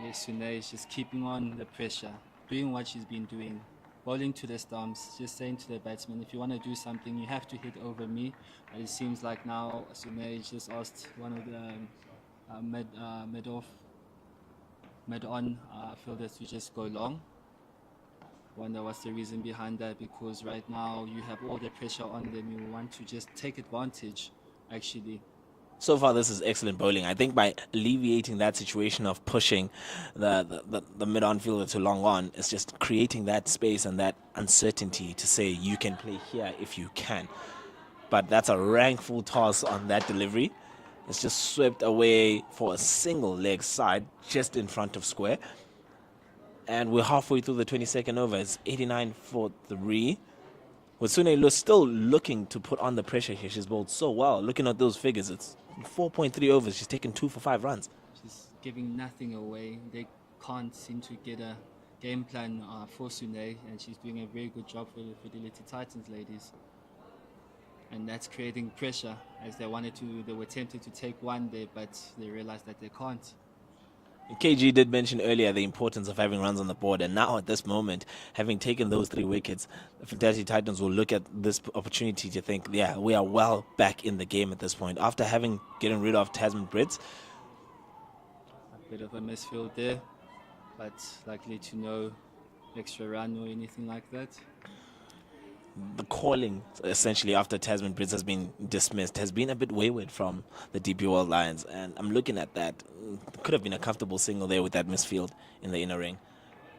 Yes, Sune is just keeping on the pressure, doing what she's been doing, bowling to the stumps, just saying to the batsman, if you want to do something, you have to hit over me. But it seems like now Sune just asked one of the mid-on fielders to just go long. Wonder what's the reason behind that, because right now you have all the pressure on them. You want to just take advantage, actually. So far, this is excellent bowling. I think by alleviating that situation of pushing the mid-on fielder to long on, it's just creating that space and that uncertainty to say you can play here if you can. But that's a rankful toss on that delivery. It's just swept away for a single leg side just in front of square. And we're halfway through the 22nd over. It's 89 for 3. With Sune Lu still looking to put on the pressure here. She's bowled so well. Looking at those figures, it's 4.3 overs. She's taken 2 for 5 runs. She's giving nothing away. They can't seem to get a game plan for Sune, and she's doing a very good job for the Fidelity Titans ladies. And that's creating pressure, as they were tempted to take 1 there, but they realized that they can't. KG did mention earlier the importance of having runs on the board, and now at this moment, having taken those 3 wickets, the Fidelity Titans will look at this opportunity to think, yeah, we are well back in the game at this point. After getting rid of Tasman Brits. A bit of a misfield there, but likely to no extra run or anything like that. The calling, essentially, after Tasman Brits has been dismissed, has been a bit wayward from the DP World Lions, and I'm looking at that. Could have been a comfortable single there with that misfield in the inner ring.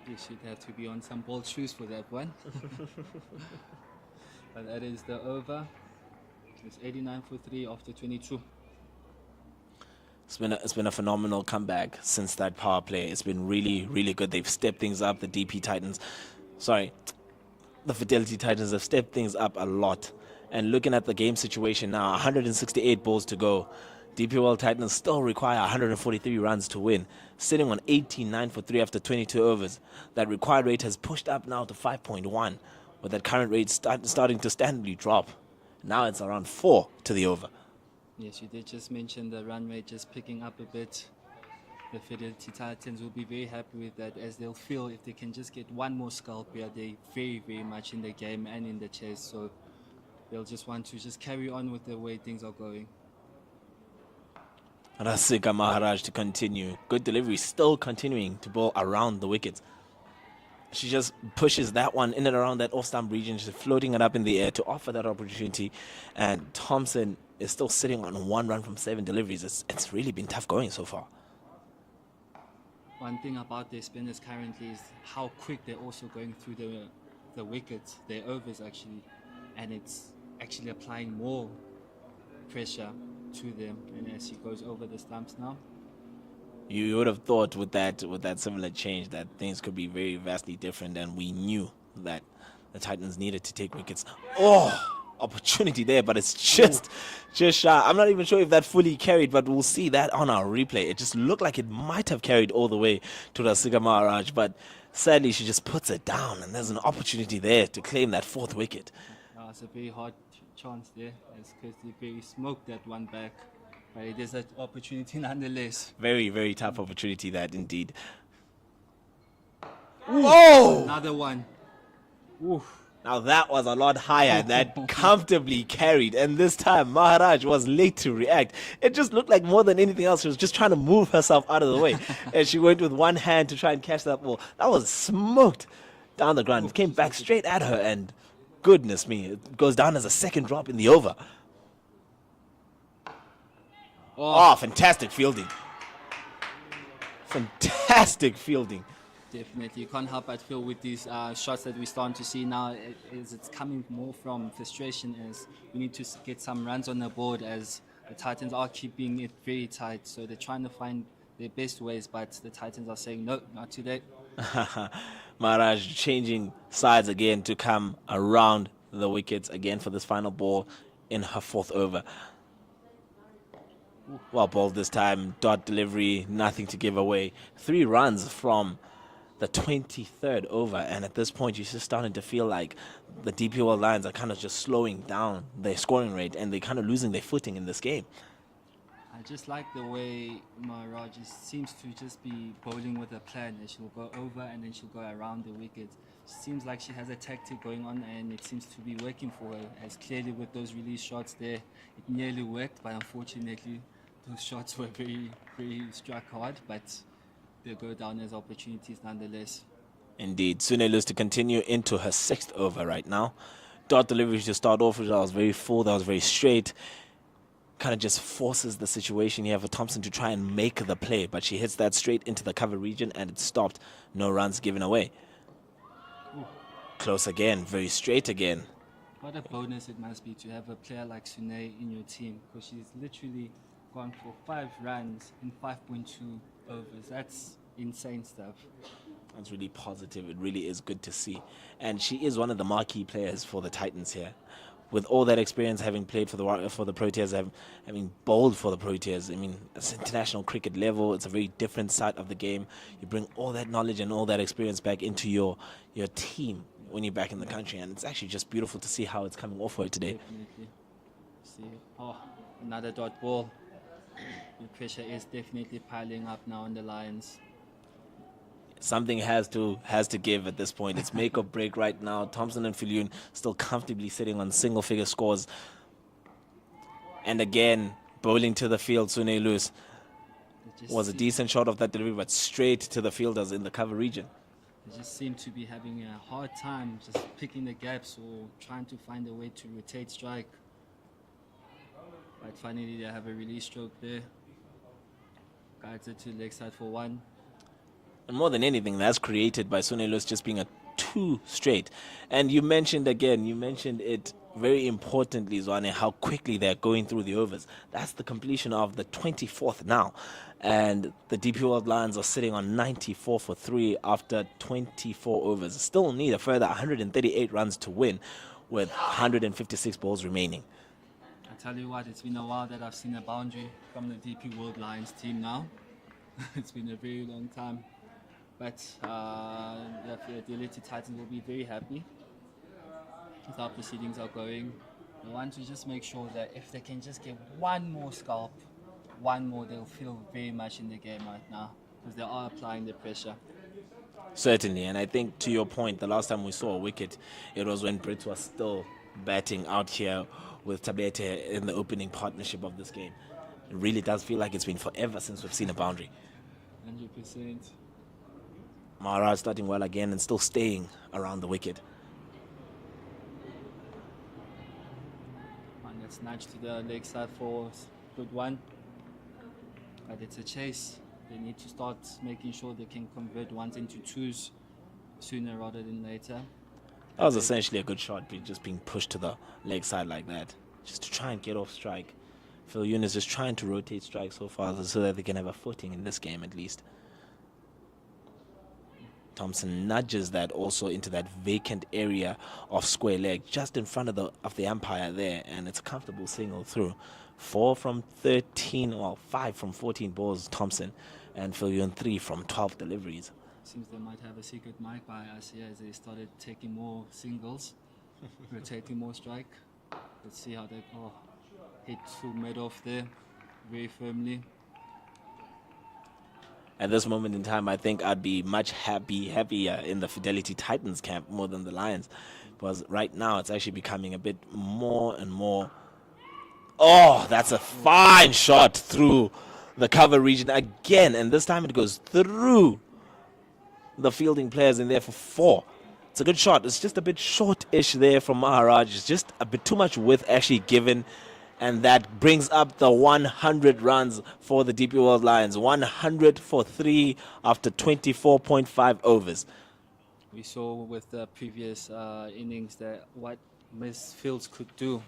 You should have to be on some bold shoes for that one. But that is the over. It's 89 for 3 after 22. It's been a phenomenal comeback since that power play. It's been really good. They've stepped things up. The Fidelity Titans have stepped things up a lot. And looking at the game situation now, 168 balls to go. DP World Titans still require 143 runs to win, sitting on 89 for 3 after 22 overs. That required rate has pushed up now to 5.1, with that current rate starting to standardly drop. Now it's around 4 to the over. Yes, you did just mention the run rate just picking up a bit. The Fidelity Titans will be very happy with that, as they'll feel if they can just get 1 more scalp here, they're very much in the game and in the chase. So they'll just want to just carry on with the way things are going. Rasika Maharaj to continue. Good delivery, still continuing to bowl around the wickets. She just pushes that one in and around that off-stump region. She's floating it up in the air to offer that opportunity. And Thompson is still sitting on 1 run from 7 deliveries. It's really been tough going so far. One thing about their spinners currently is how quick they're also going through the wickets, their overs actually. And it's actually applying more pressure to them, and as he goes over the stumps now. You would have thought with that similar change that things could be very vastly different, and we knew that the Titans needed to take wickets. Oh, opportunity there, but it's just shy. I'm not even sure if that fully carried, but we'll see that on our replay. It just looked like it might have carried all the way to Rasika Maharaj, but sadly she just puts it down, and there's an opportunity there to claim that 4th wicket. It's a very hard chance there, as Kirsty Berry smoked that one back, but it is an opportunity nonetheless. Very, very tough opportunity that indeed. Oh! Another one. Oof. Now that was a lot higher. That comfortably carried. And this time, Maharaj was late to react. It just looked like more than anything else, she was just trying to move herself out of the way. And she went with one hand to try and catch that ball. That was smoked down the ground. It came back straight at her. And goodness me, it goes down as a 2nd drop in the over. Oh, fantastic fielding. Fantastic fielding. Definitely, you can't help but feel with these shots that we're starting to see now, it's coming more from frustration, as we need to get some runs on the board, as the Titans are keeping it very tight. So they're trying to find their best ways, but the Titans are saying, no, not today. Maharaj changing sides again to come around the wickets again for this final ball in her 4th over. Well bowled this time, dot delivery, nothing to give away. 3 runs from the 23rd over, and at this point you're just starting to feel like the DP World Lions are kind of just slowing down their scoring rate, and they're kind of losing their footing in this game. I just like the way Maharaj seems to just be bowling with a plan. She'll go over and then she'll go around the wicket. It seems like she has a tactic going on, and it seems to be working for her, as clearly with those release shots there, it nearly worked, but unfortunately those shots were very, very struck hard, but they'll go down as opportunities nonetheless. Indeed. Sunelus to continue into her 6th over right now. Dot delivery to start off with, that was very full, that was very straight. Kind of just forces the situation here for Thompson to try and make the play, but she hits that straight into the cover region, and it stopped. No runs given away. Ooh. Close again, very straight again. What a bonus it must be to have a player like Sune in your team, because she's literally gone for 5 runs in 5.2 overs. That's insane stuff. That's really positive. It really is good to see. And she is one of the marquee players for the Titans here. With all that experience, having played for the Proteas, having bowled for the Proteas, I mean, it's international cricket level. It's a very different side of the game. You bring all that knowledge and all that experience back into your team when you're back in the country, and it's actually just beautiful to see how it's coming off for her today. Definitely. See, another dot ball. The pressure is definitely piling up now on the Lions. Something has to give at this point. It's make or break right now. Thompson and Fillion still comfortably sitting on single-figure scores. And again, bowling to the field, Sune Luz was a decent shot of that delivery, but straight to the fielders in the cover region. They just seem to be having a hard time just picking the gaps or trying to find a way to rotate strike. But finally, they have a release stroke there. Guides it to leg side for 1. And more than anything, that's created by Sunelus just being a 2 straight. And you mentioned it very importantly, Zwane, how quickly they're going through the overs. That's the completion of the 24th now. And the DP World Lions are sitting on 94 for 3 after 24 overs. Still need a further 138 runs to win with 156 balls remaining. I tell you what, it's been a while that I've seen a boundary from the DP World Lions team now. It's been a very long time. But the Fidelity Titans will be very happy with how proceedings are going. They want to just make sure that if they can just get one more scalp, one more, they'll feel very much in the game right now, because they are applying the pressure. Certainly, and I think to your point, the last time we saw a wicket, it was when Brits was still batting out here with Tabete in the opening partnership of this game. It really does feel like it's been forever since we've seen a boundary. 100%. Maharaj starting well again and still staying around the wicket. And that's nudged to the leg side for good 1. But it's a chase. They need to start making sure they can convert 1s into 2s sooner rather than later. That was essentially a good shot, just being pushed to the leg side like that, just to try and get off strike. Phil Yoon is just trying to rotate strike so far so that they can have a footing in this game at least. Thompson nudges that also into that vacant area of square leg just in front of the umpire there, and it's a comfortable single through. 4 from 13, well, 5 from 14 balls, Thompson, and Fillion 3 from 12 deliveries. Seems they might have a secret mic by us here as they started taking more singles, rotating more strike. Let's see how they hit to mid-off there very firmly. At this moment in time, I think I'd be much happier in the Fidelity Titans camp more than the Lions, because right now it's actually becoming a bit more and more. Oh, that's a fine shot through the cover region again, and this time it goes through the fielding players in there for 4. It's a good shot. It's just a bit short-ish there from Maharaj. It's just a bit too much width actually given, and that brings up the 100 runs for the DP World Lions. 100 for 3 after 24.5 overs. We saw with the previous innings that what Miss Fields could do,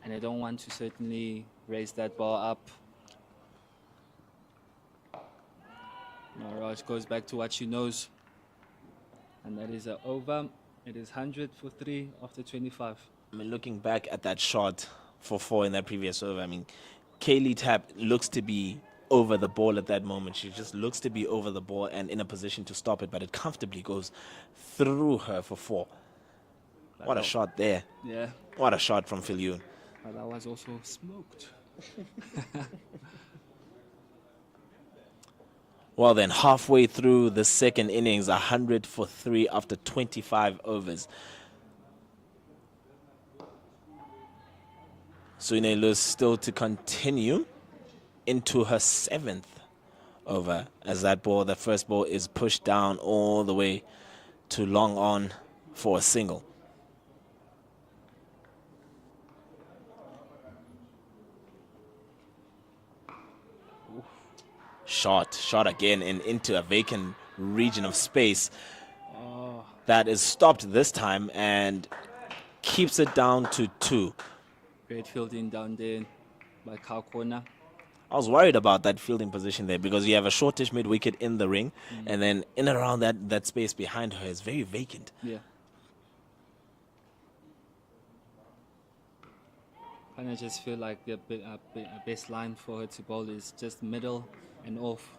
and they don't want to certainly raise that bar up. Maharaj goes back to what she knows, and that is an over. It is 100 for 3 after 25. I mean, looking back at that shot for 4 in that previous over, I mean, Kaylee Tapp looks to be over the ball at that moment. She just looks to be over the ball and in a position to stop it, but it comfortably goes through her for 4. What a shot there. Yeah. What a shot from Phil Yoon. But that was also smoked. Well then, halfway through the second innings, 100 for 3 after 25 overs. Sune Lewis still to continue into her 7th over as that ball, the first ball, is pushed down all the way to long on for a single. Shot again and into a vacant region of space. That is stopped this time and keeps it down to 2. Great fielding down there by Cow Corner. I was worried about that fielding position there because you have a shortish mid-wicket in the ring, and then in and around that space behind her is very vacant. Yeah. And I just feel like the best line for her to bowl is just middle and off.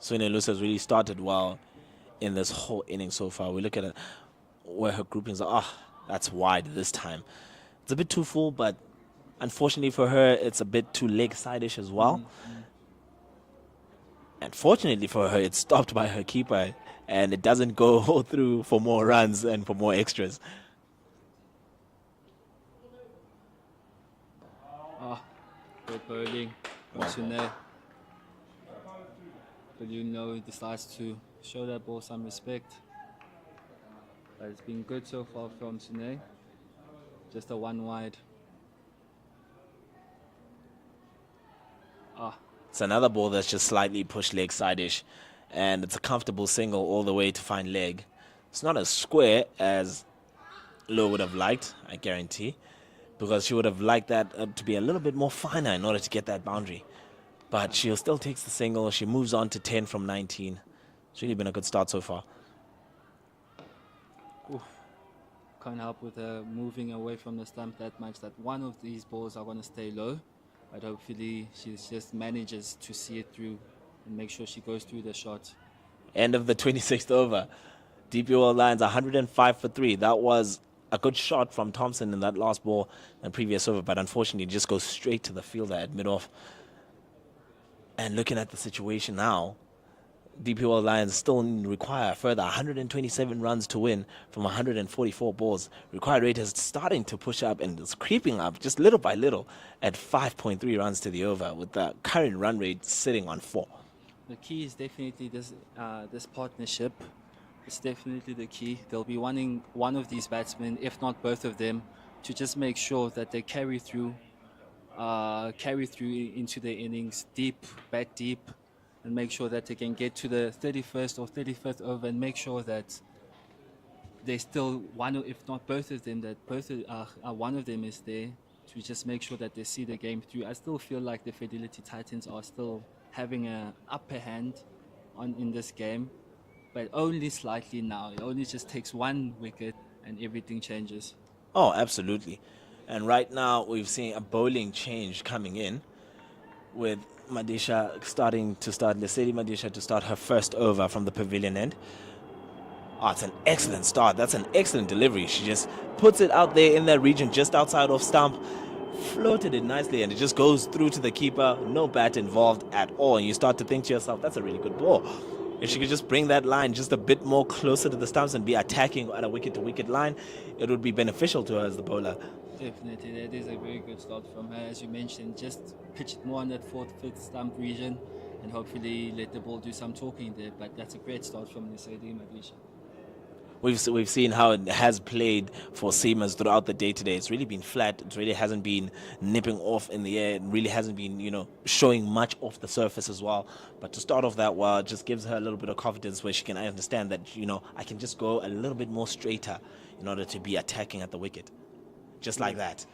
Sune Lewis has really started well in this whole inning so far. We look at it where her groupings are. That's wide this time. It's a bit too full, but unfortunately for her, it's a bit too leg side-ish as well. And fortunately for her, it's stopped by her keeper, and it doesn't go through for more runs and for more extras. Good bowling from Sune. But you know, he decides to show that ball some respect. But it's been good so far from Sune. Just a 1 wide. It's another ball that's just slightly pushed leg side-ish, and it's a comfortable single all the way to find leg. It's not as square as Lo would have liked, I guarantee, because she would have liked that to be a little bit more finer in order to get that boundary. But she still takes the single. She moves on to 10 from 19. It's really been a good start so far. Can't help with her moving away from the stump that much that one of these balls are going to stay low. But hopefully she just manages to see it through and make sure she goes through the shot. End of the 26th over. DP World Lions 105 for 3. That was a good shot from Thompson in that last ball and previous over, but unfortunately it just goes straight to the fielder at mid-off. And looking at the situation now, DP World Lions still require a further 127 runs to win from 144 balls. Required rate is starting to push up and it's creeping up just little by little at 5.3 runs to the over, with the current run rate sitting on 4. The key is definitely this partnership. It's definitely the key. They'll be wanting one of these batsmen, if not both of them, to just make sure that they carry through into the innings bat deep, and make sure that they can get to the 31st or 35th over and make sure that they still one, if not both of them, that one of them is there to just make sure that they see the game through. I still feel like the Fidelity Titans are still having an upper hand in this game, but only slightly now. It only just takes one wicket and everything changes. Oh, absolutely. And right now, we've seen a bowling change coming in with Madisha starting to start, Lesedi Madisha to start her first over from the pavilion end. Oh, it's an excellent start. That's an excellent delivery. She just puts it out there in that region just outside of stump, floated it nicely, and it just goes through to the keeper. No bat involved at all. And you start to think to yourself, that's a really good ball. If she could just bring that line just a bit more closer to the stumps and be attacking at a wicket-to-wicket line, it would be beneficial to her as the bowler. Definitely, that is a very good start from her. As you mentioned, just pitch it more on that fourth, fifth stump region and hopefully let the ball do some talking there. But that's a great start from Lesedi Madisha. We've seen how it has played for seamers throughout the day today. It's really been flat. It really hasn't been nipping off in the air. It really hasn't been, showing much off the surface as well. But to start off that well, it just gives her a little bit of confidence where she can understand that, I can just go a little bit more straighter in order to be attacking at the wicket. Just like that.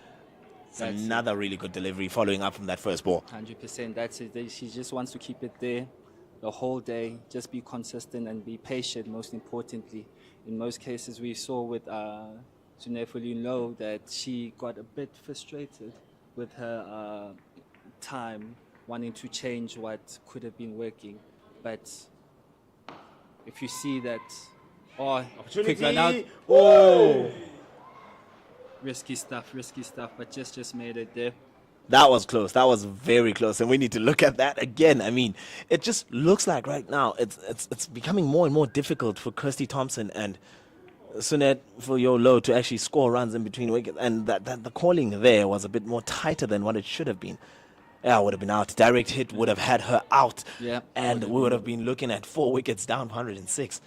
It's another really good delivery following up from that first ball. 100%. That's it. She just wants to keep it there the whole day. Just be consistent and be patient, most importantly. In most cases, we saw with Sunefulin Low that she got a bit frustrated with her time, wanting to change what could have been working. But if you see that, quick run out. Oh! Risky stuff, but just made it there. That was close. That was very close, and we need to look at that again. I mean, it just looks like right now it's becoming more and more difficult for Kirsty Thompson and Sunet for your low to actually score runs in between wickets, and that the calling there was a bit more tighter than what it should have been. Yeah, would have been out. Direct hit would have had her out, and we would have been looking at 4 wickets down, 106.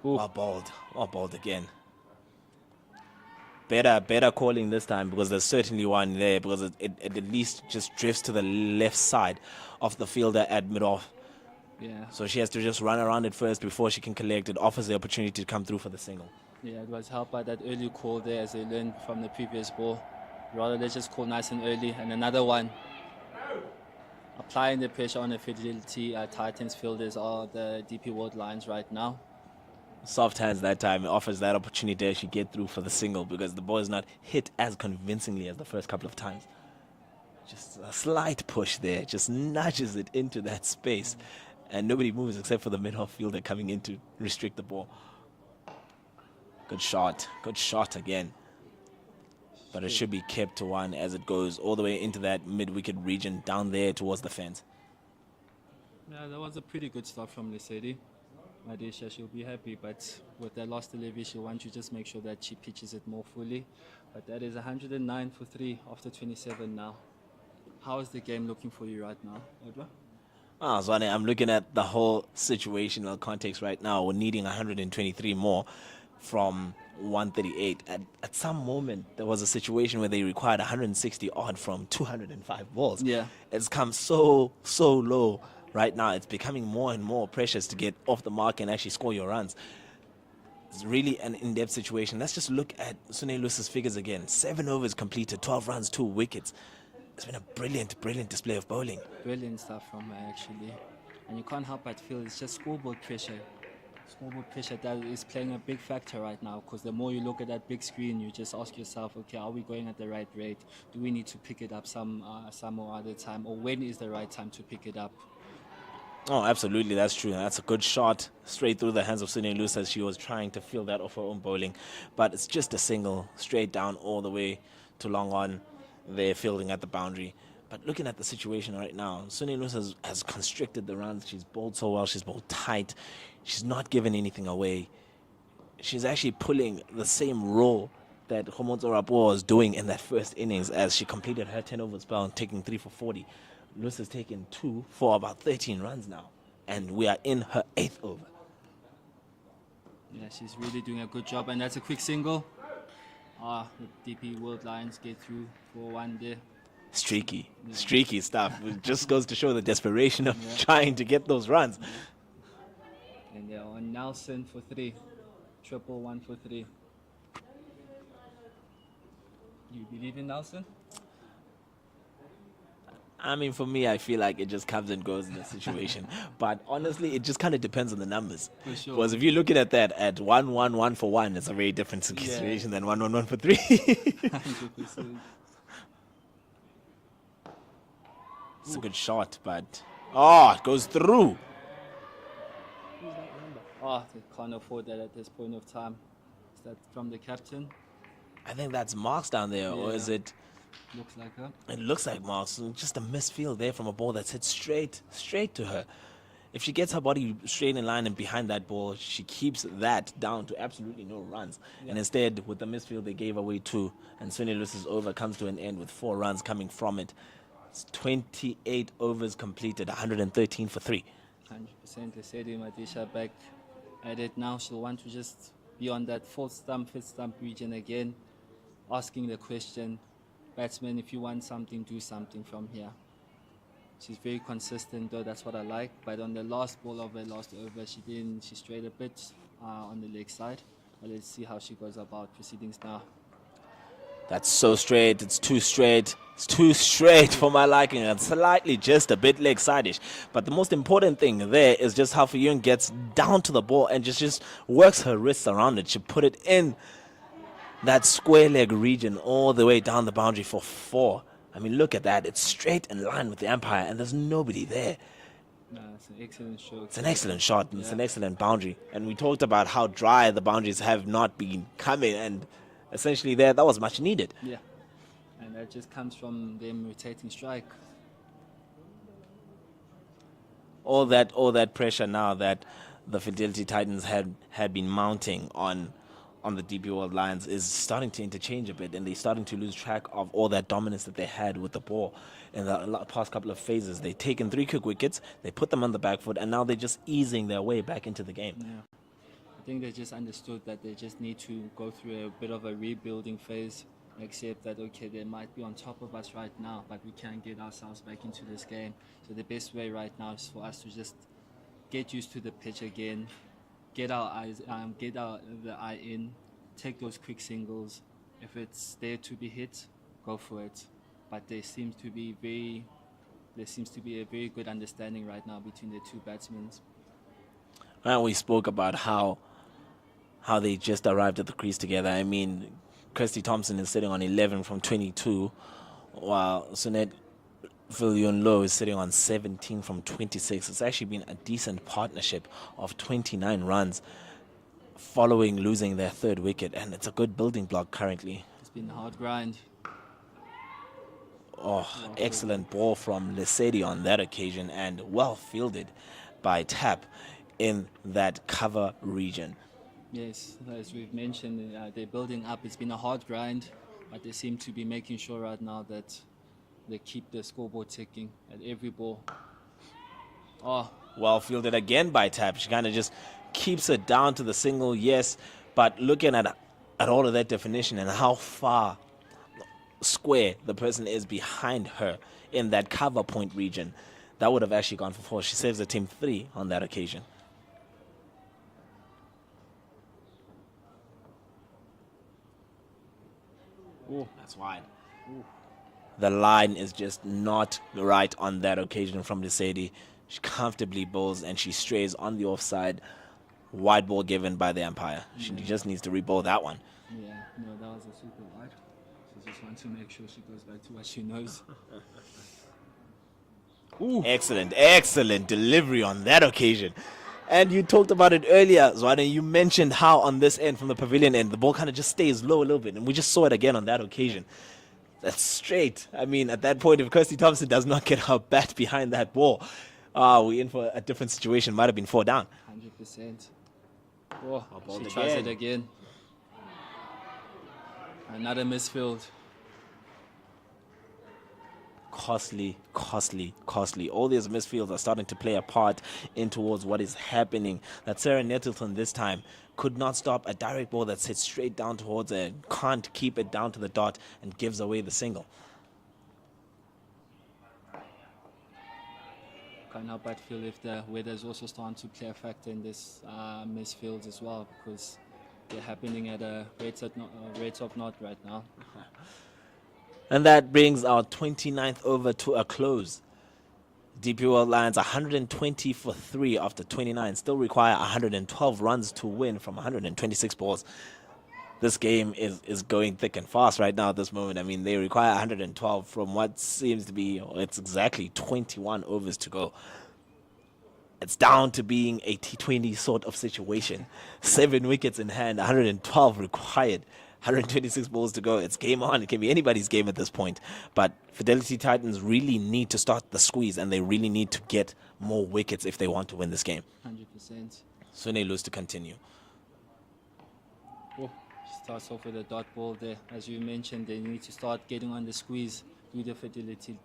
Well bowled again. Better calling this time, because there's certainly one there, because it at least just drifts to the left side of the fielder at mid-off. Yeah. So she has to just run around it first before she can collect. It offers the opportunity to come through for the single. Yeah, it was helped by that early call there, as they learned from the previous ball. Rather, let's just call nice and early. And another one. Applying the pressure on the Fidelity Titans fielders are the DP World Lions right now. Soft hands that time. It offers that opportunity to actually get through for the single, because the ball is not hit as convincingly as the first couple of times. Just a slight push there, just nudges it into that space, and nobody moves except for the mid-off fielder coming in to restrict the ball. Good shot again. But it should be kept to one as it goes all the way into that mid-wicket region down there towards the fence. Yeah, that was a pretty good start from Lesedi Madisha. She'll be happy, but with that lost delivery, she'll want to just make sure that she pitches it more fully. But that is 109 for 3 after 27 now. How is the game looking for you right now, Edward? Zwane, I'm looking at the whole situational context right now. We're needing 123 more from 138. At some moment, there was a situation where they required 160 odd from 205 balls. Yeah. It's come so low. Right now, it's becoming more and more precious to get off the mark and actually score your runs. It's really an in-depth situation. Let's just look at Sune Lewis's figures again. 7 overs completed, 12 runs, 2 wickets. It's been a brilliant display of bowling. Brilliant stuff from her, actually. And you can't help but feel it's just scoreboard pressure. Scoreboard pressure that is playing a big factor right now, because the more you look at that big screen, you just ask yourself, okay, are we going at the right rate? Do we need to pick it up some or other time? Or when is the right time to pick it up? Oh, absolutely, that's true. That's a good shot straight through the hands of Sune Lewis as she was trying to field that off her own bowling. But it's just a single, straight down all the way to long on. They're fielding at the boundary. But looking at the situation right now, Sune Lewis has constricted the runs. She's bowled so well. She's bowled tight. She's not given anything away. She's actually pulling the same role that Homotso Rapo was doing in that first innings as she completed her 10-over spell and taking 3 for 40. Lewis has taken 2 for about 13 runs now, and we are in her 8th over. Yeah, she's really doing a good job, and that's a quick single. The DP World Lions get through for 1 there. Streaky stuff. It just goes to show the desperation of trying to get those runs. And they're on Nelson for 3. 111 for 3. You believe in Nelson? I mean, for me, I feel like it just comes and goes in the situation. But honestly, it just kind of depends on the numbers. For sure. Because if you're looking at that at 1-1-1 for 1, it's a very different situation than 1-1-1 for 3. 100%. It's a good shot, but it goes through. Oh, they can't afford that at this point of time. Is that from the captain? I think that's Marks down there, or is it? Looks like her. It looks like Marks. Just a misfield there from a ball that's hit straight to her. If she gets her body straight in line and behind that ball, she keeps that down to absolutely no runs. Yeah. And instead, with the misfield, they gave away 2. And Swineless' over comes to an end with 4 runs coming from it. It's 28 overs completed, 113 for 3. 100%. Lesedi Madisha back at it now. She'll want to just be on that fourth stump, fifth stump region again, asking the question, batsman, if you want something, do something from here. She's very consistent, though. That's what I like. But on the last ball of her last over, she strayed a bit on the leg side. But let's see how she goes about proceedings now. That's so straight. It's too straight. It's too straight for my liking. And slightly just a bit leg side-ish. But the most important thing there is just how Fiyun gets down to the ball and just works her wrists around it. She put it in that square leg region all the way down the boundary for 4. I mean, look at that. It's straight in line with the umpire, and there's nobody there. No, it's an excellent shot. It's an excellent shot, and it's an excellent boundary. And we talked about how dry the boundaries have not been coming, and essentially that was much needed. Yeah, and that just comes from them rotating strike. All that pressure now that the Fidelity Titans had been mounting on the DP World Lions is starting to interchange a bit, and they're starting to lose track of all that dominance that they had with the ball in the past couple of phases. They've taken 3 quick wickets, they put them on the back foot, and now they're just easing their way back into the game. Yeah. I think they just understood that they just need to go through a bit of a rebuilding phase, accept that, okay, they might be on top of us right now, but we can get ourselves back into this game. So the best way right now is for us to just get used to the pitch again, get our eyes, the eye in, take those quick singles. If it's there to be hit, go for it. But there seems to be a very good understanding right now between the 2 batsmen. And we spoke about how they just arrived at the crease together. I mean, Kirsty Thompson is sitting on 11 from 22, while Sunette Villion Low is sitting on 17 from 26. It's actually been a decent partnership of 29 runs following losing their 3rd wicket, and it's a good building block currently. It's been a hard grind. Excellent ball from Lesedi on that occasion, and well fielded by Tap in that cover region. Yes, as we've mentioned, they're building up. It's been a hard grind, but they seem to be making sure right now that they keep the scoreboard ticking at every ball. Well fielded again by Tap. She kind of just keeps it down to the single, yes, but looking at all of that definition and how far square the person is behind her in that cover point region, that would have actually gone for 4. She saves the team 3 on that occasion. Ooh, that's wide. Ooh. The line is just not right on that occasion from Lesedi. She comfortably bowls and she strays on the offside. Wide ball given by the umpire. She just needs to re-bowl that one. Yeah, no, that was a super wide. She just wants to make sure she goes back to what she knows. Ooh. Excellent delivery on that occasion. And you talked about it earlier, Zwane. You mentioned how on this end, from the pavilion end, the ball kind of just stays low a little bit. And we just saw it again on that occasion. That's straight. I mean, at that point, if Kirsty Thompson does not get her bat behind that ball, we're in for a different situation. Might have been 4 down. 100%. She tries it again. Another misfield. Costly. All these misfields are starting to play a part in towards what is happening. That Sarah Nettleton this time could not stop a direct ball that sits straight down towards her, can't keep it down to the dot, and gives away the single. Can't help but feel if the weather's also starting to play a factor in this misfields as well, because they're happening at a rate of not right now. And that brings our 29th over to a close. DP World Lions 120 for 3 after 29. Still require 112 runs to win from 126 balls. This game is going thick and fast right now at this moment. I mean, they require 112 from what seems to be, it's exactly 21 overs to go. It's down to being a T20 sort of situation. 7 wickets in hand, 112 required, 126 balls to go. It's game on. It can be anybody's game at this point. But Fidelity Titans really need to start the squeeze, and they really need to get more wickets if they want to win this game. 100%. So they lose to continue. Oh, starts off with a dot ball there. As you mentioned, they need to start getting on the squeeze through the Fidelity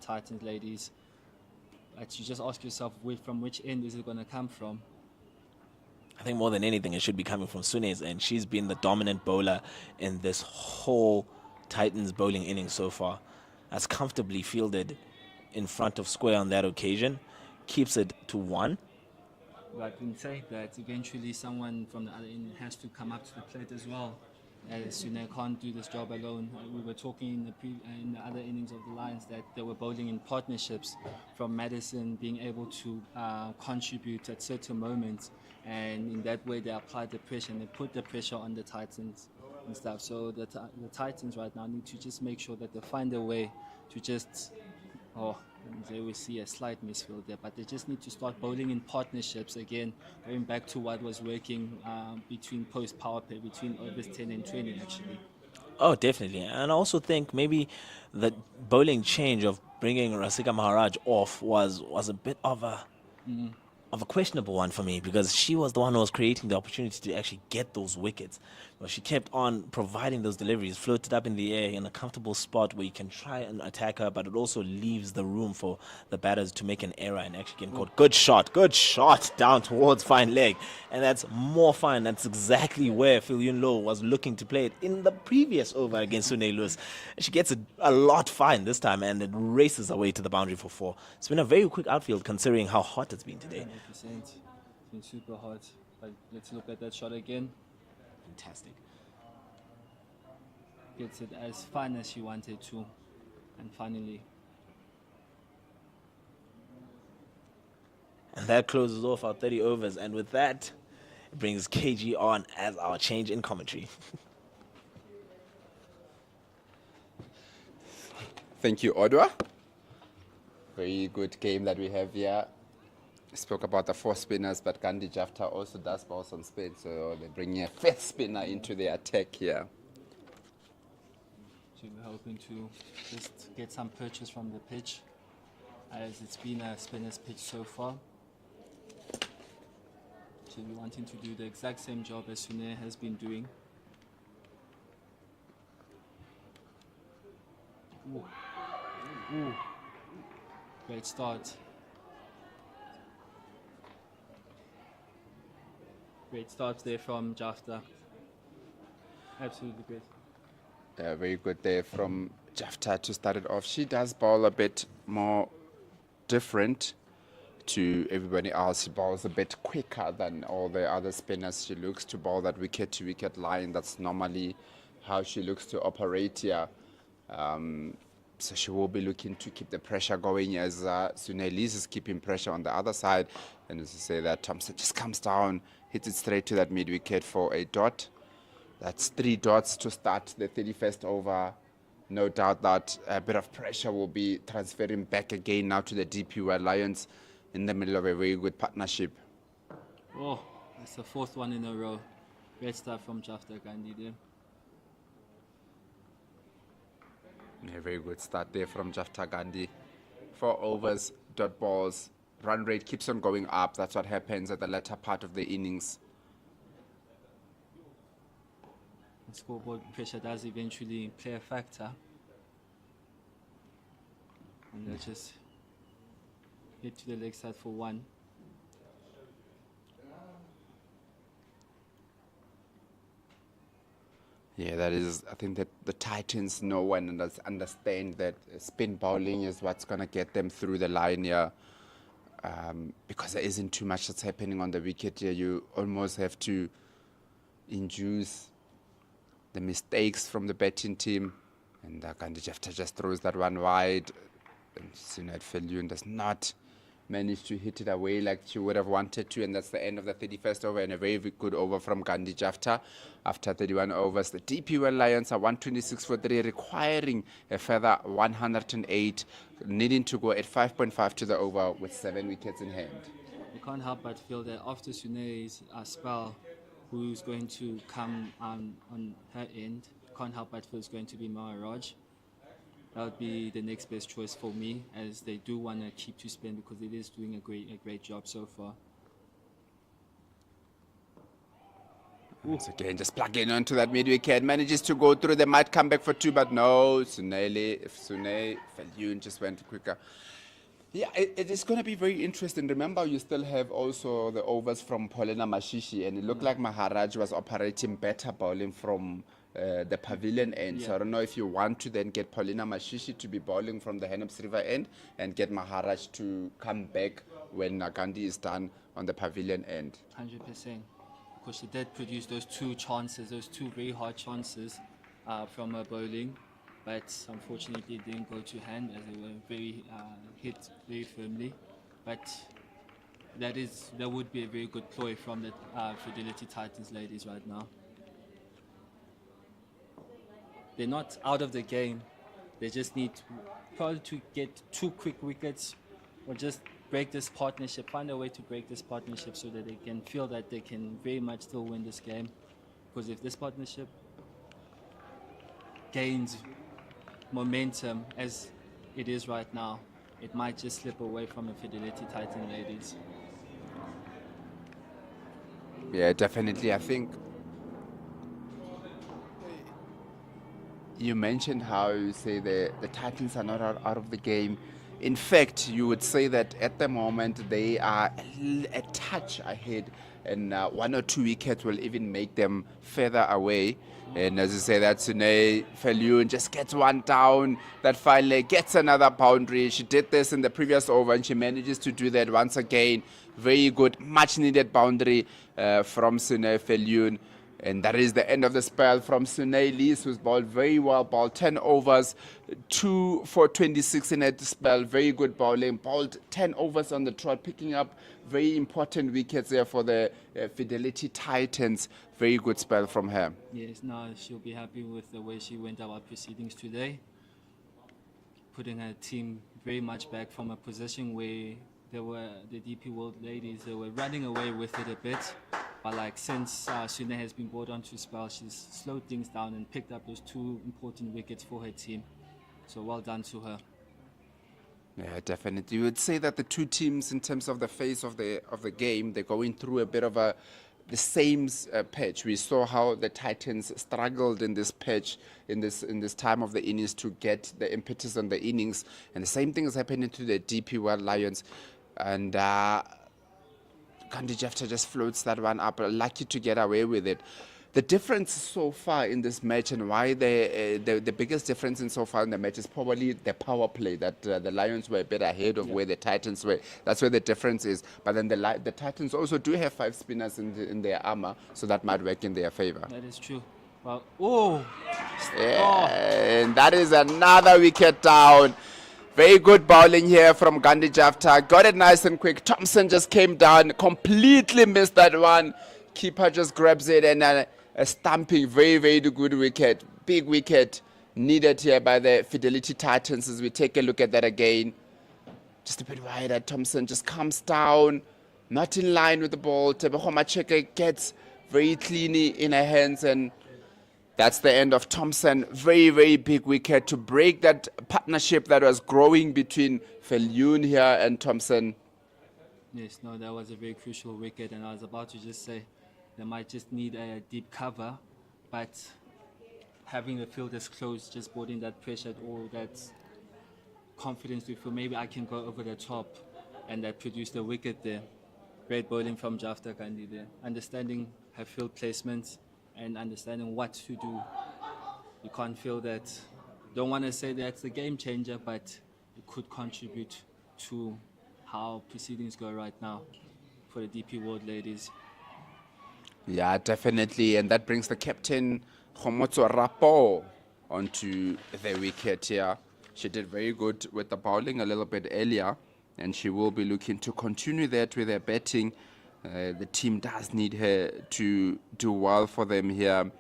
Titans, ladies. But you just ask yourself, from which end is it going to come from? I think more than anything, it should be coming from Sune's end. She's been the dominant bowler in this whole Titans bowling inning so far. Has comfortably fielded in front of square on that occasion. Keeps it to 1. But in saying that, eventually someone from the other end has to come up to the plate as well. Sune can't do this job alone. We were talking in the other innings of the Lions that they were bowling in partnerships, from Madison being able to contribute at certain moments, and in that way they applied the pressure and they put the pressure on the Titans and stuff. So the Titans right now need to just make sure that they find a way to just, they will see a slight misfield there, but they just need to start bowling in partnerships again, going back to what was working between post power play, between overs 10 and 20 actually. Oh, definitely. And I also think maybe the bowling change of bringing Rasika Maharaj off was a bit of a questionable one for me, because she was the one who was creating the opportunity to actually get those wickets. But she kept on providing those deliveries, floated up in the air in a comfortable spot where you can try and attack her, but it also leaves the room for the batters to make an error and actually get caught. Good shot down towards fine leg. And that's more fine. That's exactly where Phil Yun Lo was looking to play it in the previous over against Sune Lewis. She gets it a lot fine this time, and it races away to the boundary for 4. It's been a very quick outfield considering how hot it's been today. 100%. It's been super hot. But let's look at that shot again. Fantastic. Gets it as fine as she wanted to. And finally. And that closes off our 30 overs. And with that, it brings KG on as our change in commentary. Thank you, Odwa. Very good game that we have here. Spoke about the 4 spinners, but Gandhi Jafta also does bowl on spin, so they're bringing a 5th spinner into the attack here. So we're hoping to just get some purchase from the pitch, as it's been a spinner's pitch so far. So we're wanting to do the exact same job as Sune has been doing. Ooh. Ooh. Great start. Great start there from Jafta. Absolutely great. Very good there from Jafta to start it off. She does bowl a bit more different to everybody else. She bowls a bit quicker than all the other spinners. She looks to bowl that wicket-to-wicket line. That's normally how she looks to operate here. So she will be looking to keep the pressure going as Sunelise is keeping pressure on the other side. And as you say, that Thompson just comes down, hits it straight to that mid-wicket for a dot. That's 3 dots to start the 31st over. No doubt that a bit of pressure will be transferring back again now to the DP World Lions in the middle of a very good partnership. Oh, that's the 4th one in a row. Great start from Jafta Gandhi there. A very good start there from Jafta Gandhi. 4 overs, dot balls. Run rate keeps on going up. That's what happens at the latter part of the innings. The scoreboard pressure does eventually play a factor. And let's just hit to the leg side for 1. Yeah, that is, I think that the Titans know and understand that spin bowling is what's going to get them through the line here. Because there isn't too much that's happening on the wicket here. You almost have to induce the mistakes from the batting team And Gandhi Jefta just throws that one wide. And Sunat Felyun does not manage to hit it away like she would have wanted to. And that's the end of the 31st over, and a very good over from Gandhi Jefta. After 31 overs, the DP World Lions are 126 for 3, requiring a further 108, needing to go at 5.5 to the over with 7 wickets in hand. You can't help but feel that after Sune's spell, who's going to come on her end, can't help but feel it's going to be Maharaj. That would be the next best choice for me, as they do want to keep to spin because it is doing a great job so far. Once again, just plugging onto that mid wicket, manages to go through. They might come back for 2, but no. Sune Felyun just went quicker. Yeah, it is going to be very interesting. Remember, you still have also the overs from Paulina Mashishi, and it looked like Maharaj was operating better bowling from the pavilion end. Yeah. So I don't know if you want to then get Paulina Mashishi to be bowling from the Hennops River end and get Maharaj to come back when Gandhi is done on the pavilion end. 100%. Because she did produce those 2 chances, those 2 very hard chances from her bowling. But unfortunately it didn't go to hand, as they were very hit very firmly. But that would be a very good ploy from the Fidelity Titans ladies right now. They're not out of the game. They just need probably to get 2 quick wickets, or just break this partnership, find a way to break this partnership so that they can feel that they can very much still win this game. Because if this partnership gains momentum as it is right now, it might just slip away from the Fidelity Titan ladies. Yeah, definitely. I think you mentioned how you say the Titans are not out of the game. In fact, you would say that at the moment they are a touch ahead, and 1 or 2 wickets will even make them further away. And as you say, that Sune Felyun just gets one down, that finally gets another boundary. She did this in the previous over, and she manages to do that once again. Very good, much needed boundary from Sune Felyun. And that is the end of the spell from Sune Lees, who's bowled very well, bowled 10 overs, 2 for 26 in that spell. Very good bowling, bowled 10 overs on the trot, picking up very important wickets there for the Fidelity Titans. Very good spell from her. Yes, now she'll be happy with the way she went about proceedings today, putting her team very much back from a position where they were, the DP World ladies, they were running away with it a bit. But like since Sune has been brought onto spell, she's slowed things down and picked up those 2 important wickets for her team. So well done to her. Yeah, definitely. You would say that the 2 teams, in terms of the face of the game, they're going through a bit of the same patch. We saw how the Titans struggled in this patch, in this time of the innings, to get the impetus on the innings, and the same thing is happening to the DP World Lions. And Gandhi Jefta just floats that one up, lucky to get away with it. The difference so far in this match, and why the biggest difference in so far in the match, is probably the power play, that the Lions were a bit ahead of where the Titans were. That's where the difference is. But then the Titans also do have 5 spinners in their armour, so that might work in their favour. That is true. Well, oh! And that is another wicket down. Very good bowling here from Gandhi Jefta. Got it nice and quick. Thompson just came down, completely missed that one. Keeper just grabs it, and a stamping, very good wicket. Big wicket needed here by the Fidelity Titans. As we take a look at that again. Just a bit wider. Thompson just comes down, not in line with the ball. Tebogo Macheke gets very cleanly in her hands, and that's the end of Thompson. Very big wicket to break that partnership that was growing between Felyun here and Thompson. Yes, no, that was a very crucial wicket, and I was about to just say they might just need a deep cover, but having the field as close just brought in that pressure, or that confidence to feel maybe I can go over the top, and that produced a wicket there. Great bowling from Jefta Gandhi there, understanding her field placements and understanding what to do. You can't feel that, don't want to say that's the game changer, but it could contribute to how proceedings go right now for the DP World ladies. Yeah, definitely. And that brings the captain, Khomotso Rapo, onto the wicket here. She did very good with the bowling a little bit earlier, and she will be looking to continue that with her batting. The team does need her to do well for them here.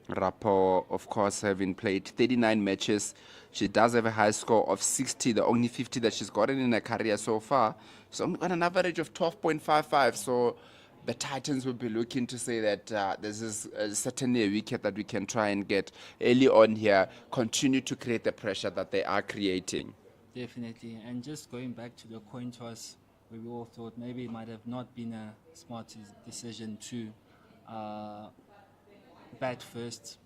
Rapo, of course, having played 39 matches. She does have a high score of 60, the only 50 that she's gotten in her career so far. She's only got an average of 12.55, so the Titans will be looking to say that this is certainly a wicket that we can try and get early on here, continue to create the pressure that they are creating. Definitely. And just going back to the coin toss, where we all thought maybe it might have not been a smart decision to bat first.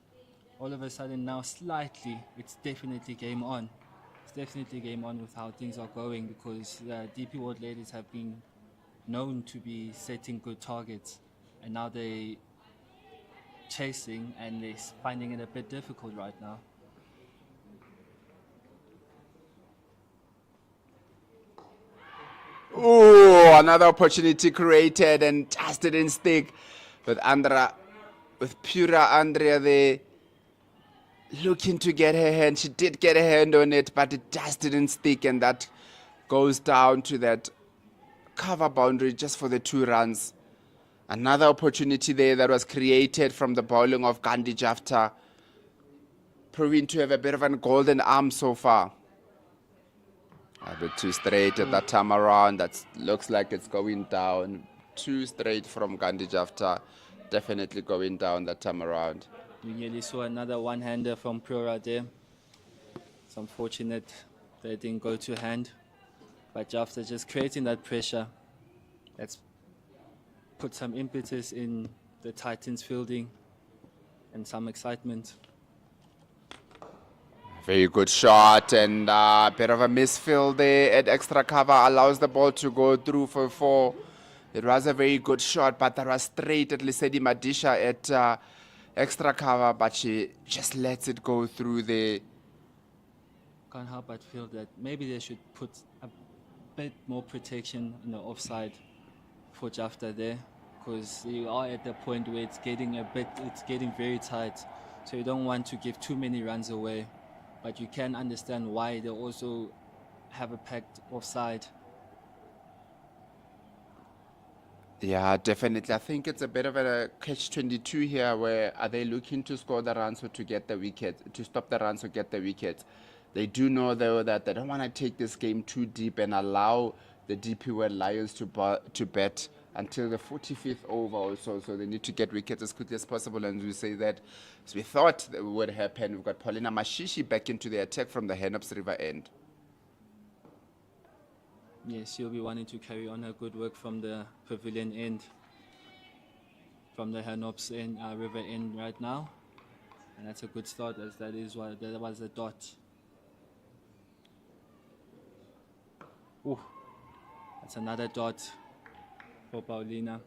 All of a sudden now slightly, it's definitely game on. It's definitely game on with how things are going, because the DP World ladies have been known to be setting good targets, and now they're chasing and they're finding it a bit difficult right now. Oh, another opportunity created and just didn't stick with Pura Andrea there looking to get her hand. She did get a hand on it, but it just didn't stick, and that goes down to that cover boundary just for the 2 runs. Another opportunity there that was created from the bowling of Gandhi Jafta, proving to have a bit of a golden arm so far. A bit too straight at that time around. That looks like it's going down. Too straight from Gandhi Jafta. Definitely going down that time around. We nearly saw another one-hander from Pura there. It's unfortunate that it didn't go to hand. But Jafta just creating that pressure. That's put some impetus in the Titans fielding and some excitement. Very good shot, and a bit of a misfield there at extra cover, allows the ball to go through for 4. It was a very good shot, but that was straight at Lisedi Madisha at extra cover, but she just lets it go through there. Can't help but feel that maybe they should put a bit more protection in the offside for Jafta there, because you are at the point where it's getting very tight, so you don't want to give too many runs away. But you can understand why they also have a packed offside. Yeah, definitely. I think it's a bit of a catch-22 here, where are they looking to score the runs or to get the wicket, to stop the runs or get the wicket? They do know, though, that they don't want to take this game too deep and allow the DP World Lions to bat until the 45th over also, so they need to get wickets as quickly as possible. And we say that as we thought that would happen. We've got Paulina Mashishi back into the attack from the Henops River end. Yes, she'll be wanting to carry on her good work from the pavilion end, from the Henops River end right now. And that's a good start, as that was a dot. Ooh, that's another dot for Paulina.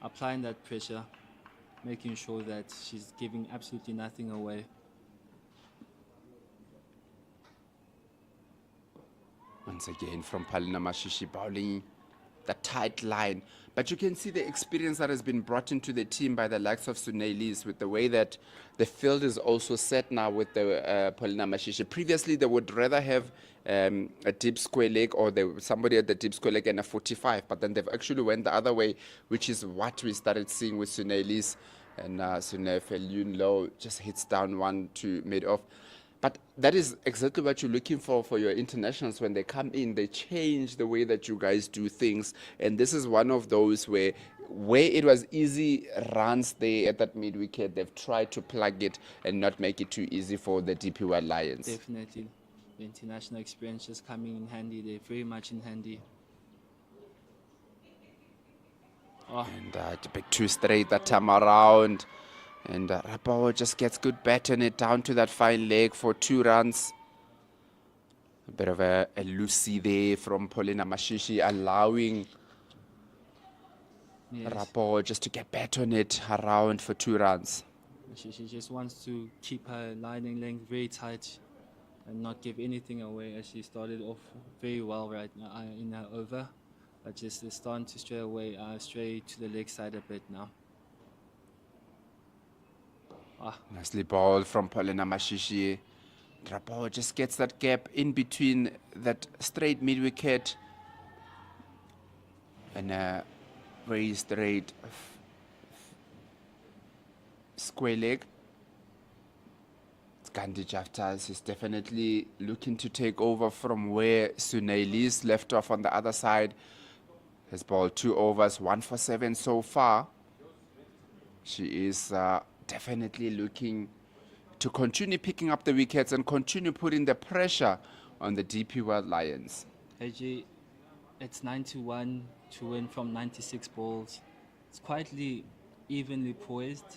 Applying that pressure, making sure that she's giving absolutely nothing away. Once again from Paulina Mashishi, bowling the tight line. But you can see the experience that has been brought into the team by the likes of Sunailis, with the way that the field is also set now with the Paulina Mashishi. Previously, they would rather have a deep square leg, or somebody at the deep square leg and a 45, but then they've actually went the other way, which is what we started seeing with Sunailis. And Sunay Yun Low just hits down one to mid-off. But that is exactly what you're looking for your internationals. When they come in, they change the way that you guys do things. And this is one of those where it was easy runs there at that mid-wicket, they've tried to plug it and not make it too easy for the DP World Lions. Definitely. The international experience is coming in handy. They're very much in handy. Oh. And it's a bit too straight that time around. And Rapao just gets good bat on it, down to that fine leg for 2 runs. A bit of a loosey there from Paulina Mashishi, allowing Rapao just to get bat on it around for 2 runs. She just wants to keep her lining length very tight and not give anything away, as she started off very well right now in her over. But just is starting to stray to the leg side a bit now. Nicely ball from Paulina Mashishi. Drapo just gets that gap in between that straight mid wicket and a very straight square leg. Gandhi Jaftas is definitely looking to take over from where Sunailis left off on the other side. Has bowled 2 overs, 1 for 7 so far. She is definitely looking to continue picking up the wickets and continue putting the pressure on the DP World Lions. AJ, it's 91 to win from 96 balls. It's quietly evenly poised,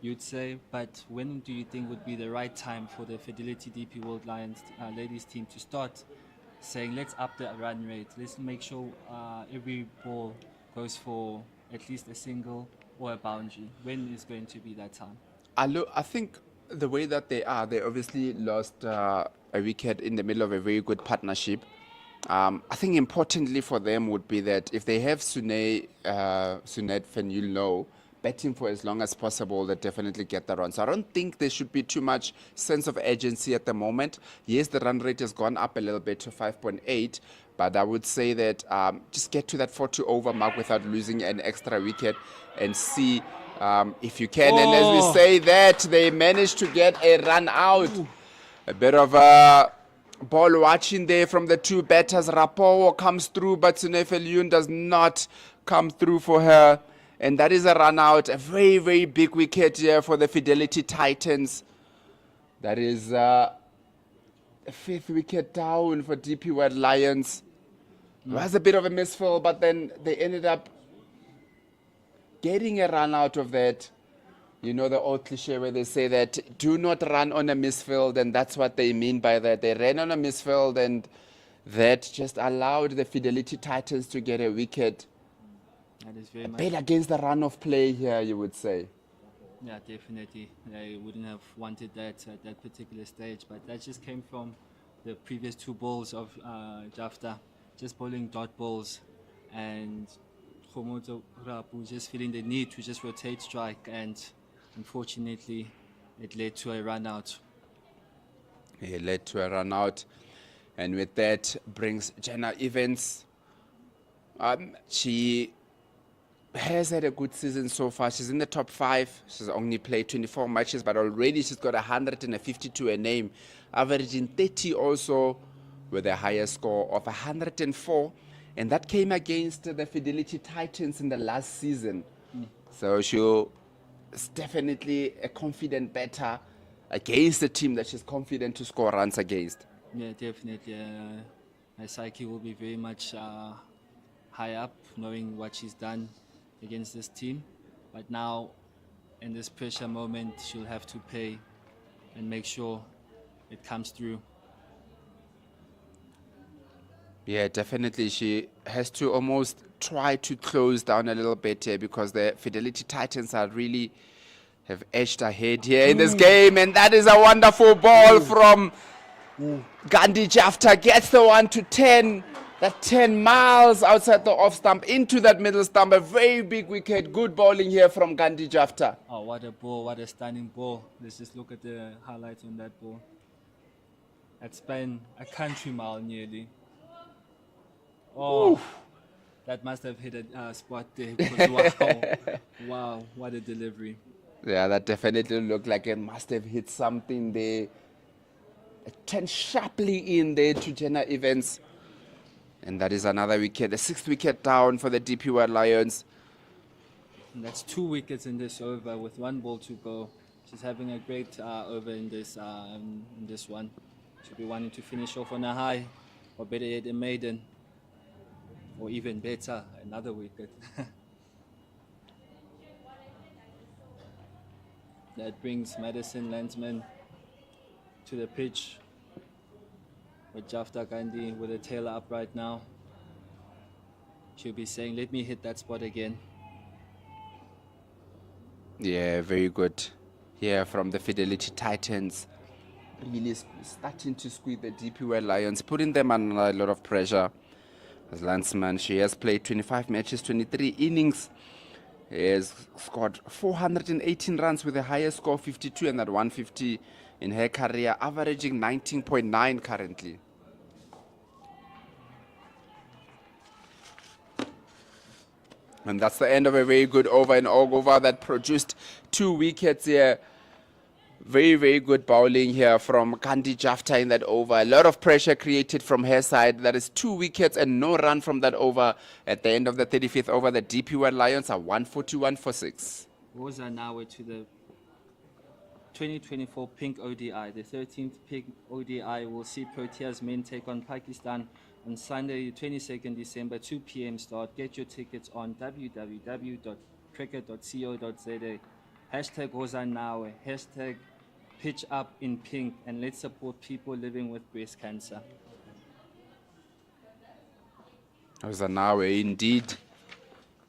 you'd say, but when do you think would be the right time for the Fidelity DP World Lions ladies team to start saying, let's up the run rate, let's make sure every ball goes for at least a single or a boundary? When is going to be that time? I think the way that they obviously lost a wicket in the middle of a very good partnership. I think importantly for them would be that if they have Sunette Fenulno batting for as long as possible, they definitely get the run. So I don't think there should be too much sense of urgency at the moment. Yes, the run rate has gone up a little bit to 5.8, but I would say that just get to that 40 over mark without losing an extra wicket and see if you can. And as we say that, they managed to get a run out. A bit of a ball watching there from the two batters. Rapowo comes through, but Sunefeliun does not come through for her. And that is a run out. A very, very big wicket here for the Fidelity Titans. That is a 5th wicket down for DP World Lions. It was a bit of a misfill, but then they ended up getting a run out of that. You know the old cliche where they say that do not run on a misfield, and that's what they mean by that. They ran on a misfield, and that just allowed the Fidelity Titans to get a wicket. That is very Bet against the run of play here, you would say. Yeah, definitely. They wouldn't have wanted that at that particular stage, but that just came from the previous 2 balls of Jafta, just bowling dot balls, and Khomoto Rapu just feeling the need to just rotate strike, and unfortunately it led to a run out. It led to a run out, and with that brings Jenna Evans. She has had a good season so far. She's in the top 5. She's only played 24 matches, but already she's got 152 a name, averaging 30 also with a higher score of 104. And that came against the Fidelity Titans in the last season. So she's definitely a confident batter against a team that she's confident to score runs against. Yeah, definitely. Her psyche will be very much high up, knowing what she's done against this team. But now, in this pressure moment, she'll have to pay and make sure it comes through. Yeah, definitely. She has to almost try to close down a little bit here because the Fidelity Titans are really have edged ahead here in this game. And that is a wonderful ball from Gandhi Jafta. Gets the 1 to 10. That 10 miles outside the off stump into that middle stump. A very big wicket. Good bowling here from Gandhi Jafta. Oh, what a ball. What a stunning ball. Let's just look at the highlights on that ball. That spanned a country mile nearly. Oh, that must have hit a spot there. Because wow, wow, what a delivery. Yeah, that definitely looked like it must have hit something there. Turned sharply in there to Jenna Evans. And that is another wicket, the 6th wicket down for the DP World Lions. And that's 2 wickets in this over with 1 ball to go. She's having a great over in this one. She'll be wanting to finish off on a high, or better yet, a maiden, or even better, another wicket. That brings Madison Landsman to the pitch with Jafta Gandhi with a tail up right now. She'll be saying, let me hit that spot again. Yeah, very good here from the Fidelity Titans. Really starting to squeeze the DP World Lions, putting them under a lot of pressure. As Landsman, she has played 25 matches, 23 innings, He has scored 418 runs with the highest score 52 and that 150 in her career, averaging 19.9 currently. And that's the end of a very good over and over that produced 2 wickets here. Very, very good bowling here from Kandi Jafta in that over. A lot of pressure created from her side. That is 2 wickets and no run from that over. At the end of the 35th over, the DP World Lions are 141 for 6. Rosa now to the 2024 Pink ODI. The 13th Pink ODI will see Proteas men take on Pakistan on Sunday, 22nd December, 2 p.m. start. Get your tickets on www.cricket.co.za. Hashtag Hozanawe, hashtag pitch up in pink, and let's support people living with breast cancer. Hozanawe, indeed.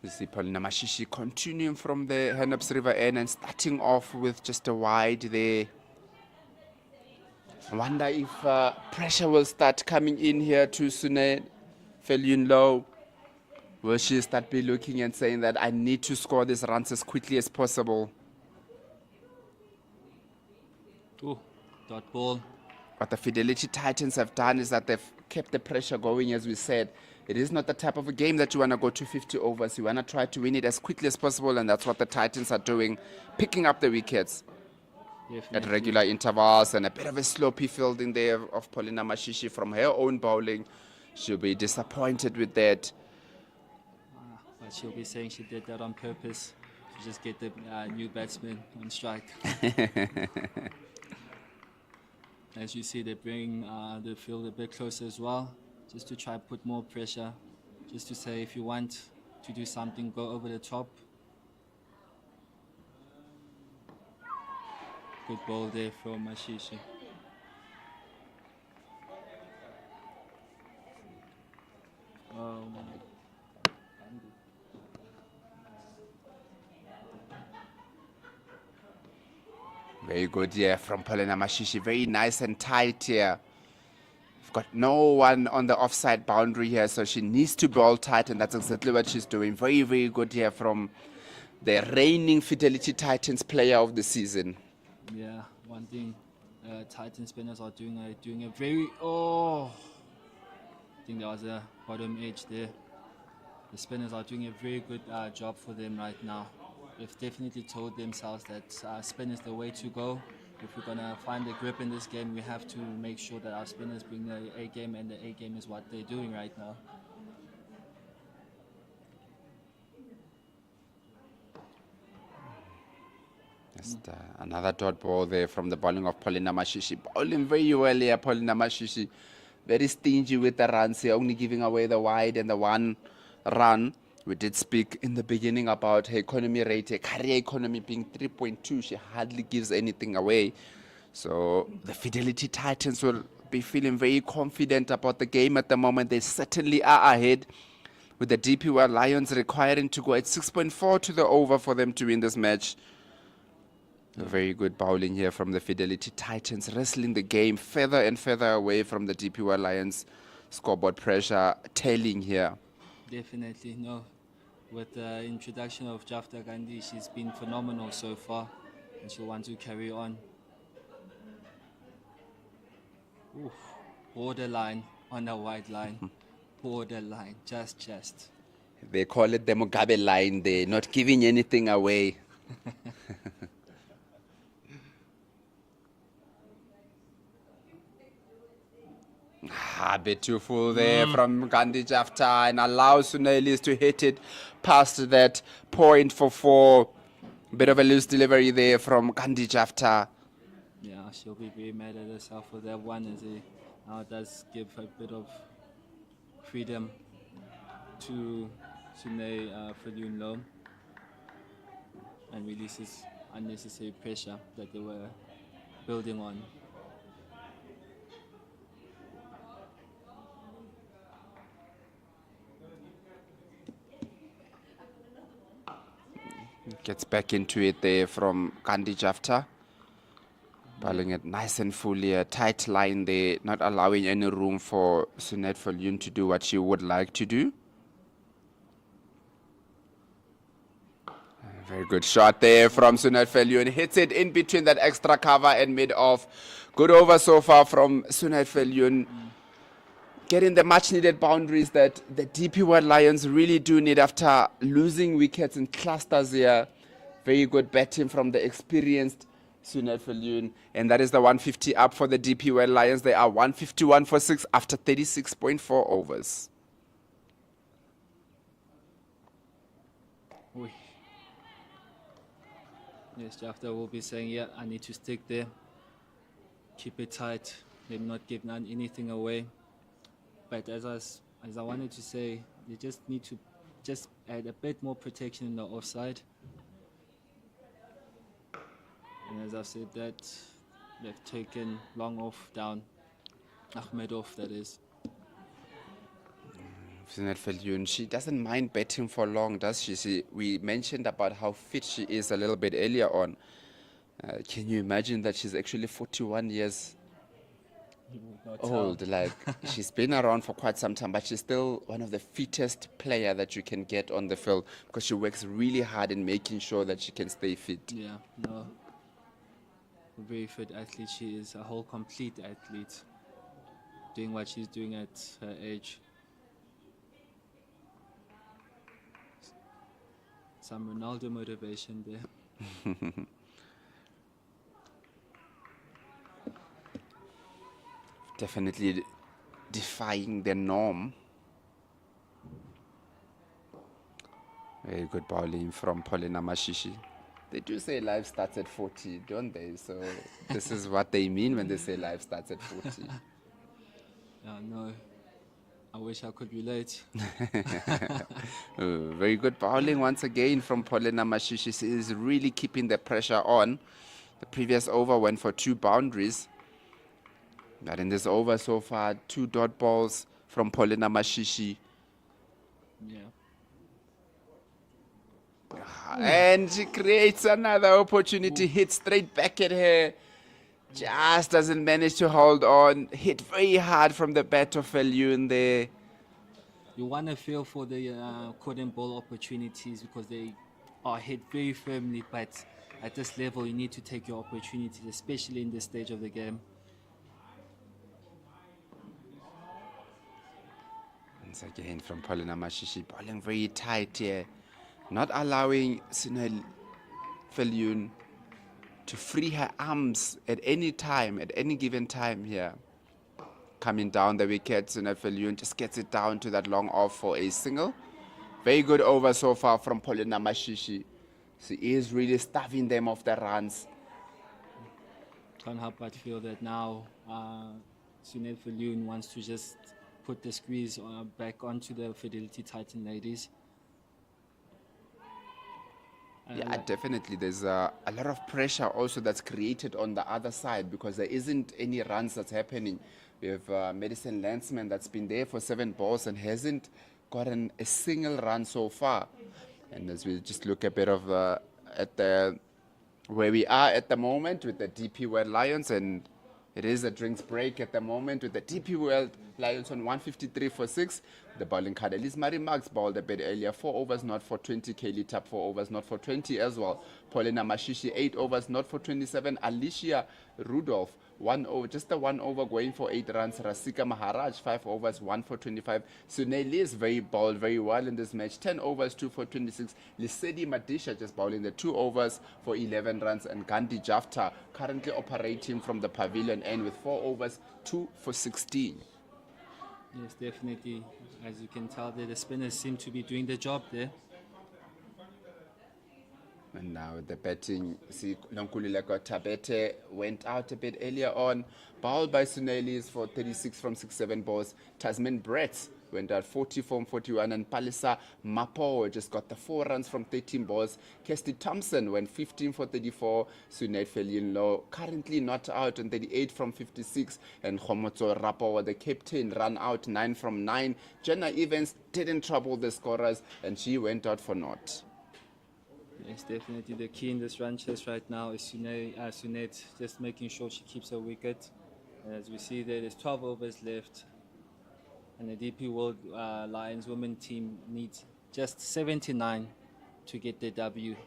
You see Paulina Mashishi continuing from the Hanops River end and starting off with just a wide there. I wonder if pressure will start coming in here to Sune Felyun Low. Will she start be looking and saying that I need to score these runs as quickly as possible? Ooh, dot ball. What the Fidelity Titans have done is that they've kept the pressure going, as we said. It is not the type of a game that you want to go to 50 overs. You want to try to win it as quickly as possible, and that's what the Titans are doing, picking up the wickets. Definitely. At regular intervals, and a bit of a sloppy fielding there of Paulina Mashishi from her own bowling. She'll be disappointed with that. But she'll be saying she did that on purpose to just get the new batsman on strike. As you see, they bring the field a bit closer as well, just to try to put more pressure, just to say if you want to do something, go over the top. Good ball there from Mashishi. Very good here from Paulina Mashishi. Very nice and tight here. We've got no one on the offside boundary here, so she needs to bowl tight, and that's exactly what she's doing. Very, very good here from the reigning Fidelity Titans player of the season. Yeah, one thing Titan spinners are doing a very... I think there was a bottom edge there. The spinners are doing a very good job for them right now. They've definitely told themselves that spin is the way to go. If we're going to find the grip in this game, we have to make sure that our spinners bring the A game, and the A game is what they're doing right now. Just another dot ball there from the bowling of Paulina Mashishi. Bowling very well here, Paulina Mashishi. Very stingy with the runs here, only giving away the wide and the 1 run. We did speak in the beginning about her economy rate, her career economy being 3.2. She hardly gives anything away. So the Fidelity Titans will be feeling very confident about the game at the moment. They certainly are ahead, with the DP World Lions requiring to go at 6.4 to the over for them to win this match. Very good bowling here from the Fidelity Titans, wrestling the game further and further away from the DP World Lions. Scoreboard pressure tailing here. Definitely, no. With the introduction of Jafta Gandhi, she's been phenomenal so far, and she'll want to carry on. Oof, borderline on a wide line. Borderline, just. They call it the Mugabe line. They're not giving anything away. A bit too full there from Gandhi Jafta, and allows Sunelis to hit it past that point for 4. Bit of a loose delivery there from Gandhi Jafta. Yeah, she'll be very mad at herself for that one, as it now does give a bit of freedom to Sune Felyun Low, and releases unnecessary pressure that they were building on. Gets back into it there from Gandhi Jafta. Bowling it nice and fully, a tight line there, not allowing any room for Sunette Felyun to do what she would like to do. Very good shot there from Sunil Felyun. Hits it in between that extra cover and mid-off. Good over so far from Sunil Felyun. Getting the much-needed boundaries that the DP World Lions really do need after losing wickets in clusters here. Very good batting from the experienced Sunil Felyun. And that is the 150 up for the DP World Lions. They are 151 for 6 after 36.4 overs. Oi. Yes, Jafta will be saying, yeah, I need to stick there. Keep it tight. Maybe not give anything away. But as I wanted to say, they just need to just add a bit more protection in the offside. And as I've said that, they've taken long off down. Ahmedov, that is. Sunil Felyun, she doesn't mind betting for long, does she? We mentioned about how fit she is a little bit earlier on. Can you imagine that she's actually 41 years old? Like, she's been around for quite some time, but she's still one of the fittest player that you can get on the field because she works really hard in making sure that she can stay fit. Yeah, no. A very fit athlete. She is a whole complete athlete, doing what she's doing at her age. Some Ronaldo motivation there. Definitely defying the norm. Very good bowling from Paulina Mashishi. They do say life starts at 40, don't they? So this is what they mean when they say life starts at 40. No, I wish I could relate. Very good bowling once again from Paulina Mashishi. She is really keeping the pressure on. The previous over went for 2 boundaries. But in this over so far, 2 dot balls from Paulina Mashishi. Yeah. And she creates another opportunity, hit straight back at her. Just doesn't manage to hold on. Hit very hard from the bat of Felyun there. You want to feel for the couldn't ball opportunities because they are hit very firmly, but at this level you need to take your opportunities, especially in this stage of the game. Once again from Paulina Mashishi, bowling very tight here. Not allowing Sunil Felyun to free her arms at any time, at any given time here. Coming down the wicket, Sunil Felyun just gets it down to that long off for a single. Very good over so far from Paulina Mashishi. She is really stuffing them off the runs. Can't help but feel that now Sunil Felyun wants to just put the squeeze back onto the Fidelity Titan ladies. Yeah, definitely. There's a lot of pressure also that's created on the other side because there isn't any runs that's happening. We have Madison Landsman that's been there for 7 balls and hasn't gotten a single run so far. And as we just look a bit of at the where we are at the moment with the DP World Lions, and it is a drinks break at the moment with the DP World Lions on 153 for 6. The bowling card, Elise Marie Marks bowled a bit earlier. 4 overs, not for 20. Kaylee Tapp, 4 overs, not for 20 as well. Paulina Mashishi, 8 overs, not for 27. Alicia Rudolph, 1 over, just the 1 over going for 8 runs. Rasika Maharaj, 5 overs, 1 for 25. Suneli is bowled very well in this match. 10 overs, 2 for 26. Lisedi Madisha just bowling the 2 overs for 11 runs. And Gandhi Jafta currently operating from the pavilion end with 4 overs, 2 for 16. Yes, definitely. As you can tell there, the spinners seem to be doing the job there. And now the batting, see, Nonkululeko Tabete went out a bit earlier on. Bowled by Sunelis for 36 from 6-7 balls. Tasman Brett went out 40 from 41. And Palisa Mapo just got the 4 runs from 13 balls. Kirsty Thompson went 15 for 34. Sunil Felyun currently not out on 38 from 56. And Khomotso Rapo, the captain, ran out 9 from 9. Jenna Evans didn't trouble the scorers and she went out for naught. Yes, definitely. The key in this run chase right now is Sunet just making sure she keeps her wicket. As we see there's 12 overs left. And the DP World Lions women team needs just 79 to get their W.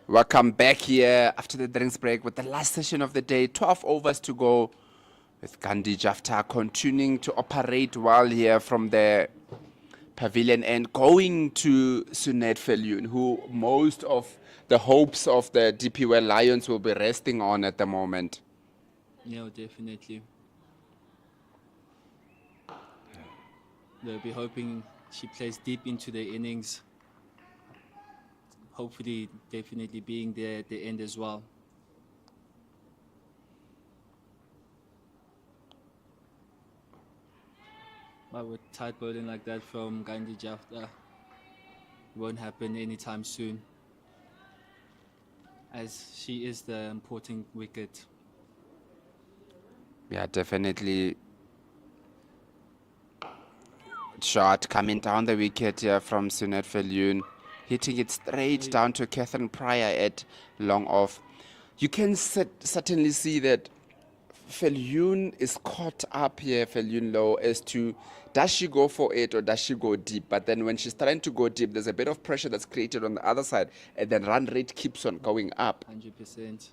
Welcome back here after the drinks break with the last session of the day. 12 overs to go with Gandhi Jafta continuing to operate well here from the pavilion and going to Sunet Felyun, who most of the hopes of the DP World Lions will be resting on at the moment. Yeah, definitely. They'll be hoping she plays deep into the innings. Hopefully, definitely being there at the end as well. But with tight bowling like that from Gandhi Jafta, won't happen anytime soon, as she is the important wicket. Yeah, definitely. Shot coming down the wicket here from Sunet Felyun, hitting it straight down to Catherine Pryor at long off. You can certainly see that Felyun is caught up here, Felyun low, as to does she go for it or does she go deep? But then when she's trying to go deep, there's a bit of pressure that's created on the other side, and then run rate keeps on going up. 100%.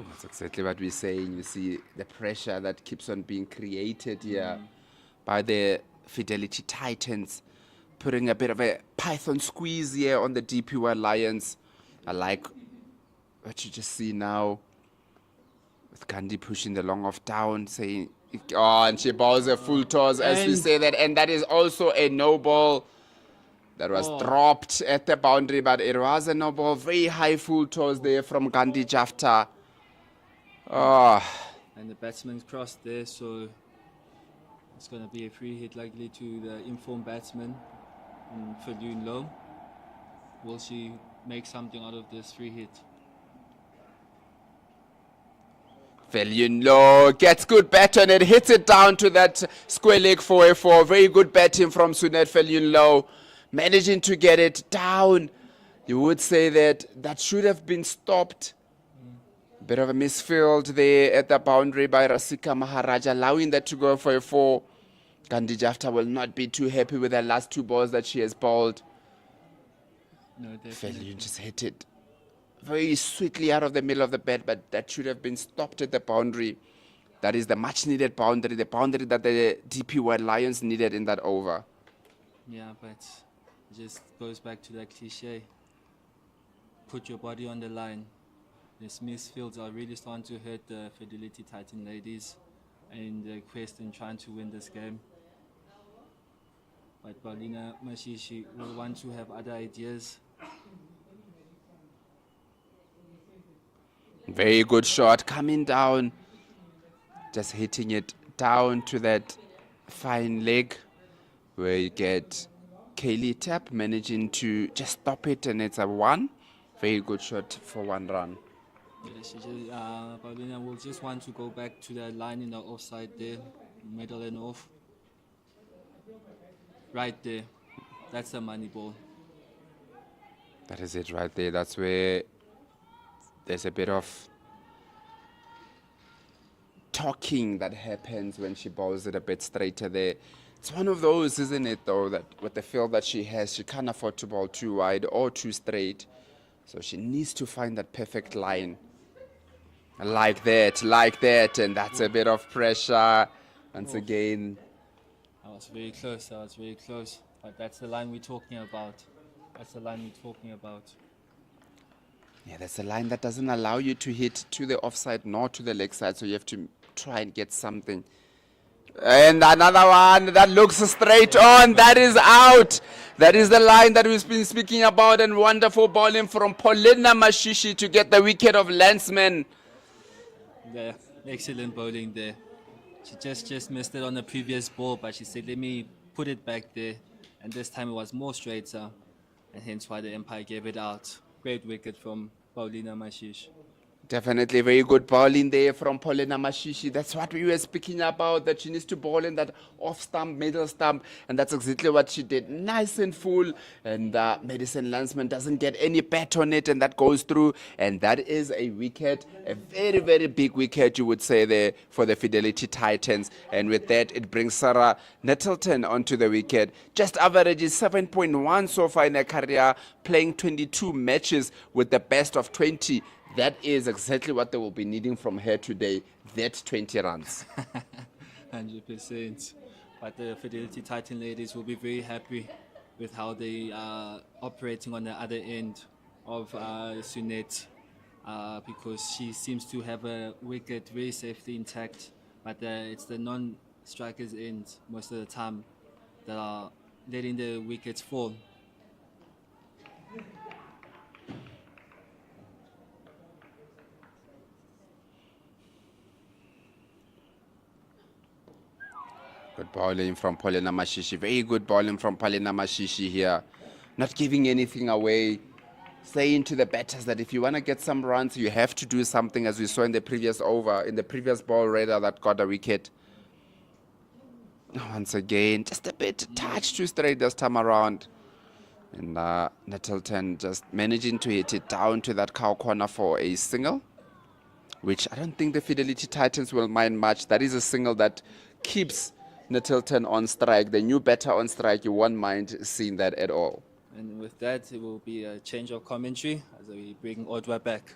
That's exactly what we're saying. You see the pressure that keeps on being created here by the Fidelity Titans, putting a bit of a python squeeze here on the DP World Lions. I like what you just see now with Gandhi pushing the long off down, saying, oh, and she bowls a full toss as we say that, and that is also a no ball that was dropped at the boundary, but it was a no ball. Very high full toss there from Gandhi Jafta. Oh. And the batsman's crossed there, so it's going to be a free hit likely to the informed batsman for Felyun low. Will she make something out of this free hit? Felyun low gets good bat on it, hits it down to that square leg 4-4. Very good batting from Sunet Felyun low, managing to get it down. You would say that that should have been stopped. Bit of a misfield there at the boundary by Rasika Maharaj, allowing that to go for a 4. Gandhi Jafta will not be too happy with the last 2 balls that she has bowled. No, definitely. Felyun just hit it very sweetly out of the middle of the bat, but that should have been stopped at the boundary. That is the much needed boundary, the boundary that the DP World Lions needed in that over. Yeah, but it just goes back to that cliche. Put your body on the line. These misfields are really starting to hurt the Fidelity Titan ladies in the quest in trying to win this game. But Paulina Mashishi will want to have other ideas. Very good shot coming down, just hitting it down to that fine leg where you get Kaylee Tapp managing to just stop it, and it's a 1. Very good shot for 1 run. Yeah, Paulina will just want to go back to that line in the offside there, middle and off. Right there. That's the money ball. That is it right there. That's where there's a bit of talking that happens when she bowls it a bit straighter there. It's one of those, isn't it, though, that with the field that she has, she can't afford to bowl too wide or too straight. So she needs to find that perfect line. Like that, and that's a bit of pressure. Once again. That was very close, But that's the line we're talking about. Yeah, that's a line that doesn't allow you to hit to the offside nor to the leg side, so you have to try and get something. And another one that looks straight on, that is out. That is the line that we've been speaking about, and wonderful bowling from Paulina Mashishi to get the wicket of Landsman. Yeah, excellent bowling there. She just missed it on the previous ball, but she said, let me put it back there. And this time it was more straighter, and hence why the umpire gave it out. Great wicket from Paulina Mashish. Definitely very good bowling there from Paulina Mashishi. That's what we were speaking about, that she needs to bowl in that off stump, middle stump, and that's exactly what she did. Nice and full, and Madison Landsman doesn't get any bat on it, and that goes through, and that is a wicket, a very, very big wicket, you would say, there for the Fidelity Titans. And with that, it brings Sarah Nettleton onto the wicket. Just averages 7.1 so far in her career, playing 22 matches with the best of 20. That is exactly what they will be needing from her today, that 20 runs. 100%. But the Fidelity Titan ladies will be very happy with how they are operating on the other end of Sunette, because she seems to have a wicket very safely intact, but it's the non-strikers end most of the time that are letting the wickets fall. Good bowling from Paulina Mashishi. Very good bowling from Paulina Mashishi here. Not giving anything away. Saying to the batters that if you want to get some runs, you have to do something, as we saw in the previous over, in the previous ball raider that got a wicket. Once again, just a bit touch too straight this time around. And Nettleton just managing to hit it down to that cow corner for a single, which I don't think the Fidelity Titans will mind much. That is a single that keeps Nettleton on strike. The new batter on strike, you won't mind seeing that at all. And with that, it will be a change of commentary as we bring Odwa back.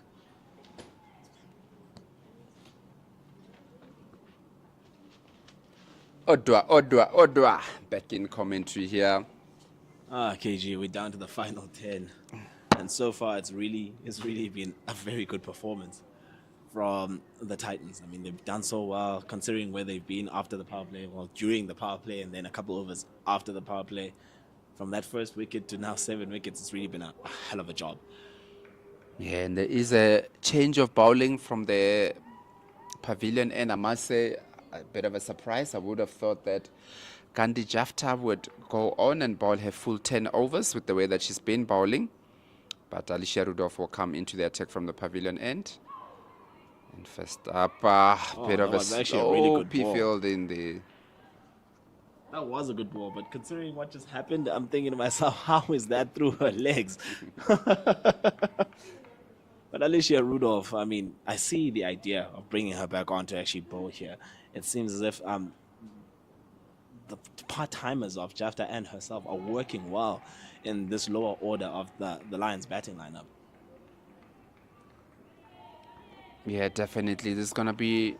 Odwa, back in commentary here. KG, we're down to the final 10. And so far, it's really been a very good performance from the Titans. I mean, they've done so well considering where they've been after the power play, well, during the power play, and then a couple overs after the power play. From that first wicket to now 7 wickets, it's really been a hell of a job. Yeah, and there is a change of bowling from the pavilion, and I must say, a bit of a surprise. I would have thought that Gandhi Jafta would go on and bowl her full 10 overs with the way that she's been bowling. But Alicia Rudolph will come into the attack from the pavilion end. And first up, bit of a slow really good ball. field in the... That was a good ball, but considering what just happened, I'm thinking to myself, how is that through her legs? But Alicia Rudolph, I mean, I see the idea of bringing her back on to actually bowl here. It seems as if the part-timers of Jafta and herself are working well in this lower order of the Lions batting lineup. Yeah, definitely. This is going to be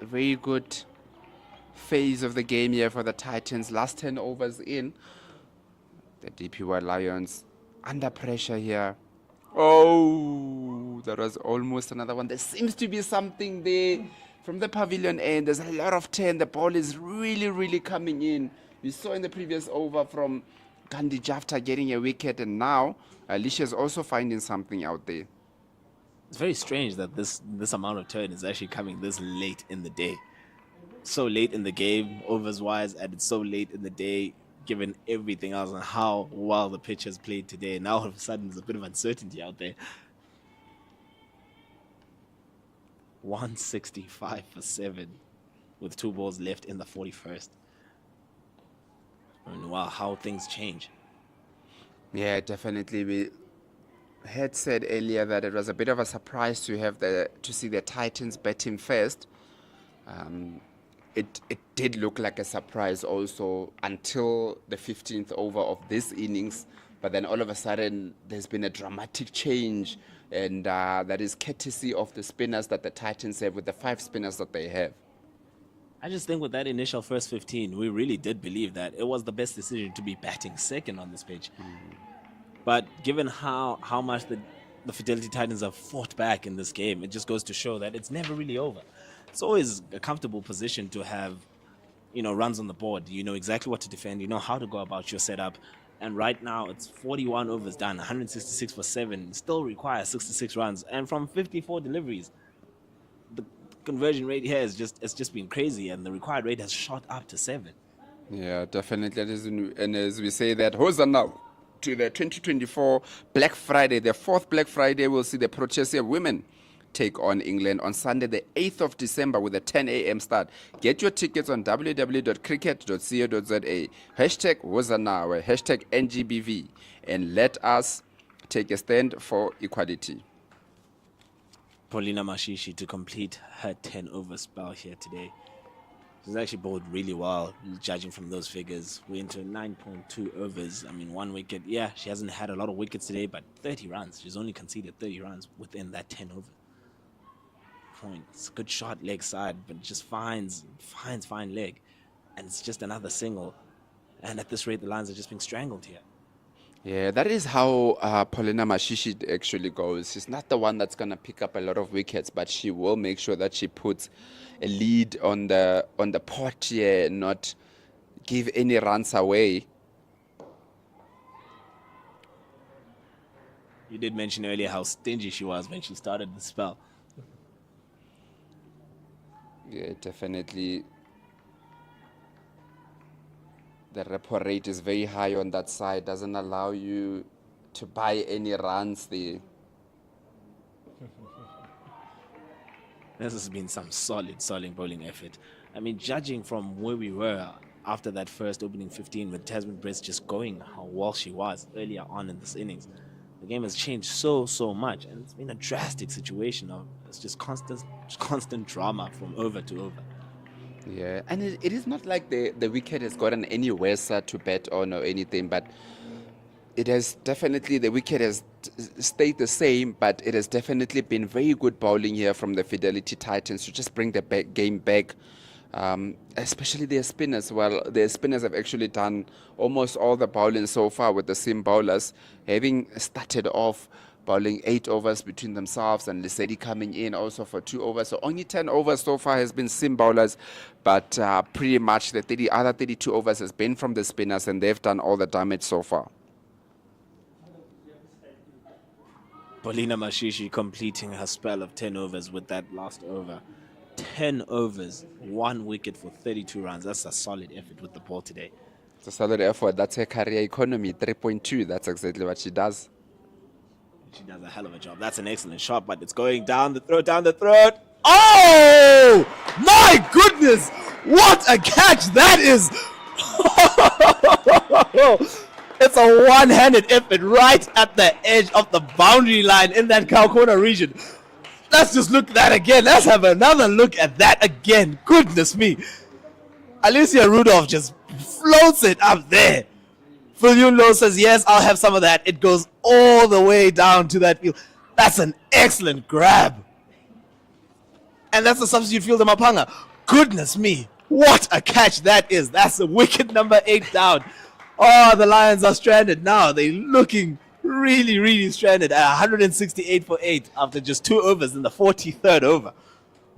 a very good phase of the game here for the Titans. Last 10 overs in. The DPY Lions under pressure here. Oh, that was almost another one. There seems to be something there from the pavilion end. There's a lot of 10. The ball is really, really coming in. We saw in the previous over from Gandhi Jafta getting a wicket, and now Alicia's also finding something out there. It's very strange that this amount of turn is actually coming this late in the day. So late in the game, overs-wise, and it's so late in the day, given everything else and how well the pitch has played today. Now all of a sudden there's a bit of uncertainty out there. 165 for 7 with 2 balls left in the 41st. And wow, how things change. Yeah, definitely. We had said earlier that it was a bit of a surprise to see the Titans batting first. It did look like a surprise also until the 15th over of this innings, but then all of a sudden there's been a dramatic change, and that is courtesy of the spinners that the Titans have with the 5 spinners that they have. I just think with that initial first 15, we really did believe that it was the best decision to be batting second on this pitch. But given how much the Fidelity Titans have fought back in this game, it just goes to show that it's never really over. It's always a comfortable position to have, runs on the board. You know exactly what to defend. You know how to go about your setup. And right now, it's 41 overs done, 166 for 7. Still requires 66 runs. And from 54 deliveries, the conversion rate here it's just been crazy. And the required rate has shot up to 7. Yeah, definitely. And as we say that, Hosanna to the 2024 Black Friday, the 4th Black Friday, we'll see the Protesia women take on England on Sunday, the 8th of December with a 10 a.m. start. Get your tickets on www.cricket.co.za. Hashtag Wozanawe, hashtag NGBV, and let us take a stand for equality. Paulina Mashishi to complete her 10-over spell here today. She's actually bowled really well, judging from those figures. We're into 9.2 overs. I mean, 1 wicket. Yeah, she hasn't had a lot of wickets today, but 30 runs. She's only conceded 30 runs within that 10-over point. It's a good shot leg side, but it just finds fine leg. And it's just another single. And at this rate, the lines are just being strangled here. Yeah, that is how Paulina Mashishi actually goes. She's not the one that's going to pick up a lot of wickets, but she will make sure that she puts a lead on the pot here, not give any runs away. You did mention earlier how stingy she was when she started the spell. Yeah, definitely. The repo rate is very high on that side, doesn't allow you to buy any runs there. This has been some solid bowling effort. I mean, judging from where we were after that first opening 15 with Tasman Brits just going how well she was earlier on in this innings, the game has changed so much, and it's been a drastic situation of it's just constant drama from over to over. Yeah, and it is not like the wicket has gotten any worse to bet on or anything, but it has definitely, the wicket has stayed the same, but it has definitely been very good bowling here from the Fidelity Titans to just bring the game back, especially their spinners. Well, their spinners have actually done almost all the bowling so far with the sim bowlers, having started off bowling 8 overs between themselves and Lesedi coming in also for 2 overs. So only 10 overs so far has been sim bowlers, but pretty much the other 32 overs has been from the spinners, and they've done all the damage so far. Paulina Mashishi completing her spell of 10 overs with that last over. 10 overs, 1 wicket for 32 runs. That's a solid effort with the ball today. It's a solid effort. That's her career economy, 3.2. That's exactly what she does. She does a hell of a job. That's an excellent shot, but it's going down the throat. Oh! My goodness! What a catch that is! It's a one-handed effort right at the edge of the boundary line in that cow corner region. Let's just look at that again. Let's have another look at that again. Goodness me. Alicia Rudolph just floats it up there. Phil Yunlo says, yes, I'll have some of that. It goes all the way down to that field. That's an excellent grab. And that's the substitute fielder Mapanga. Goodness me. What a catch that is. That's the wicket number 8 down. Oh, the Lions are stranded now. They're looking really stranded at 168 for 8 after just 2 overs in the 43rd over.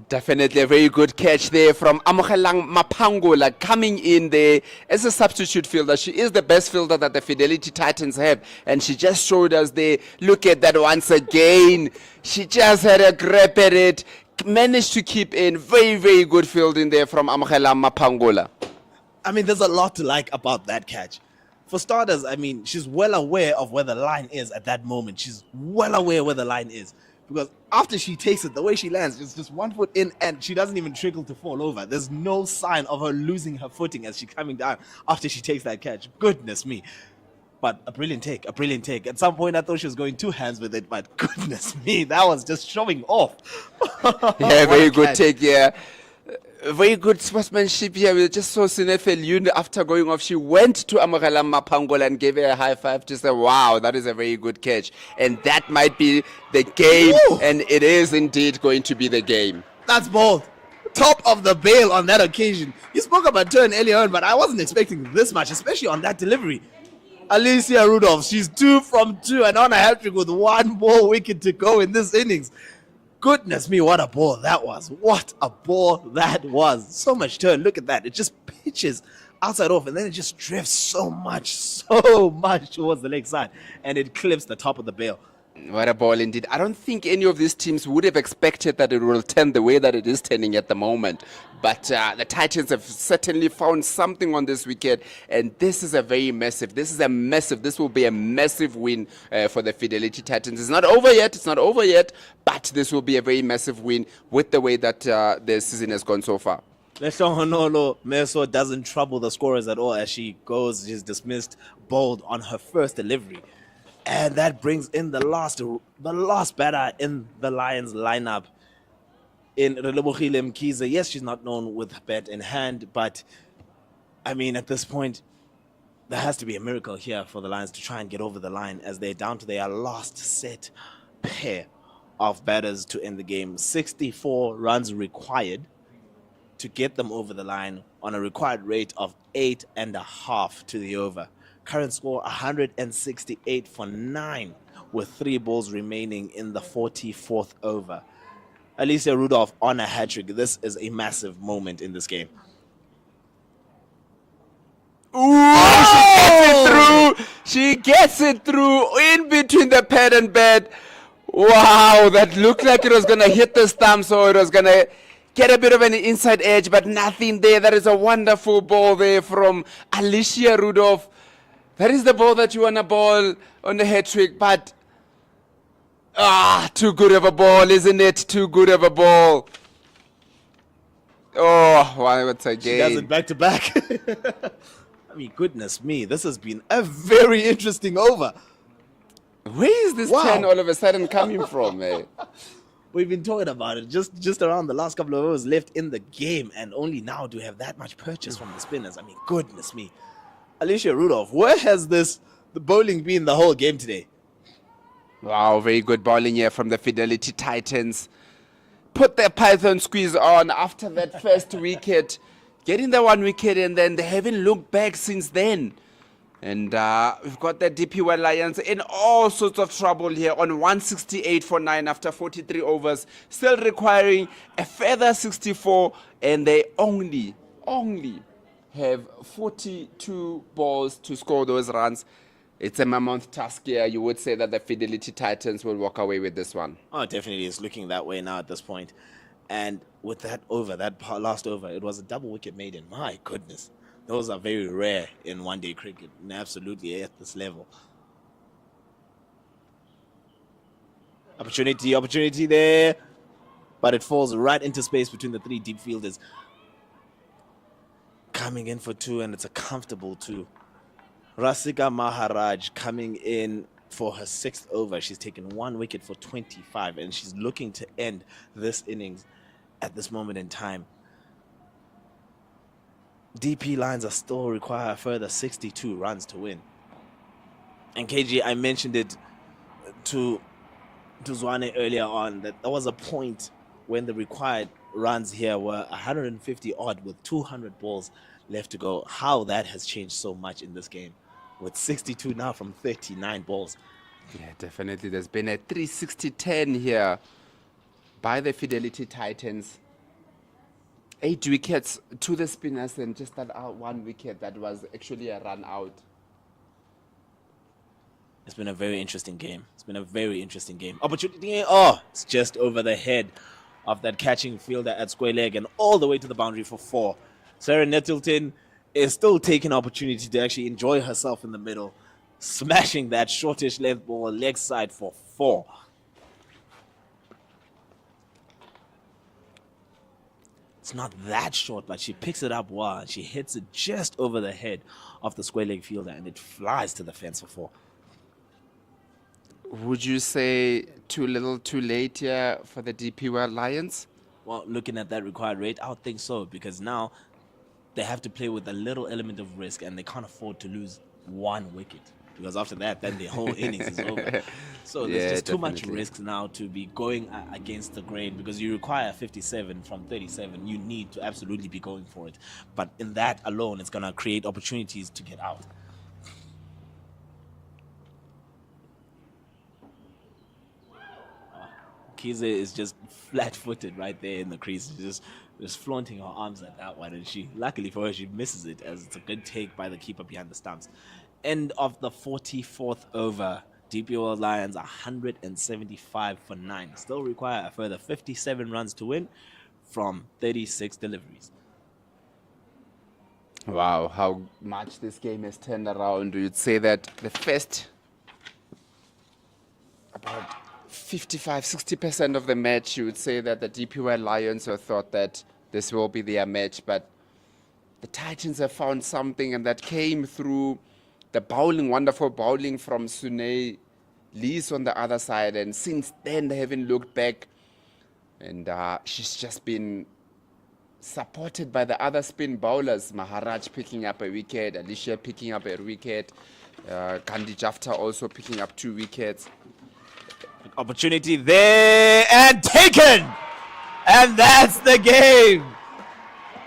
Definitely a very good catch there from Amogelang Mapangula coming in there as a substitute fielder. She is the best fielder that the Fidelity Titans have, and she just showed us there. Look at that once again. She just had a grab at it, managed to keep in. Very good fielding there from Amogelang Mapangula. I mean, there's a lot to like about that catch. For starters, I mean, she's well aware of where the line is at that moment. She's well aware where the line is. Because after she takes it, the way she lands, it's just 1 foot in and she doesn't even trickle to fall over. There's no sign of her losing her footing as she's coming down after she takes that catch. Goodness me. But a brilliant take. At some point, I thought she was going 2 hands with it, but goodness me, that was just showing off. Yeah, very good take, yeah. Very good sportsmanship here. We just saw Sinefel Yun after going off. She went to Amogelang Mapangula and gave her a high five to say, wow, that is a very good catch. And that might be the game. Woo! And it is indeed going to be the game. That's bold. Top of the bail on that occasion. You spoke about turn earlier on, but I wasn't expecting this much, especially on that delivery. Alicia Rudolph, she's 2 from 2 and on a hat-trick with 1 more wicket to go in this innings. Goodness me, what a ball that was. What a ball that was. So much turn. Look at that. It just pitches outside off and then it just drifts so much towards the leg side and it clips the top of the bail. What a ball indeed. I don't think any of these teams would have expected that it will turn the way that it is turning at the moment. But the Titans have certainly found something on this wicket. And this is this will be a massive win for the Fidelity Titans. It's not over yet, but this will be a very massive win with the way that the season has gone so far. Honolo Meso doesn't trouble the scorers at all as she's dismissed, bowled on her first delivery. And that brings in the last batter in the Lions lineup in Relebohile Mkhize. Yes, she's not known with bat in hand, but I mean, at this point, there has to be a miracle here for the Lions to try and get over the line as they're down to their last set pair of batters to end the game. 64 runs required to get them over the line on a required rate of 8.5 to the over. Current score 168 for 9 with 3 balls remaining in the 44th over. Alicia Rudolph on a hat-trick. This is a massive moment in this game. Ooh, she gets it through in between the pad and bed. Wow, that looked like it was going to hit the stump, so it was going to get a bit of an inside edge, but nothing there. That is a wonderful ball there from Alicia Rudolph. That is the ball that you want to ball on the hat trick, but too good of a ball, isn't it? Too good of a ball. Oh, wow, what's a game? She does it back to back. I mean, goodness me, this has been a very interesting over. Where is this 10 all of a sudden coming from, eh? We've been talking about it just around the last couple of hours left in the game, and only now do we have that much purchase from the spinners. I mean, goodness me. Alicia Rudolph, where has the bowling been the whole game today? Wow, very good bowling here from the Fidelity Titans. Put their Python squeeze on after that first wicket, getting the 1 wicket, and then they haven't looked back since then. And we've got the DP World Lions in all sorts of trouble here on 168 for 9 after 43 overs, still requiring a further 64, and they only have 42 balls to score those runs. It's a mammoth task here. You would say that the Fidelity Titans will walk away with this one. Oh, definitely is looking that way now at this point. And with that over, last over, it was a double wicket maiden. My goodness. Those are very rare in one-day cricket, and absolutely at this level. Opportunity there. But it falls right into space between the 3 deep fielders. Coming in for 2, and it's a comfortable 2. Rasika Maharaj coming in for her 6th over. She's taken 1 wicket for 25, and she's looking to end this innings at this moment in time. DP lines are still require a further 62 runs to win. And KG, I mentioned it to Zwane earlier on that there was a point when the required runs here were 150 odd with 200 balls left to go. How that has changed so much in this game with 62 now from 39 balls. Yeah, definitely. There's been a 360-10 here by the Fidelity Titans. 8 wickets to the spinners and just that 1 wicket that was actually a run out. It's been a very interesting game. Opportunity. It's just over the head of that catching fielder at square leg and all the way to the boundary for 4. Sarah Nettleton is still taking opportunity to actually enjoy herself in the middle, smashing that shortish left ball leg side for 4. It's not that short, but she picks it up well, and she hits it just over the head of the square leg fielder, and it flies to the fence for 4. Would you say too little, too late here for the DP World Lions? Well, looking at that required rate, I would think so, because now they have to play with a little element of risk, and they can't afford to lose 1 wicket. Because after that, then the whole innings is over. So there's just too much risk now to be going against the grain, because you require 57 from 37. You need to absolutely be going for it. But in that alone, it's going to create opportunities to get out. Kize is just flat-footed right there in the crease. She's just flaunting her arms at that one. And luckily for her, she misses it, as it's a good take by the keeper behind the stumps. End of the 44th over. DP World Lions 175 for 9. Still require a further 57 runs to win from 36 deliveries. Wow, how much this game has turned around. You'd say that the first about 55-60% of the match, you would say that the DPY Lions have thought that this will be their match, but the Titans have found something, and that came through the bowling, wonderful bowling from Sune Lee's on the other side, and since then they haven't looked back, and she's just been supported by the other spin bowlers. Maharaj picking up a wicket, Alicia picking up a wicket, Gandhi Jafta also picking up 2 wickets. Opportunity there and taken! And that's the game!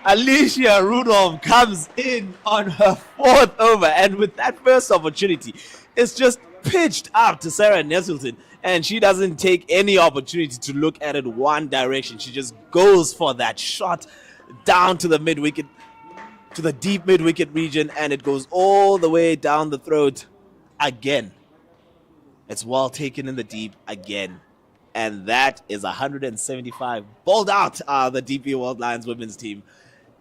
Alicia Rudolph comes in on her 4th over, and with that first opportunity, it's just pitched up to Sarah Nesselton, and she doesn't take any opportunity to look at it one direction. She just goes for that shot down to the mid-wicket, to the deep mid-wicket region, and it goes all the way down the throat again. It's well taken in the deep again. And that is 175. Bowled out the DP World Lions women's team.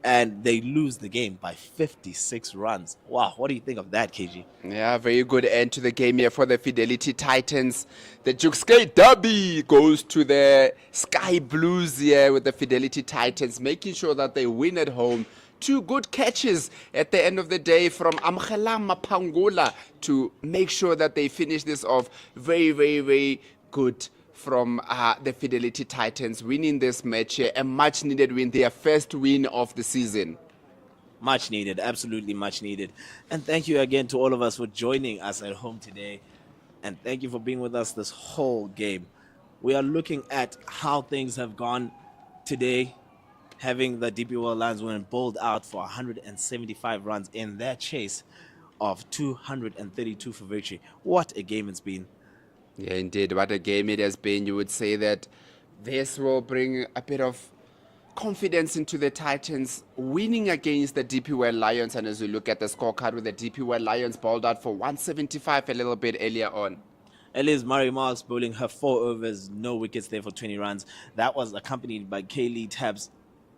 And they lose the game by 56 runs. Wow, what do you think of that, KG? Yeah, very good end to the game here for the Fidelity Titans. The Jukskate Derby goes to the Sky Blues here with the Fidelity Titans, making sure that they win at home. 2 good catches at the end of the day from Amkhelam Mapangula to make sure that they finish this off very, very, very good from the Fidelity Titans, winning this match here, a much needed win, their first win of the season. Much needed, absolutely much needed. And thank you again to all of us for joining us at home today. And thank you for being with us this whole game. We are looking at how things have gone today, having the DP World Lions win bowled out for 175 runs in their chase of 232 for victory. What a game it's been. Yeah, indeed. What a game it has been. You would say that this will bring a bit of confidence into the Titans winning against the DP World Lions. And as we look at the scorecard with the DP World Lions bowled out for 175 a little bit earlier on. Elise Murray Marks bowling her 4 overs, no wickets there for 20 runs. That was accompanied by Kaylee Tabb's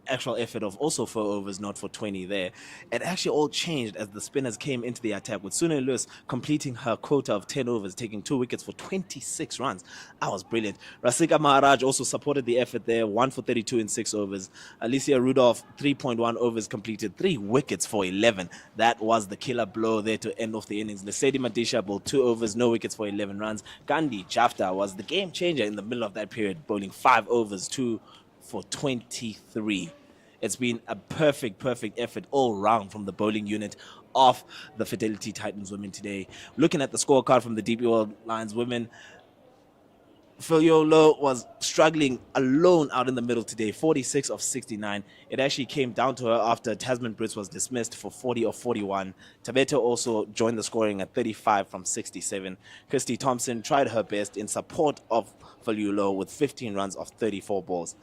actual effort of also 4 overs, not for 20 there. It actually all changed as the spinners came into the attack, with Sune Lewis completing her quota of 10 overs, taking 2 wickets for 26 runs. That was brilliant. Rasika Maharaj also supported the effort there, 1 for 32 in 6 overs. Alicia Rudolph, 3.1 overs completed, 3 wickets for 11. That was the killer blow there to end off the innings. Lesedi Madisha bowled 2 overs, no wickets for 11 runs. Gandhi Jafta was the game changer in the middle of that period, bowling 5 overs, 2 for 23. It's been a perfect effort all round from the bowling unit of the Fidelity Titans women today. Looking at the scorecard from the DP World Lions women, Filiolo was struggling alone out in the middle today, 46 of 69. It actually came down to her after Tasman Brits was dismissed for 40 of 41. Tabeto also joined the scoring at 35 from 67. Christy Thompson tried her best in support of Filiolo with 15 runs of 34 balls.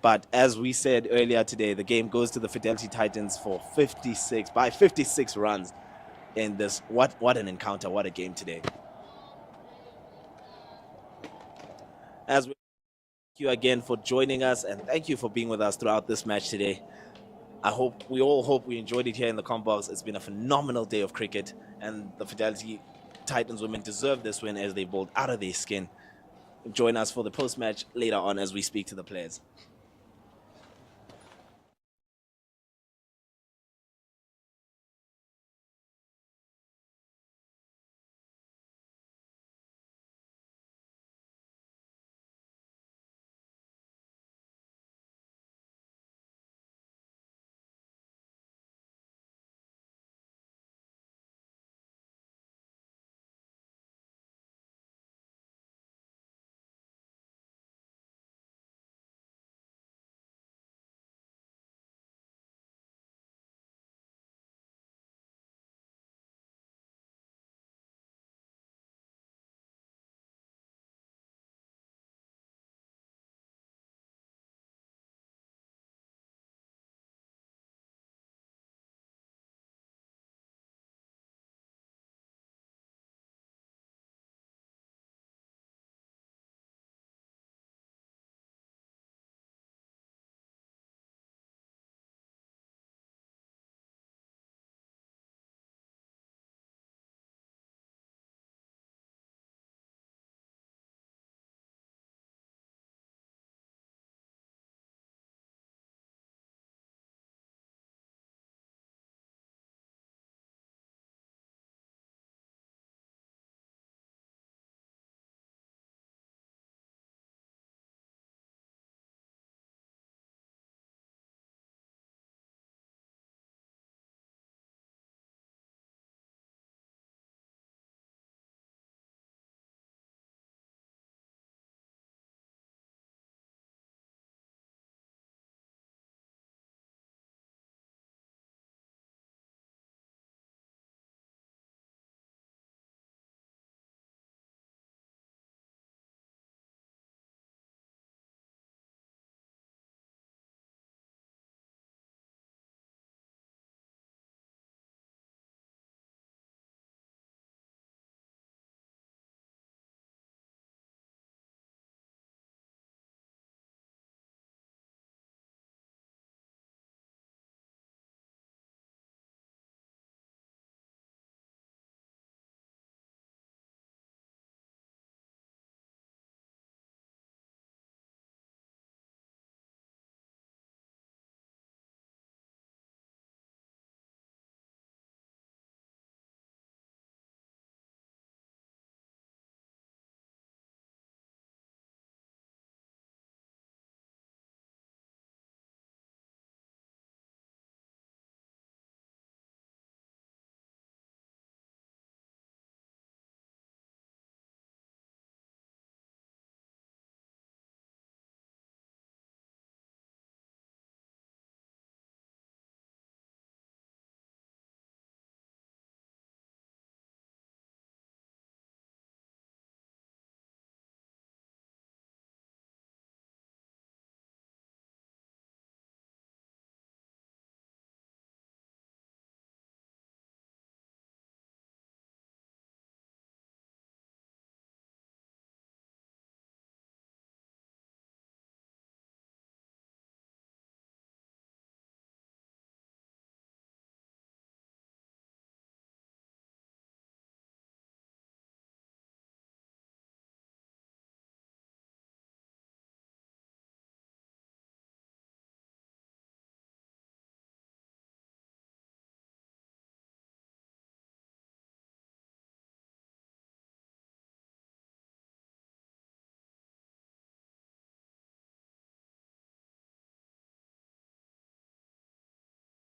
But as we said earlier today, the game goes to the Fidelity Titans for 56 runs in this. What an encounter, what a game today. As we thank you again for joining us, and thank you for being with us throughout this match today. We all hope we enjoyed it here in the Combox. It's been a phenomenal day of cricket, and the Fidelity Titans women deserve this win as they bowled out of their skin. Join us for the post-match later on as we speak to the players.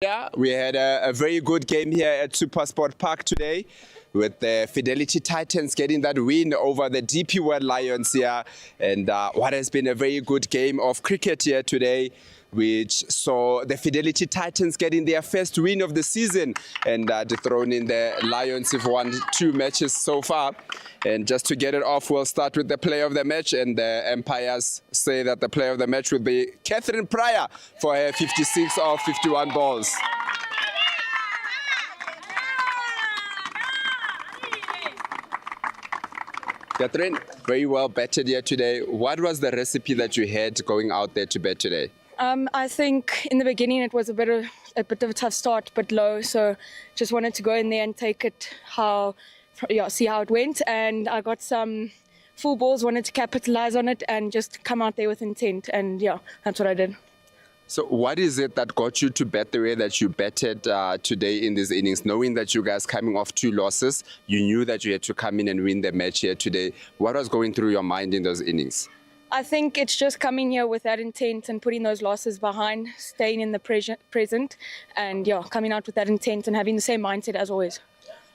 Yeah, we had a very good game here at SuperSport Park today, with the Fidelity Titans getting that win over the DP World Lions here, and what has been a very good game of cricket here today, which saw the Fidelity Titans getting their first win of the season and dethroning the Lions, who've won 2 matches so far. And just to get it off, we'll start with the player of the match, and the umpires say that the player of the match will be Catherine Pryor for her 56 of 51 balls. Catherine, very well batted here today. What was the recipe that you had going out there to bat today? I think in the beginning it was a bit of a tough start, but low. So just wanted to go in there and take it see how it went. And I got some full balls, wanted to capitalize on it and just come out there with intent. And yeah, that's what I did. So what is it that got you to bat the way that you batted today in these innings? Knowing that you guys coming off 2 losses, you knew that you had to come in and win the match here today. What was going through your mind in those innings? I think it's just coming here with that intent and putting those losses behind, staying in the present, and yeah, coming out with that intent and having the same mindset as always.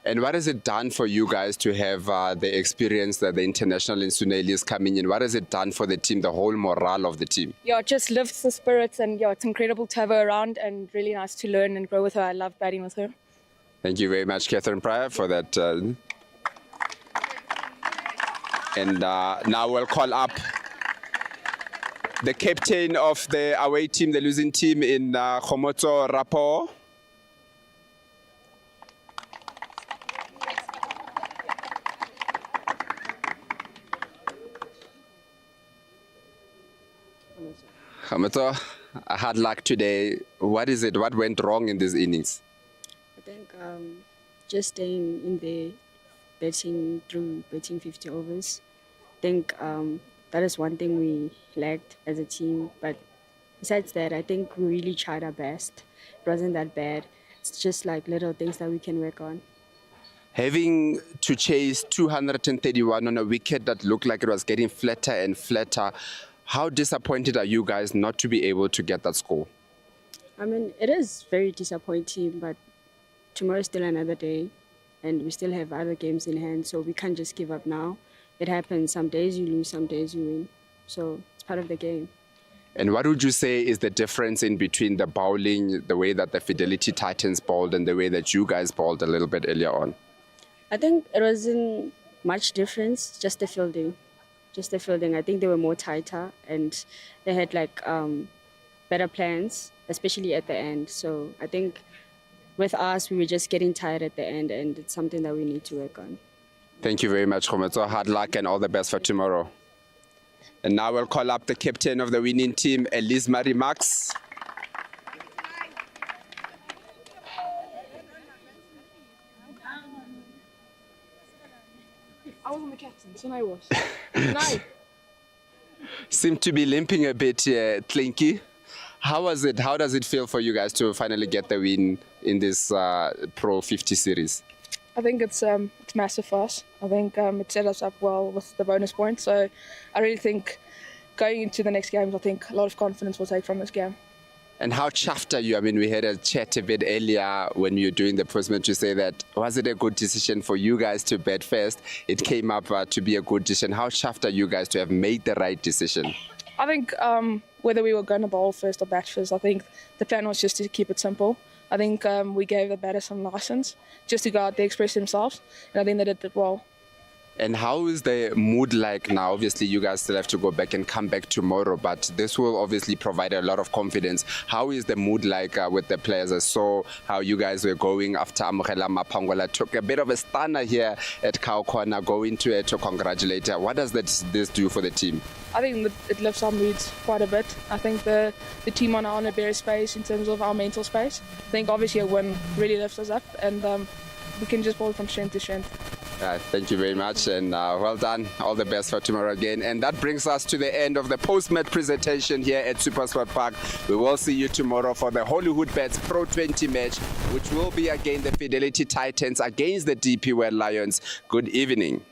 And what has it done for you guys to have the experience that the international in Suneli is coming in? What has it done for the team, the whole morale of the team? Yeah, it just lifts the spirits, and yeah, it's incredible to have her around and really nice to learn and grow with her. I love batting with her. Thank you very much, Catherine Pryor, for that. And now we'll call up the captain of the away team, the losing team in Khomotso Rapo. Khomotso, hard luck today. What is it? What went wrong in these innings? I think just staying in there, batting 50 overs. I think that is one thing we lacked as a team. But besides that, I think we really tried our best. It wasn't that bad. It's just like little things that we can work on. Having to chase 231 on a wicket that looked like it was getting flatter and flatter, how disappointed are you guys not to be able to get that score? I mean, it is very disappointing, but tomorrow is still another day, and we still have other games in hand, so we can't just give up now. It happens. Some days you lose, some days you win. So it's part of the game. And what would you say is the difference in between the bowling, the way that the Fidelity Titans bowled and the way that you guys bowled a little bit earlier on? I think it wasn't much difference, just the fielding. Just the fielding. I think they were more tighter and they had like better plans, especially at the end. So I think with us, we were just getting tired at the end, and it's something that we need to work on. Thank you very much, Khomotso. Hard luck and all the best for tomorrow. And now we'll call up the captain of the winning team, Elise Marie Max. I wasn't the captain, so I was. No. Seem to be limping a bit here, Tlinky. How was it? How does it feel for you guys to finally get the win in this Pro 50 series? I think it's massive for us. I think it set us up well with the bonus points. So I really think going into the next games, I think a lot of confidence will take from this game. And how chuffed are you? I mean, we had a chat a bit earlier when you were doing the postman to say that, was it a good decision for you guys to bat first? It came up to be a good decision. How chuffed are you guys to have made the right decision? I think whether we were going to bowl first or bat first, I think the plan was just to keep it simple. I think we gave the batter some license just to go out there, express themselves, and I think they did it well. And how is the mood like now? Obviously, you guys still have to go back and come back tomorrow, but this will obviously provide a lot of confidence. How is the mood like with the players? I saw how you guys were going after Amogela Mapangwala took a bit of a stunner here at Cow Corner, going to it to congratulate her. What does this do for the team? I think it lifts our moods quite a bit. I think the team are now in a better space in terms of our mental space. I think obviously a win really lifts us up, and we can just bowl from strength to strength. Thank you very much, and well done. All the best for tomorrow again. And that brings us to the end of the post-match presentation here at SuperSport Park. We will see you tomorrow for the Hollywoodbets Pro50 match, which will be against the Fidelity Titans against the DP World Lions. Good evening.